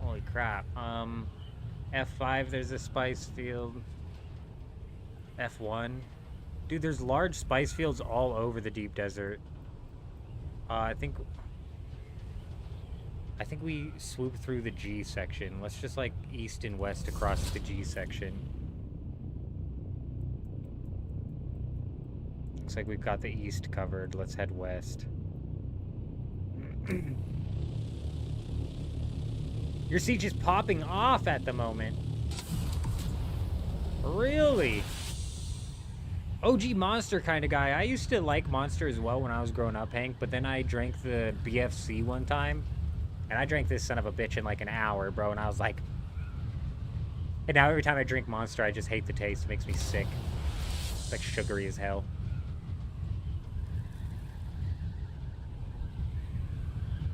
Holy crap. F5, there's a spice field. F1. Dude, there's large spice fields all over the deep desert. I think we swoop through the G section. Let's just like east and west across the G section. Looks like we've got the east covered. Let's head west. Your siege is popping off at the moment. Really? OG Monster kind of guy. I used to like Monster as well when I was growing up, Hank, but then I drank the BFC one time. And I drank this son of a bitch in like an hour, bro, and I was like... And now every time I drink Monster, I just hate the taste. It makes me sick. It's like sugary as hell.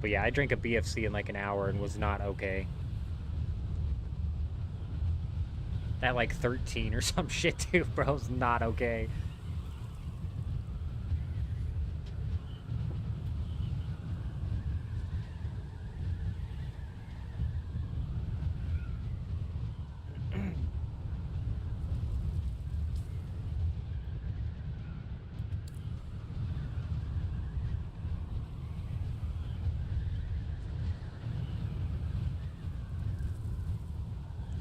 But yeah, I drank a BFC in like an hour and was not okay. At like 13 or some shit too, bro. Was not okay.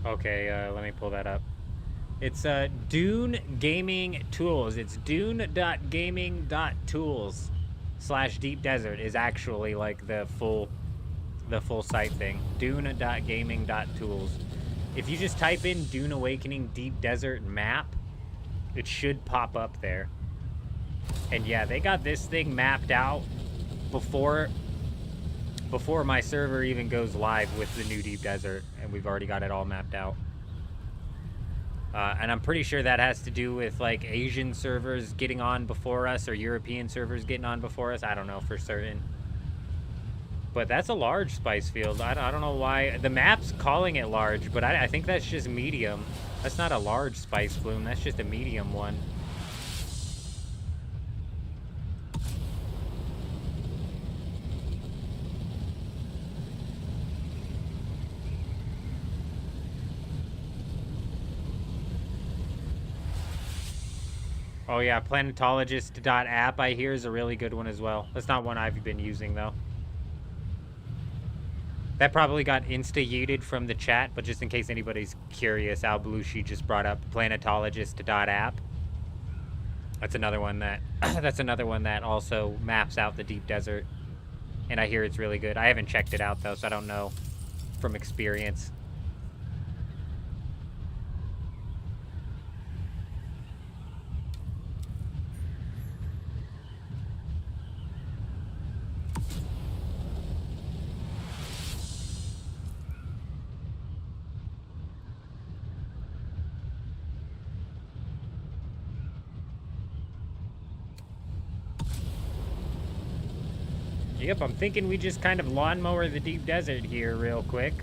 Okay, let me pull that up. It's Dune Gaming Tools. It's dune.gaming.tools/deep desert is actually like the full site thing. Dune.gaming.tools. If you just type in Dune Awakening Deep Desert map, it should pop up there. And yeah, they got this thing mapped out before my server even goes live with the new Deep Desert, and we've already got it all mapped out. And I'm pretty sure that has to do with like Asian servers getting on before us or European servers getting on before us. I don't know for certain. But that's a large spice field. I don't know why. The map's calling it large, but I think that's just medium. That's not a large spice plume. That's just a medium one. Oh yeah, planetologist.app I hear is a really good one as well. That's not one I've been using though. That probably got insta-yeeted from the chat, but just in case anybody's curious, Al Belushi just brought up planetologist.app. That's another one that also maps out the deep desert. And I hear it's really good. I haven't checked it out though, so I don't know from experience. Yep, I'm thinking we just kind of lawnmower the deep desert here real quick.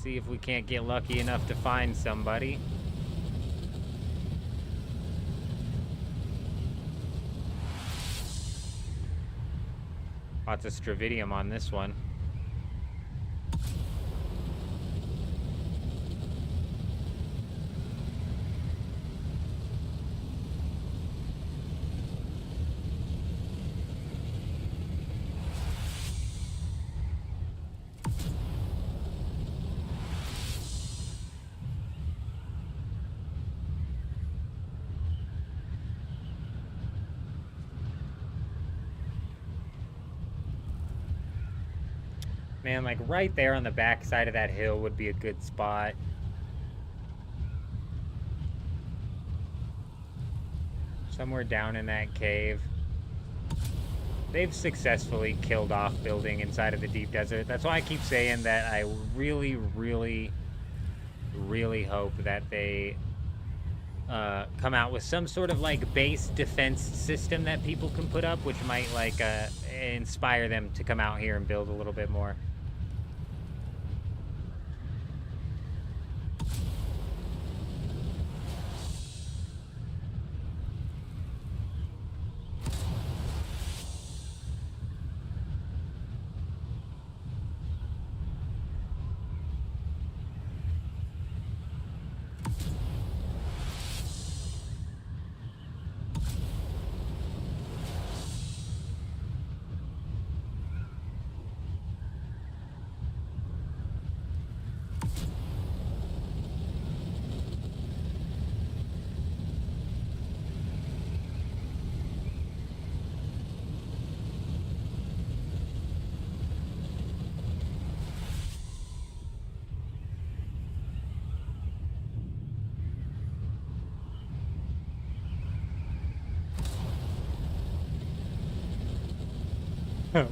See if we can't get lucky enough to find somebody. Lots of stravidium on this one. Man, like right there on the back side of that hill would be a good spot. Somewhere down in that cave. They've successfully killed off building inside of the deep desert. That's why I keep saying that I really, really, really hope that they come out with some sort of like base defense system that people can put up, which might like inspire them to come out here and build a little bit more.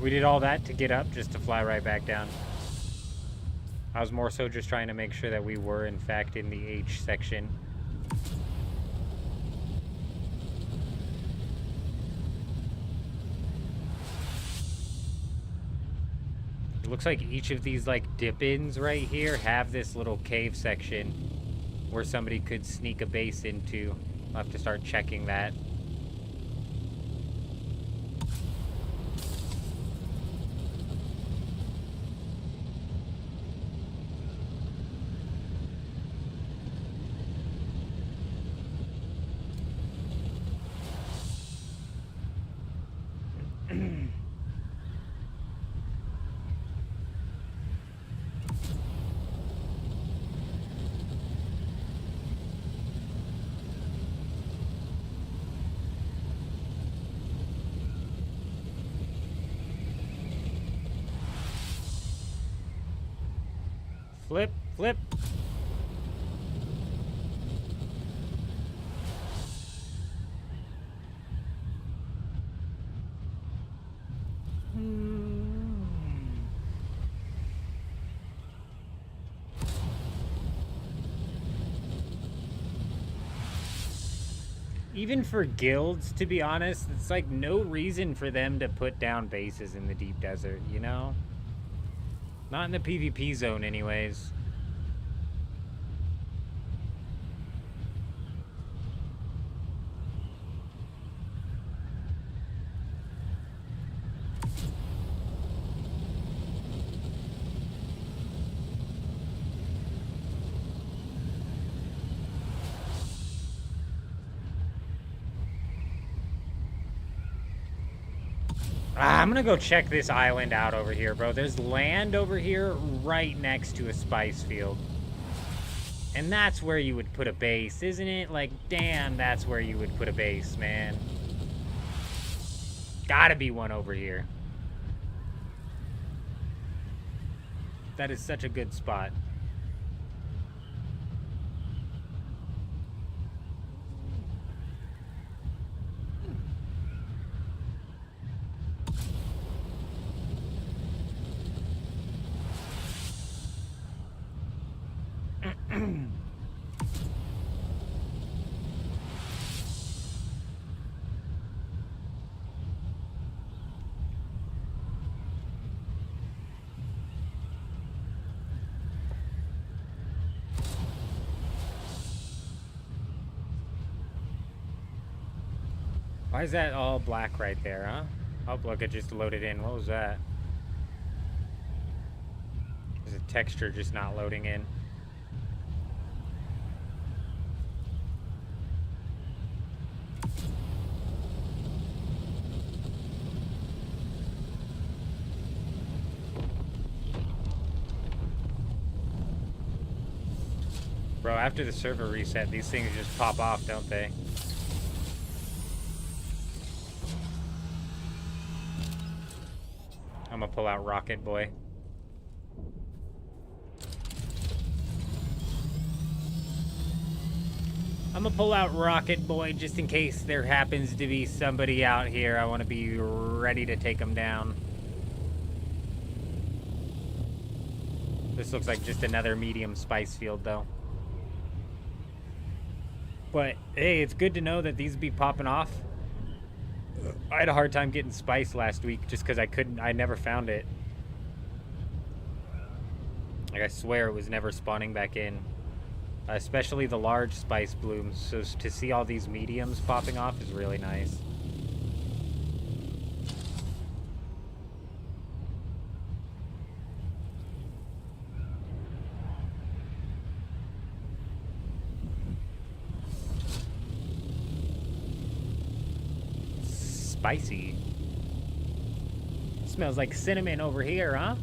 We did all that to get up just to fly right back down. I was more so just trying to make sure that we were in fact in the H section. It looks like each of these like dip-ins right here have this little cave section where somebody could sneak a base into. I'll have to start checking that. Flip, flip. Even for guilds, to be honest, it's like no reason for them to put down bases in the deep desert, you know? Not in the PvP zone anyways. I'm gonna go check this island out over here, bro. There's land over here right next to a spice field. And that's where you would put a base, isn't it? Like, damn, that's where you would put a base, man. Gotta be one over here. That is such a good spot. Why is that all black right there, huh? Oh, look, it just loaded in. What was that? There's a texture just not loading in. Bro, after the server reset, these things just pop off, don't they? I'm gonna pull out Rocket Boy. I'm gonna pull out Rocket Boy just in case there happens to be somebody out here. I want to be ready to take them down. This looks like just another medium spice field, though. But, hey, it's good to know that these be popping off. I had a hard time getting spice last week just because I never found it. Like, I swear it was never spawning back in. Especially the large spice blooms. So to see all these mediums popping off is really nice. Spicy. Smells like cinnamon over here, huh?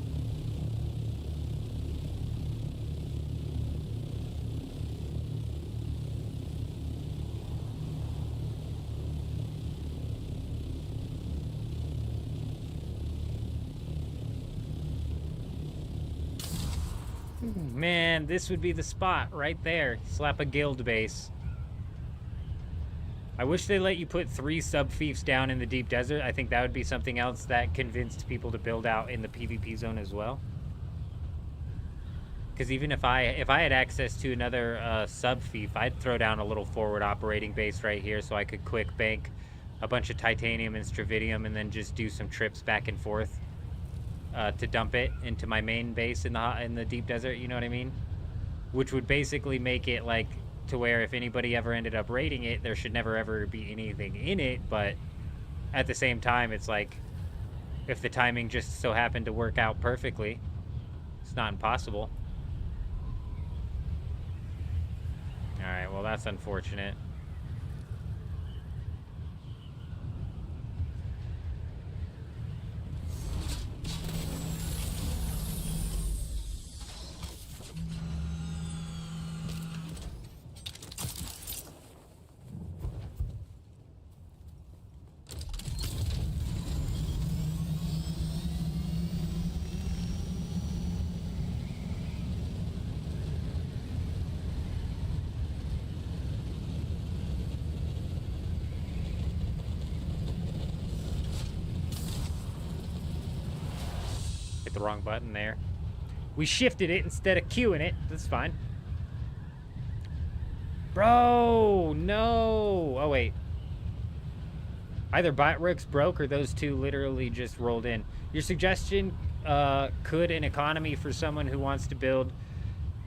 Man, this would be the spot right there. Slap a guild base. I wish they let you put 3 sub-fiefs down in the deep desert. I think that would be something else that convinced people to build out in the PvP zone as well. Because even if I had access to another sub-fief, I'd throw down a little forward operating base right here so I could quick bank a bunch of titanium and stravidium and then just do some trips back and forth to dump it into my main base in the deep desert, you know what I mean? Which would basically make it like to where if anybody ever ended up raiding it, there should never ever be anything in it, but at the same time, it's like, if the timing just so happened to work out perfectly, it's not impossible. Alright, well that's unfortunate. hit the wrong button there. We shifted it instead of queuing it. That's fine. Bro, no. Oh, wait. Either Botworks broke or those two literally just rolled in. Your suggestion, could an economy for someone who wants to build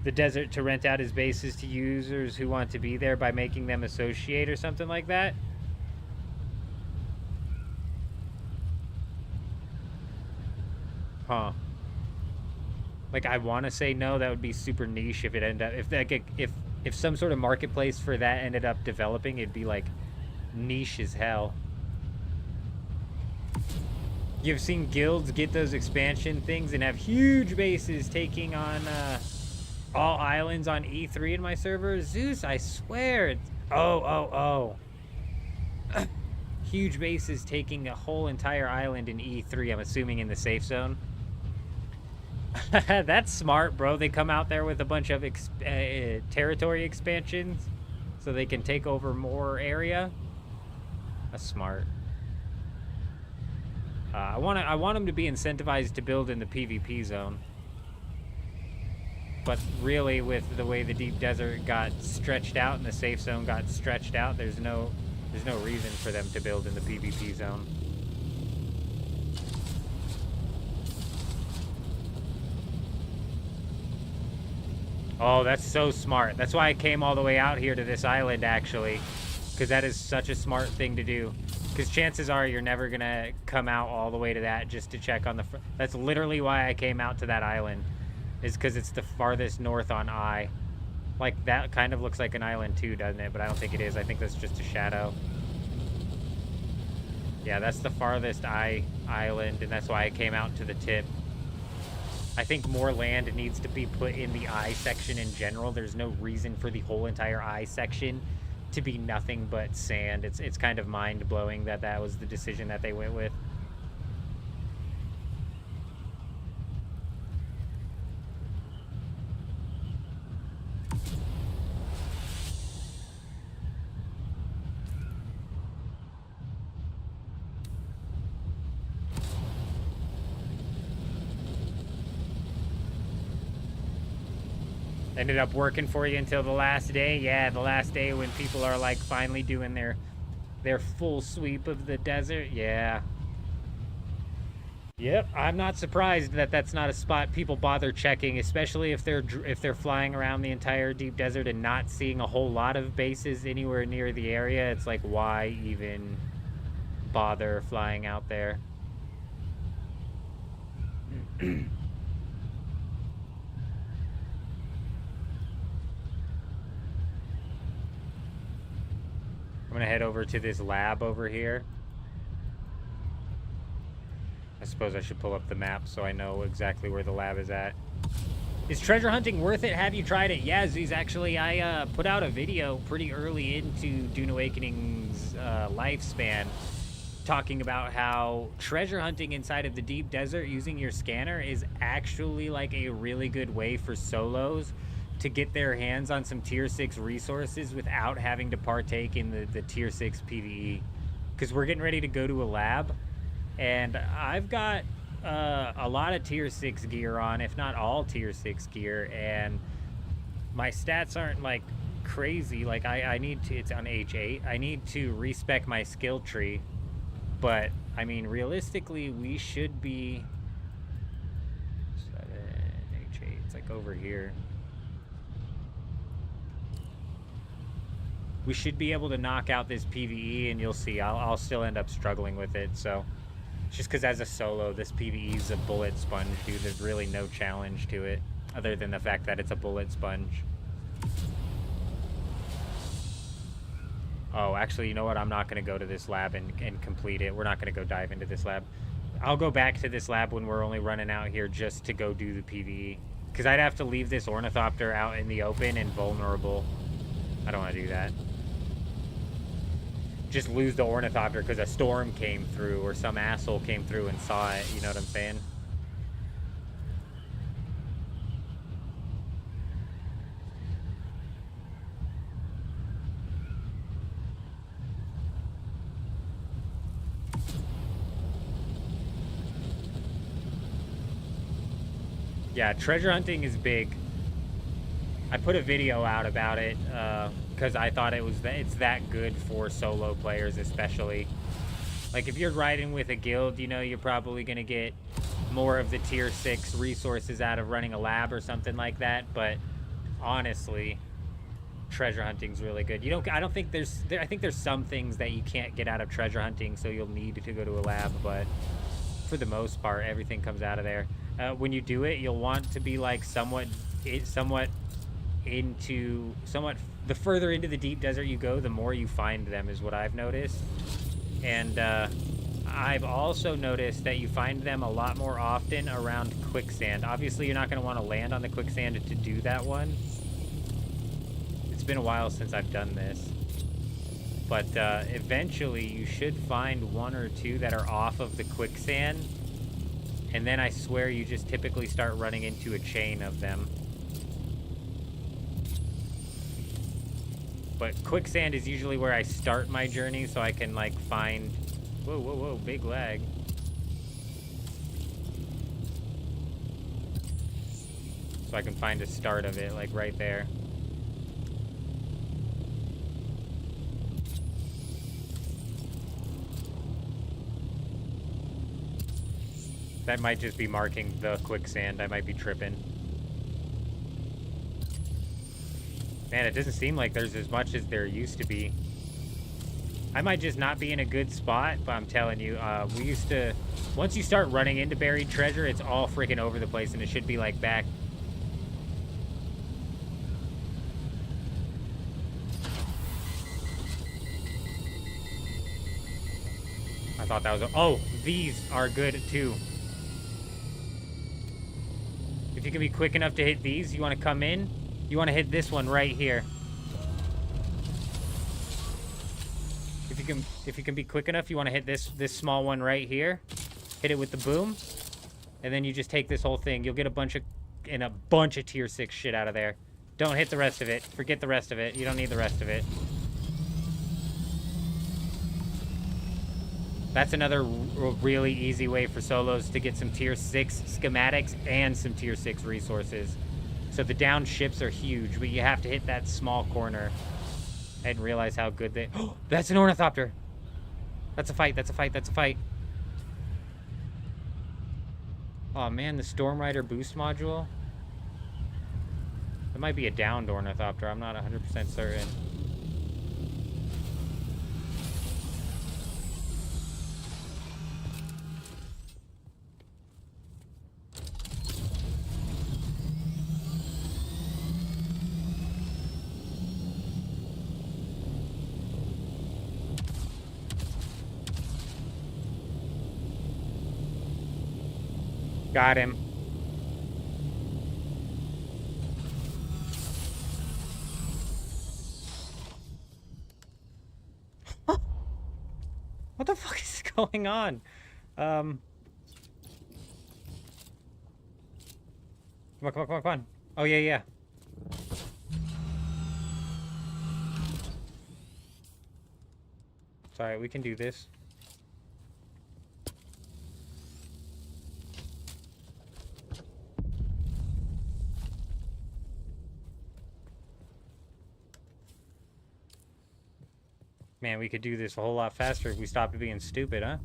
the desert to rent out his bases to users who want to be there by making them associate or something like that? Huh. Like, I want to say no. That would be super niche if it ended up... If some sort of marketplace for that ended up developing, it'd be, like, niche as hell. You've seen guilds get those expansion things and have huge bases taking on all islands on E3 in my server. Zeus, I swear. Huge bases taking a whole entire island in E3, I'm assuming in the safe zone. That's smart, bro. They come out there with a bunch of territory expansions so they can take over more area. That's smart. I want them to be incentivized to build in the PvP zone. But really, with the way the deep desert got stretched out and the safe zone got stretched out, there's no reason for them to build in the PvP zone. Oh, that's so smart. That's why I came all the way out here to this island, actually. Because that is such a smart thing to do. Because chances are you're never going to come out all the way to that just to check on the... That's literally why I came out to that island. Is because it's the farthest north on I. Like, that kind of looks like an island too, doesn't it? But I don't think it is. I think that's just a shadow. Yeah, that's the farthest I island, and that's why I came out to the tip. I think more land needs to be put in the I section in general. There's no reason for the whole entire I section to be nothing but sand. It's kind of mind-blowing that that was the decision that they went with. Ended up working for you until the last day. Yeah, the last day when people are like finally doing their full sweep of the desert. Yeah. Yep, I'm not surprised that that's not a spot people bother checking, especially if they're flying around the entire deep desert and not seeing a whole lot of bases anywhere near the area. It's like, why even bother flying out there? I'm gonna head over to this lab over here. I suppose I should pull up the map so I know exactly where the lab is at. Is treasure hunting worth it? Have you tried it? Yeah, Z's, actually, I put out a video pretty early into Dune Awakening's lifespan talking about how treasure hunting inside of the deep desert using your scanner is actually like a really good way for solos to get their hands on some tier 6 resources without having to partake in the tier 6 PvE. Because we're getting ready to go to a lab, and I've got a lot of tier 6 gear on, if not all tier 6 gear, and my stats aren't like crazy. Like I need to, it's on H8, I need to respec my skill tree, but I mean realistically we should be H8, it's like over here. We should be able to knock out this PvE, and you'll see I'll still end up struggling with it. So it's just because as a solo, this PvE is a bullet sponge, dude. There's really no challenge to it other than the fact that it's a bullet sponge. Oh, actually, you know what? I'm not going to go to this lab and complete it. We're not going to go dive into this lab. I'll go back to this lab when we're only running out here just to go do the PvE. Because I'd have to leave this Ornithopter out in the open and vulnerable. I don't want to do that. Just lose the Ornithopter because a storm came through or some asshole came through and saw it. You know what I'm saying? Yeah, treasure hunting is big. I put a video out about it because I thought it's that good for solo players, especially. Like, if you're riding with a guild, you know, you're probably going to get more of the tier 6 resources out of running a lab or something like that. But honestly, treasure hunting's really good. I don't think I think there's some things that you can't get out of treasure hunting, so you'll need to go to a lab. But for the most part, everything comes out of there. When you do it, you'll want to be like somewhat the further into the deep desert you go, the more you find them, is what I've noticed. And I've also noticed that you find them a lot more often around quicksand. Obviously, you're not going to want to land on the quicksand to do that one. It's been a while since I've done this. But eventually, you should find one or two that are off of the quicksand. And then I swear you just typically start running into a chain of them. But quicksand is usually where I start my journey, so I can, like, find... Whoa, whoa, whoa, big lag. So I can find a start of it, like, right there. That might just be marking the quicksand. I might be tripping. Man, it doesn't seem like there's as much as there used to be. I might just not be in a good spot, but I'm telling you, we used to... Once you start running into buried treasure, it's all freaking over the place, and it should be, like, back... I thought that was... Oh, these are good, too. If you can be quick enough to hit these, you want to come in? You want to hit this one right here. If you can be quick enough, you want to hit this small one right here. Hit it with the boom. And then you just take this whole thing. You'll get a bunch of tier 6 shit out of there. Don't hit the rest of it. Forget the rest of it. You don't need the rest of it. That's another really easy way for solos to get some tier 6 schematics and some tier 6 resources. So the down ships are huge, but you have to hit that small corner. I didn't realize how good they... Oh, that's an ornithopter! That's a fight, that's a fight, that's a fight. Oh man, the Storm Rider boost module. It might be a downed ornithopter, I'm not 100% certain. Got him. What the fuck is going on? Come on, come on, come on, come on. Oh, yeah, yeah. Sorry, we can do this. Man, we could do this a whole lot faster if we stopped being stupid, huh?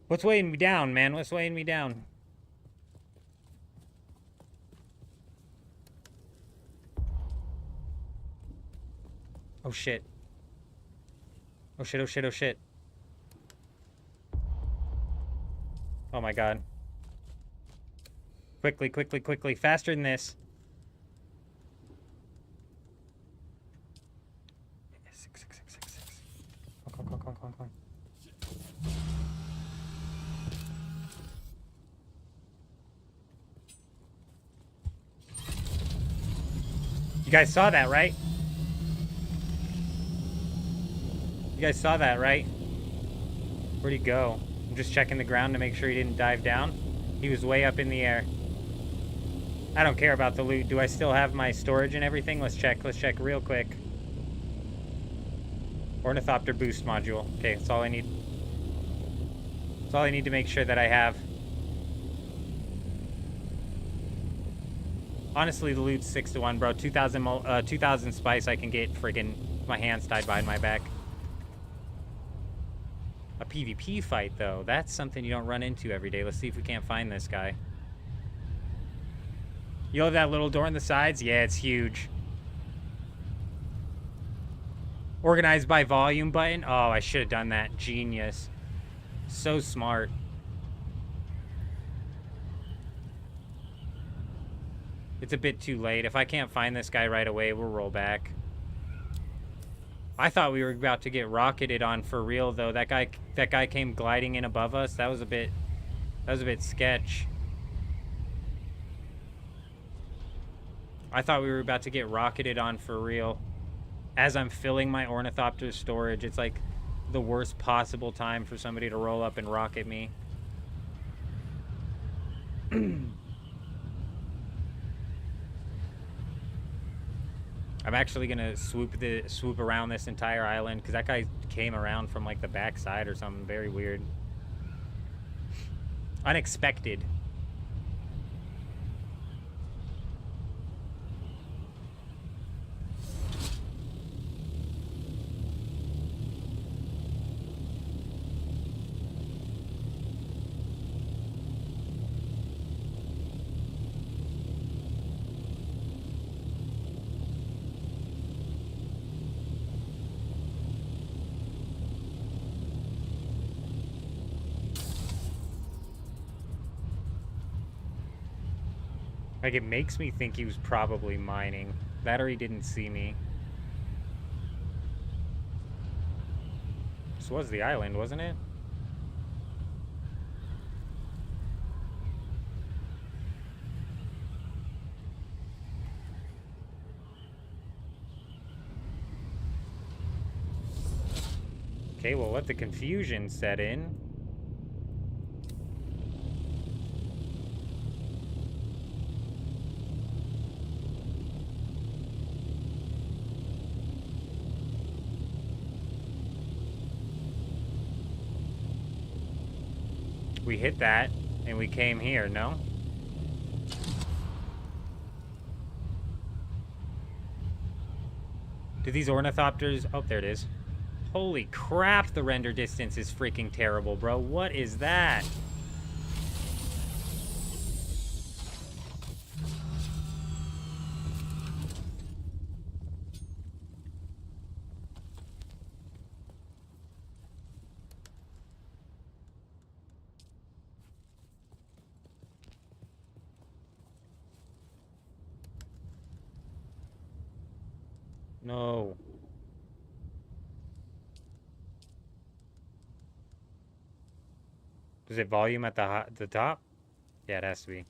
What's weighing me down, man? What's weighing me down? Oh, shit. Oh, shit, oh, shit, oh, shit. Oh my god. Quickly, quickly, quickly. Faster than this. 6, 6, 6, 6, 6. Come on, come on, come on, come on. You guys saw that, right? You guys saw that, right? Where'd he go? I'm just checking the ground to make sure he didn't dive down. He was way up in the air. I don't care about the loot. Do I still have my storage and everything? Let's check. Let's check real quick. Ornithopter boost module. Okay, that's all I need. That's all I need to make sure that I have. Honestly, the loot's 6 to 1, bro. 2,000 spice, I can get friggin' my hands tied behind my back. A PvP fight, though. That's something you don't run into every day. Let's see if we can't find this guy. You have that little door on the sides? Yeah, it's huge. Organized by volume button? Oh, I should have done that. Genius. So smart. It's a bit too late. If I can't find this guy right away, we'll roll back. I thought we were about to get rocketed on for real, though. That guy came gliding in above us. That was a bit sketch. I thought we were about to get rocketed on for real. As I'm filling my Ornithopter storage, it's like the worst possible time for somebody to roll up and rocket me. I'm actually gonna swoop around this entire island because that guy came around from like the backside or something very weird. Unexpected. Like, it makes me think he was probably mining. That or he didn't see me. This was the island, wasn't it? Okay, well, let the confusion set in. We hit that, and we came here, no? Do these Ornithopters... Oh, there it is. Holy crap, the render distance is freaking terrible, bro. What is that? No. Is it volume at the top? Yeah, it has to be.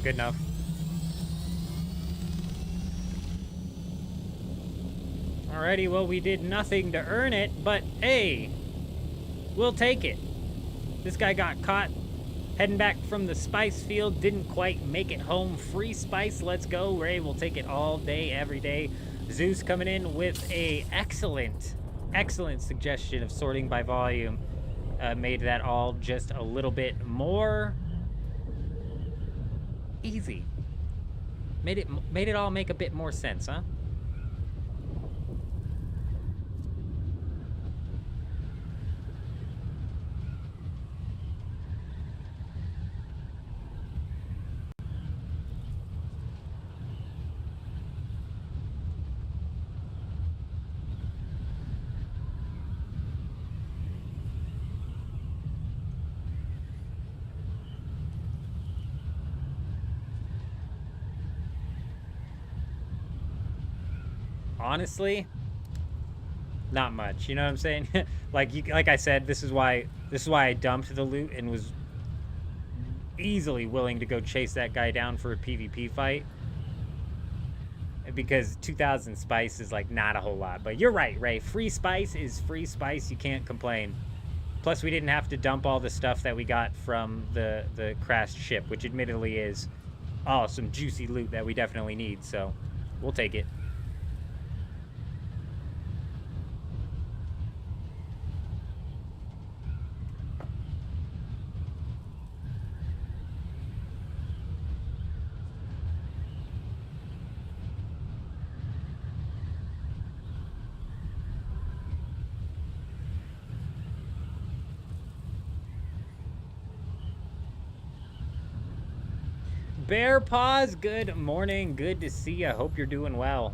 Good enough. Alrighty, well, we did nothing to earn it, but hey, we'll take it. This guy got caught heading back from the spice field, didn't quite make it home. Free spice, let's go. Ray will take it all day, every day. Zeus coming in with a excellent suggestion of sorting by volume. Made that all just a little bit more easy. Made it all make a bit more sense, huh? honestly, not much. You know what I'm saying? like I said, this is why I dumped the loot and was easily willing to go chase that guy down for a PvP fight. Because 2,000 spice is like not a whole lot. But you're right, Ray. Free spice is free spice. You can't complain. Plus, we didn't have to dump all the stuff that we got from the crashed ship, which admittedly is some juicy loot that we definitely need. So we'll take it. Bear Paws, good morning. Good to see you. Hope you're doing well.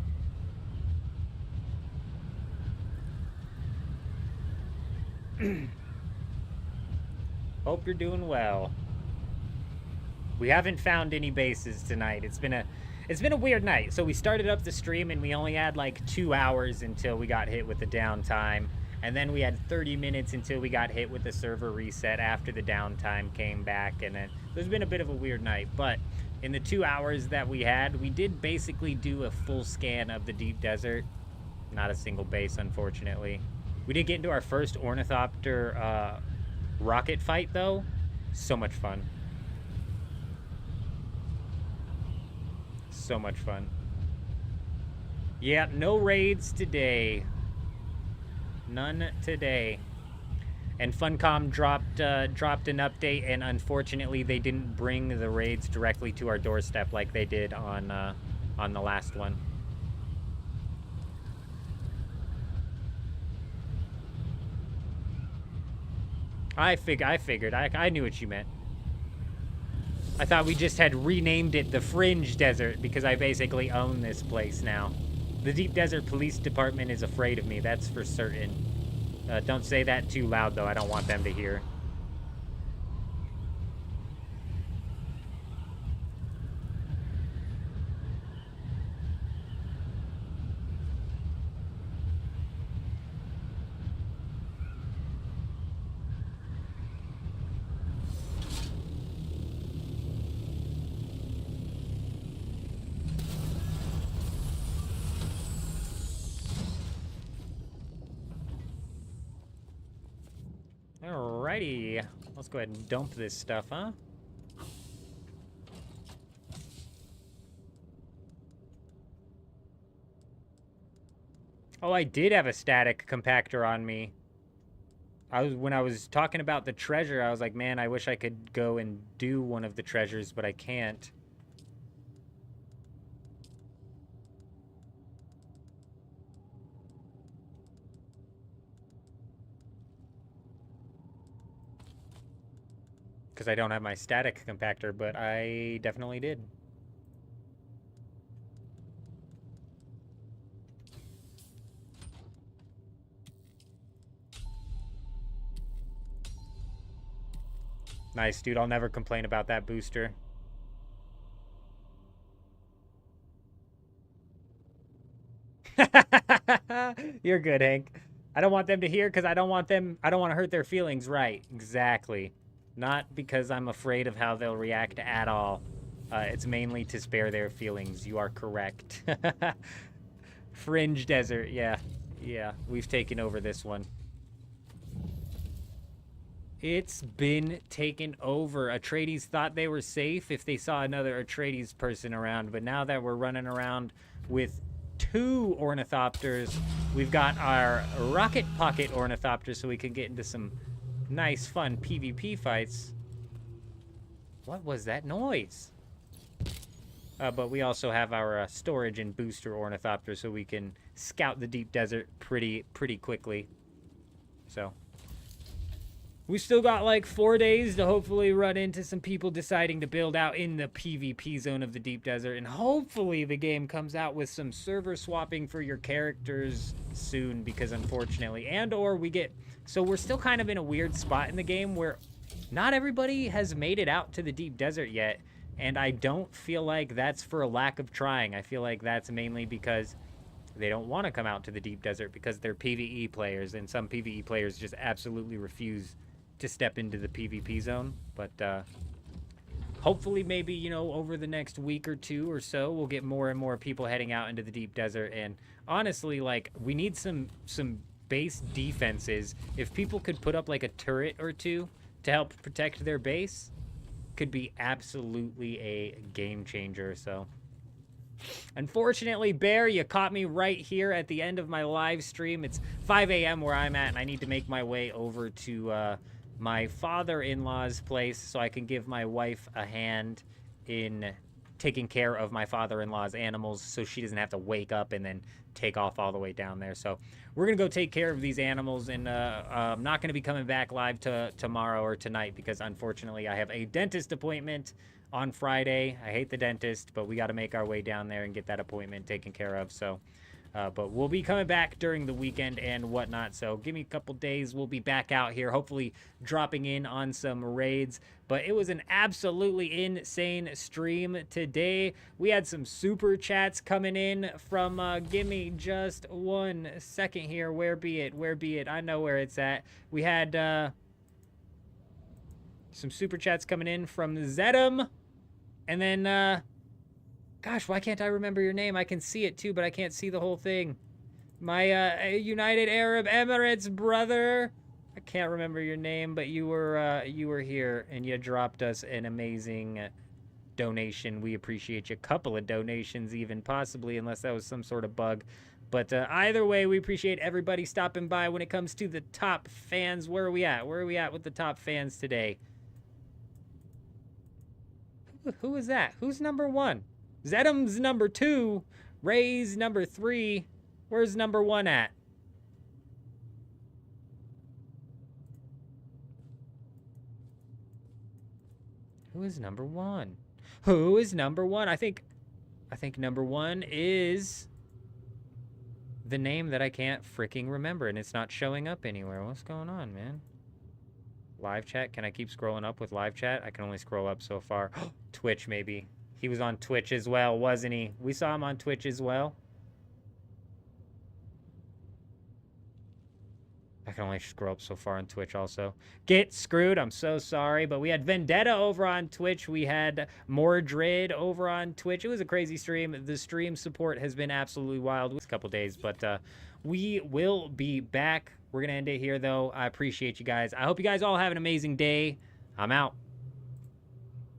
Hope you're doing well. We haven't found any bases tonight. It's been a weird night. So we started up the stream and we only had like 2 hours until we got hit with the downtime. And then we had 30 minutes until we got hit with the server reset after the downtime came back. And then there's been a bit of a weird night. But in the 2 hours that we had, we did basically do a full scan of the deep desert. Not a single base, unfortunately. We did get into our first Ornithopter rocket fight, though. So much fun. So much fun. Yeah, no raids today. None today. And Funcom dropped an update, and unfortunately they didn't bring the raids directly to our doorstep like they did on the last one. I figured. I knew what you meant. I thought we just had renamed it the Fringe Desert because I basically own this place now. The Deep Desert Police Department is afraid of me, that's for certain. Don't say that too loud, though. I don't want them to hear. Alrighty, let's go ahead and dump this stuff, huh? Oh, I did have a static compactor on me. When I was talking about the treasure, I was like, man, I wish I could go and do one of the treasures, but I can't. Because I don't have my static compactor, but I definitely did. Nice, dude. I'll never complain about that booster. You're good, Hank. I don't want them to hear because I don't want to hurt their feelings. Right, exactly. Not because I'm afraid of how they'll react at all. It's mainly to spare their feelings. You are correct. Fringe Desert, yeah. Yeah, we've taken over this one. It's been taken over. Atreides thought they were safe if they saw another Atreides person around, but now that we're running around with 2 Ornithopters, we've got our Rocket Pocket Ornithopter so we can get into some nice, fun PvP fights. What was that noise? But we also have our storage and booster Ornithopter so we can scout the deep desert pretty quickly. So we still got like 4 days to hopefully run into some people deciding to build out in the PvP zone of the deep desert, and hopefully the game comes out with some server swapping for your characters soon, because unfortunately, so we're still kind of in a weird spot in the game where not everybody has made it out to the deep desert yet, and I don't feel like that's for a lack of trying. I feel like that's mainly because they don't want to come out to the deep desert because they're PvE players, and some PvE players just absolutely refuse to step into the PvP zone. But hopefully, maybe, you know, over the next week or two or so, we'll get more and more people heading out into the deep desert. And honestly, like, we need some base defenses. If people could put up like a turret or two to help protect their base, could be absolutely a game changer. So unfortunately, Bear, you caught me right here at the end of my live stream. It's 5 a.m. where I'm at, and I need to make my way over to my father-in-law's place so I can give my wife a hand in taking care of my father-in-law's animals so she doesn't have to wake up and then take off all the way down there. So we're going to go take care of these animals, and I'm not going to be coming back live tomorrow or tonight because, unfortunately, I have a dentist appointment on Friday. I hate the dentist, but we got to make our way down there and get that appointment taken care of. So, but we'll be coming back during the weekend and whatnot. So give me a couple days. We'll be back out here, hopefully dropping in on some raids. But it was an absolutely insane stream today. We had some super chats coming in from, give me just 1 second here. Where be it? I know where it's at. We had some super chats coming in from Zedum. And then, gosh, why can't I remember your name? I can see it too, but I can't see the whole thing. My United Arab Emirates brother. I can't remember your name, but you were here and you dropped us an amazing donation. We appreciate you. A couple of donations even, possibly, unless that was some sort of bug. But either way, we appreciate everybody stopping by. When it comes to the top fans, where are we at? Where are we at with the top fans today? Who is that? Who's number 1? Zedum's number 2. Ray's number 3. Where's number 1 at? Who is number 1? Who is number 1? I think number 1 is the name that I can't freaking remember, and it's not showing up anywhere. What's going on, man? Live chat? Can I keep scrolling up with live chat? I can only scroll up so far. Twitch, maybe. He was on Twitch as well, wasn't he? We saw him on Twitch as well. I can only scroll up so far on Twitch also. Get screwed. I'm so sorry. But we had Vendetta over on Twitch. We had Mordred over on Twitch. It was a crazy stream. The stream support has been absolutely wild this couple days. But we will be back. We're going to end it here, though. I appreciate you guys. I hope you guys all have an amazing day. I'm out.